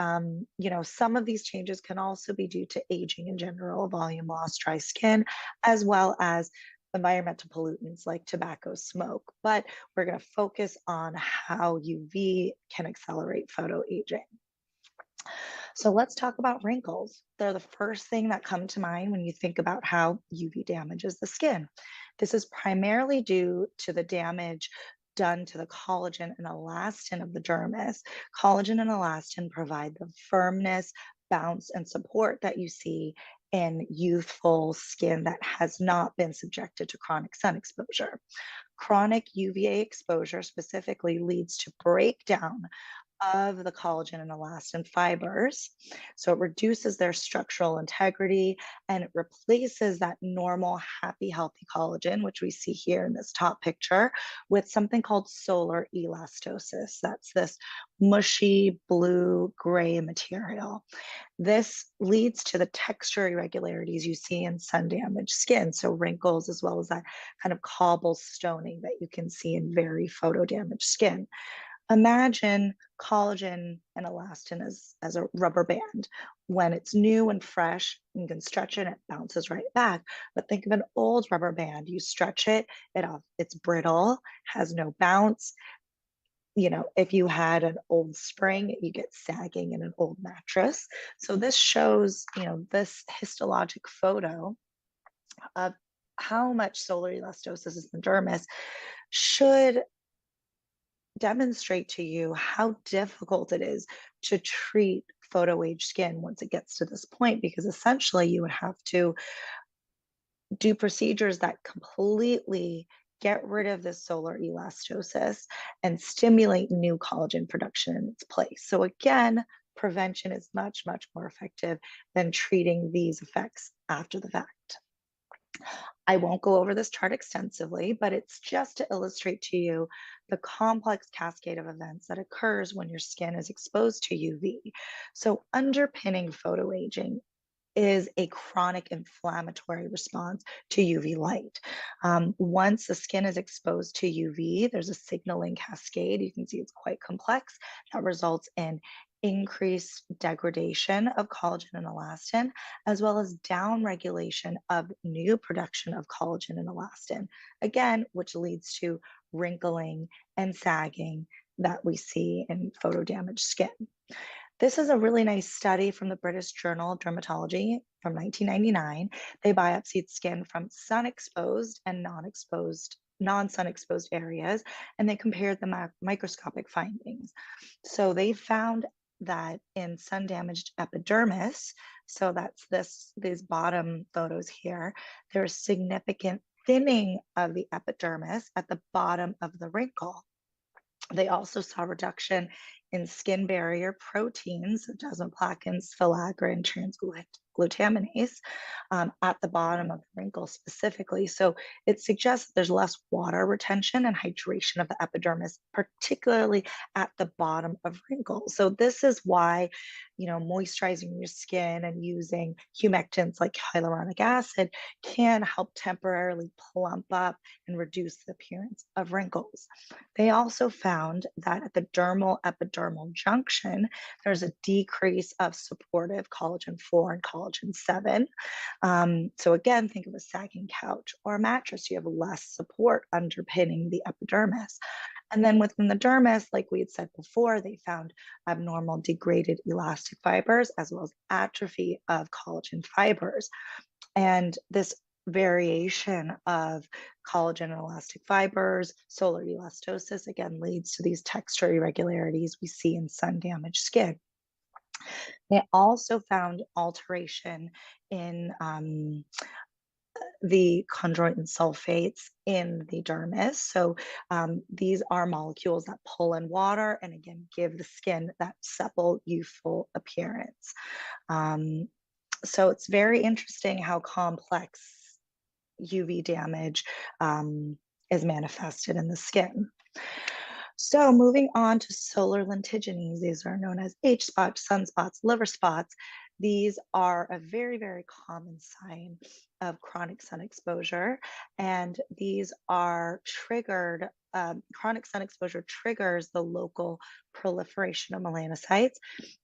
some of these changes can also be due to aging in general, volume loss, dry skin, as well as environmental pollutants like tobacco smoke. But we're going to focus on how UV can accelerate photoaging. So let's talk about wrinkles. They're the first thing that come to mind when you think about how UV damages the skin. This is primarily due to the damage done to the collagen and elastin of the dermis. Collagen and elastin provide the firmness, bounce and support that you see in youthful skin that has not been subjected to chronic sun exposure. Chronic UVA exposure specifically leads to breakdown of the collagen and elastin fibers. So it reduces their structural integrity and it replaces that normal, happy, healthy collagen, which we see here in this top picture, with something called solar elastosis. That's this mushy blue gray material. This leads to the texture irregularities you see in sun damaged skin, so wrinkles as well as that kind of cobblestoning that you can see in very photo damaged skin. Imagine collagen and elastin as a rubber band. When it's new and fresh, you can stretch it, it bounces right back. But think of an old rubber band. You stretch it, it's brittle, has no bounce. You know, if you had an old spring, you get sagging in an old mattress. So this shows, you know, this histologic photo of how much solar elastosis is in the dermis should demonstrate to you how difficult it is to treat photo age skin once it gets to this point, because essentially you would have to do procedures that completely get rid of the solar elastosis and stimulate new collagen production in its place. So again, prevention is much, much more effective than treating these effects after the fact. I won't go over this chart extensively, but it's just to illustrate to you the complex cascade of events that occurs when your skin is exposed to UV. So underpinning photoaging is a chronic inflammatory response to UV light. Once the skin is exposed to UV, there's a signaling cascade. You can see it's quite complex that results in increased degradation of collagen and elastin, as well as downregulation of new production of collagen and elastin, again, which leads to wrinkling and sagging that we see in photo damaged skin. This is a really nice study from the British Journal of Dermatology from 1999. They biopsied skin from sun-exposed and non-sun exposed areas, and they compared the microscopic findings. So they found that in sun-damaged epidermis, so that's these bottom photos here, there's significant thinning of the epidermis at the bottom of the wrinkle. They also saw reduction in skin barrier proteins, desmoplakin, filaggrin, and transglutaminase at the bottom of the wrinkle specifically. So it suggests that there's less water retention and hydration of the epidermis, particularly at the bottom of wrinkles. So this is why, you know, moisturizing your skin and using humectants like hyaluronic acid can help temporarily plump up and reduce the appearance of wrinkles. They also found that at the dermal epidermal junction, there's a decrease of supportive collagen 4 and collagen 7. So again, think of a sagging couch or a mattress. You have less support underpinning the epidermis. And then within the dermis, like we had said before, they found abnormal degraded elastic fibers as well as atrophy of collagen fibers. And this variation of collagen and elastic fibers, solar elastosis, again, leads to these texture irregularities we see in sun-damaged skin. They also found alteration in the chondroitin sulfates in the dermis. So these are molecules that pull in water and again give the skin that supple, youthful appearance. So it's very interesting how complex UV damage is manifested in the skin. So moving on to solar lentigines, these are known as age spots, sunspots, liver spots. These are a very, very common sign of chronic sun exposure. And these are triggered, chronic sun exposure triggers the local proliferation of melanocytes,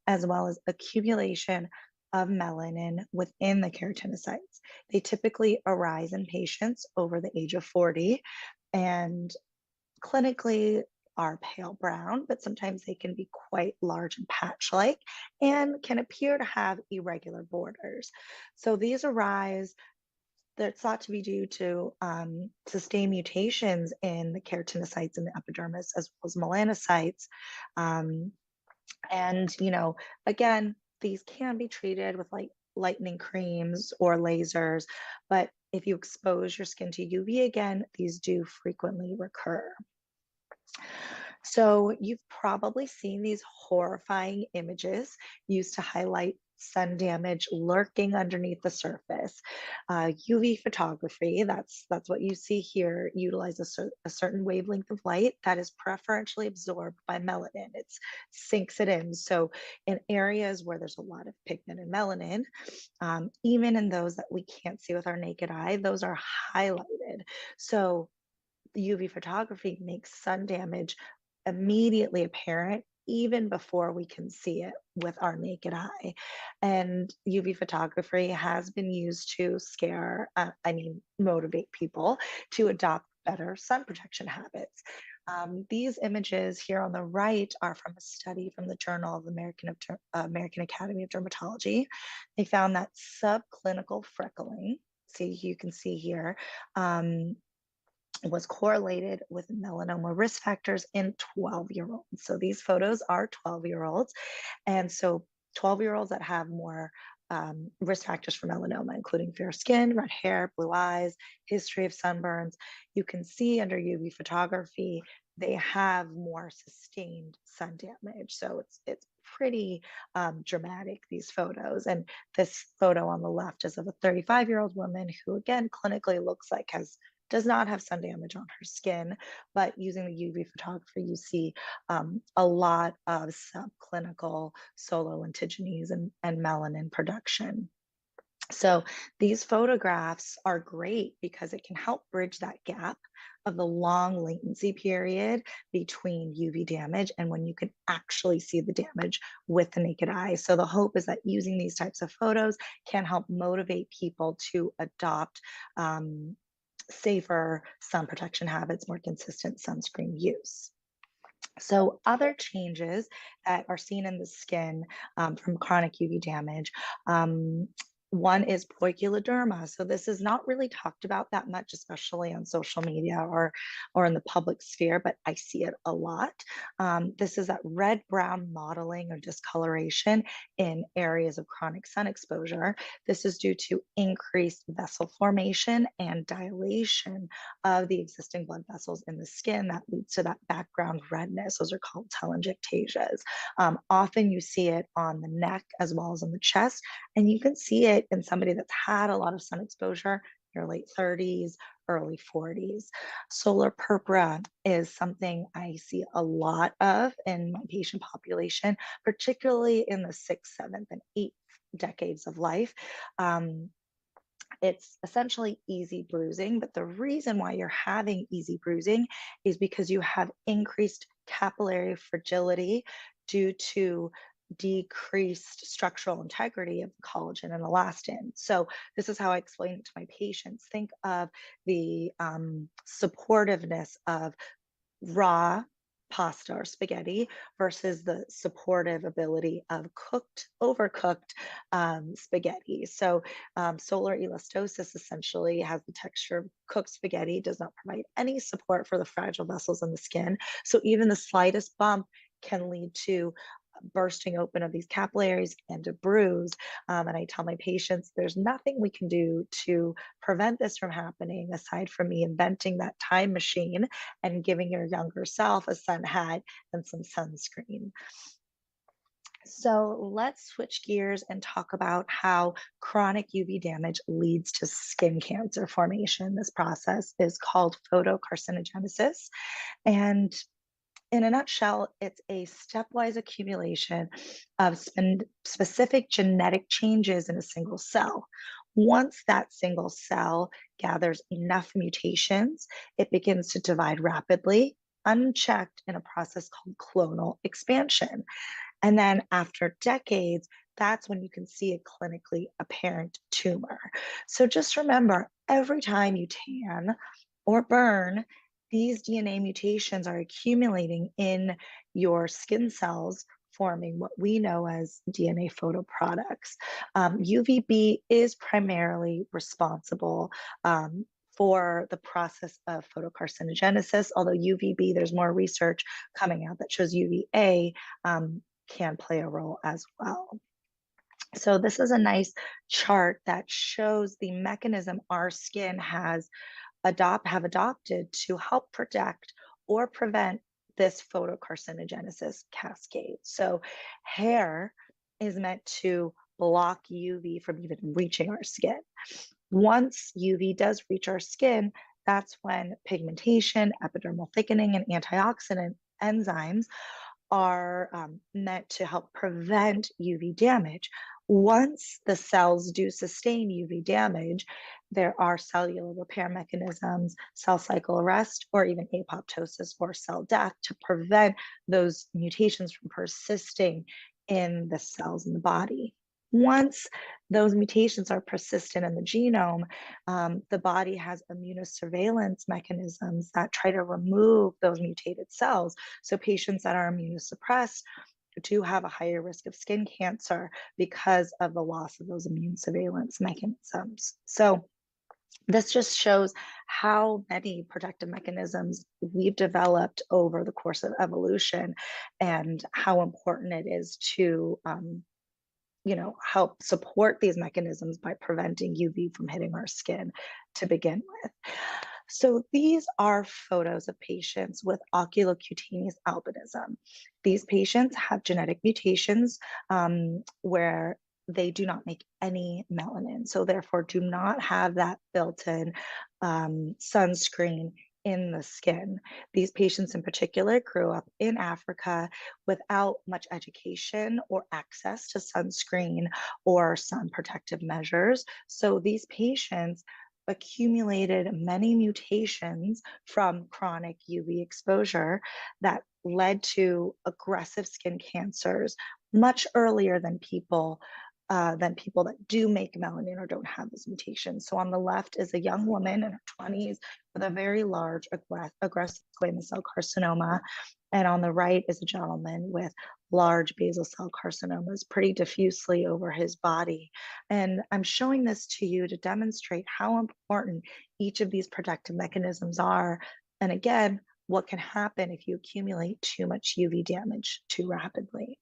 as well as accumulation of melanin within the keratinocytes. They typically arise in patients over the age of 40 and clinically are pale brown, but sometimes they can be quite large and patch-like and can appear to have irregular borders. So these arise, they're thought to be due to sustained mutations in the keratinocytes in the epidermis as well as melanocytes. And, you know, again, these can be treated with like lightening creams or lasers, but if you expose your skin to UV again, these do frequently recur. So you've probably seen these horrifying images used to highlight sun damage lurking underneath the surface. UV photography, that's what you see here, utilizes a certain wavelength of light that is preferentially absorbed by melanin. It sinks it in. So in areas where there's a lot of pigment and melanin, even in those that we can't see with our naked eye, those are highlighted. So UV photography makes sun damage immediately apparent even before we can see it with our naked eye. And UV photography has been used to motivate people to adopt better sun protection habits. These images here on the right are from a study from the Journal of the American Academy of Dermatology. They found that subclinical freckling, see, you can see here, was correlated with melanoma risk factors in 12-year-olds. So these photos are 12-year-olds. And so 12-year-olds that have more risk factors for melanoma, including fair skin, red hair, blue eyes, history of sunburns. You can see under UV photography, they have more sustained sun damage. So it's pretty dramatic, these photos. And this photo on the left is of a 35-year-old woman who, again, clinically looks like does not have sun damage on her skin, but using the UV photography, you see a lot of subclinical solar lentigenes and melanin production. So these photographs are great because it can help bridge that gap of the long latency period between UV damage and when you can actually see the damage with the naked eye. So the hope is that using these types of photos can help motivate people to adopt safer sun protection habits, more consistent sunscreen use. So other changes that are seen in the skin from chronic UV damage, one is poikiloderma. So this is not really talked about that much, especially on social media or in the public sphere, but I see it a lot. This is that red-brown mottling or discoloration in areas of chronic sun exposure. This is due to increased vessel formation and dilation of the existing blood vessels in the skin that leads to that background redness. Those are called telangiectasias. Often you see it on the neck as well as on the chest, and you can see it in somebody that's had a lot of sun exposure, your late 30s, early 40s. Solar purpura is something I see a lot of in my patient population, particularly in the 6th, 7th, and 8th decades of life. It's essentially easy bruising, but the reason why you're having easy bruising is because you have increased capillary fragility due to decreased structural integrity of collagen and elastin. So this is how I explain it to my patients. Think of the supportiveness of raw pasta or spaghetti versus the supportive ability of overcooked spaghetti. So solar elastosis essentially has the texture of cooked spaghetti, does not provide any support for the fragile vessels in the skin. So even the slightest bump can lead to bursting open of these capillaries and a bruise. And I tell my patients, there's nothing we can do to prevent this from happening aside from me inventing that time machine and giving your younger self a sun hat and some sunscreen. So let's switch gears and talk about how chronic UV damage leads to skin cancer formation. This process is called photocarcinogenesis. And in a nutshell, it's a stepwise accumulation of specific genetic changes in a single cell. Once that single cell gathers enough mutations, it begins to divide rapidly, unchecked in a process called clonal expansion. And then after decades, that's when you can see a clinically apparent tumor. So just remember, every time you tan or burn, these DNA mutations are accumulating in your skin cells, forming what we know as DNA photoproducts. UVB is primarily responsible for the process of photocarcinogenesis, although UVB, there's more research coming out that shows UVA can play a role as well. So this is a nice chart that shows the mechanism our skin have adopted to help protect or prevent this photocarcinogenesis cascade. So hair is meant to block UV from even reaching our skin. Once UV does reach our skin, that's when pigmentation, epidermal thickening, and antioxidant enzymes are meant to help prevent UV damage. Once the cells do sustain UV damage, there are cellular repair mechanisms, cell cycle arrest, or even apoptosis or cell death to prevent those mutations from persisting in the cells in the body. Once those mutations are persistent in the genome, the body has immunosurveillance mechanisms that try to remove those mutated cells. So patients that are immunosuppressed do have a higher risk of skin cancer because of the loss of those immune surveillance mechanisms. So this just shows how many protective mechanisms we've developed over the course of evolution and how important it is to help support these mechanisms by preventing UV from hitting our skin to begin with. So these are photos of patients with oculocutaneous albinism. These patients have genetic mutations where they do not make any melanin, so therefore do not have that built-in sunscreen in the skin. These patients in particular grew up in Africa without much education or access to sunscreen or sun protective measures. So these patients accumulated many mutations from chronic UV exposure that led to aggressive skin cancers much earlier than people that do make melanin or don't have this mutation. So on the left is a young woman in her 20s with a very large aggressive squamous cell carcinoma. And on the right is a gentleman with large basal cell carcinomas pretty diffusely over his body. And I'm showing this to you to demonstrate how important each of these protective mechanisms are. And again, what can happen if you accumulate too much UV damage too rapidly.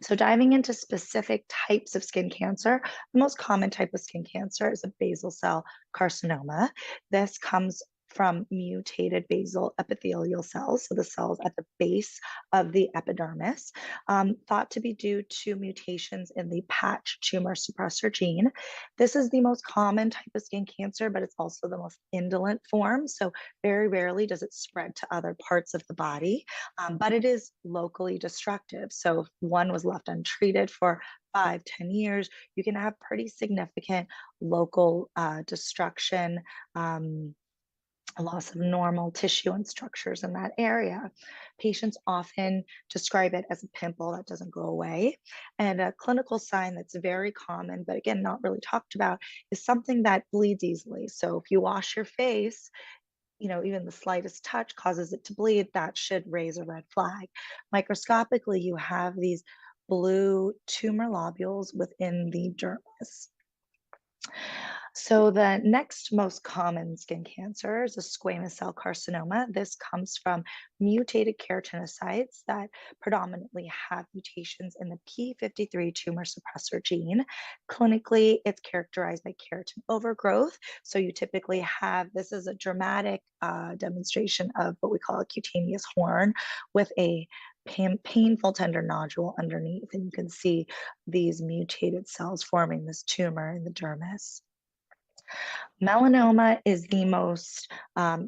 So diving into specific types of skin cancer, the most common type of skin cancer is a basal cell carcinoma. This comes from mutated basal epithelial cells, so the cells at the base of the epidermis, thought to be due to mutations in the patch tumor suppressor gene. This is the most common type of skin cancer, but it's also the most indolent form, so very rarely does it spread to other parts of the body, but it is locally destructive. So if one was left untreated for 5-10 years, you can have pretty significant local destruction, a loss of normal tissue and structures in that area. Patients often describe it as a pimple that doesn't go away. And a clinical sign that's very common, but again, not really talked about, is something that bleeds easily. So if you wash your face, even the slightest touch causes it to bleed, that should raise a red flag. Microscopically, you have these blue tumor lobules within the dermis. So the next most common skin cancer is a squamous cell carcinoma. This comes from mutated keratinocytes that predominantly have mutations in the p53 tumor suppressor gene. Clinically, it's characterized by keratin overgrowth. So you typically have, this is a dramatic demonstration of what we call a cutaneous horn with a painful tender nodule underneath, and you can see these mutated cells forming this tumor in the dermis. Melanoma is the most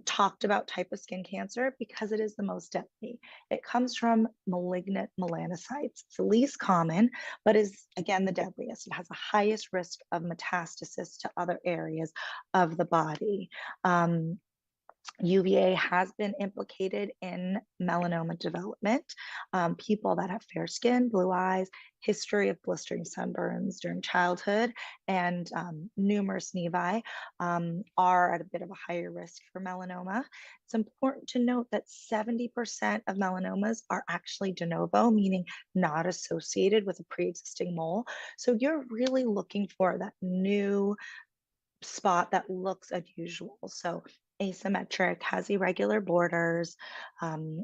talked about type of skin cancer because it is the most deadly. It comes from malignant melanocytes. It's the least common, but is again the deadliest. It has the highest risk of metastasis to other areas of the body. UVA has been implicated in melanoma development. People that have fair skin, blue eyes, history of blistering sunburns during childhood, and numerous nevi are at a bit of a higher risk for melanoma. It's important to note that 70% of melanomas are actually de novo, meaning not associated with a pre-existing mole. So you're really looking for that new spot that looks unusual. So asymmetric, has irregular borders,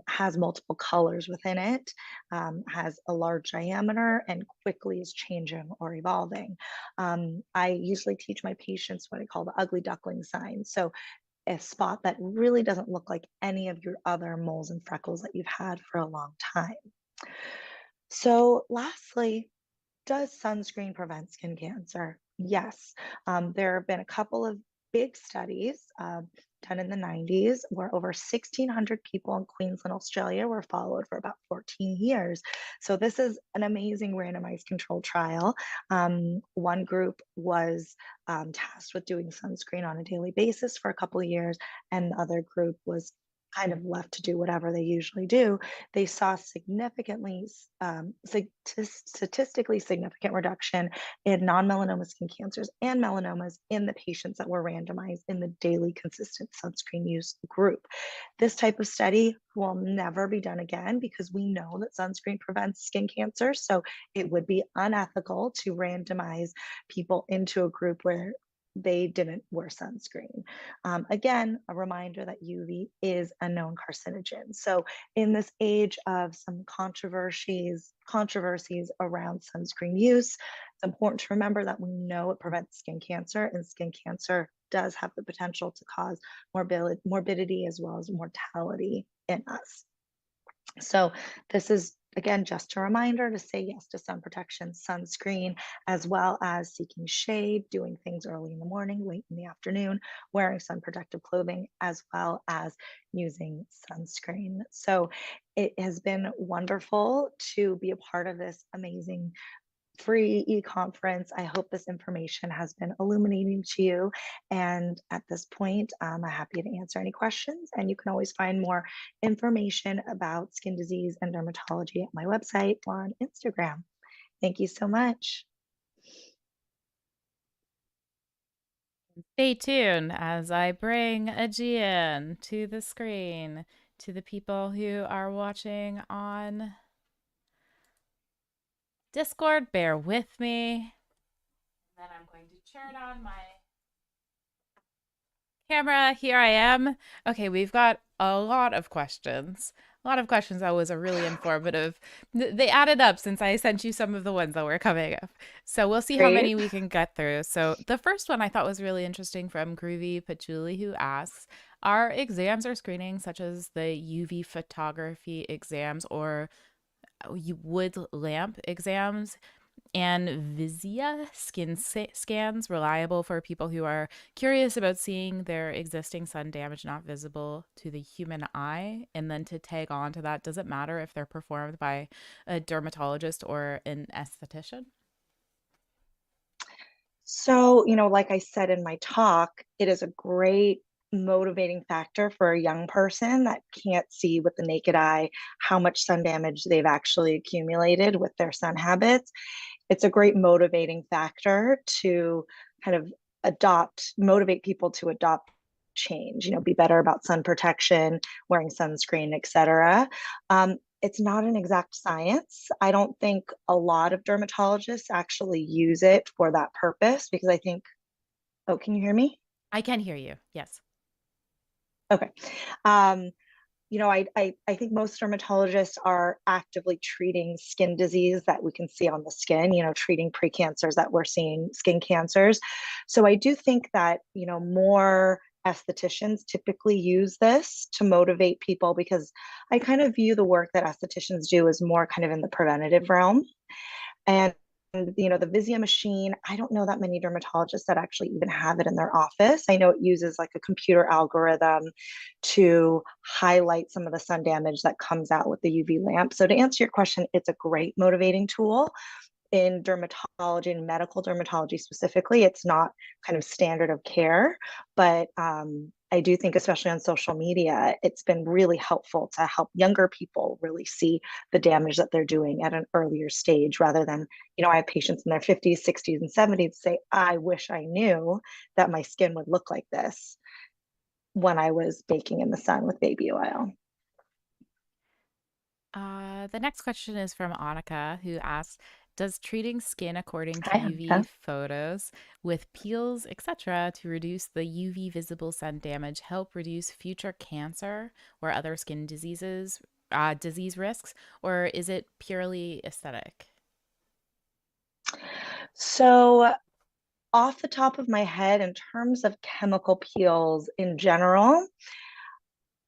has multiple colors within it, has a large diameter, and quickly is changing or evolving. I usually teach my patients what I call the ugly duckling sign. So a spot that really doesn't look like any of your other moles and freckles that you've had for a long time. So, lastly, does sunscreen prevent skin cancer? Yes. There have been a couple of big studies done in the 90s where over 1,600 people in Queensland, Australia were followed for about 14 years. So, this is an amazing randomized control trial. One group was tasked with doing sunscreen on a daily basis for a couple of years, and the other group was kind of left to do whatever they usually do. They saw statistically significant reduction in non-melanoma skin cancers and melanomas in the patients that were randomized in the daily consistent sunscreen use group. This type of study will never be done again because we know that sunscreen prevents skin cancer. So it would be unethical to randomize people into a group where they didn't wear sunscreen. Again, a reminder that UV is a known carcinogen. So in this age of some controversies around sunscreen use, it's important to remember that we know it prevents skin cancer, and skin cancer does have the potential to cause morbidity as well as mortality in us. So this is, again, just a reminder to say yes to sun protection, sunscreen, as well as seeking shade, doing things early in the morning, late in the afternoon, wearing sun protective clothing, as well as using sunscreen. So it has been wonderful to be a part of this amazing free e-conference. I hope this information has been illuminating to you. And at this point, I'm happy to answer any questions. And you can always find more information about skin disease and dermatology at my website or on Instagram. Thank you so much. Stay tuned as I bring Aegean to the screen to the people who are watching on Discord. Bear with me. Then I'm going to turn on my camera. Here I am. Okay, we've got a lot of questions. A lot of questions that was a really informative. They added up since I sent you some of the ones that were coming up. So we'll see how many we can get through. So the first one I thought was really interesting from Groovy Patchouli, who asks, are exams or screenings such as the UV photography exams or wood lamp exams and Visia skin scans reliable for people who are curious about seeing their existing sun damage not visible to the human eye? And then to tag on to that, does it matter if they're performed by a dermatologist or an esthetician? So, like I said in my talk, it is a great motivating factor for a young person that can't see with the naked eye how much sun damage they've actually accumulated with their sun habits. It's a great motivating factor to kind of motivate people to adopt change, be better about sun protection, wearing sunscreen, etc. It's not an exact science. I don't think a lot of dermatologists actually use it for that purpose because I think, oh, can you hear me? I can hear you. Yes. Okay. I think most dermatologists are actively treating skin disease that we can see on the skin, treating precancers that we're seeing skin cancers. So I do think that, more estheticians typically use this to motivate people because I kind of view the work that estheticians do as more kind of in the preventative realm. And the Visia machine, I don't know that many dermatologists that actually even have it in their office. I know it uses like a computer algorithm to highlight some of the sun damage that comes out with the UV lamp. So to answer your question, it's a great motivating tool. In dermatology and medical dermatology specifically, it's not kind of standard of care, but I do think, especially on social media, it's been really helpful to help younger people really see the damage that they're doing at an earlier stage rather than, I have patients in their 50s, 60s, and 70s say, I wish I knew that my skin would look like this when I was baking in the sun with baby oil. The next question is from Annika, who asks, Does treating skin according to Hi, UV Anita. photos with peels, etc., to reduce the UV visible sun damage help reduce future cancer or other skin disease risks, or is it purely aesthetic? So, off the top of my head, in terms of chemical peels in general,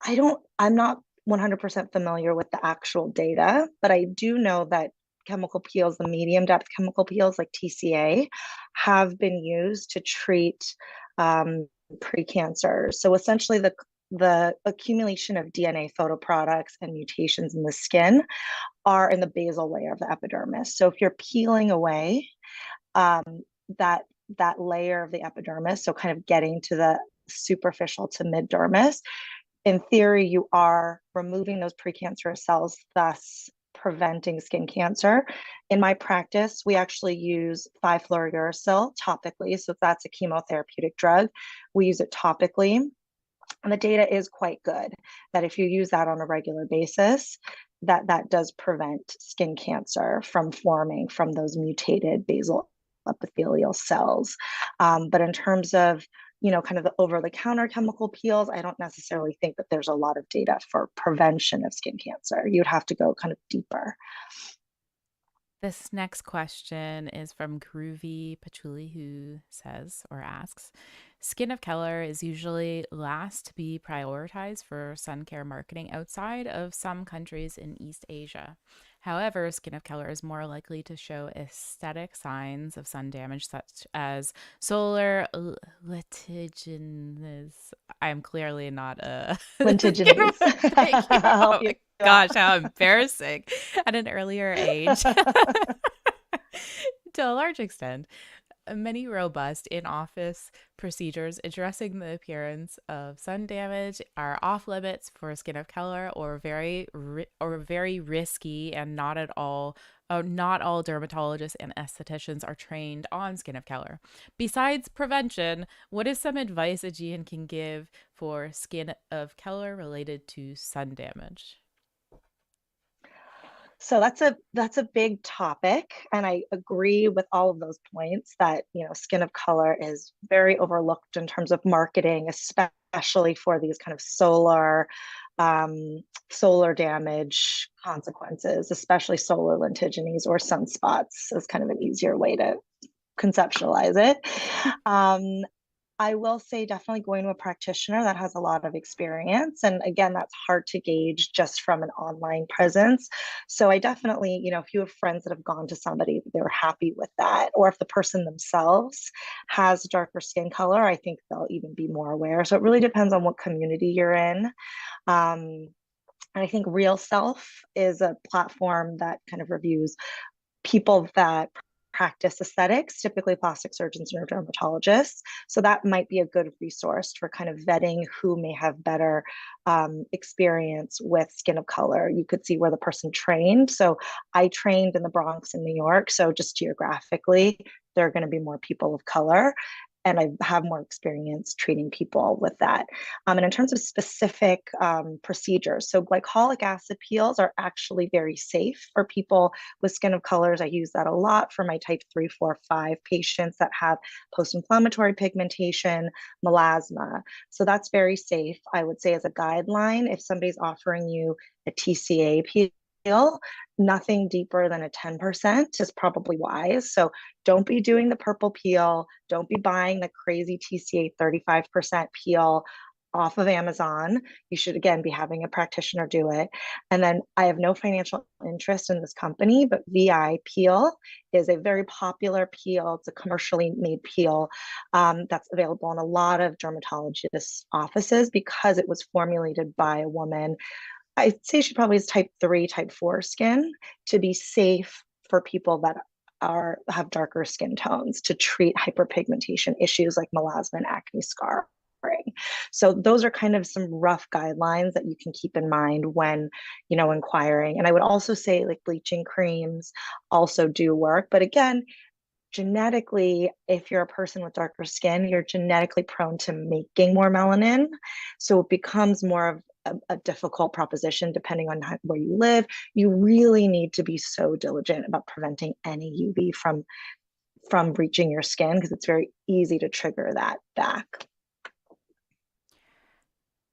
I'm not 100% familiar with the actual data, but I do know that chemical peels, the medium depth chemical peels like TCA, have been used to treat precancer. So essentially, the accumulation of DNA photoproducts and mutations in the skin are in the basal layer of the epidermis. So if you're peeling away um, that that layer of the epidermis, so kind of getting to the superficial to mid dermis, in theory, you are removing those precancerous cells, thus preventing skin cancer. In my practice, we actually use 5-fluorouracil topically. So if that's a chemotherapeutic drug, we use it topically. And the data is quite good that if you use that on a regular basis, that does prevent skin cancer from forming from those mutated basal epithelial cells. But in terms of kind of the over-the-counter chemical peels, I don't necessarily think that there's a lot of data for prevention of skin cancer. You'd have to go kind of deeper. This next question is from Groovy Patchouli, who says or asks, skin of color is usually last to be prioritized for sun care marketing outside of some countries in East Asia. However, skin of color is more likely to show aesthetic signs of sun damage, such as solar lentiginous. I'm clearly not a Lentiginous. Thank you. I'll Oh help my you gosh, out. how embarrassing at an earlier age. To a large extent, many robust in-office procedures addressing the appearance of sun damage are off limits for skin of color or very risky, and not all dermatologists and estheticians are trained on skin of color. Besides prevention, what is some advice Aegean can give for skin of color related to sun damage? So that's a big topic, and I agree with all of those points that skin of color is very overlooked in terms of marketing, especially for these kind of solar damage consequences, especially solar lentigines or sunspots is kind of an easier way to conceptualize it. I will say definitely going to a practitioner that has a lot of experience. And again, that's hard to gauge just from an online presence. So I definitely, if you have friends that have gone to somebody, they're happy with that, or if the person themselves has darker skin color, I think they'll even be more aware. So it really depends on what community you're in. And I think Real Self is a platform that kind of reviews people that practice aesthetics, typically plastic surgeons or dermatologists. So that might be a good resource for kind of vetting who may have better experience with skin of color. You could see where the person trained. So I trained in the Bronx in New York. So just geographically, there are going to be more people of color. And I have more experience treating people with that. And in terms of specific procedures, so glycolic acid peels are actually very safe for people with skin of colors. I use that a lot for my type 3, 4, 5 patients that have post-inflammatory pigmentation, melasma. So that's very safe. I would say as a guideline, if somebody's offering you a TCA peel, nothing deeper than a 10% is probably wise. So don't be doing the purple peel. Don't be buying the crazy TCA 35% peel off of Amazon. You should, again, be having a practitioner do it. And then I have no financial interest in this company, but VI Peel is a very popular peel. It's a commercially made peel that's available in a lot of dermatologists' offices because it was formulated by a woman. I'd say she probably has type 3, type 4 skin to be safe for people that have darker skin tones to treat hyperpigmentation issues like melasma and acne scarring. So those are kind of some rough guidelines that you can keep in mind when, inquiring. And I would also say like bleaching creams also do work. But again, genetically, if you're a person with darker skin, you're genetically prone to making more melanin. So it becomes more of a difficult proposition depending on where you live. You really need to be so diligent about preventing any UV from reaching your skin, because it's very easy to trigger that back.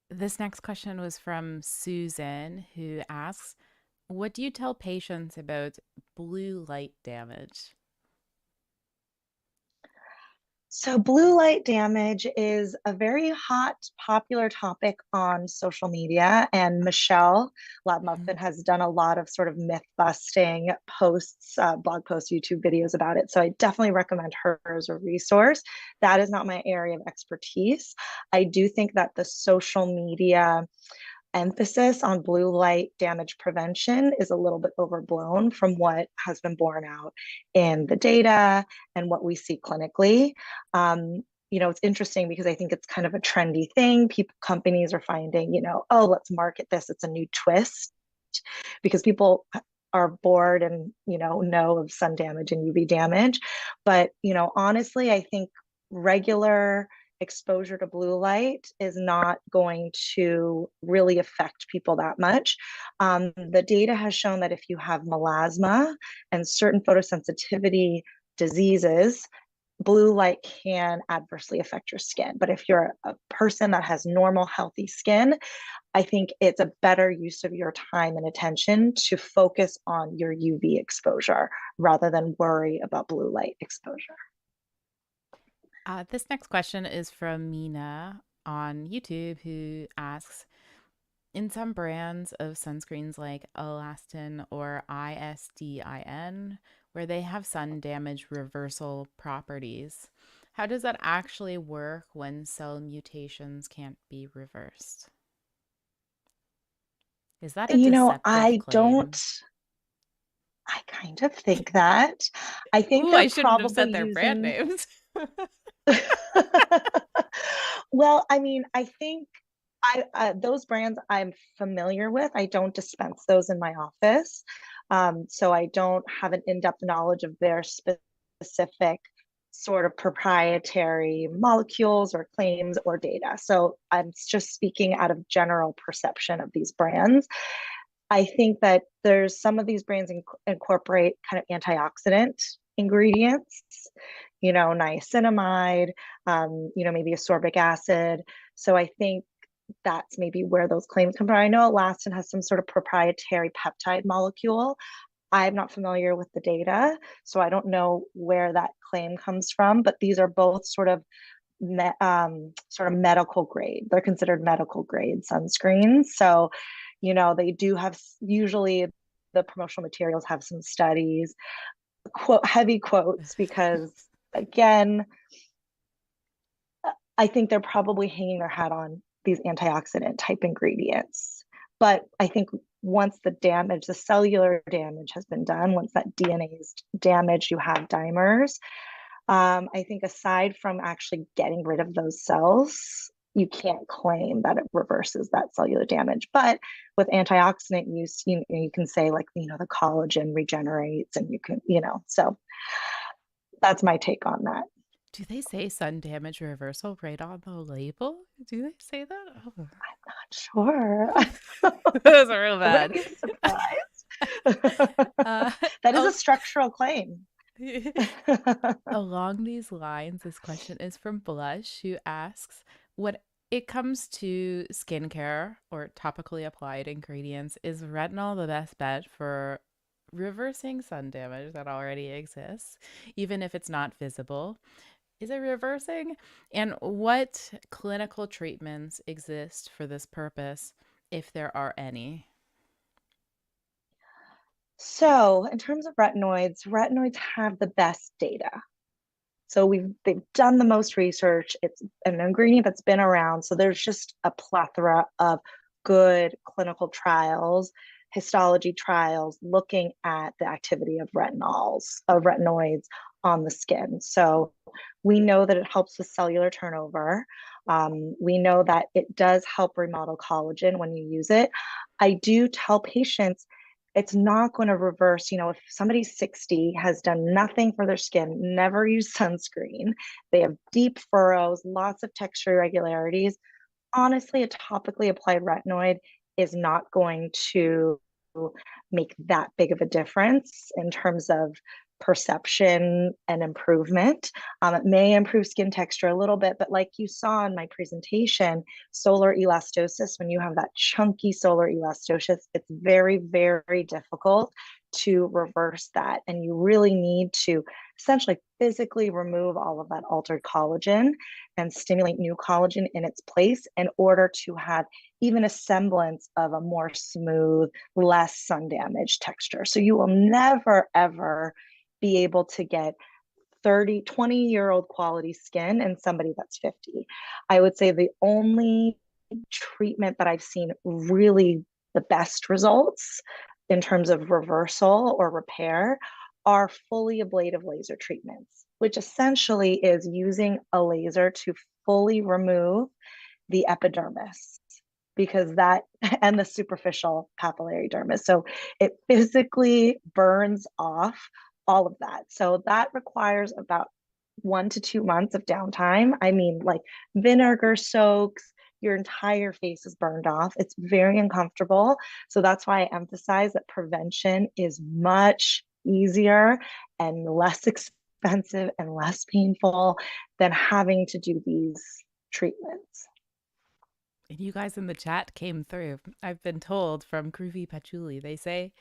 This next question was from Susan, who asks, what do you tell patients about blue light damage? So blue light damage is a very hot, popular topic on social media, and Michelle Labmuffin has done a lot of sort of myth busting posts, blog posts, YouTube videos about it. So I definitely recommend her as a resource. That is not my area of expertise. I do think that the social media emphasis on blue light damage prevention is a little bit overblown from what has been borne out in the data and what we see clinically. It's interesting because I think it's kind of a trendy thing. Companies are finding, oh, let's market this. It's a new twist, because people are bored and, know of sun damage and UV damage. But, honestly, I think regular exposure to blue light is not going to really affect people that much. The data has shown that if you have melasma and certain photosensitivity diseases, blue light can adversely affect your skin. But if you're a person that has normal, healthy skin, I think it's a better use of your time and attention to focus on your UV exposure rather than worry about blue light exposure. This next question is from Mina on YouTube, who asks, in some brands of sunscreens like Elastin or ISDIN, where they have sun damage reversal properties, how does that actually work when cell mutations can't be reversed? Is that a deceptive claim? I kind of think that. I think Ooh, they're I shouldn't have said probably their brand names. Well, I mean, I think those brands I'm familiar with. I don't dispense those in my office. So I don't have an in-depth knowledge of their specific sort of proprietary molecules or claims or data. So I'm just speaking out of general perception of these brands. I think that there's some of these brands incorporate kind of antioxidant ingredients, niacinamide, maybe ascorbic acid. So I think that's maybe where those claims come from. I know Elastin has some sort of proprietary peptide molecule. I'm not familiar with the data, so I don't know where that claim comes from, but these are both sort of medical grade. They're considered medical grade sunscreens. So, they do have, usually the promotional materials have some studies, heavy quotes, because again, I think they're probably hanging their hat on these antioxidant type ingredients. But I think once the cellular damage has been done, once that DNA is damaged, you have dimers. I think aside from actually getting rid of those cells, you can't claim that it reverses that cellular damage. But with antioxidant use, you can say the collagen regenerates, and you can, so that's my take on that. Do they say sun damage reversal right on the label? Do they say that? Oh. I'm not sure. Those are real bad. I wouldn't be surprised. That is a structural claim. Along these lines, this question is from Blush, who asks, when it comes to skincare or topically applied ingredients, is retinol the best bet for reversing sun damage that already exists, even if it's not visible? Is it reversing? And what clinical treatments exist for this purpose, if there are any? So in terms of retinoids have the best data. So they've done the most research. It's an ingredient that's been around. So there's just a plethora of good clinical trials, histology trials, looking at the activity of retinoids on the skin. So we know that it helps with cellular turnover. We know that it does help remodel collagen when you use it. I do tell patients it's not going to reverse. If somebody's 60, has done nothing for their skin, never used sunscreen, they have deep furrows, lots of texture irregularities, honestly, a topically applied retinoid is not going to make that big of a difference in terms of perception and improvement. It may improve skin texture a little bit, but like you saw in my presentation, solar elastosis, when you have that chunky solar elastosis, it's very, very difficult to reverse that. And you really need to essentially physically remove all of that altered collagen and stimulate new collagen in its place in order to have even a semblance of a more smooth, less sun damaged texture. So you will never, ever be able to get 30, 20-year-old quality skin in somebody that's 50. I would say the only treatment that I've seen really the best results in terms of reversal or repair are fully ablative laser treatments, which essentially is using a laser to fully remove the epidermis, because that, and the superficial papillary dermis. So it physically burns off all of that. So that requires about 1 to 2 months of downtime. I mean, like vinegar soaks, your entire face is burned off. It's very uncomfortable. So that's why I emphasize that prevention is much easier and less expensive and less painful than having to do these treatments. And you guys in the chat came through. I've been told from Groovy Patchouli, they say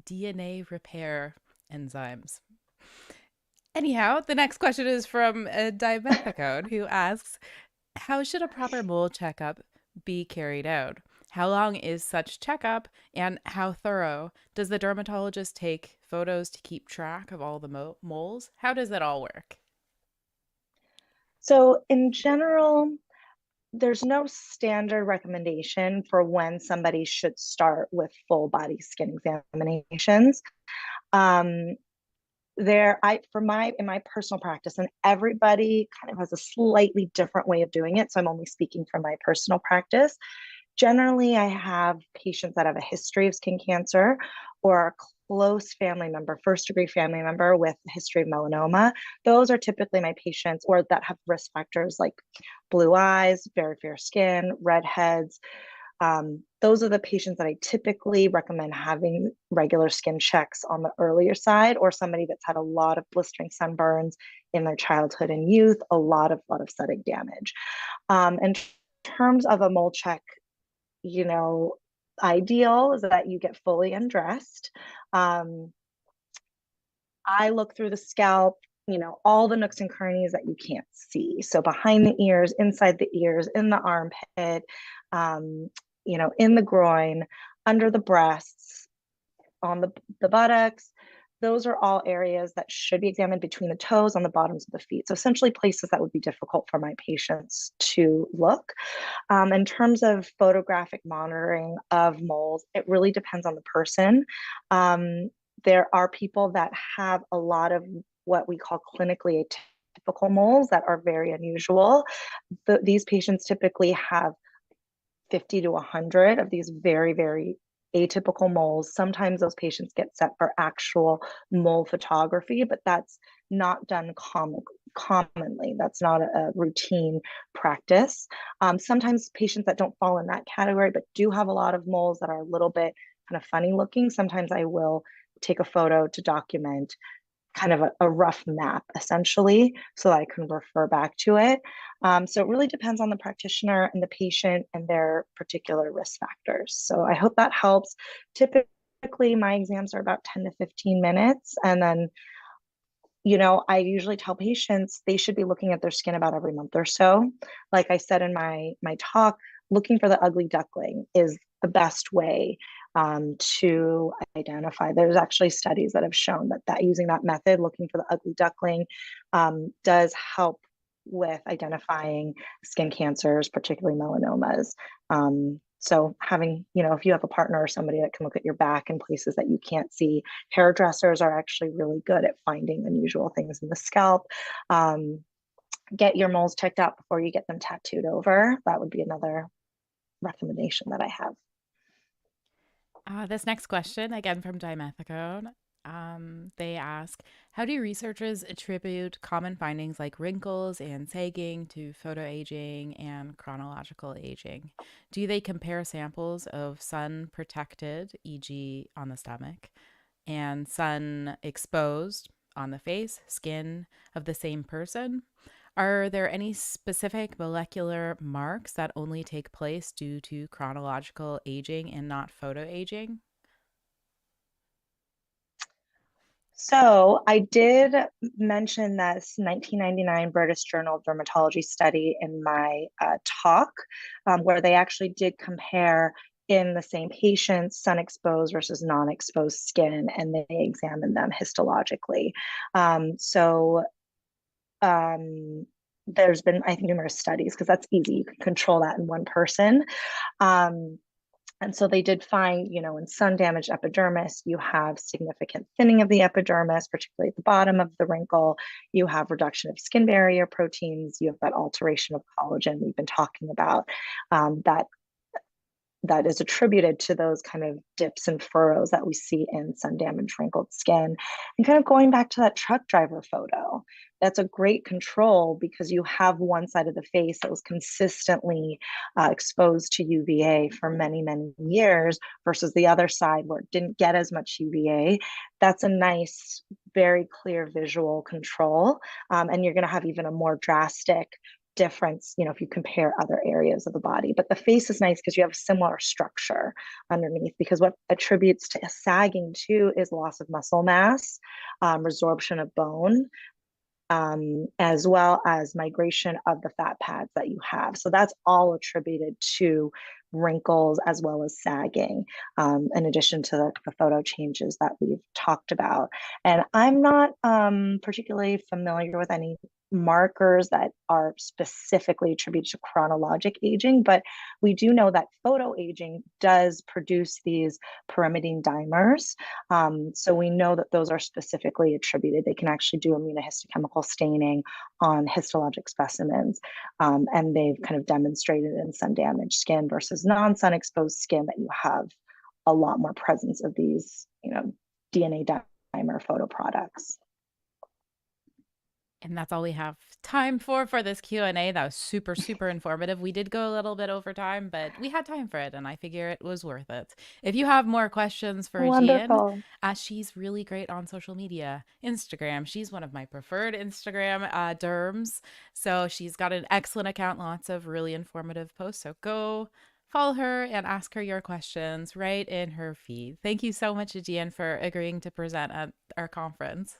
DNA repair enzymes. Anyhow, the next question is from Dimethicone, who asks, how should a proper mole checkup be carried out? How long is such checkup, and how thorough? Does the dermatologist take photos to keep track of all the moles? How does that all work? So in general, there's no standard recommendation for when somebody should start with full body skin examinations. In my personal practice, and everybody kind of has a slightly different way of doing it, so I'm only speaking from my personal practice. Generally, I have patients that have a history of skin cancer or a close family member, first degree family member with a history of melanoma. Those are typically my patients, or that have risk factors like blue eyes, very fair skin, redheads. Those are the patients that I typically recommend having regular skin checks on the earlier side, or somebody that's had a lot of blistering sunburns in their childhood and youth, a lot of setting damage. In terms of a mole check, ideal is that you get fully undressed. I look through the scalp, all the nooks and crannies that you can't see. So behind the ears, inside the ears, in the armpit, in the groin, under the breasts, on the buttocks. Those are all areas that should be examined, between the toes, on the bottoms of the feet. So essentially places that would be difficult for my patients to look. In terms of photographic monitoring of moles, it really depends on the person. There are people that have a lot of what we call clinically atypical moles that are very unusual. These patients typically have 50 to 100 of these very, very atypical moles. Sometimes those patients get set for actual mole photography, but that's not done commonly. That's not a routine practice. Sometimes patients that don't fall in that category, but do have a lot of moles that are a little bit kind of funny looking, sometimes I will take a photo to document kind of a rough map, essentially, so that I can refer back to it. So it really depends on the practitioner and the patient and their particular risk factors. So I hope that helps. Typically, my exams are about 10 to 15 minutes. And then, I usually tell patients they should be looking at their skin about every month or so. Like I said in my talk, looking for the ugly duckling is the best way to identify. There's actually studies that have shown that using that method, looking for the ugly duckling, does help with identifying skin cancers, particularly melanomas. So having, if you have a partner or somebody that can look at your back in places that you can't see, hairdressers are actually really good at finding unusual things in the scalp. Get your moles checked out before you get them tattooed over. That would be another recommendation that I have. This next question, again from Dimethicone, They ask, how do researchers attribute common findings like wrinkles and sagging to photoaging and chronological aging? Do they compare samples of sun protected, e.g., on the stomach, and sun exposed on the face, skin of the same person? Are there any specific molecular marks that only take place due to chronological aging and not photoaging? So I did mention this 1999 British Journal of Dermatology study in my talk, where they actually did compare in the same patients, sun exposed versus non exposed skin, and they examined them histologically. There's been, I think, numerous studies because that's easy. You can control that in one person. And so they did find, in sun damaged epidermis, you have significant thinning of the epidermis, particularly at the bottom of the wrinkle. You have reduction of skin barrier proteins. You have that alteration of collagen we've been talking about, that is attributed to those kind of dips and furrows that we see in sun damaged wrinkled skin. And kind of going back to that truck driver photo, that's a great control because you have one side of the face that was consistently exposed to UVA for many, many years versus the other side where it didn't get as much UVA. That's a nice, very clear visual control. And you're going to have even a more drastic difference, if you compare other areas of the body. But the face is nice because you have a similar structure underneath, because what attributes to sagging too is loss of muscle mass, resorption of bone, as well as migration of the fat pads that you have. So that's all attributed to wrinkles as well as sagging, in addition to the photo changes that we've talked about. And I'm not particularly familiar with any markers that are specifically attributed to chronologic aging, but we do know that photo aging does produce these pyrimidine dimers. So we know that those are specifically attributed. They can actually do immunohistochemical staining on histologic specimens. And they've kind of demonstrated in sun damaged skin versus non-sun exposed skin that you have a lot more presence of these, DNA dimer photo products. And that's all we have time for this Q&A. That was super, super informative. We did go a little bit over time, but we had time for it, and I figure it was worth it. If you have more questions for Wonderful. Aegean, she's really great on social media. Instagram, she's one of my preferred Instagram derms. So she's got an excellent account, lots of really informative posts. So go follow her and ask her your questions right in her feed. Thank you so much, Aegean, for agreeing to present at our conference.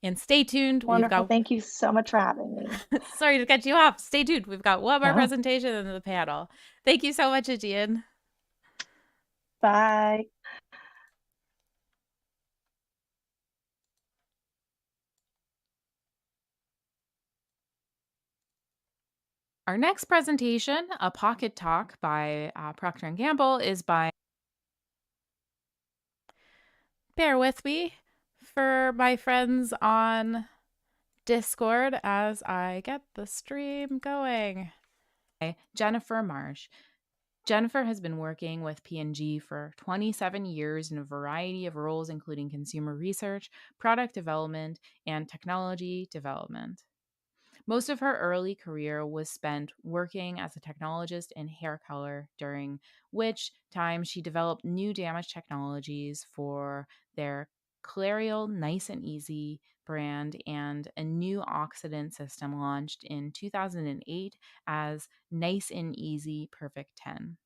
And stay tuned. Wonderful. Thank you so much for having me. Sorry to cut you off. Stay tuned. We've got one more presentation and the panel. Thank you so much, Aegean. Bye. Our next presentation, a pocket talk by Procter & Gamble, is by... Bear with me for my friends on Discord as I get the stream going. Jennifer Marsh. Jennifer has been working with P&G for 27 years in a variety of roles, including consumer research, product development, and technology development. Most of her early career was spent working as a technologist in hair color, during which time she developed new damage technologies for their Clariol Nice and Easy brand and a new oxidant system launched in 2008 as Nice and Easy Perfect 10.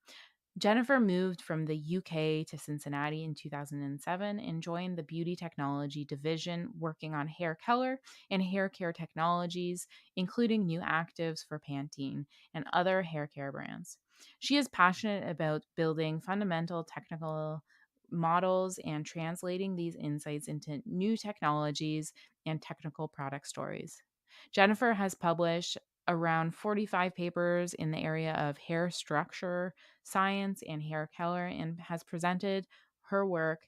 Jennifer moved from the UK to Cincinnati in 2007 and joined the beauty technology division, working on hair color and hair care technologies, including new actives for Pantene and other hair care brands. She is passionate about building fundamental technical models and translating these insights into new technologies and technical product stories. Jennifer has published around 45 papers in the area of hair structure, science, and hair color, and has presented her work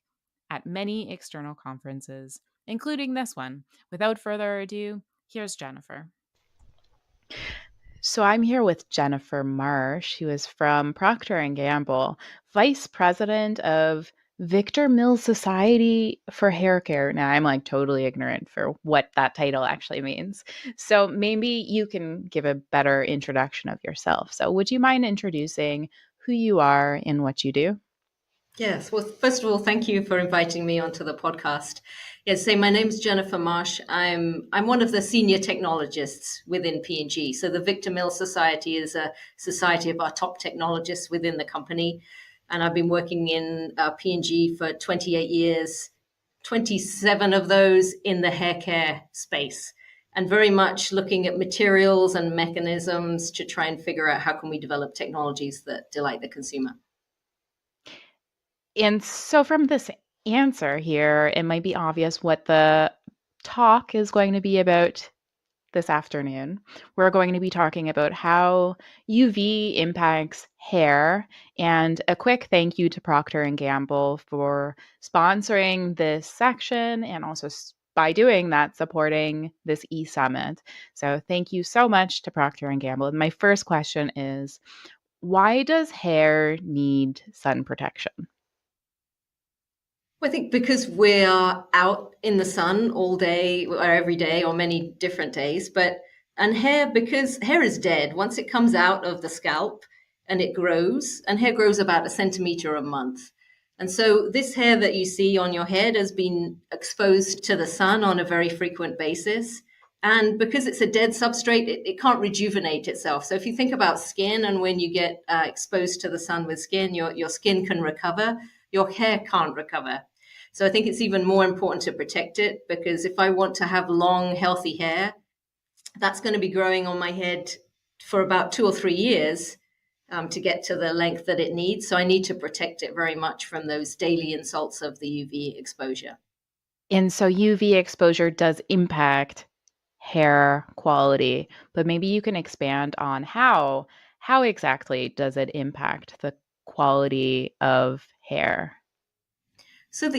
at many external conferences, including this one. Without further ado, here's Jennifer. So I'm here with Jennifer Marsh, who is from Procter & Gamble, Vice President of Victor Mills Society for Hair Care. Now, I'm like totally ignorant for what that title actually means. So maybe you can give a better introduction of yourself. So, would you mind introducing who you are and what you do? Yes. Well, first of all, thank you for inviting me onto the podcast. Yes, so my name's Jennifer Marsh. I'm one of the senior technologists within P&G. So the Victor Mills Society is a society of our top technologists within the company. And I've been working in P&G for 28 years, 27 of those in the hair care space, and very much looking at materials and mechanisms to try and figure out how can we develop technologies that delight the consumer. And so, from this answer here, it might be obvious what the talk is going to be about this afternoon. We're going to be talking about how UV impacts hair, and a quick thank you to Procter & Gamble for sponsoring this section and also by doing that supporting this E-Summit. So thank you so much to Procter & Gamble. My first question is, why does hair need sun protection? I think because we're out in the sun all day or every day or many different days, because hair is dead. Once it comes out of the scalp and it grows, and hair grows about 1 centimeter a month. And so this hair that you see on your head has been exposed to the sun on a very frequent basis. And because it's a dead substrate, it can't rejuvenate itself. So if you think about skin, and when you get exposed to the sun with skin, your skin can recover, your hair can't recover. So I think it's even more important to protect it, because if I want to have long, healthy hair, that's going to be growing on my head for about 2 or 3 years to get to the length that it needs. So I need to protect it very much from those daily insults of the UV exposure. And so UV exposure does impact hair quality, but maybe you can expand on how exactly does it impact the quality of hair? So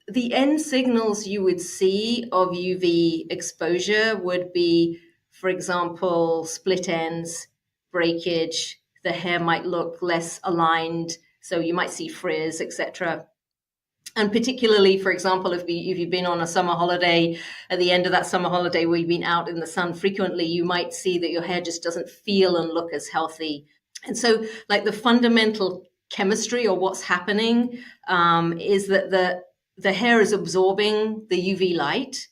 the end signals you would see of UV exposure would be, for example, split ends, breakage. The hair might look less aligned, so you might see frizz, etc. And particularly, for example, if you've been on a summer holiday, at the end of that summer holiday where you've been out in the sun frequently, you might see that your hair just doesn't feel and look as healthy. And so, like, the fundamental chemistry or what's happening is that the hair is absorbing the UV light.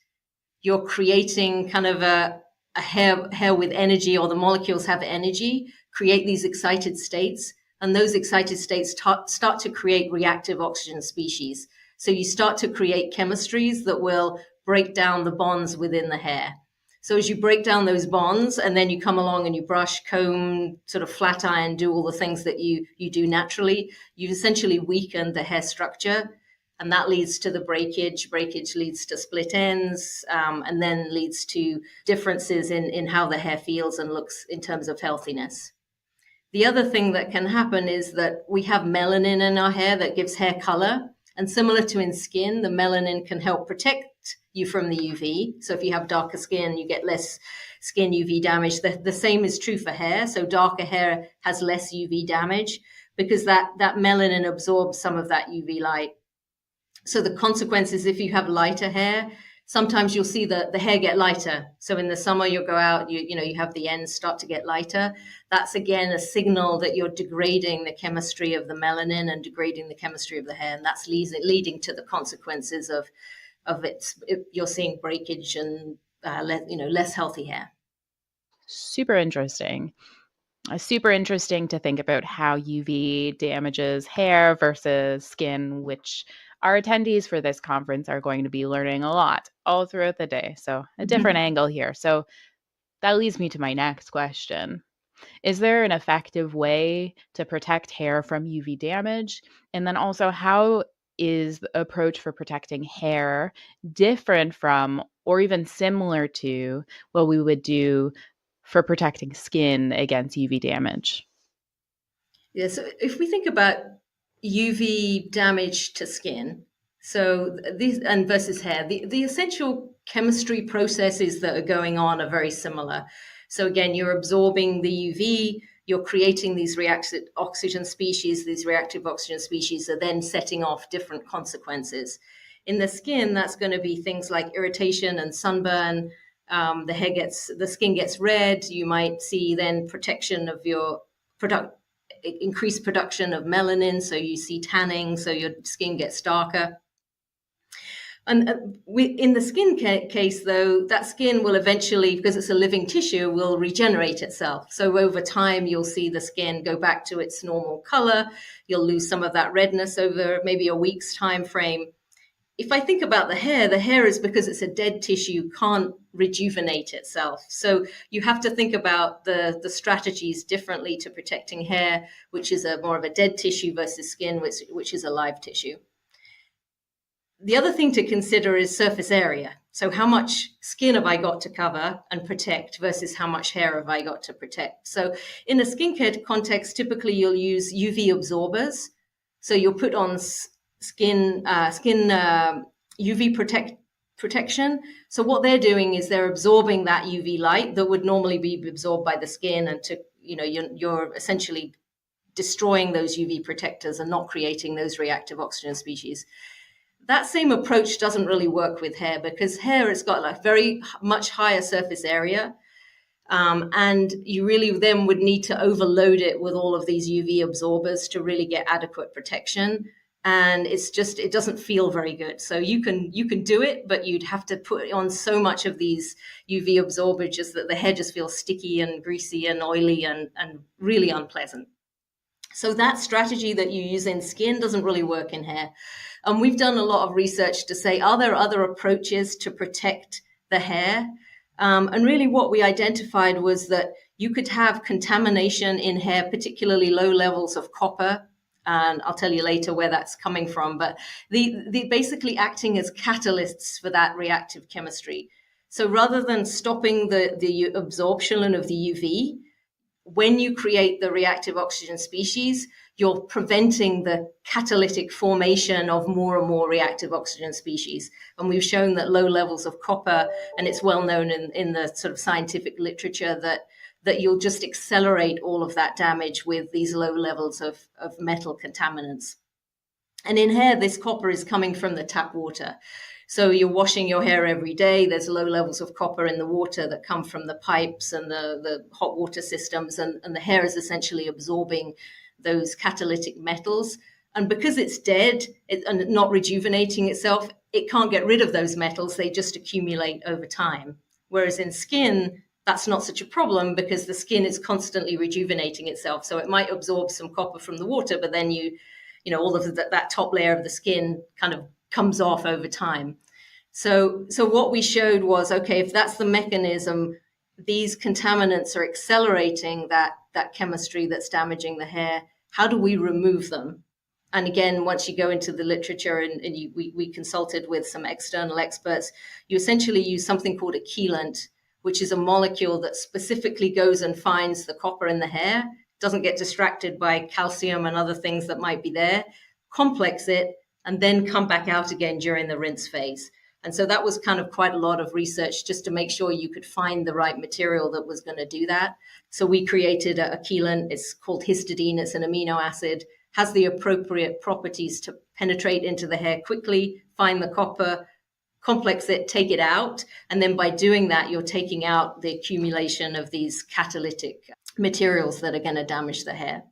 You're creating kind of a hair with energy, or the molecules have energy, create these excited states. And those excited states start to create reactive oxygen species. So you start to create chemistries that will break down the bonds within the hair. So as you break down those bonds, and then you come along and you brush, comb, sort of flat iron, do all the things that you do naturally, you've essentially weakened the hair structure. And that leads to the breakage. Breakage leads to split ends, and then leads to differences in how the hair feels and looks in terms of healthiness. The other thing that can happen is that we have melanin in our hair that gives hair color. And similar to in skin, the melanin can help protect you from the UV. So if you have darker skin, you get less skin UV damage. The same is true for hair. So darker hair has less UV damage because that melanin absorbs some of that UV light. So the consequences, if you have lighter hair, sometimes you'll see the hair get lighter. So in the summer, you'll go out, you have the ends start to get lighter. That's, again, a signal that you're degrading the chemistry of the melanin and degrading the chemistry of the hair. And that's leading to the consequences of you're seeing breakage and less healthy hair. Super interesting. Super interesting to think about how UV damages hair versus skin, which our attendees for this conference are going to be learning a lot all throughout the day. So a different angle here. So that leads me to my next question. Is there an effective way to protect hair from UV damage? And then also, how is the approach for protecting hair different from or even similar to what we would do for protecting skin against UV damage? Yeah, so if we think about UV damage to skin, so these and versus hair, the essential chemistry processes that are going on are very similar. So again, you're absorbing the UV, you're creating these reactive oxygen species. These reactive oxygen species are then setting off different consequences. In the skin, that's going to be things like irritation and sunburn. The skin gets red. You might see then protection of your increased production of melanin. So you see tanning, so your skin gets darker. And in the skin case, though, that skin will eventually, because it's a living tissue, will regenerate itself. So over time, you'll see the skin go back to its normal color. You'll lose some of that redness over maybe a week's time frame. If I think about the hair is because it's a dead tissue, can't rejuvenate itself. So you have to think about the strategies differently to protecting hair, which is more of a dead tissue versus skin, which is a live tissue. The other thing to consider is surface area. So how much skin have I got to cover and protect versus how much hair have I got to protect? So in a skincare context, typically you'll use UV absorbers. So you'll put on skin UV protection. So what they're doing is they're absorbing that UV light that would normally be absorbed by the skin, and you're essentially destroying those UV protectors and not creating those reactive oxygen species. That same approach doesn't really work with hair, because hair has got a very much higher surface area. And you really then would need to overload it with all of these UV absorbers to really get adequate protection. And it doesn't feel very good. So you can do it, but you'd have to put on so much of these UV absorbers just that the hair just feels sticky and greasy and oily and really unpleasant. So that strategy that you use in skin doesn't really work in hair. And we've done a lot of research to say, are there other approaches to protect the hair? And really what we identified was that you could have contamination in hair, particularly low levels of copper. And I'll tell you later where that's coming from. But the basically acting as catalysts for that reactive chemistry. So rather than stopping the absorption of the UV, when you create the reactive oxygen species, you're preventing the catalytic formation of more and more reactive oxygen species. And we've shown that low levels of copper, and it's well known in the sort of scientific literature that you'll just accelerate all of that damage with these low levels of metal contaminants. And in hair, this copper is coming from the tap water. So you're washing your hair every day. There's low levels of copper in the water that come from the pipes and the hot water systems, and the hair is essentially absorbing those catalytic metals. And because it's dead and not rejuvenating itself, it can't get rid of those metals. They just accumulate over time. Whereas in skin, that's not such a problem, because the skin is constantly rejuvenating itself. So it might absorb some copper from the water, but then all of that top layer of the skin kind of comes off over time. So what we showed was, okay, if that's the mechanism, these contaminants are accelerating that chemistry that's damaging the hair. How do we remove them? And again, once you go into the literature and we consulted with some external experts, you essentially use something called a chelant, which is a molecule that specifically goes and finds the copper in the hair, doesn't get distracted by calcium and other things that might be there, complex it, and then come back out again during the rinse phase. And so that was kind of quite a lot of research just to make sure you could find the right material that was going to do that. So we created a chelant. It's called histidine. It's an amino acid, has the appropriate properties to penetrate into the hair quickly, find the copper, complex it, take it out. And then by doing that, you're taking out the accumulation of these catalytic materials that are going to damage the hair.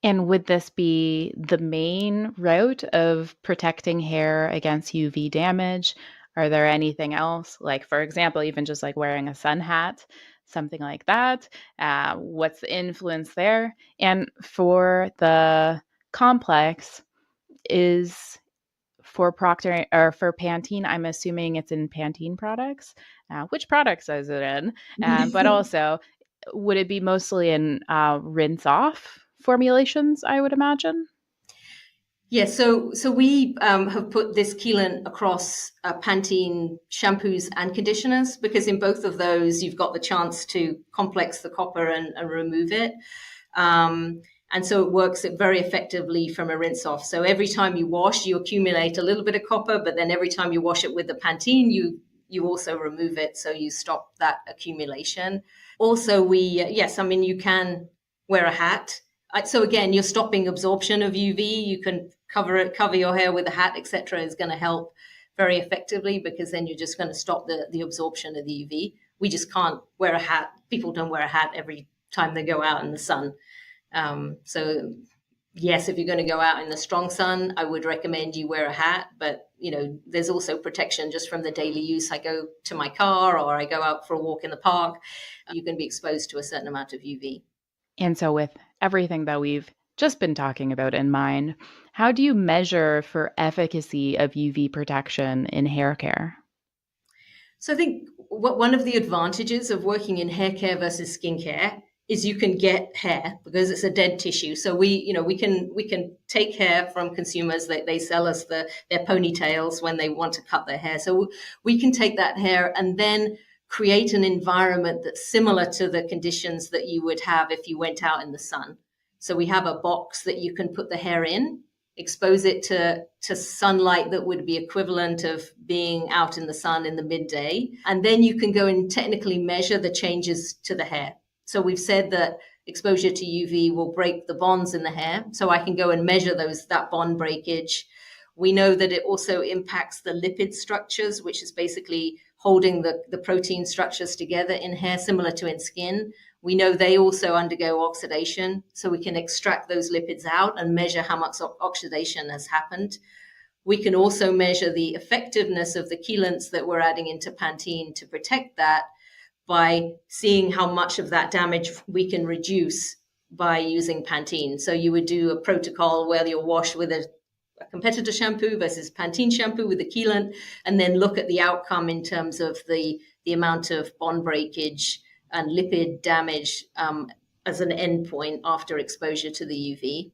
And would this be the main route of protecting hair against UV damage? Are there anything else? Like, for example, even just like wearing a sun hat, something like that. What's the influence there? And for the complex, is for Procter or for Pantene, I'm assuming it's in Pantene products. Which products is it in? But also, would it be mostly in rinse off formulations, I would imagine? Yes, so we have put this chelant across Pantene shampoos and conditioners, because in both of those, you've got the chance to complex the copper and remove it. And so it works very effectively from a rinse off. So every time you wash, you accumulate a little bit of copper, but then every time you wash it with the Pantene, you also remove it. So you stop that accumulation. Also, you can wear a hat. So again, you're stopping absorption of UV. You can cover your hair with a hat, etc. is going to help very effectively, because then you're just going to stop the absorption of the UV. We just can't wear a hat. People don't wear a hat every time they go out in the sun. So yes, if you're going to go out in the strong sun, I would recommend you wear a hat. But, there's also protection just from the daily use. I go to my car or I go out for a walk in the park. You can be exposed to a certain amount of UV. And so with everything that we've just been talking about in mind, how do you measure for efficacy of UV protection in hair care? So I think one of the advantages of working in hair care versus skincare is you can get hair because it's a dead tissue. So we can take hair from consumers. They sell us their ponytails when they want to cut their hair. So we can take that hair and then create an environment that's similar to the conditions that you would have if you went out in the sun. So we have a box that you can put the hair in, expose it to sunlight that would be equivalent of being out in the sun in the midday. And then you can go and technically measure the changes to the hair. So we've said that exposure to UV will break the bonds in the hair. So I can go and measure that bond breakage. We know that it also impacts the lipid structures, which is basically holding the protein structures together in hair, similar to in skin. We know they also undergo oxidation, so we can extract those lipids out and measure how much oxidation has happened. We can also measure the effectiveness of the chelants that we're adding into Pantene to protect that by seeing how much of that damage we can reduce by using Pantene. So you would do a protocol where you'll wash with a competitor shampoo versus Pantene shampoo with a chelant, and then look at the outcome in terms of the amount of bond breakage and lipid damage as an endpoint after exposure to the UV.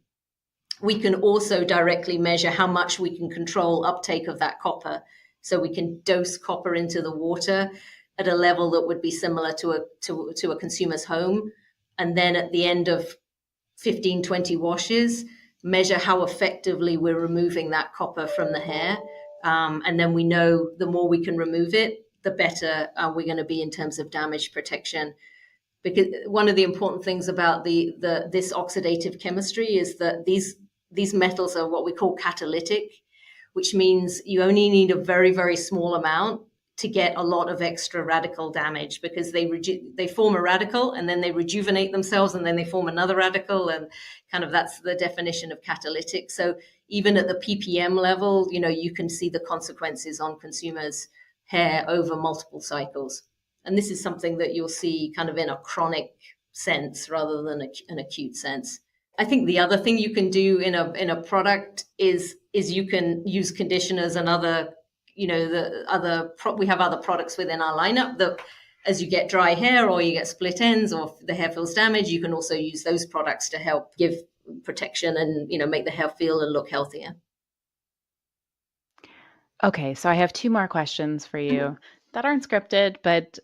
We can also directly measure how much we can control uptake of that copper. So we can dose copper into the water at a level that would be similar to a consumer's home. And then at the end of 15, 20 washes, measure how effectively we're removing that copper from the hair. And then we know the more we can remove it, the better we're going to be in terms of damage protection. Because one of the important things about this oxidative chemistry is that these metals are what we call catalytic, which means you only need a very, very small amount to get a lot of extra radical damage, because they form a radical and then they rejuvenate themselves and then they form another radical, and kind of that's the definition of catalytic. So even at the ppm level, you can see the consequences on consumers' hair over multiple cycles. And this is something that you'll see kind of in a chronic sense rather than an acute sense. I think the other thing you can do in a product is you can use conditioners and other, we have other products within our lineup that as you get dry hair or you get split ends or the hair feels damaged, you can also use those products to help give protection and, make the hair feel and look healthier. Okay, so I have two more questions for you that aren't scripted, but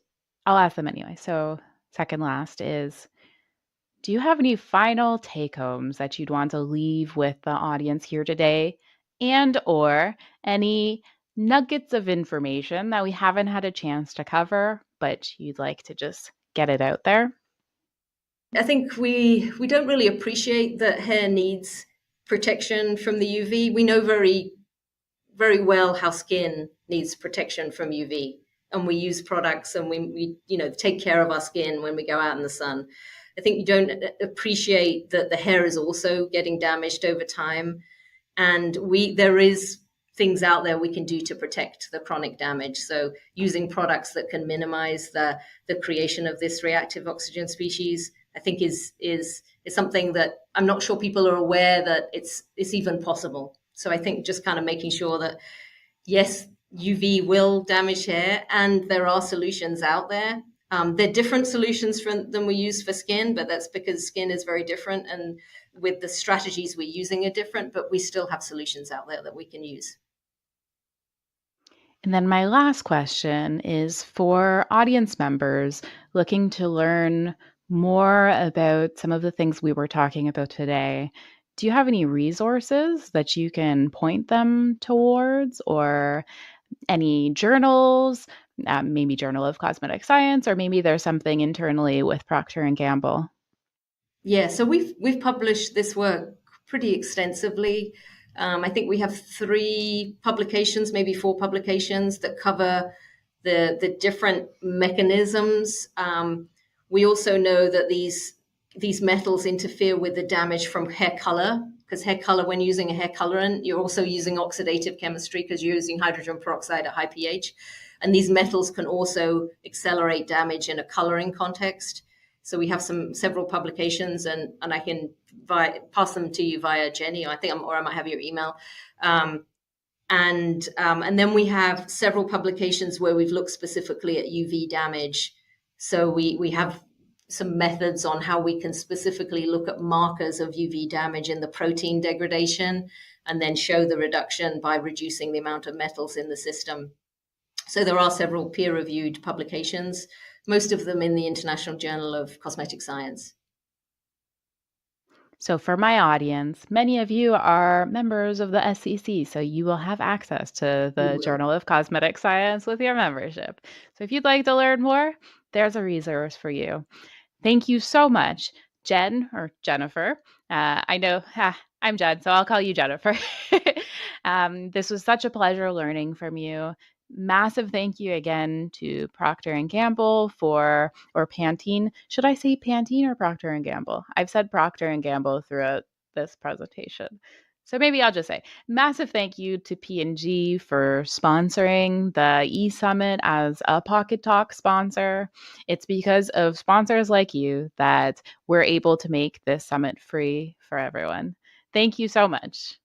I'll ask them anyway. So second last is, do you have any final take-homes that you'd want to leave with the audience here today, and or any nuggets of information that we haven't had a chance to cover, but you'd like to just get it out there? I think we don't really appreciate that hair needs protection from the UV. We know very, very well how skin needs protection from UV, and we use products and we take care of our skin when we go out in the sun. I think you don't appreciate that the hair is also getting damaged over time, and there is things out there we can do to protect the chronic damage. So using products that can minimize the creation of this reactive oxygen species, I think is something that I'm not sure people are aware that it's even possible. So I think just kind of making sure that, yes, UV will damage hair, and there are solutions out there. They're different solutions than we use for skin, but that's because skin is very different, and with the strategies we're using are different, but we still have solutions out there that we can use. And then my last question is for audience members looking to learn more about some of the things we were talking about today. Do you have any resources that you can point them towards, or any journals, maybe Journal of Cosmetic Science, or maybe there's something internally with Procter & Gamble? Yeah, so we've published this work pretty extensively. I think we have 3 publications, maybe 4 publications that cover the different mechanisms. We also know that these metals interfere with the damage from hair color, because hair color, when using a hair colorant, you're also using oxidative chemistry because you're using hydrogen peroxide at high pH. And these metals can also accelerate damage in a coloring context. So we have several publications, and I can pass them to you via Jenny. I might have your email. And then we have several publications where we've looked specifically at UV damage. So we have some methods on how we can specifically look at markers of UV damage in the protein degradation, and then show the reduction by reducing the amount of metals in the system. So there are several peer-reviewed publications, most of them in the International Journal of Cosmetic Science. So for my audience, many of you are members of the SEC, so you will have access to the Journal of Cosmetic Science with your membership. So if you'd like to learn more, there's a resource for you. Thank you so much, Jen or Jennifer. I know I'm Jen, so I'll call you Jennifer. This was such a pleasure learning from you. Massive thank you again to Procter & Gamble or Pantene. Should I say Pantene or Procter & Gamble? I've said Procter & Gamble throughout this presentation. So maybe I'll just say massive thank you to P&G for sponsoring the E-Summit as a Pocket Talk sponsor. It's because of sponsors like you that we're able to make this summit free for everyone. Thank you so much.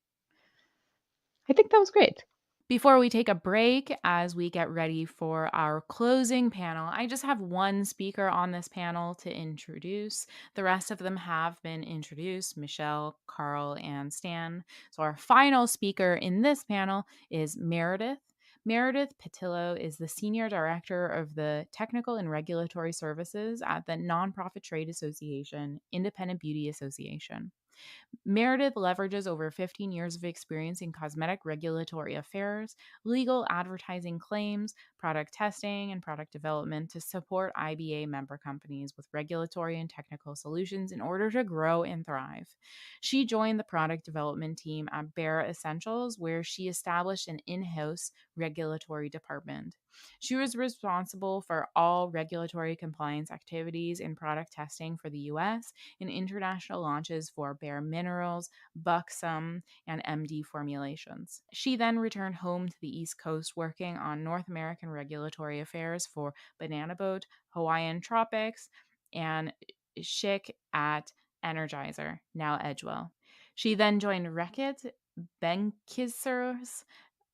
I think that was great. Before we take a break, as we get ready for our closing panel, I just have one speaker on this panel to introduce. The rest of them have been introduced, Michelle, Carl, and Stan. So our final speaker in this panel is Meredith. Meredith Petillo is the Senior Director of the Technical and Regulatory Services at the Nonprofit Trade Association, Independent Beauty Association. Meredith leverages over 15 years of experience in cosmetic regulatory affairs, legal advertising claims, product testing, and product development to support IBA member companies with regulatory and technical solutions in order to grow and thrive. She joined the product development team at Bare Essentials, where she established an in-house regulatory department. She was responsible for all regulatory compliance activities and product testing for the US and international launches for Bare Minerals, Buxom, and MD formulations. She then returned home to the East Coast working on North American regulatory affairs for Banana Boat, Hawaiian Tropics, and Schick at Energizer, now Edgewell. She then joined Reckitt Benckiser's,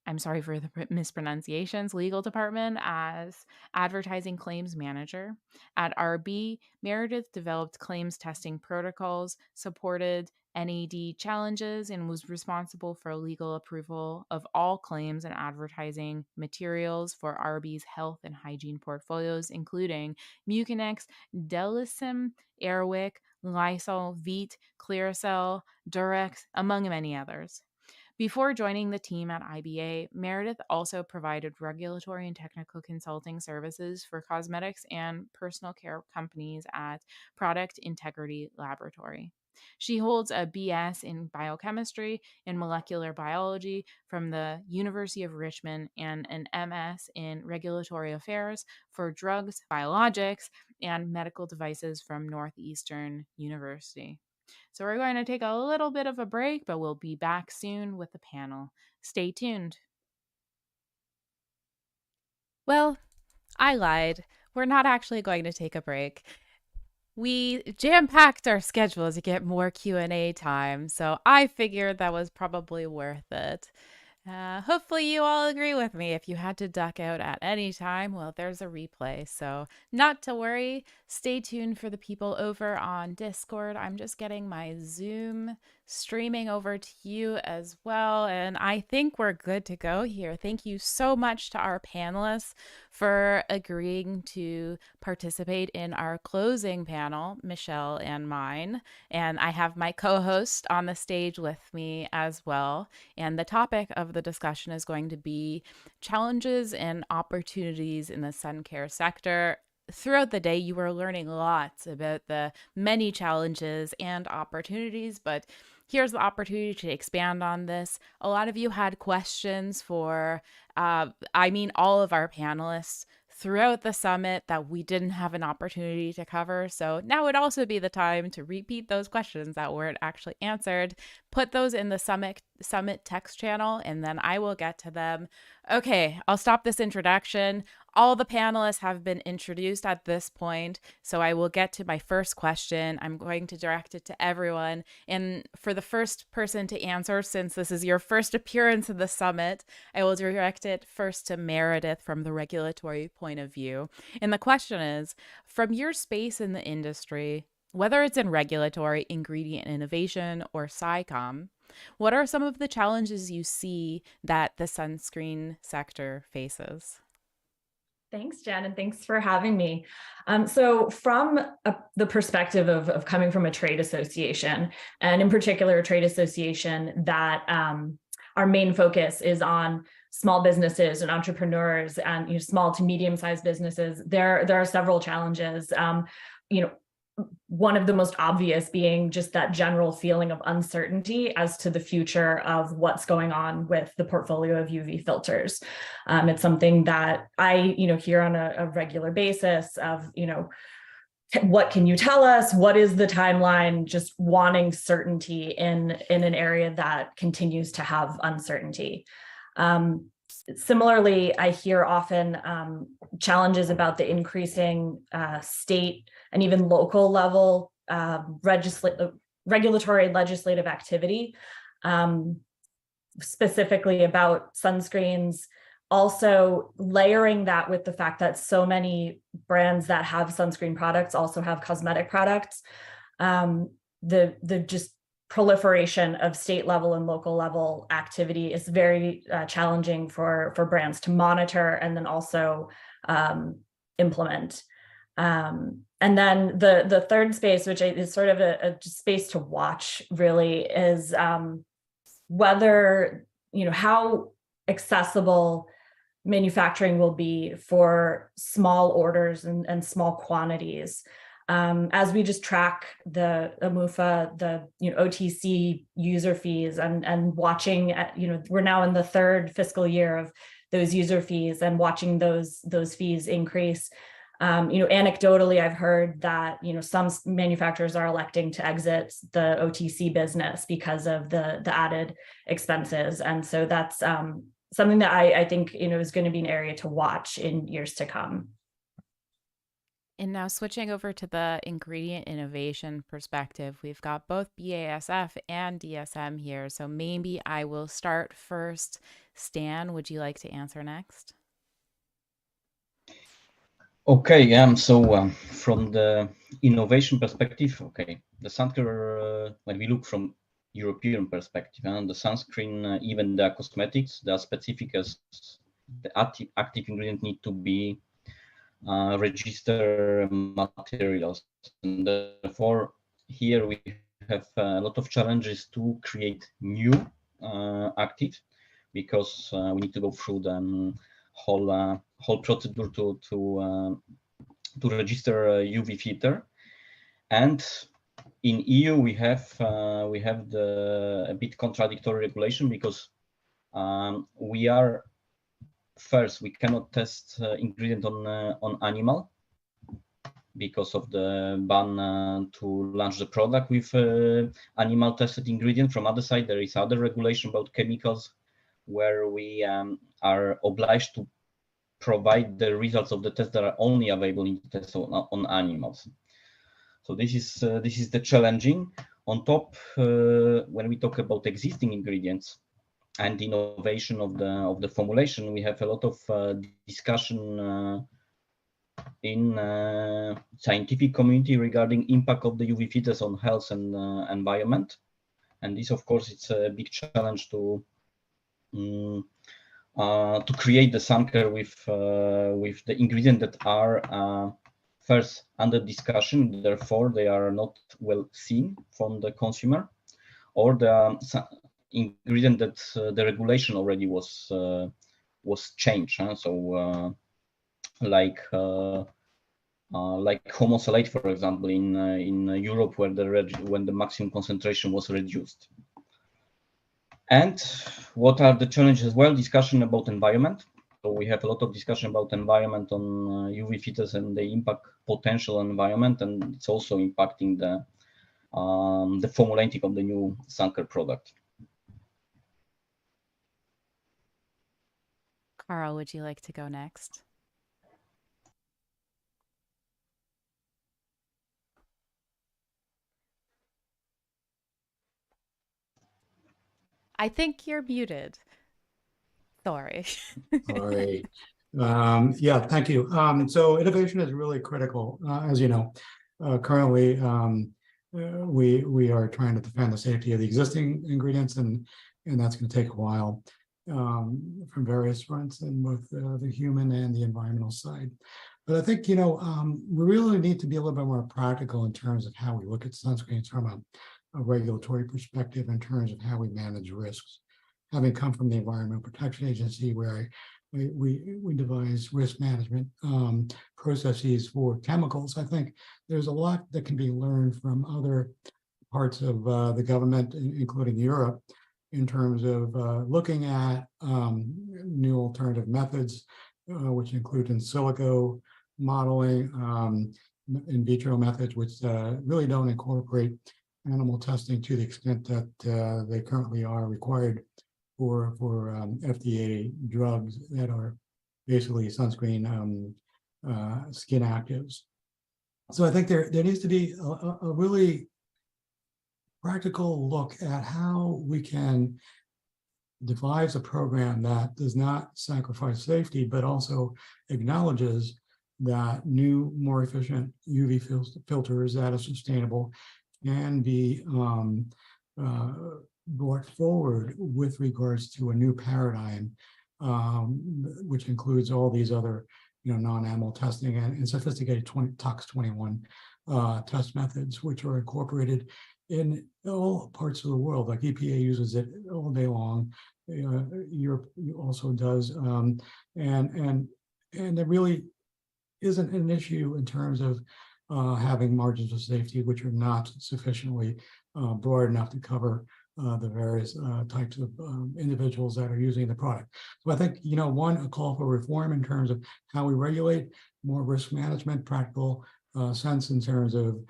I'm sorry for the mispronunciations, legal department as advertising claims manager. At RB, Meredith developed claims testing protocols, supported NAD challenges, and was responsible for legal approval of all claims and advertising materials for RB's health and hygiene portfolios, including Mucinex, Delicim, Airwick, Lysol, Veet, Clearasil, Durex, among many others. Before joining the team at IBA, Meredith also provided regulatory and technical consulting services for cosmetics and personal care companies at Product Integrity Laboratory. She holds a BS in biochemistry and molecular biology from the University of Richmond and an MS in regulatory affairs for drugs, biologics, and medical devices from Northeastern University. So we're going to take a little bit of a break, but we'll be back soon with the panel. Stay tuned. Well, I lied. We're not actually going to take a break. We jam-packed our schedule to get more Q&A time, so I figured that was probably worth it. Hopefully you all agree with me. If you had to duck out at any time, well, there's a replay. So not to worry. Stay tuned for the people over on Discord. I'm just getting my Zoom streaming over to you as well. And I think we're good to go here. Thank you so much to our panelists for agreeing to participate in our closing panel, Michelle and mine. And I have my co-host on the stage with me as well. And the topic of the discussion is going to be challenges and opportunities in the sun care sector. throughout the day, you were learning lots about the many challenges and opportunities, but here's the opportunity to expand on this. A lot of you had questions for, all of our panelists throughout the summit that we didn't have an opportunity to cover. So now would also be the time to repeat those questions that weren't actually answered, put those in the summit text channel, and then I will get to them. Okay, I'll stop this introduction. All the panelists have been introduced at this point, so I will get to my first question. I'm going to direct it to everyone. And for the first person to answer, since this is your first appearance in the summit, I will direct it first to Meredith from the regulatory point of view. And the question is, from your space in the industry, whether it's in regulatory, ingredient innovation, or Sci-Comm, what are some of the challenges you see that the sunscreen sector faces? Thanks, Jen, and thanks for having me. So from the perspective of coming from a trade association, and in particular a trade association that our main focus is on small businesses and entrepreneurs and small to medium-sized businesses, there are several challenges. One of the most obvious being just that general feeling of uncertainty as to the future of what's going on with the portfolio of UV filters. It's something that I, hear on a regular basis of, what can you tell us? What is the timeline? Just wanting certainty in an area that continues to have uncertainty. Similarly, I hear often challenges about the increasing state and even local level regulatory legislative activity, specifically about sunscreens, also layering that with the fact that so many brands that have sunscreen products also have cosmetic products. The just proliferation of state level and local level activity is very challenging for brands to monitor and then also implement. And then the third space, which is sort of a space to watch really, is whether, how accessible manufacturing will be for small orders and small quantities. As we just track the AMUFA, the OTC user fees and watching at, we're now in the third fiscal year of those user fees and watching those fees increase. Anecdotally, I've heard that, some manufacturers are electing to exit the OTC business because of the added expenses. And so that's something that I think, is going to be an area to watch in years to come. And now switching over to the ingredient innovation perspective, we've got both BASF and DSM here. So maybe I will start first. Stan, would you like to answer next? Okay, so from the innovation perspective, the Suncare, when we look from European perspective, and the sunscreen, even the cosmetics, they are specific as the active ingredient need to be register materials, and therefore here we have a lot of challenges to create new active, because we need to go through the whole procedure to register UV filter. And in EU we have a bit contradictory regulation, because we cannot test ingredient on animal because of the ban to launch the product with animal tested ingredient. From other side, there is other regulation about chemicals where we are obliged to provide the results of the test that are only available in tests on animals. So this is the challenging. On top, when we talk about existing ingredients and innovation of the formulation, we have a lot of discussion in scientific community regarding impact of the UV filters on health and environment. And this, of course, it's a big challenge to create the Suncare with the ingredients that are first under discussion, therefore they are not well seen from the consumer, or the ingredient that the regulation already was changed. So like like homosalate, for example, in Europe, where when the maximum concentration was reduced. And what are the challenges? Well, discussion about environment. So we have a lot of discussion about environment on UV filters and the impact potential environment, and it's also impacting the formulating of the new Suncare product. Carl, would you like to go next? I think you're muted. Sorry. Sorry. Yeah, thank you. So innovation is really critical, as you know. Currently, we are trying to defend the safety of the existing ingredients, and that's going to take a while from various fronts, and both the human and the environmental side. But I think, we really need to be a little bit more practical in terms of how we look at sunscreens from a regulatory perspective, in terms of how we manage risks. Having come from the Environmental Protection Agency, where we devise risk management processes for chemicals, I think there's a lot that can be learned from other parts of the government, including Europe, in terms of looking at new alternative methods, which include in silico modeling, in vitro methods, which really don't incorporate animal testing to the extent that they currently are required for FDA drugs that are basically sunscreen skin actives. So I think there needs to be a really practical look at how we can devise a program that does not sacrifice safety, but also acknowledges that new, more efficient UV filters that are sustainable can be brought forward with regards to a new paradigm, which includes all these other, non-animal testing and sophisticated Tox 21 test methods, which are incorporated in all parts of the world. Like EPA uses it all day long. Europe also does, and there really isn't an issue in terms of having margins of safety which are not sufficiently broad enough to cover the various types of individuals that are using the product. So I think, one, a call for reform in terms of how we regulate, more risk management, practical sense in terms of,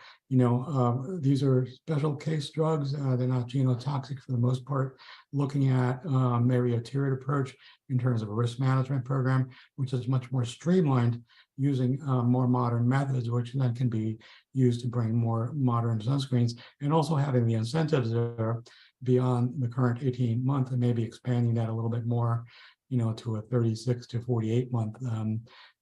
these are special case drugs. They're not genotoxic for the most part. Looking at maybe a tiered approach in terms of a risk management program, which is much more streamlined, using more modern methods, which then can be used to bring more modern sunscreens, and also having the incentives there beyond the current 18-month, and maybe expanding that a little bit more, to a 36 to 48-month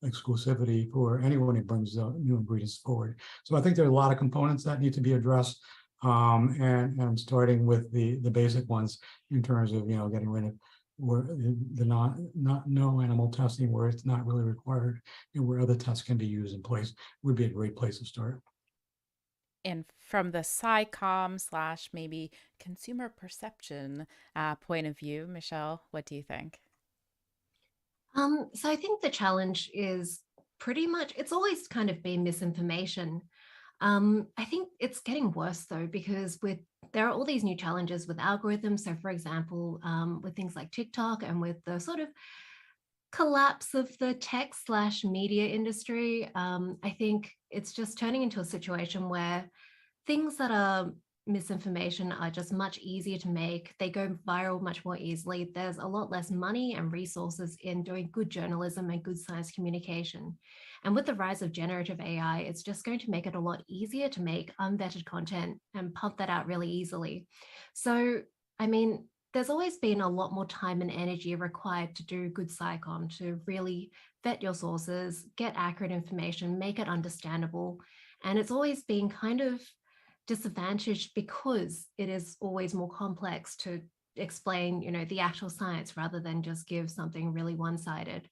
exclusivity for anyone who brings new ingredients forward. So I think there are a lot of components that need to be addressed, and starting with the basic ones in terms of, getting rid of where the no animal testing where it's not really required, and where other tests can be used in place would be a great place to start. And from the Sci-Comm / maybe consumer perception point of view, Michelle, what do you think? So I think the challenge is pretty much, it's always kind of been misinformation. I think it's getting worse though, because there are all these new challenges with algorithms. So for example, with things like TikTok, and with the sort of collapse of the tech / media industry, I think it's just turning into a situation where things that are misinformation are just much easier to make. They go viral much more easily. There's a lot less money and resources in doing good journalism and good science communication. And with the rise of generative AI, it's just going to make it a lot easier to make unvetted content and pump that out really easily. So, I mean, there's always been a lot more time and energy required to do good Sci-Comm, to really vet your sources, get accurate information, make it understandable. And it's always been kind of disadvantaged because it is always more complex to explain, the actual science rather than just give something really one-sided.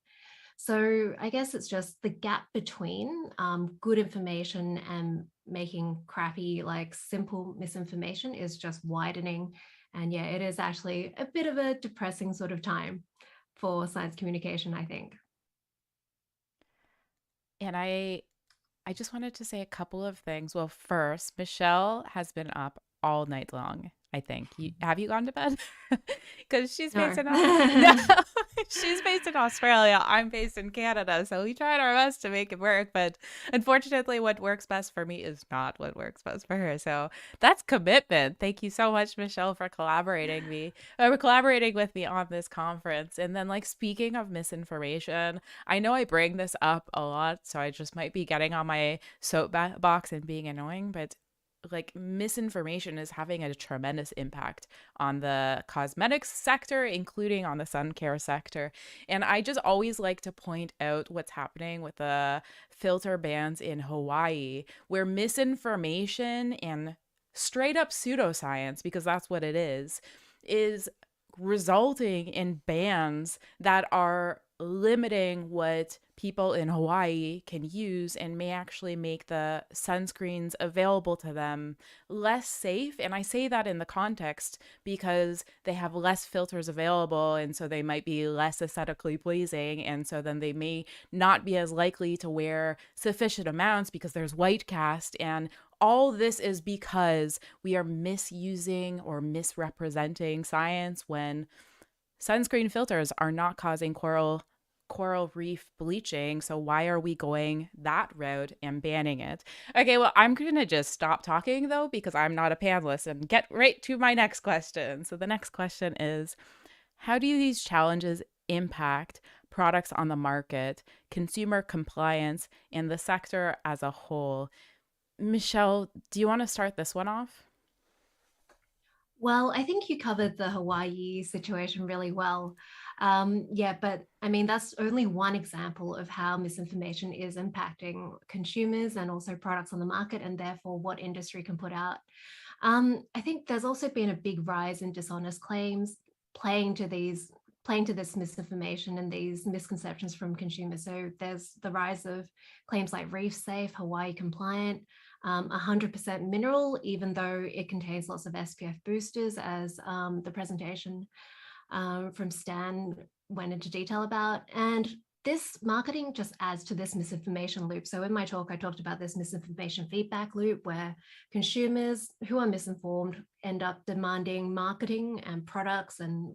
So I guess it's just the gap between good information and making crappy, simple misinformation is just widening. And yeah, it is actually a bit of a depressing sort of time for science communication, I think. And I I just wanted to say a couple of things. Well, first, Michelle has been up all night long. I think have you gone to bed? Because she's based in no, she's based in Australia. I'm based in Canada, so we tried our best to make it work. But unfortunately, what works best for me is not what works best for her. So that's commitment. Thank you so much, Michelle, for collaborating with me on this conference. And then, like, speaking of misinformation, I know I bring this up a lot, so I just might be getting on my soapbox and being annoying, but like misinformation is having a tremendous impact on the cosmetics sector, including on the sun care sector. And I just always like to point out what's happening with the filter bans in Hawaii, where misinformation and straight up pseudoscience, because that's what it is resulting in bans that are limiting what people in Hawaii can use and may actually make the sunscreens available to them less safe. And I say that in the context because they have less filters available, and so they might be less aesthetically pleasing, and so then they may not be as likely to wear sufficient amounts because there's white cast. And all this is because we are misusing or misrepresenting science when sunscreen filters are not causing coral reef bleaching. So why are we going that route and banning it? Okay, well, I'm going to just stop talking though, because I'm not a panelist, and get right to my next question. So the next question is, how do these challenges impact products on the market, consumer compliance, and the sector as a whole? Michelle, do you want to start this one off? Well, I think you covered the Hawaii situation really well. Yeah, but I mean, that's only one example of how misinformation is impacting consumers and also products on the market, and therefore what industry can put out. I think there's also been a big rise in dishonest claims playing to this misinformation and these misconceptions from consumers. So there's the rise of claims like reef safe, Hawaii compliant, 100% mineral, even though it contains lots of SPF boosters, as the presentation from Stan went into detail about. And this marketing just adds to this misinformation loop. So in my talk, I talked about this misinformation feedback loop where consumers who are misinformed end up demanding marketing and products and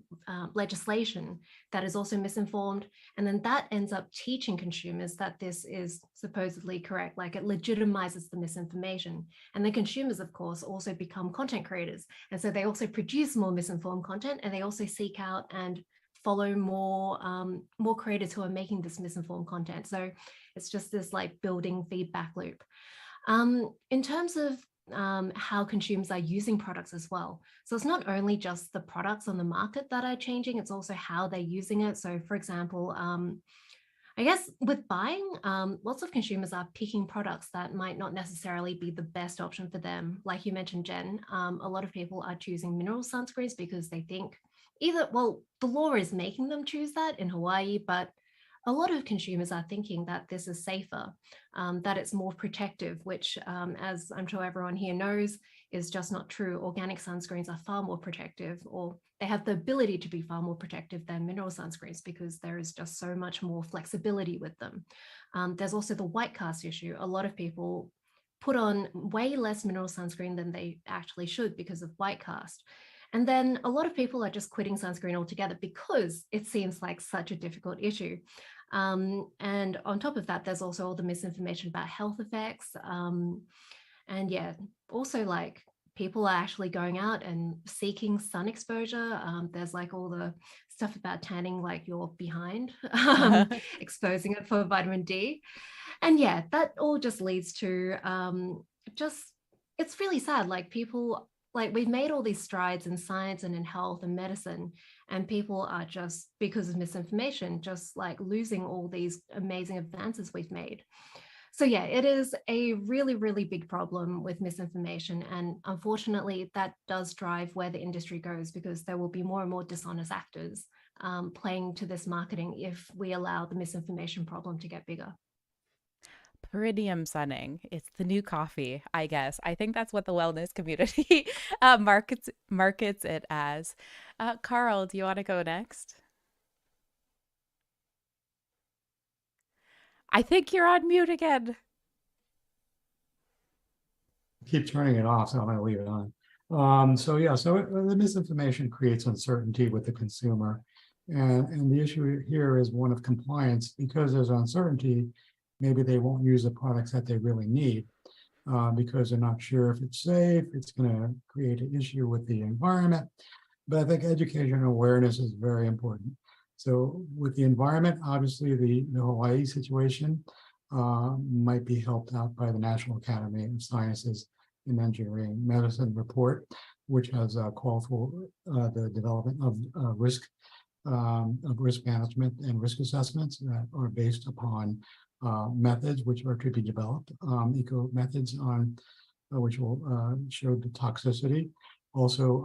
legislation that is also misinformed. And then that ends up teaching consumers that this is supposedly correct, like it legitimizes the misinformation. And then consumers, of course, also become content creators. And so they also produce more misinformed content, and they also seek out and follow more creators who are making this misinformed content. So it's just this like building feedback loop. In terms of how consumers are using products as well. So it's not only just the products on the market that are changing, it's also how they're using it. So for example, I guess with buying, lots of consumers are picking products that might not necessarily be the best option for them. Like you mentioned, Jen, a lot of people are choosing mineral sunscreens because they think the law is making them choose that in Hawaii, but a lot of consumers are thinking that this is safer, that it's more protective, which, as I'm sure everyone here knows, is just not true. Organic sunscreens are far more protective, or they have the ability to be far more protective than mineral sunscreens because there is just so much more flexibility with them. There's also the white cast issue. A lot of people put on way less mineral sunscreen than they actually should because of white cast. And then a lot of people are just quitting sunscreen altogether because it seems like such a difficult issue. And on top of that, there's also all the misinformation about health effects. And yeah, also like people are actually going out and seeking sun exposure. There's like all the stuff about tanning like your behind, exposing it for vitamin D. And yeah, that all just leads to it's really sad. Like people, like we've made all these strides in science and in health and medicine, and people are just, because of misinformation, just like losing all these amazing advances we've made. So yeah, it is a really, really big problem with misinformation. And unfortunately, that does drive where the industry goes, because there will be more and more dishonest actors playing to this marketing if we allow the misinformation problem to get bigger. Peridium sunning. It's the new coffee, I guess. I think that's what the wellness community markets it as. Carl, do you want to go next? I think you're on mute again. keep turning it off, so I'm going to leave it on. So the misinformation creates uncertainty with the consumer. And the issue here is one of compliance. Because there's uncertainty, maybe they won't use the products that they really need because they're not sure if it's safe, it's going to create an issue with the environment. But I think education and awareness is very important. So with the environment, obviously the Hawaii situation might be helped out by the National Academy of Sciences and Engineering Medicine report, which has called for the development of risk management and risk assessments that are based upon methods which are to be developed, eco methods on which will show the toxicity. Also,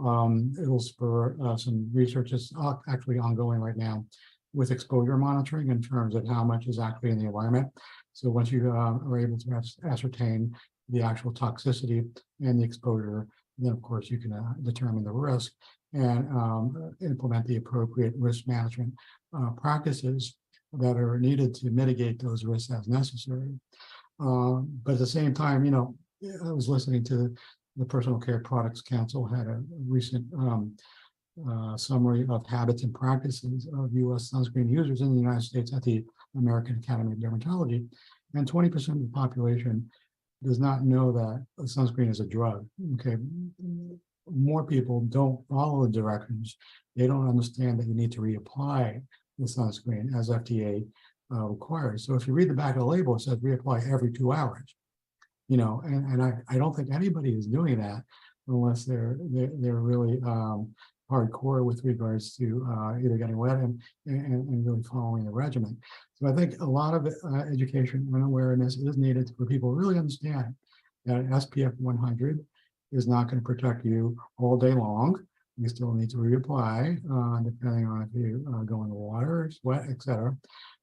it'll spur some research that's actually ongoing right now with exposure monitoring in terms of how much is actually in the environment. So once you are able to ascertain the actual toxicity and the exposure, then of course you can determine the risk and implement the appropriate risk management practices that are needed to mitigate those risks as necessary. But at the same time, I was listening to the Personal Care Products Council had a recent summary of habits and practices of U.S. sunscreen users in the United States at the American Academy of Dermatology, and 20% of the population does not know that a sunscreen is a drug. Okay, more people don't follow the directions. They don't understand that you need to reapply the sunscreen as FDA requires. So if you read the back of the label, it says reapply every 2 hours. And I don't think anybody is doing that unless they're really hardcore with regards to either getting wet and really following the regimen. So I think a lot of education and awareness is needed for people to really understand that SPF 100 is not going to protect you all day long. You still need to reapply depending on if you go in the water, sweat, etc.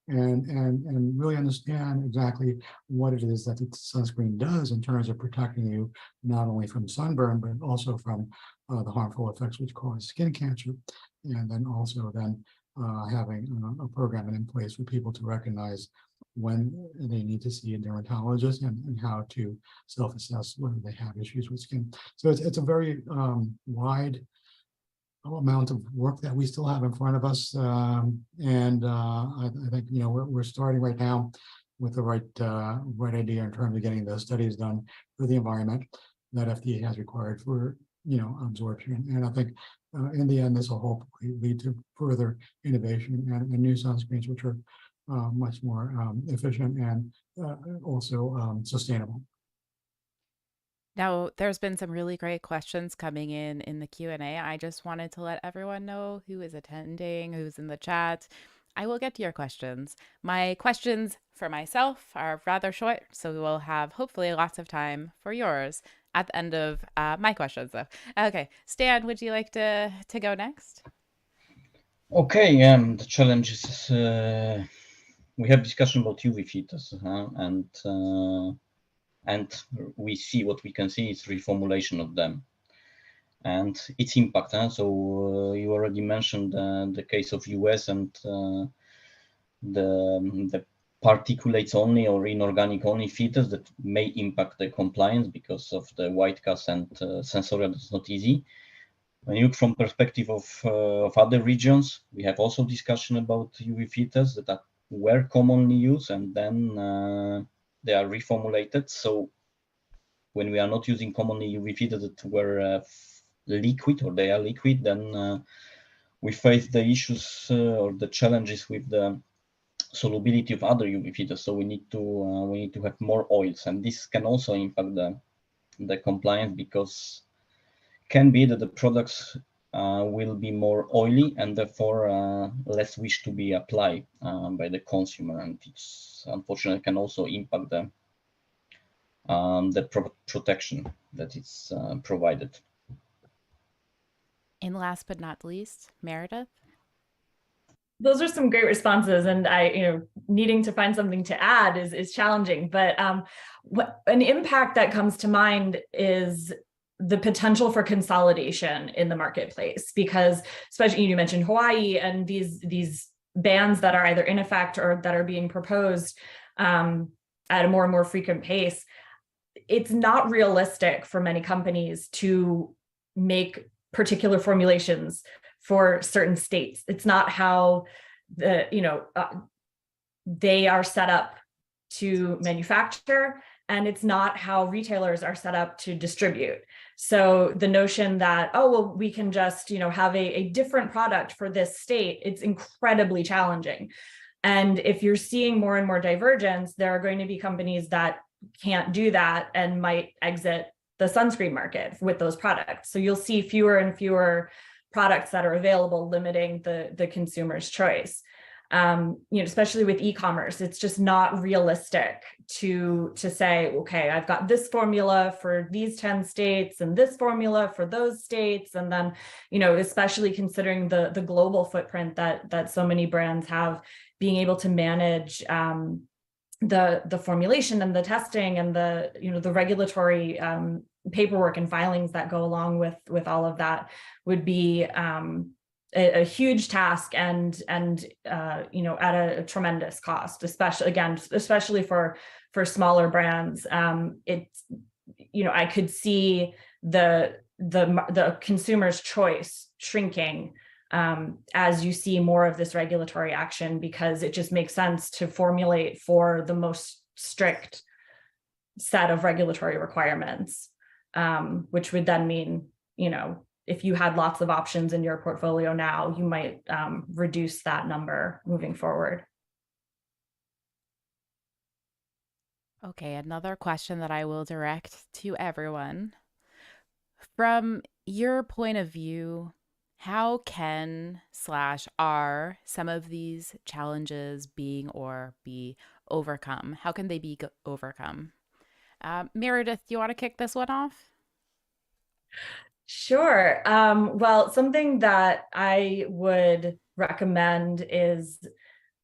And really understand exactly what it is that the sunscreen does in terms of protecting you not only from sunburn but also from the harmful effects which cause skin cancer, and then also having a program in place for people to recognize when they need to see a dermatologist and how to self-assess whether they have issues with skin. So it's a very wide amount of work that we still have in front of us, and I think we're starting right now with the right idea in terms of getting those studies done for the environment that FDA has required for absorption. And I think in the end, this will hopefully lead to further innovation and new sunscreens, which are much more efficient and also sustainable. Now, there's been some really great questions coming in the Q&A. I just wanted to let everyone know who is attending, who's in the chat. I will get to your questions. My questions for myself are rather short, so we will have hopefully lots of time for yours at the end of my questions, though. Okay, Stan, would you like to go next? Okay, the challenge is we have discussion about UV filters and we see what we can see is reformulation of them and its impact. So you already mentioned the case of US and the particulates only or inorganic only filters that may impact the compliance because of the white cast and sensorial. That's not easy. When you look from perspective of other regions, we have also discussion about UV filters that were commonly used and then they are reformulated. So when we are not using commonly UV filters that were liquid or they are liquid, then we face the issues or the challenges with the solubility of other UV filters. So we need to have more oils, and this can also impact the compliance because can be that the products will be more oily and therefore less wish to be applied by the consumer, and it's unfortunately can also impact the protection that is provided. And last but not least, Meredith. Those are some great responses, and needing to find something to add is challenging. But an impact that comes to mind is the potential for consolidation in the marketplace, because especially you mentioned Hawaii and these bans that are either in effect or that are being proposed at a more and more frequent pace. it's not realistic for many companies to make particular formulations for certain states. It's not how they are set up to manufacture, and it's not how retailers are set up to distribute. So the notion that, oh, well, we can just, have a different product for this state, it's incredibly challenging. And if you're seeing more and more divergence, there are going to be companies that can't do that and might exit the sunscreen market with those products. So you'll see fewer and fewer products that are available, limiting the consumer's choice. Especially with e-commerce, it's just not realistic to say, okay, I've got this formula for these 10 states and this formula for those states. And then, especially considering the global footprint that so many brands have, being able to manage the formulation and the testing and the regulatory paperwork and filings that go along with all of that would be a huge task and at a tremendous cost, especially for smaller brands. I could see the consumer's choice shrinking as you see more of this regulatory action, because it just makes sense to formulate for the most strict set of regulatory requirements, which would then mean, if you had lots of options in your portfolio now, you might reduce that number moving forward. Okay, another question that I will direct to everyone. From your point of view, how are some of these challenges be overcome? How can they be overcome? Meredith, do you want to kick this one off? Sure. Well, something that I would recommend is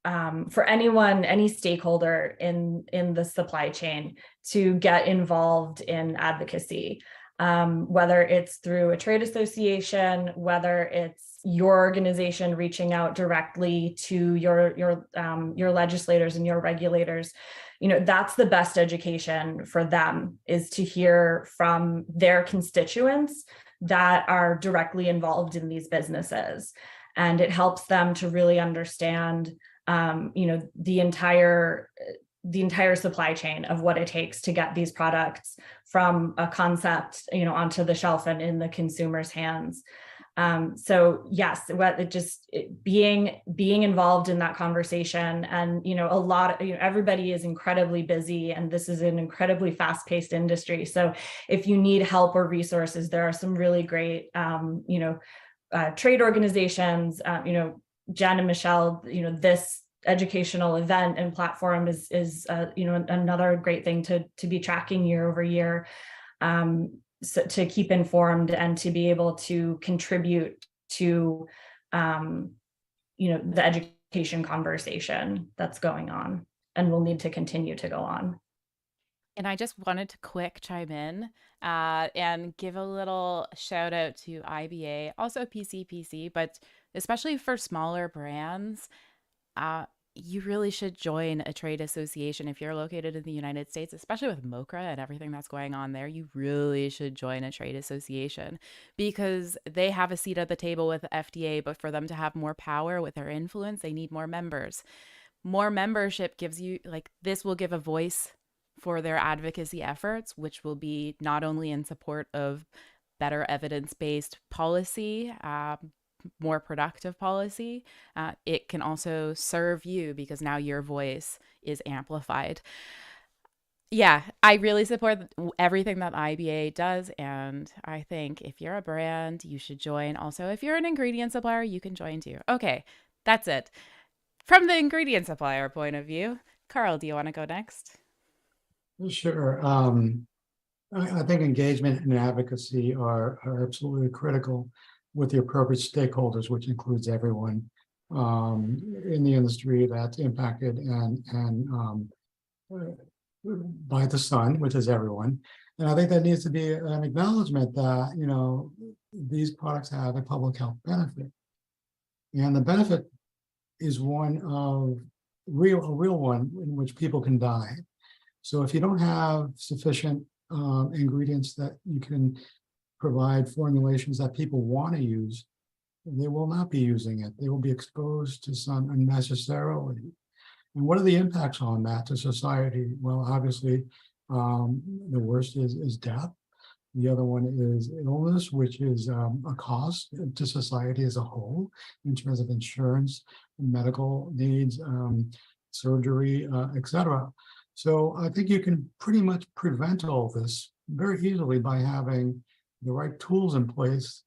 for any stakeholder in the supply chain to get involved in advocacy, whether it's through a trade association, whether it's your organization reaching out directly to your legislators and your regulators. That's the best education for them, is to hear from their constituents that are directly involved in these businesses. And it helps them to really understand, the entire supply chain of what it takes to get these products from a concept, onto the shelf and in the consumer's hands. So yes, being involved in that conversation, and everybody is incredibly busy, and this is an incredibly fast-paced industry. So if you need help or resources, there are some really great trade organizations. Jen and Michelle, this educational event and platform is another great thing to be tracking year over year. So to keep informed and to be able to contribute to, the education conversation that's going on and will need to continue to go on. And I just wanted to quick chime in and give a little shout out to IBA, also PCPC, but especially for smaller brands, you really should join a trade association if you're located in the United States, especially with MOCRA and everything that's going on there. You really should join a trade association because they have a seat at the table with the FDA, but for them to have more power with their influence, they need more members. More membership gives you, this will give a voice for their advocacy efforts, which will be not only in support of better evidence-based policy, more productive policy, it can also serve you because now your voice is amplified. Yeah, I really support everything that IBA does, and I think if you're a brand, you should join. Also, if you're an ingredient supplier, you can join too. Okay, that's it. From the ingredient supplier point of view, Carl, do you want to go next? Sure. I think engagement and advocacy are absolutely critical with the appropriate stakeholders, which includes everyone in the industry that's impacted and by the sun, which is everyone. And I think there needs to be an acknowledgement that, these products have a public health benefit. And the benefit is one of a real one in which people can die. So if you don't have sufficient ingredients that you can provide formulations that people want to use, they will not be using it. They will be exposed to sun unnecessarily. And what are the impacts on that to society? Well, obviously, the worst is death. The other one is illness, which is a cost to society as a whole in terms of insurance, medical needs, surgery, etc. So I think you can pretty much prevent all this very easily by having the right tools in place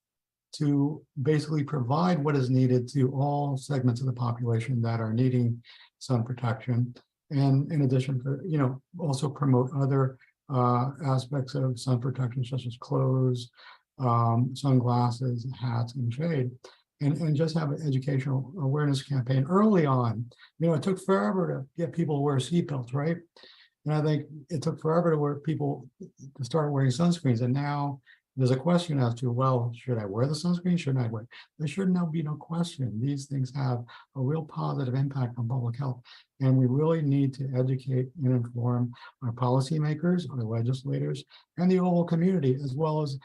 to basically provide what is needed to all segments of the population that are needing sun protection. And in addition to, also promote other aspects of sun protection, such as clothes, sunglasses, hats, and shade, and just have an educational awareness campaign early on. It took forever to get people to wear seatbelts, right? And I think it took forever to start wearing sunscreens. And now there's a question as to, well, should I wear the sunscreen? Shouldn't I wear it? There should now be no question. These things have a real positive impact on public health. And we really need to educate and inform our policymakers, our legislators, and the overall community, as well as,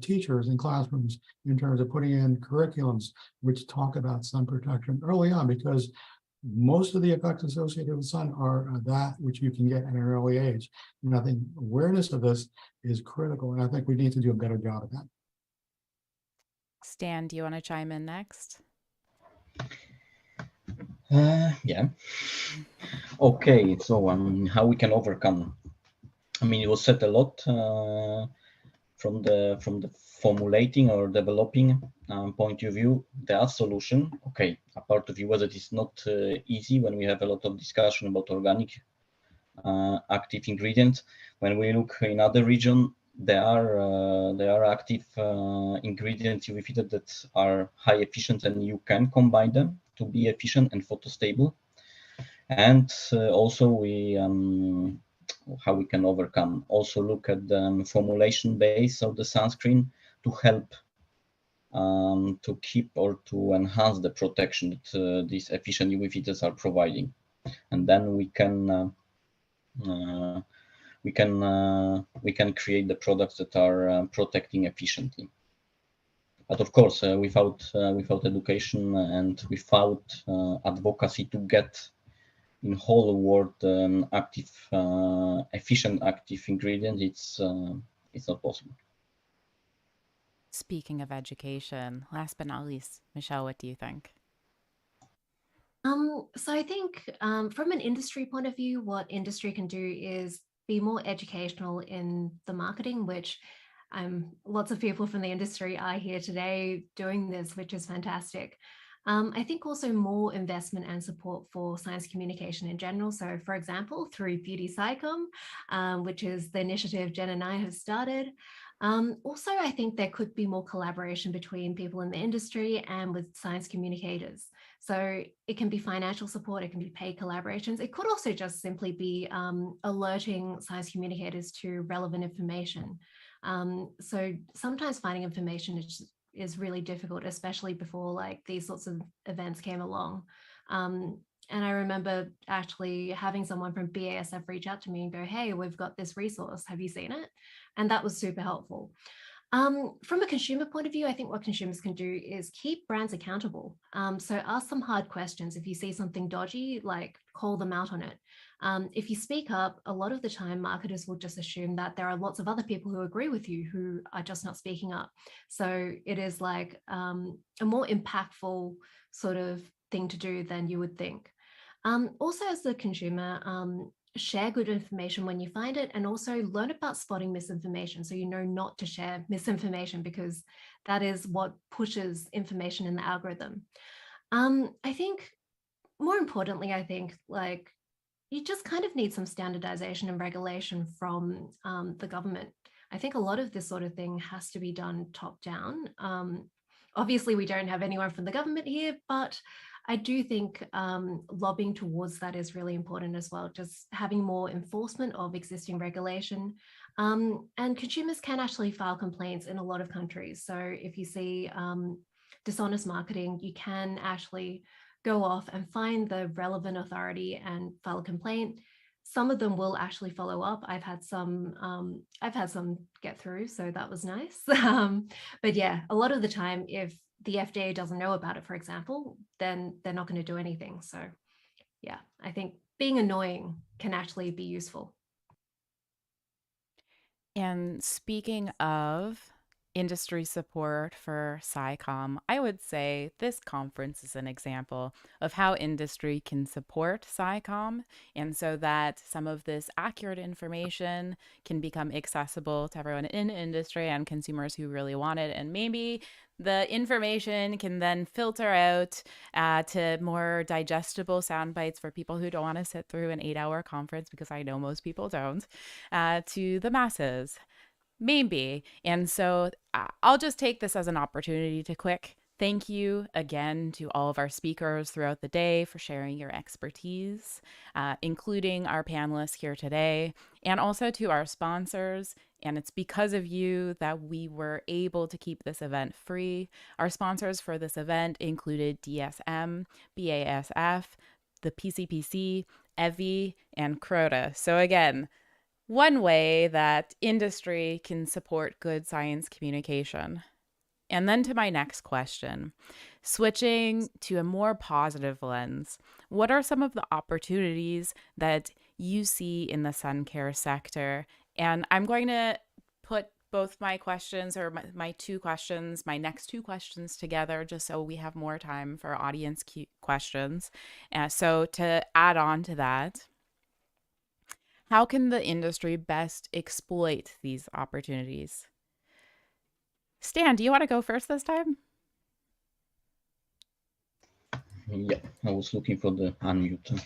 teachers in classrooms in terms of putting in curriculums which talk about sun protection early on, because most of the effects associated with sun are that which you can get at an early age. And I think awareness of this is critical, and I think we need to do a better job of that. Stan, do you want to chime in next? Yeah. Okay, so how we can overcome? It was said a lot from the formulating or developing point of view. There are solution. Okay, apart of whether it is not easy when we have a lot of discussion about organic active ingredients. When we look in other region, there are active ingredients UV filters that are high efficient, and you can combine them to be efficient and photostable. And also we how we can overcome. Also look at the formulation base of the sunscreen to help to keep or to enhance the protection that these efficient UV filters are providing. And then we can create the products that are protecting efficiently. But of course, without education and without advocacy to get in whole world efficient active ingredients, it's not possible. Speaking of education, last but not least, Michelle, what do you think? So I think from an industry point of view, what industry can do is be more educational in the marketing, which lots of people from the industry are here today doing this, which is fantastic. I think also more investment and support for science communication in general. So for example, through Beauty Sci-Comm, which is the initiative Jen and I have started. Also, I think there could be more collaboration between people in the industry and with science communicators. So it can be financial support, it can be paid collaborations. It could also just simply be alerting science communicators to relevant information. So sometimes finding information is really difficult, especially before like these sorts of events came along. And I remember actually having someone from BASF reach out to me and go, hey, we've got this resource, have you seen it? And that was super helpful. From a consumer point of view, I think what consumers can do is keep brands accountable. So ask them hard questions. If you see something dodgy, like call them out on it. If you speak up, a lot of the time marketers will just assume that there are lots of other people who agree with you who are just not speaking up. So it is like a more impactful sort of thing to do than you would think. Also, as the consumer, share good information when you find it, and also learn about spotting misinformation so you know not to share misinformation, because that is what pushes information in the algorithm. I think more importantly, I think like you just kind of need some standardization and regulation from the government. I think a lot of this sort of thing has to be done top down. Obviously, we don't have anyone from the government here, but I do think lobbying towards that is really important as well, just having more enforcement of existing regulation. And consumers can actually file complaints in a lot of countries. So if you see dishonest marketing, you can actually go off and find the relevant authority and file a complaint. Some of them will actually follow up. I've had some get through, so that was nice. But yeah, a lot of the time, if the FDA doesn't know about it, for example, then they're not going to do anything. So yeah, I think being annoying can actually be useful. And speaking of industry support for Sci-Comm, I would say this conference is an example of how industry can support Sci-Comm, and so that some of this accurate information can become accessible to everyone in industry and consumers who really want it. And maybe the information can then filter out to more digestible sound bites for people who don't want to sit through an 8-hour conference, because I know most people don't, to the masses. Maybe. And so I'll just take this as an opportunity to quick thank you again to all of our speakers throughout the day for sharing your expertise, including our panelists here today, and also to our sponsors. And it's because of you that we were able to keep this event free. Our sponsors for this event included DSM, BASF, the PCPC, EVI, and Crota. So again, one way that industry can support good science communication. And then to my next question, switching to a more positive lens, what are some of the opportunities that you see in the Suncare sector? And I'm going to put both my questions, or my next two questions together, just so we have more time for audience questions. So to add on to that, how can the industry best exploit these opportunities? Stan, do you want to go first this time? Yeah, I was looking for the unmute.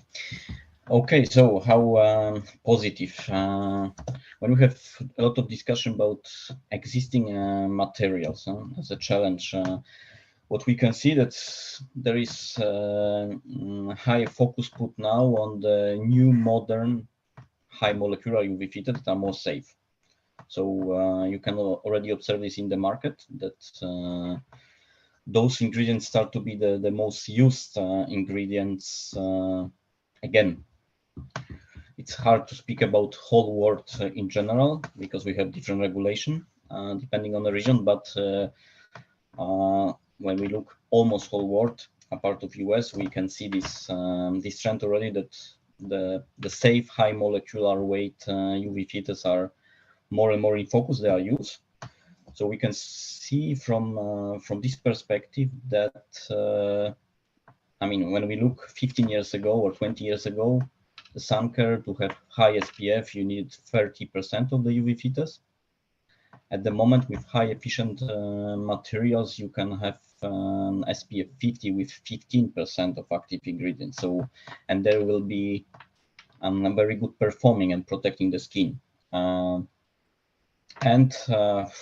Okay, so how positive. When we have a lot of discussion about existing materials as a challenge, what we can see that there is high focus put now on the new modern high molecular UV filters that are more safe. So you can already observe this in the market, that those ingredients start to be the most used ingredients. Again, it's hard to speak about whole world in general, because we have different regulation depending on the region, but when we look almost whole world, apart of US, we can see this this trend already, that the safe high molecular weight UV filters are more and more in focus. They are used. So we can see from this perspective that I mean, when we look 15 years ago or 20 years ago, the Suncare, to have high SPF, you need 30% of the UV filters. At the moment, with high efficient materials, you can have SPF 50 with 15% of active ingredients. So, and there will be very good performing and protecting the skin. And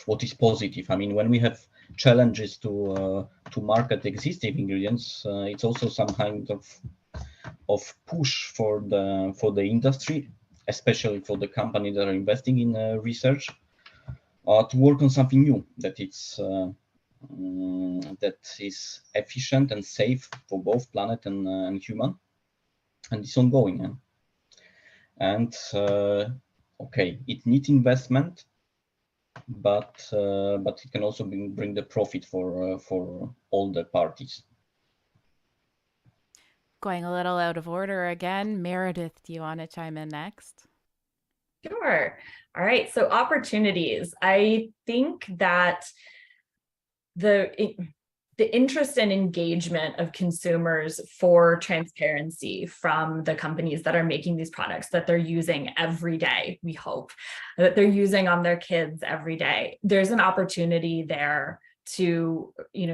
what is positive? I mean, when we have challenges to market existing ingredients, it's also some kind of push for the industry, especially for the companies that are investing in research, to work on something new that is efficient and safe for both planet and human, and it's ongoing. And okay, it needs investment, but it can also bring the profit for all the parties. Going a little out of order again, Meredith, do you want to chime in next? Sure. All right. So opportunities. I think that the interest and engagement of consumers for transparency from the companies that are making these products that they're using every day, we hope, that they're using on their kids every day. There's an opportunity there to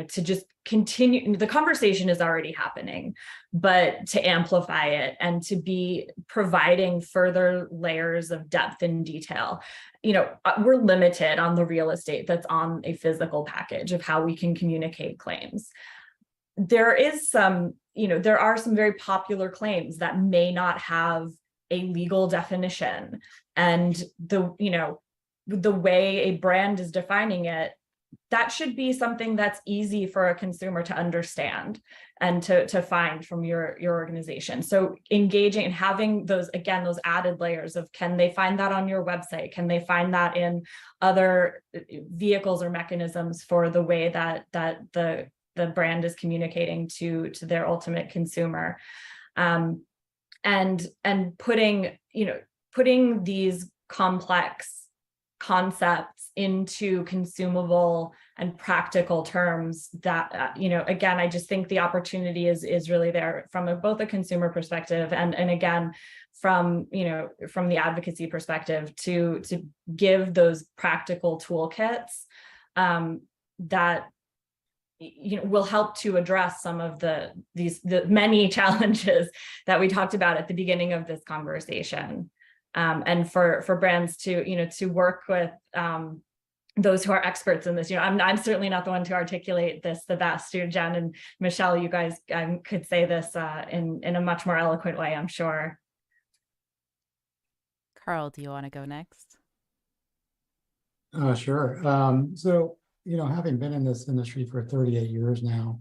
just continue. The conversation is already happening, but to amplify it and to be providing further layers of depth and detail. We're limited on the real estate that's on a physical package of how we can communicate claims. There are some very popular claims that may not have a legal definition, and the way a brand is defining it that should be something that's easy for a consumer to understand and to find from your organization. So engaging and having those, again, those added layers of, can they find that on your website? Can they find that in other vehicles or mechanisms for the way that the brand is communicating to their ultimate consumer? And putting these complex concepts into consumable and practical terms that, again, I just think the opportunity is really there from both a consumer perspective and again, from the advocacy perspective to give those practical toolkits that will help to address some of the many challenges that we talked about at the beginning of this conversation. And for brands to work with those who are experts in this. I'm certainly not the one to articulate this the best. Jen and Michelle, you guys could say this in a much more eloquent way, I'm sure. Carl, do you want to go next? Sure. So, having been in this industry for 38 years now,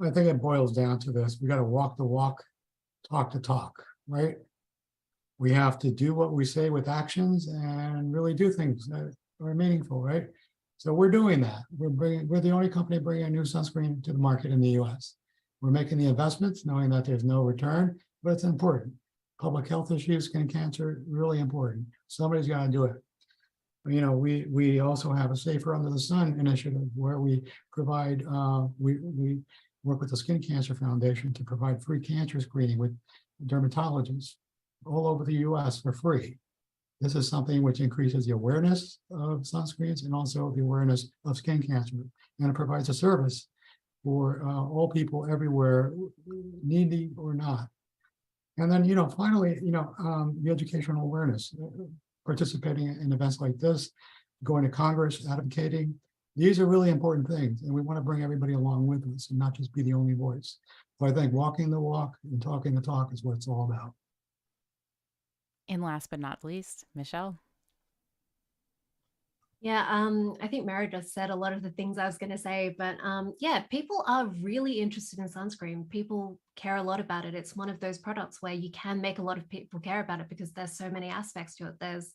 I think it boils down to this. We got to walk the walk, talk the talk, right? We have to do what we say with actions and really do things that are meaningful, right? So we're doing that. We're the only company bringing a new sunscreen to the market in the US. We're making the investments knowing that there's no return, but it's important. Public health issues, skin cancer, really important. Somebody's got to do it. We also have a Safer Under the Sun initiative where we provide, we work with the Skin Cancer Foundation to provide free cancer screening with dermatologists all over the US for free. This is something which increases the awareness of sunscreens and also the awareness of skin cancer. And it provides a service for all people everywhere, needy or not. And then, finally, the educational awareness, participating in events like this, going to Congress, advocating. These are really important things. And we want to bring everybody along with us and not just be the only voice. So I think walking the walk and talking the talk is what it's all about. And last but not least, Michelle. Yeah, I think Meredith said a lot of the things I was going to say, but yeah, people are really interested in sunscreen. People care a lot about it. It's one of those products where you can make a lot of people care about it because there's so many aspects to it. There's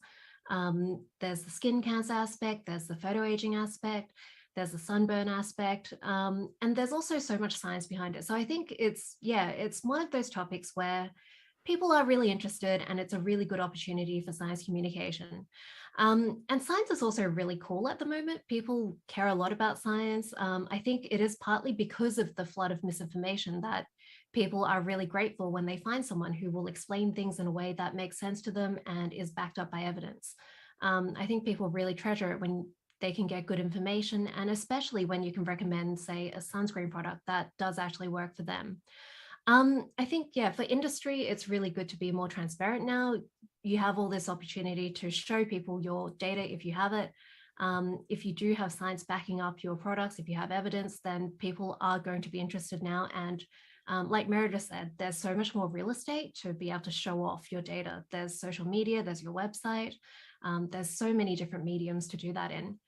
the skin cancer aspect, there's the photoaging aspect, there's the sunburn aspect, and there's also so much science behind it. So I think it's one of those topics where people are really interested and it's a really good opportunity for science communication. And science is also really cool at the moment. People care a lot about science. I think it is partly because of the flood of misinformation that people are really grateful when they find someone who will explain things in a way that makes sense to them and is backed up by evidence. I think people really treasure it when they can get good information, and especially when you can recommend, say, a sunscreen product that does actually work for them. I think, for industry, it's really good to be more transparent now. You have all this opportunity to show people your data if you have it. If you do have science backing up your products, if you have evidence, then people are going to be interested now. And like Meredith said, there's so much more real estate to be able to show off your data. There's social media, there's your website. There's so many different mediums to do that in.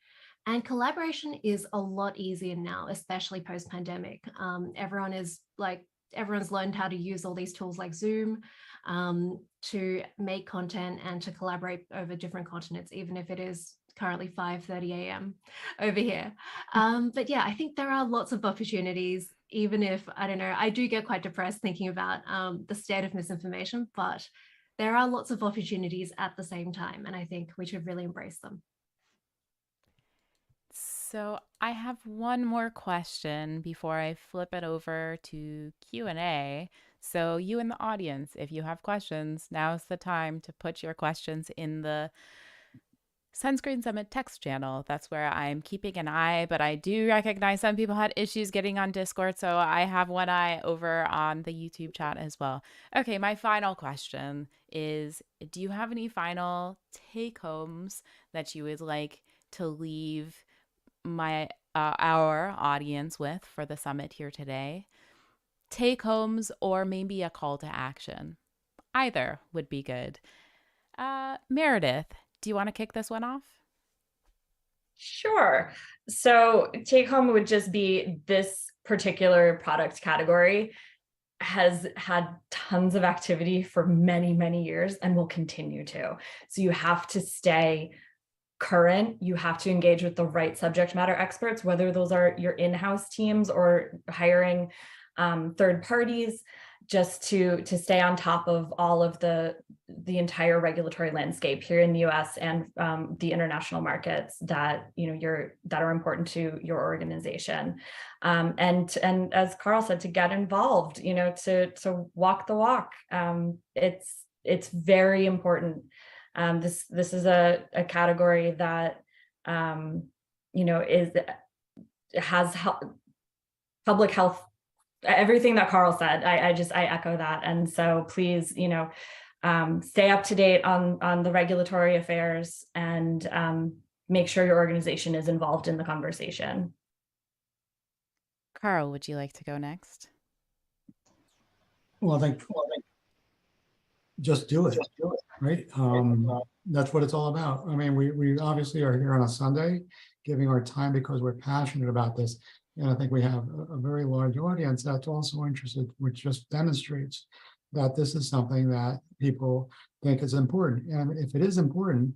And collaboration is a lot easier now, especially post-pandemic. Everyone's learned how to use all these tools like Zoom to make content and to collaborate over different continents, even if it is currently 5:30 a.m. over here. But yeah, I think there are lots of opportunities, even if, I don't know, I do get quite depressed thinking about the state of misinformation, but there are lots of opportunities at the same time. And I think we should really embrace them. So I have one more question before I flip it over to Q&A. So you in the audience, if you have questions, now's the time to put your questions in the Sunscreen Summit text channel. That's where I'm keeping an eye, but I do recognize some people had issues getting on Discord, so I have one eye over on the YouTube chat as well. Okay, my final question is, do you have any final take-homes that you would like to leave our audience with for the summit here today? Take homes or maybe a call to action. Either would be good. Meredith, do you want to kick this one off? Sure. So take home would just be this particular product category has had tons of activity for many, many years and will continue to. So you have to stay current. You have to engage with the right subject matter experts, whether those are your in-house teams or hiring third parties, just to stay on top of all of the entire regulatory landscape here in the U.S. and the international markets that that are important to your organization, and as Carl said, to get involved, to walk the walk. It's very important. This is a category that has public health. Everything that Carl said, I echo that. And so please, stay up to date on the regulatory affairs and make sure your organization is involved in the conversation. Carl, would you like to go next? Well, I think just do it, right? That's what it's all about. I mean, we obviously are here on a Sunday, giving our time because we're passionate about this. And I think we have a very large audience that's also interested, which just demonstrates that this is something that people think is important. And if it is important,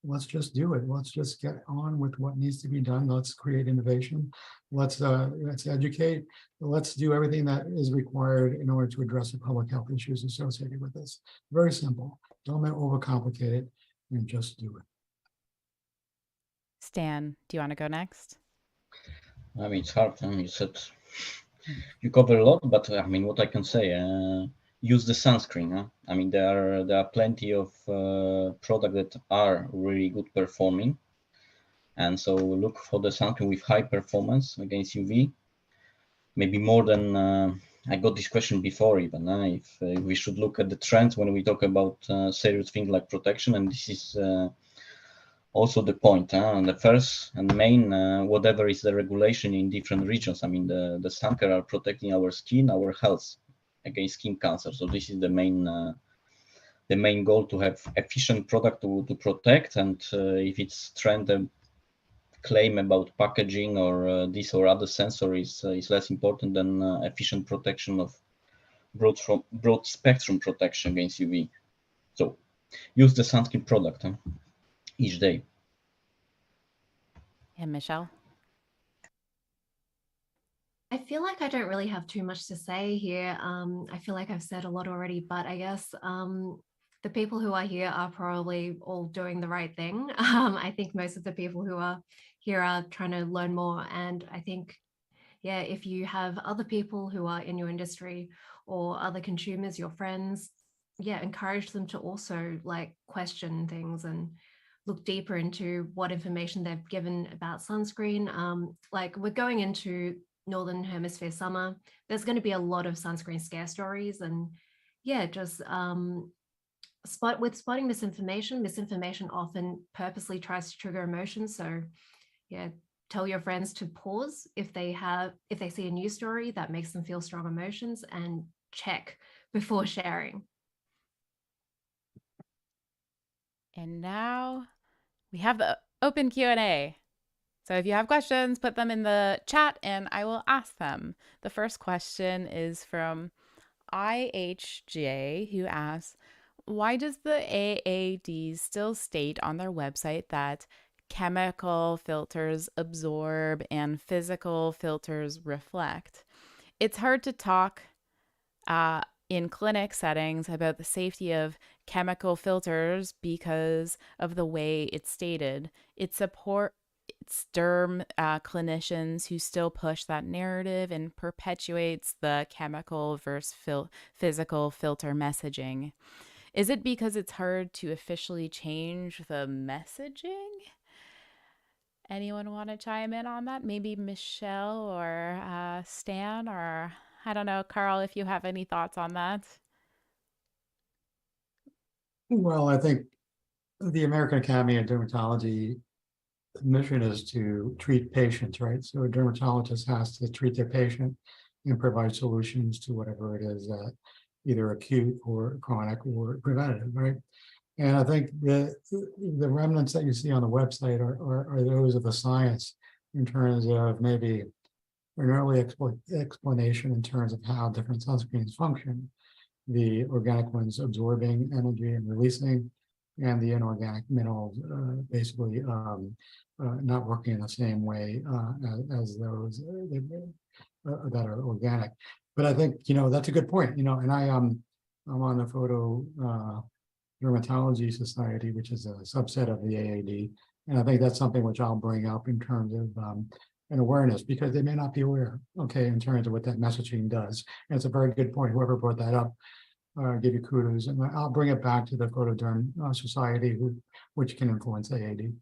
let's just do it. Let's just get on with what needs to be done. Let's create innovation. Let's educate. Let's do everything that is required in order to address the public health issues associated with this. Very simple. Don't overcomplicate it, and just do it. Stan, do you want to go next? I mean, it's hard. You said you cover a lot, but I mean, what I can say, use the sunscreen. Huh? I mean, there are plenty of products that are really good performing, and so look for the sunscreen with high performance against UV. Maybe more than I got this question before even. If we should look at the trends when we talk about serious things like protection, and this is also the point. And the first and main, whatever is the regulation in different regions. I mean, the Suncare are protecting our skin, our health against skin cancer. So this is the main goal, to have efficient product to protect. And if it's trend claim about packaging or this or other sensor is less important than efficient protection of broad spectrum protection against UV. So use the sunscreen product each day. And Michelle? I feel like I don't really have too much to say here. I feel like I've said a lot already, but I guess the people who are here are probably all doing the right thing. I think most of the people who are here are trying to learn more. And I think, yeah, if you have other people who are in your industry or other consumers, your friends, yeah, encourage them to also question things and look deeper into what information they've given about sunscreen. We're going into Northern Hemisphere summer. There's going to be a lot of sunscreen scare stories, and yeah, just spotting misinformation often purposely tries to trigger emotions. So yeah, tell your friends to pause if they see a news story that makes them feel strong emotions, and check before sharing. And now we have the open Q&A. So if you have questions, put them in the chat and I will ask them. The first question is from IHJ, who asks, why does the AAD still state on their website that chemical filters absorb and physical filters reflect? It's hard to talk in clinic settings about the safety of chemical filters because of the way it's stated. It supports derm clinicians who still push that narrative and perpetuates the chemical versus physical filter messaging. Is it because it's hard to officially change the messaging? Anyone want to chime in on that? Maybe Michelle or Stan, or I don't know, Carl, if you have any thoughts on that. Well, I think the American Academy of Dermatology mission is to treat patients, right? So a dermatologist has to treat their patient and provide solutions to whatever it is, either acute or chronic or preventative, right? And I think the remnants that you see on the website are those of the science in terms of maybe an early explanation in terms of how different sunscreens function. The organic ones absorbing energy and releasing, and the inorganic minerals basically not working in the same way as those that are organic. But I think, that's a good point, and I'm on the photo dermatology society, which is a subset of the AAD. And I think that's something which I'll bring up in terms of an awareness, because they may not be aware, okay, in terms of what that messaging does. And it's a very good point. Whoever brought that up, give you kudos. And I'll bring it back to the photoderm society, which can influence AAD.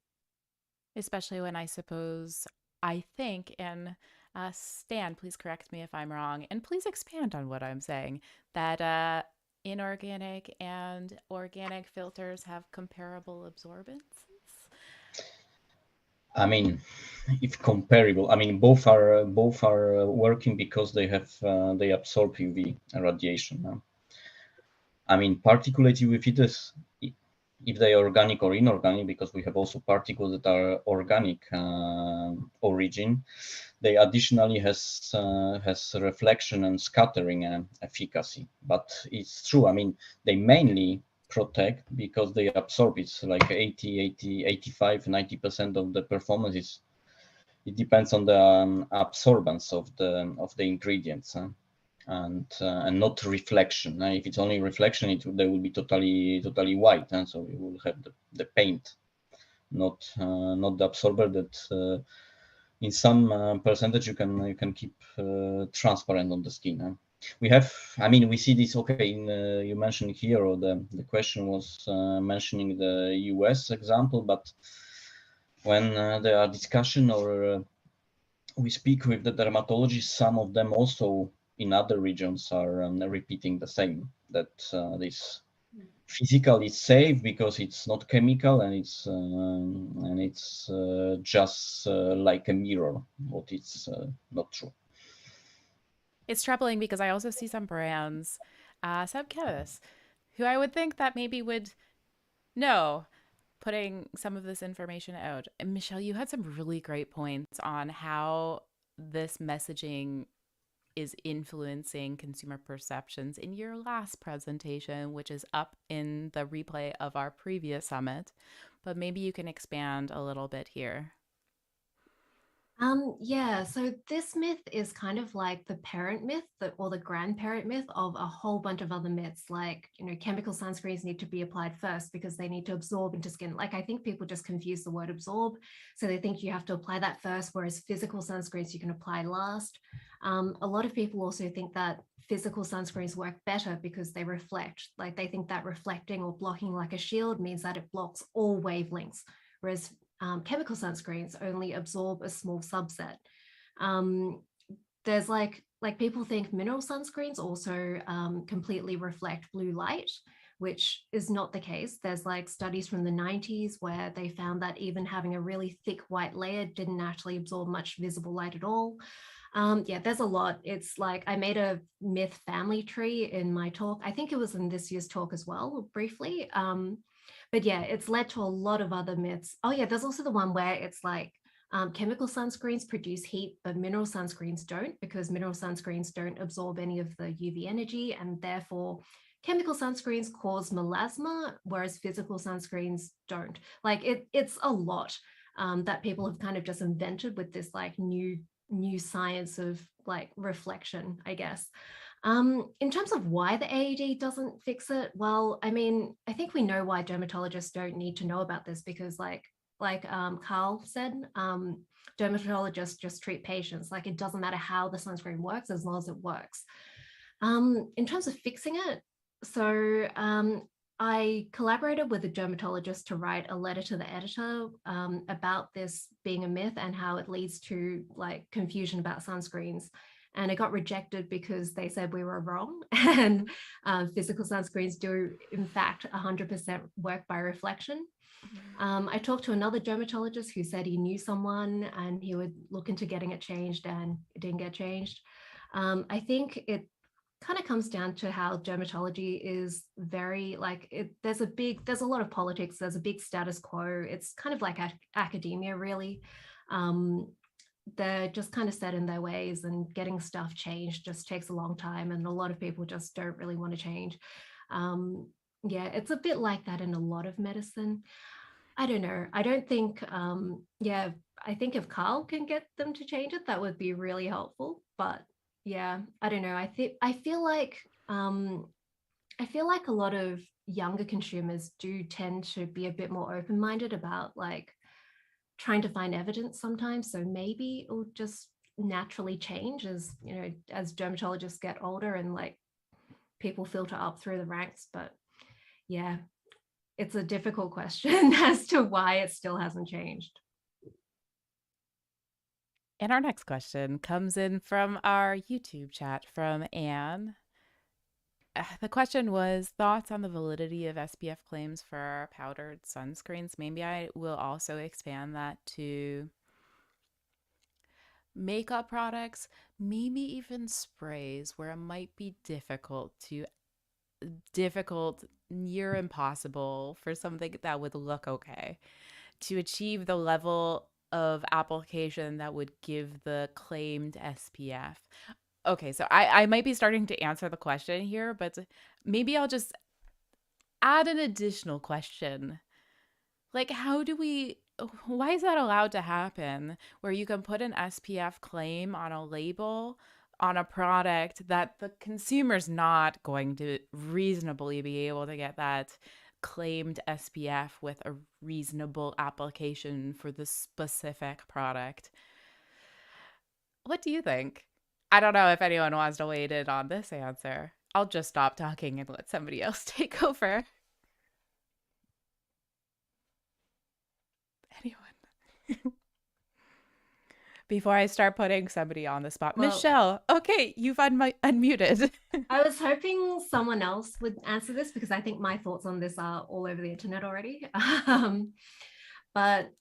Especially when I think, and Stan, please correct me if I'm wrong, and please expand on what I'm saying, that inorganic and organic filters have comparable absorbances? I mean, if comparable, I mean, both are working because they absorb UV radiation. I mean, particulate UV filters, if they are organic or inorganic, because we have also particles that are organic origin, they additionally has reflection and scattering efficacy. But it's true, I mean, they mainly protect because they absorb. It's like 85, 90% of the performance it depends on the absorbance of the ingredients. And not reflection. If it's only reflection, they will be totally white, and so you will have the paint, not the absorber that in some percentage you can keep transparent on the skin. We see this. Okay, you mentioned here, or the question was mentioning the US example, but when there are discussion or we speak with the dermatologists, some of them also in other regions are repeating the same, that this physical is safe because it's not chemical, and it's just like a mirror, but it's not true. It's troubling because I also see some brands, some chemists, who I would think that maybe would know putting some of this information out. And Michelle, you had some really great points on how this messaging is influencing consumer perceptions in your last presentation, which is up in the replay of our previous summit. But maybe you can expand a little bit here. Yeah, so this myth is kind of like the parent myth or the grandparent myth of a whole bunch of other myths, like, chemical sunscreens need to be applied first because they need to absorb into skin. Like, I think people just confuse the word absorb. So they think you have to apply that first, whereas physical sunscreens you can apply last. A lot of people also think that physical sunscreens work better because they reflect. Like, they think that reflecting or blocking like a shield means that it blocks all wavelengths, whereas chemical sunscreens only absorb a small subset. There's like people think mineral sunscreens also completely reflect blue light, which is not the case. There's like studies from the 90s where they found that even having a really thick white layer didn't actually absorb much visible light at all. Yeah, there's a lot. It's like I made a myth family tree in my talk. I think it was in this year's talk as well, briefly. But yeah, it's led to a lot of other myths. Oh yeah, there's also the one where it's like chemical sunscreens produce heat, but mineral sunscreens don't, because mineral sunscreens don't absorb any of the UV energy, and therefore chemical sunscreens cause melasma, whereas physical sunscreens don't. Like it's a lot that people have kind of just invented with this like new science of like reflection, I guess. In terms of why the AED doesn't fix it, well, I mean, I think we know why dermatologists don't need to know about this, because like Carl said, dermatologists just treat patients. Like, it doesn't matter how the sunscreen works as long as it works. In terms of fixing it, so I collaborated with a dermatologist to write a letter to the editor about this being a myth and how it leads to like confusion about sunscreens. And it got rejected because they said we were wrong. And physical sunscreens do, in fact, 100% work by reflection. I talked to another dermatologist who said he knew someone and he would look into getting it changed, and it didn't get changed. I think kind of comes down to how dermatology is very there's a lot of politics, there's a big status quo. It's kind of like academia, really. They're just kind of set in their ways, and getting stuff changed just takes a long time, and a lot of people just don't really want to change. Yeah, it's a bit like that in a lot of medicine. I don't know. I don't think, I think if Carl can get them to change it, that would be really helpful. But yeah, I don't know. I feel like a lot of younger consumers do tend to be a bit more open-minded about like trying to find evidence sometimes. So maybe it'll just naturally change as, you know, as dermatologists get older and like people filter up through the ranks. But yeah, it's a difficult question as to why it still hasn't changed. And our next question comes in from our YouTube chat from Anne. The question was thoughts on the validity of SPF claims for powdered sunscreens. Maybe I will also expand that to makeup products, maybe even sprays, where it might be difficult, near impossible for something that would look okay to achieve the level of application that would give the claimed SPF. Okay, so I might be starting to answer the question here, but maybe I'll just add an additional question. Like, why is that allowed to happen? Where you can put an SPF claim on a label on a product that the consumer's not going to reasonably be able to get that claimed SPF with a reasonable application for the specific product. What do you think? I don't know if anyone wants to weigh in on this answer. I'll just stop talking and let somebody else take over. Anyone? Before I start putting somebody on the spot. Well, Michelle, okay, you've unmuted. I was hoping someone else would answer this because I think my thoughts on this are all over the internet already. But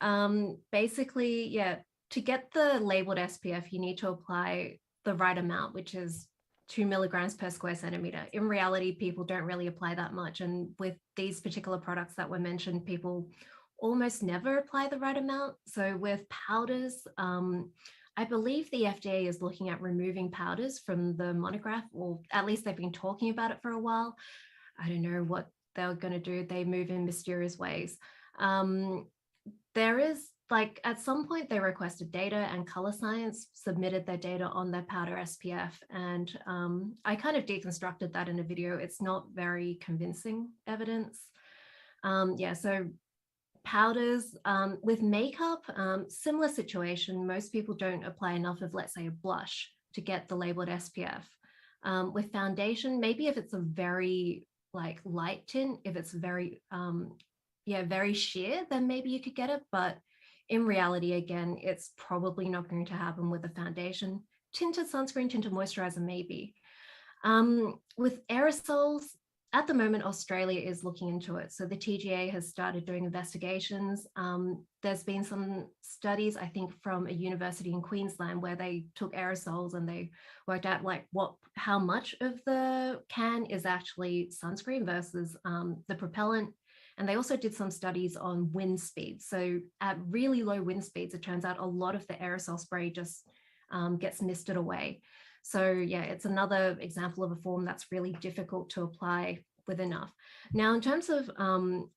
basically, yeah, to get the labeled SPF, you need to apply the right amount, which is 2 milligrams per square centimeter. In reality, people don't really apply that much. And with these particular products that were mentioned, people almost never apply the right amount. So with powders, I believe the FDA is looking at removing powders from the monograph, or at least they've been talking about it for a while. I don't know what they're going to do. They move in mysterious ways. There is, like, at some point they requested data, and Color Science submitted their data on their powder SPF. And I kind of deconstructed that in a video. It's not very convincing evidence. Yeah, so powders, with makeup, similar situation. Most people don't apply enough of, let's say, a blush to get the labeled SPF. With foundation, maybe if it's a very like light tint, if it's very, very sheer, then maybe you could get it. But in reality, again, it's probably not going to happen with a foundation. Tinted sunscreen, tinted moisturizer, maybe. With aerosols, at the moment, Australia is looking into it. So the TGA has started doing investigations. There's been some studies, I think, from a university in Queensland where they took aerosols and they worked out like how much of the can is actually sunscreen versus the propellant. And they also did some studies on wind speeds. So at really low wind speeds, it turns out a lot of the aerosol spray just gets misted away. So yeah, it's another example of a form that's really difficult to apply with enough. Now, in terms of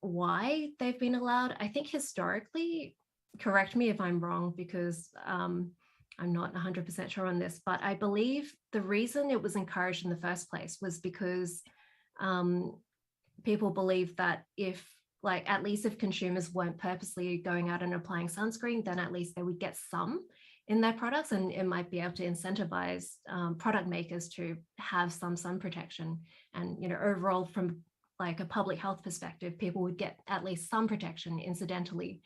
why they've been allowed, I think historically, correct me if I'm wrong, because I'm not 100% sure on this, but I believe the reason it was encouraged in the first place was because people believe that at least if consumers weren't purposely going out and applying sunscreen, then at least they would get some in their products, and it might be able to incentivize product makers to have some sun protection. And, you know, overall, from like a public health perspective, people would get at least some protection incidentally.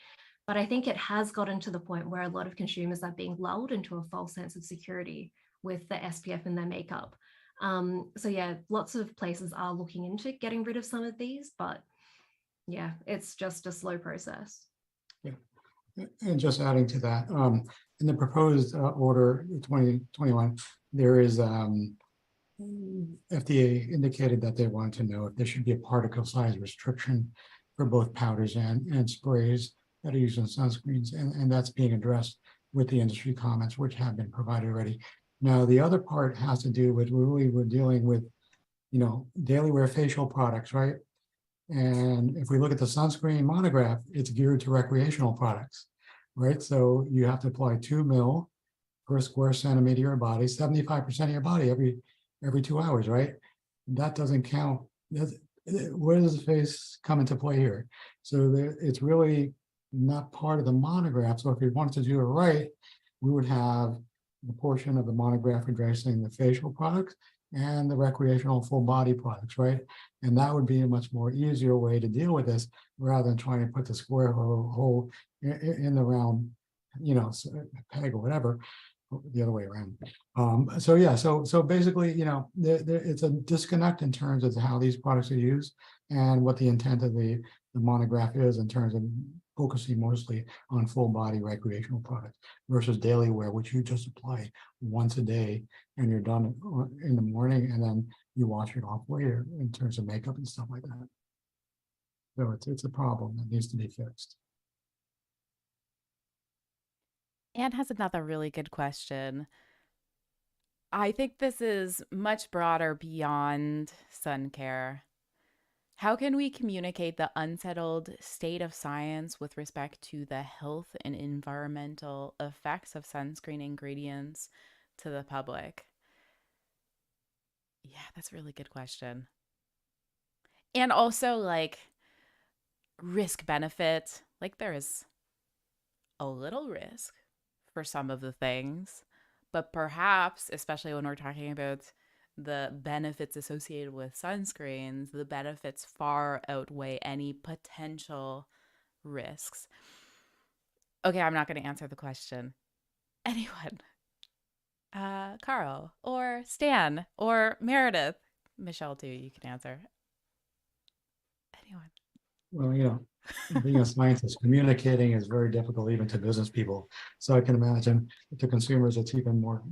But I think it has gotten to the point where a lot of consumers are being lulled into a false sense of security with the SPF in their makeup. So yeah, lots of places are looking into getting rid of some of these, but yeah, it's just a slow process. Yeah, and just adding to that, in the proposed order 2021, there is FDA indicated that they wanted to know if there should be a particle size restriction for both powders and sprays that are used in sunscreens, and that's being addressed with the industry comments, which have been provided already. Now, the other part has to do with really we're dealing with, daily wear facial products, right? And if we look at the sunscreen monograph, it's geared to recreational products, right? So you have to apply 2 ml per square centimeter of your body, 75% of your body every 2 hours, right? That doesn't count. Where does the face come into play here? So it's really not part of the monograph. So if we wanted to do it right, we would have the portion of the monograph addressing the facial products and the recreational full body products, right? And that would be a much more easier way to deal with this rather than trying to put the square hole in the round, peg or whatever, the other way around. So basically, it's a disconnect in terms of how these products are used and what the intent of the monograph is in terms of focusing mostly on full body recreational products versus daily wear, which you just apply once a day and you're done in the morning and then you wash it off later in terms of makeup and stuff like that. So it's a problem that needs to be fixed. Anne has another really good question. I think this is much broader beyond sun care. How can we communicate the unsettled state of science with respect to the health and environmental effects of sunscreen ingredients to the public? Yeah, that's a really good question. And also, risk benefit. There is a little risk for some of the things, but perhaps, especially when we're talking about the benefits associated with sunscreens, the benefits far outweigh any potential risks. Okay, I'm not going to answer the question. Anyone? Carl or Stan or Meredith? Michelle, too, you can answer. Anyone? Well, being a scientist, communicating is very difficult even to business people. So I can imagine to consumers, it's even more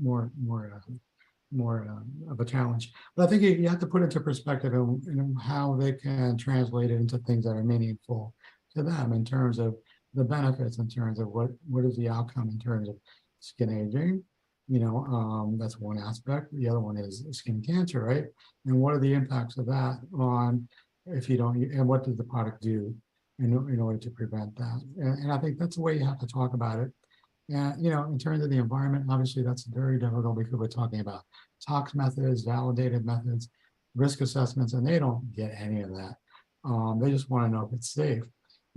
of a challenge. But I think you have to put into perspective in how they can translate it into things that are meaningful to them in terms of the benefits, in terms of what is the outcome in terms of skin aging. That's one aspect. The other one is skin cancer, right? And what are the impacts of that on if you don't, and what does the product do in order to prevent that? And I think that's the way you have to talk about it. And, in terms of the environment, obviously that's very difficult because we're talking about tox methods, validated methods, risk assessments, and they don't get any of that. They just want to know if it's safe.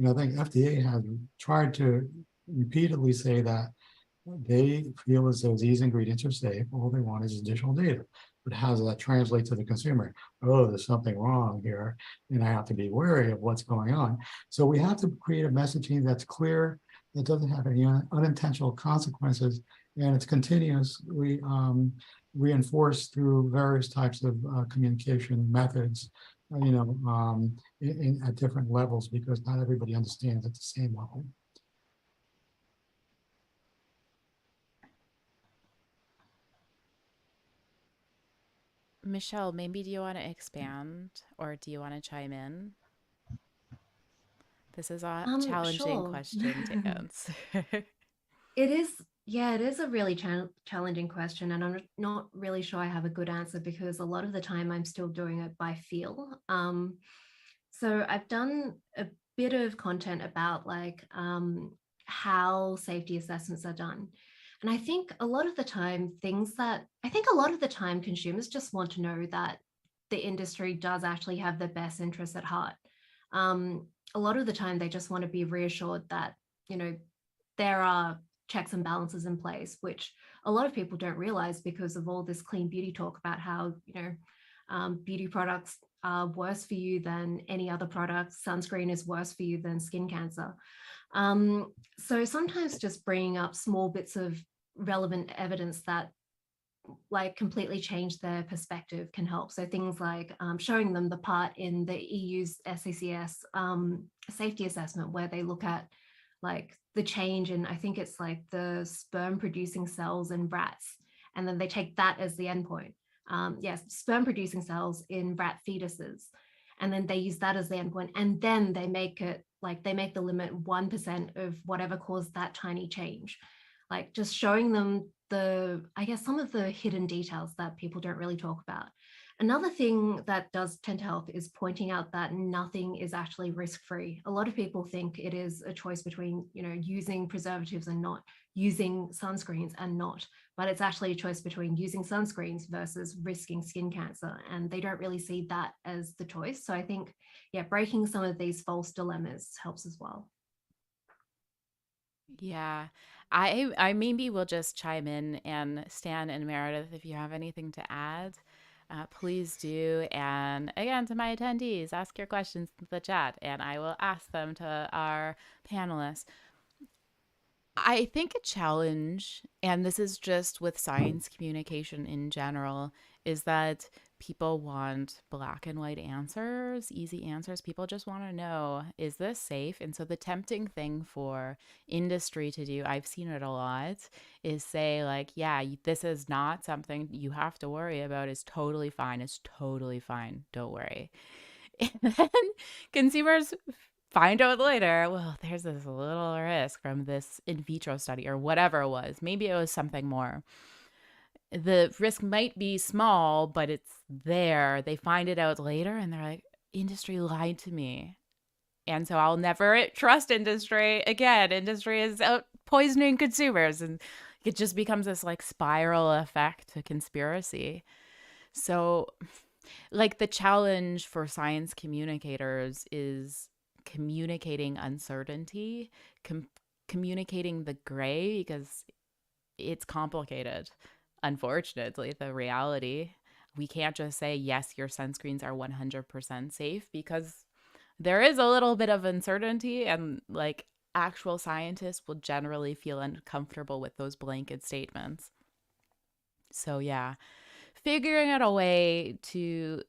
I think FDA has tried to repeatedly say that they feel as though these ingredients are safe. All they want is additional data. But how does that translate to the consumer? Oh, there's something wrong here, and I have to be wary of what's going on. So we have to create a messaging that's clear, that doesn't have any unintentional consequences, and it's continuously reinforced through various types of communication methods, at different levels, because not everybody understands at the same level. Michelle, maybe do you want to expand or do you want to chime in? This is a challenging question to answer. It is a really challenging question, and I'm not really sure I have a good answer because a lot of the time I'm still doing it by feel. So I've done a bit of content about how safety assessments are done. And I think a lot of the time consumers just want to know that the industry does actually have their best interests at heart. A lot of the time they just want to be reassured that, there are checks and balances in place, which a lot of people don't realize because of all this clean beauty talk about how, beauty products are worse for you than any other product. Sunscreen is worse for you than skin cancer. So sometimes just bringing up small bits of relevant evidence that completely change their perspective can help. So things like showing them the part in the EU's SCCS safety assessment where they look at the change in, I think it's the sperm producing cells in rats, and then they take that as the endpoint. sperm producing cells in rat fetuses. And then they use that as the endpoint. And then they make it like they make the limit 1% of whatever caused that tiny change. Like just showing them some of the hidden details that people don't really talk about. Another thing that does tend to help is pointing out that nothing is actually risk-free. A lot of people think it is a choice between, using preservatives and not, using sunscreens and not, but it's actually a choice between using sunscreens versus risking skin cancer. And they don't really see that as the choice. So I think, breaking some of these false dilemmas helps as well. Yeah. I maybe will just chime in, and Stan and Meredith, if you have anything to add, please do. And again, to my attendees, ask your questions in the chat and I will ask them to our panelists. I think a challenge, and this is just with science communication in general, is that people want black and white answers, easy answers. People just want to know, is this safe? And so the tempting thing for industry to do, I've seen it a lot, is say like, yeah, this is not something you have to worry about. It's totally fine. It's totally fine. Don't worry. And then consumers find out later, well, there's this little risk from this in vitro study or whatever it was. Maybe it was something more. The risk might be small, but it's there. They find it out later and they're like, industry lied to me. And so I'll never trust industry again. Industry is out poisoning consumers. And it just becomes this like spiral effect to conspiracy. So like the challenge for science communicators is communicating uncertainty, communicating the gray, because it's complicated. Unfortunately, the reality, we can't just say, yes, your sunscreens are 100% safe, because there is a little bit of uncertainty, and like actual scientists will generally feel uncomfortable with those blanket statements. So yeah, figuring out a way to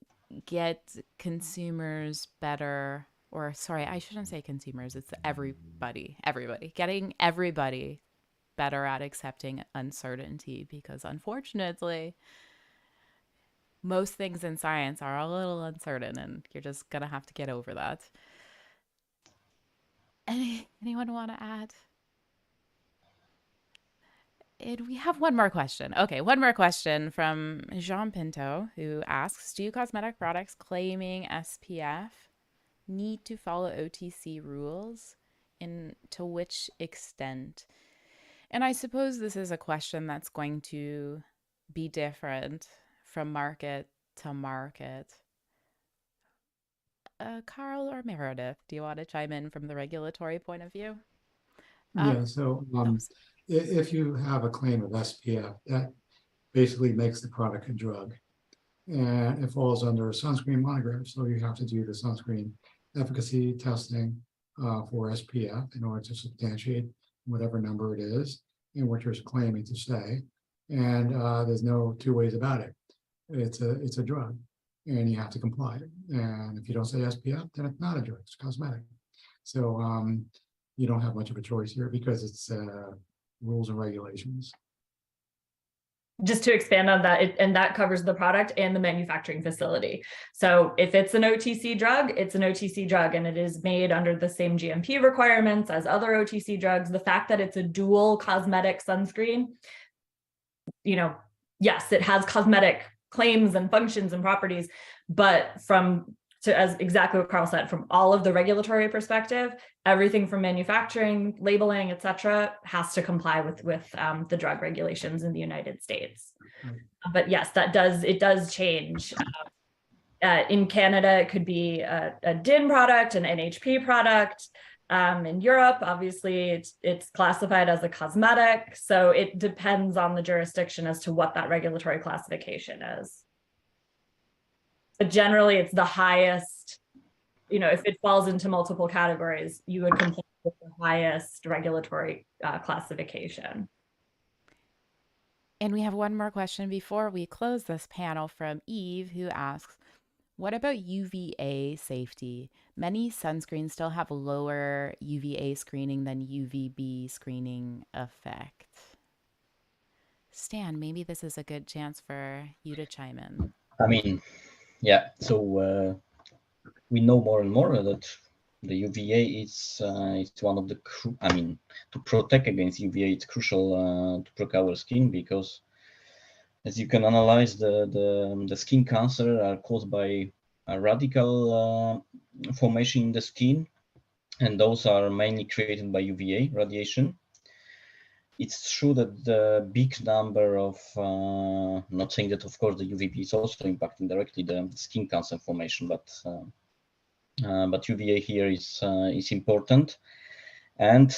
get consumers better, or sorry, I shouldn't say consumers, it's everybody, getting everybody better at accepting uncertainty, because unfortunately, most things in science are a little uncertain and you're just going to have to get over that. Anyone want to add? And we have one more question. Okay, one more question from Jean Pinto, who asks, do cosmetic products claiming SPF need to follow OTC rules, and to which extent? And I suppose this is a question that's going to be different from market to market. Carl or Meredith, do you want to chime in from the regulatory point of view? If you have a claim of SPF, that basically makes the product a drug. And it falls under a sunscreen monogram. So you have to do the sunscreen efficacy testing for SPF in order to substantiate whatever number it is and what you're claiming to say. And there's no two ways about it. It's a drug and you have to comply. And if you don't say SPF, then it's not a drug, it's cosmetic. So you don't have much of a choice here because it's rules and regulations. Just to expand on that, and that covers the product and the manufacturing facility. So if it's an OTC drug, it's an OTC drug, and it is made under the same GMP requirements as other OTC drugs. The fact that it's a dual cosmetic sunscreen, yes, it has cosmetic claims and functions and properties, but as exactly what Carl said, from all of the regulatory perspective, everything from manufacturing, labeling, et cetera, has to comply with the drug regulations in the United States. But yes, it does change. In Canada, it could be a DIN product, an NHP product. In Europe, obviously, it's classified as a cosmetic. So it depends on the jurisdiction as to what that regulatory classification is. But generally, it's the highest, if it falls into multiple categories, you would comply with the highest regulatory classification. And we have one more question before we close this panel from Eve, who asks, what about UVA safety? Many sunscreens still have lower UVA screening than UVB screening effect. Stan, maybe this is a good chance for you to chime in. I mean, yeah, so we know more and more that the UVA is one of the, to protect against UVA, it's crucial to protect our skin, because as you can analyze, the skin cancer are caused by a radical formation in the skin, and those are mainly created by UVA radiation. It's true that the big number of, not saying that of course the UVB is also impacting directly the skin cancer formation, but UVA here is important, and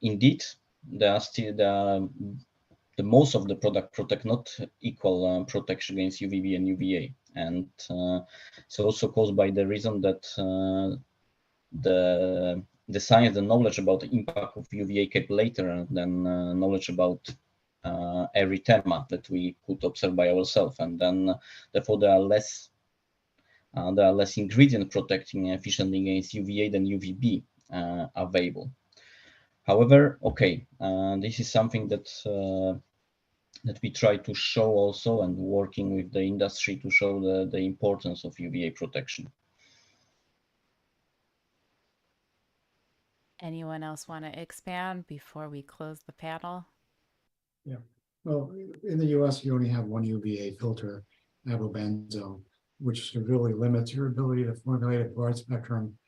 indeed there are still the most of the product protect not equal protection against UVB and UVA, and it's also caused by the reason that the science, the knowledge about the impact of UVA came later than knowledge about erythema that we could observe by ourselves, and then therefore there are less ingredients protecting efficiently against UVA than UVB available. However, okay, this is something that we try to show also, and working with the industry to show the importance of UVA protection. Anyone else want to expand before we close the panel? Yeah. Well, in the US, you only have one UVA filter, avobenzone, which severely limits your ability to formulate a broad spectrum,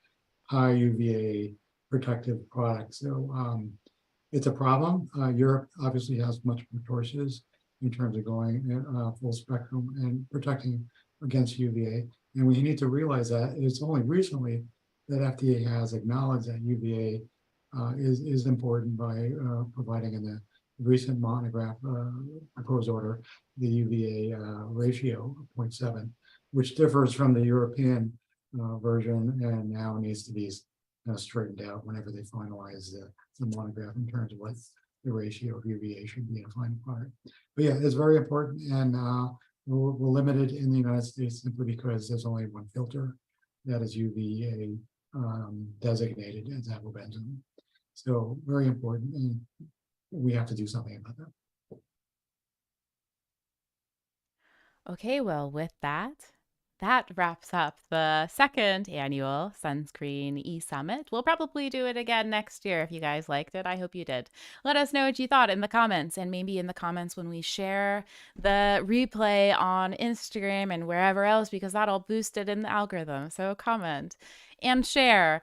high UVA protective product. So it's a problem. Europe obviously has much more choices in terms of going full spectrum and protecting against UVA. And we need to realize that it's only recently that FDA has acknowledged that UVA is important by providing in the recent monograph proposed order the UVA ratio of 0.7, which differs from the European version and now needs to be straightened out whenever they finalize the monograph in terms of what the ratio of UVA should be in a final product. But yeah, it's very important, and we're limited in the United States simply because there's only one filter that is UVA designated as avobenzone. So very important, and we have to do something about that. Okay, well, with that wraps up the second annual Sunscreen E-Summit. We'll probably do it again next year if you guys liked it. I hope you did. Let us know what you thought in the comments, and maybe in the comments when we share the replay on Instagram and wherever else, because that'll boost it in the algorithm. So comment and share.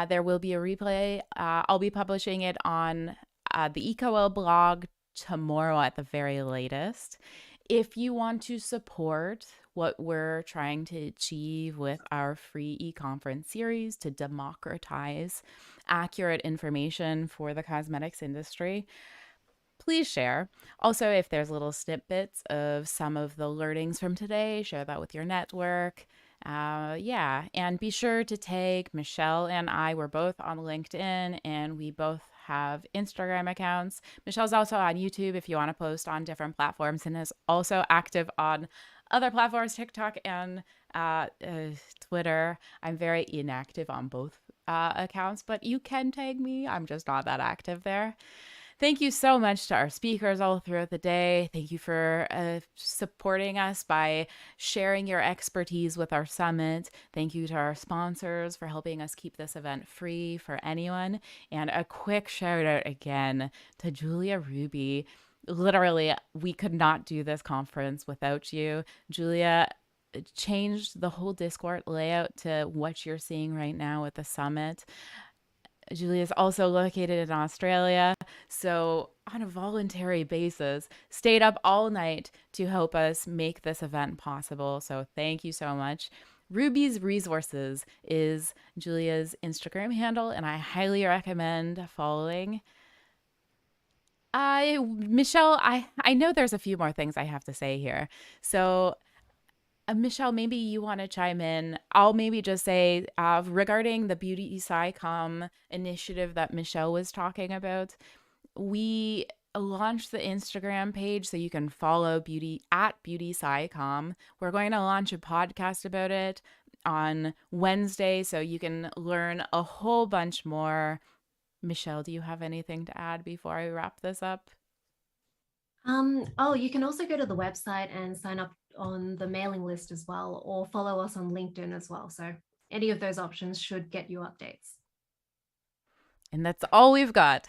There will be a replay. I'll be publishing it on the EcoWell blog tomorrow at the very latest. If you want to support what we're trying to achieve with our free e-conference series to democratize accurate information for the cosmetics industry, please share. Also, if there's little snippets of some of the learnings from today, share that with your network. Yeah, and be sure to tag Michelle and I. We're both on LinkedIn, and we both have Instagram accounts. Michelle's also on YouTube if you want to post on different platforms, and is also active on other platforms, TikTok and Twitter. I'm very inactive on both accounts, but you can tag me. I'm just not that active there. Thank you so much to our speakers all throughout the day. Thank you for supporting us by sharing your expertise with our summit. Thank you to our sponsors for helping us keep this event free for anyone. And a quick shout out again to Julia Ruby. Literally, we could not do this conference without you. Julia changed the whole Discord layout to what you're seeing right now with the summit. Julia is also located in Australia, so on a voluntary basis, stayed up all night to help us make this event possible. So thank you so much. Ruby's Resources is Julia's Instagram handle, and I highly recommend following. Michelle, I know there's a few more things I have to say here. So Michelle, maybe you want to chime in. I'll maybe just say regarding the Beauty Sci-Comm initiative that Michelle was talking about, we launched the Instagram page so you can follow Beauty Sci-Comm. We're going to launch a podcast about it on Wednesday, so you can learn a whole bunch more. Michelle, do you have anything to add before I wrap this up? Oh, you can also go to the website and sign up on the mailing list as well, or follow us on LinkedIn as well. So any of those options should get you updates. And that's all we've got.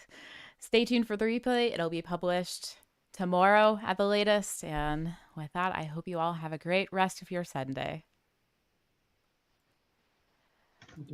Stay tuned for the replay. It'll be published tomorrow at the latest. And with that, I hope you all have a great rest of your Sunday. Thank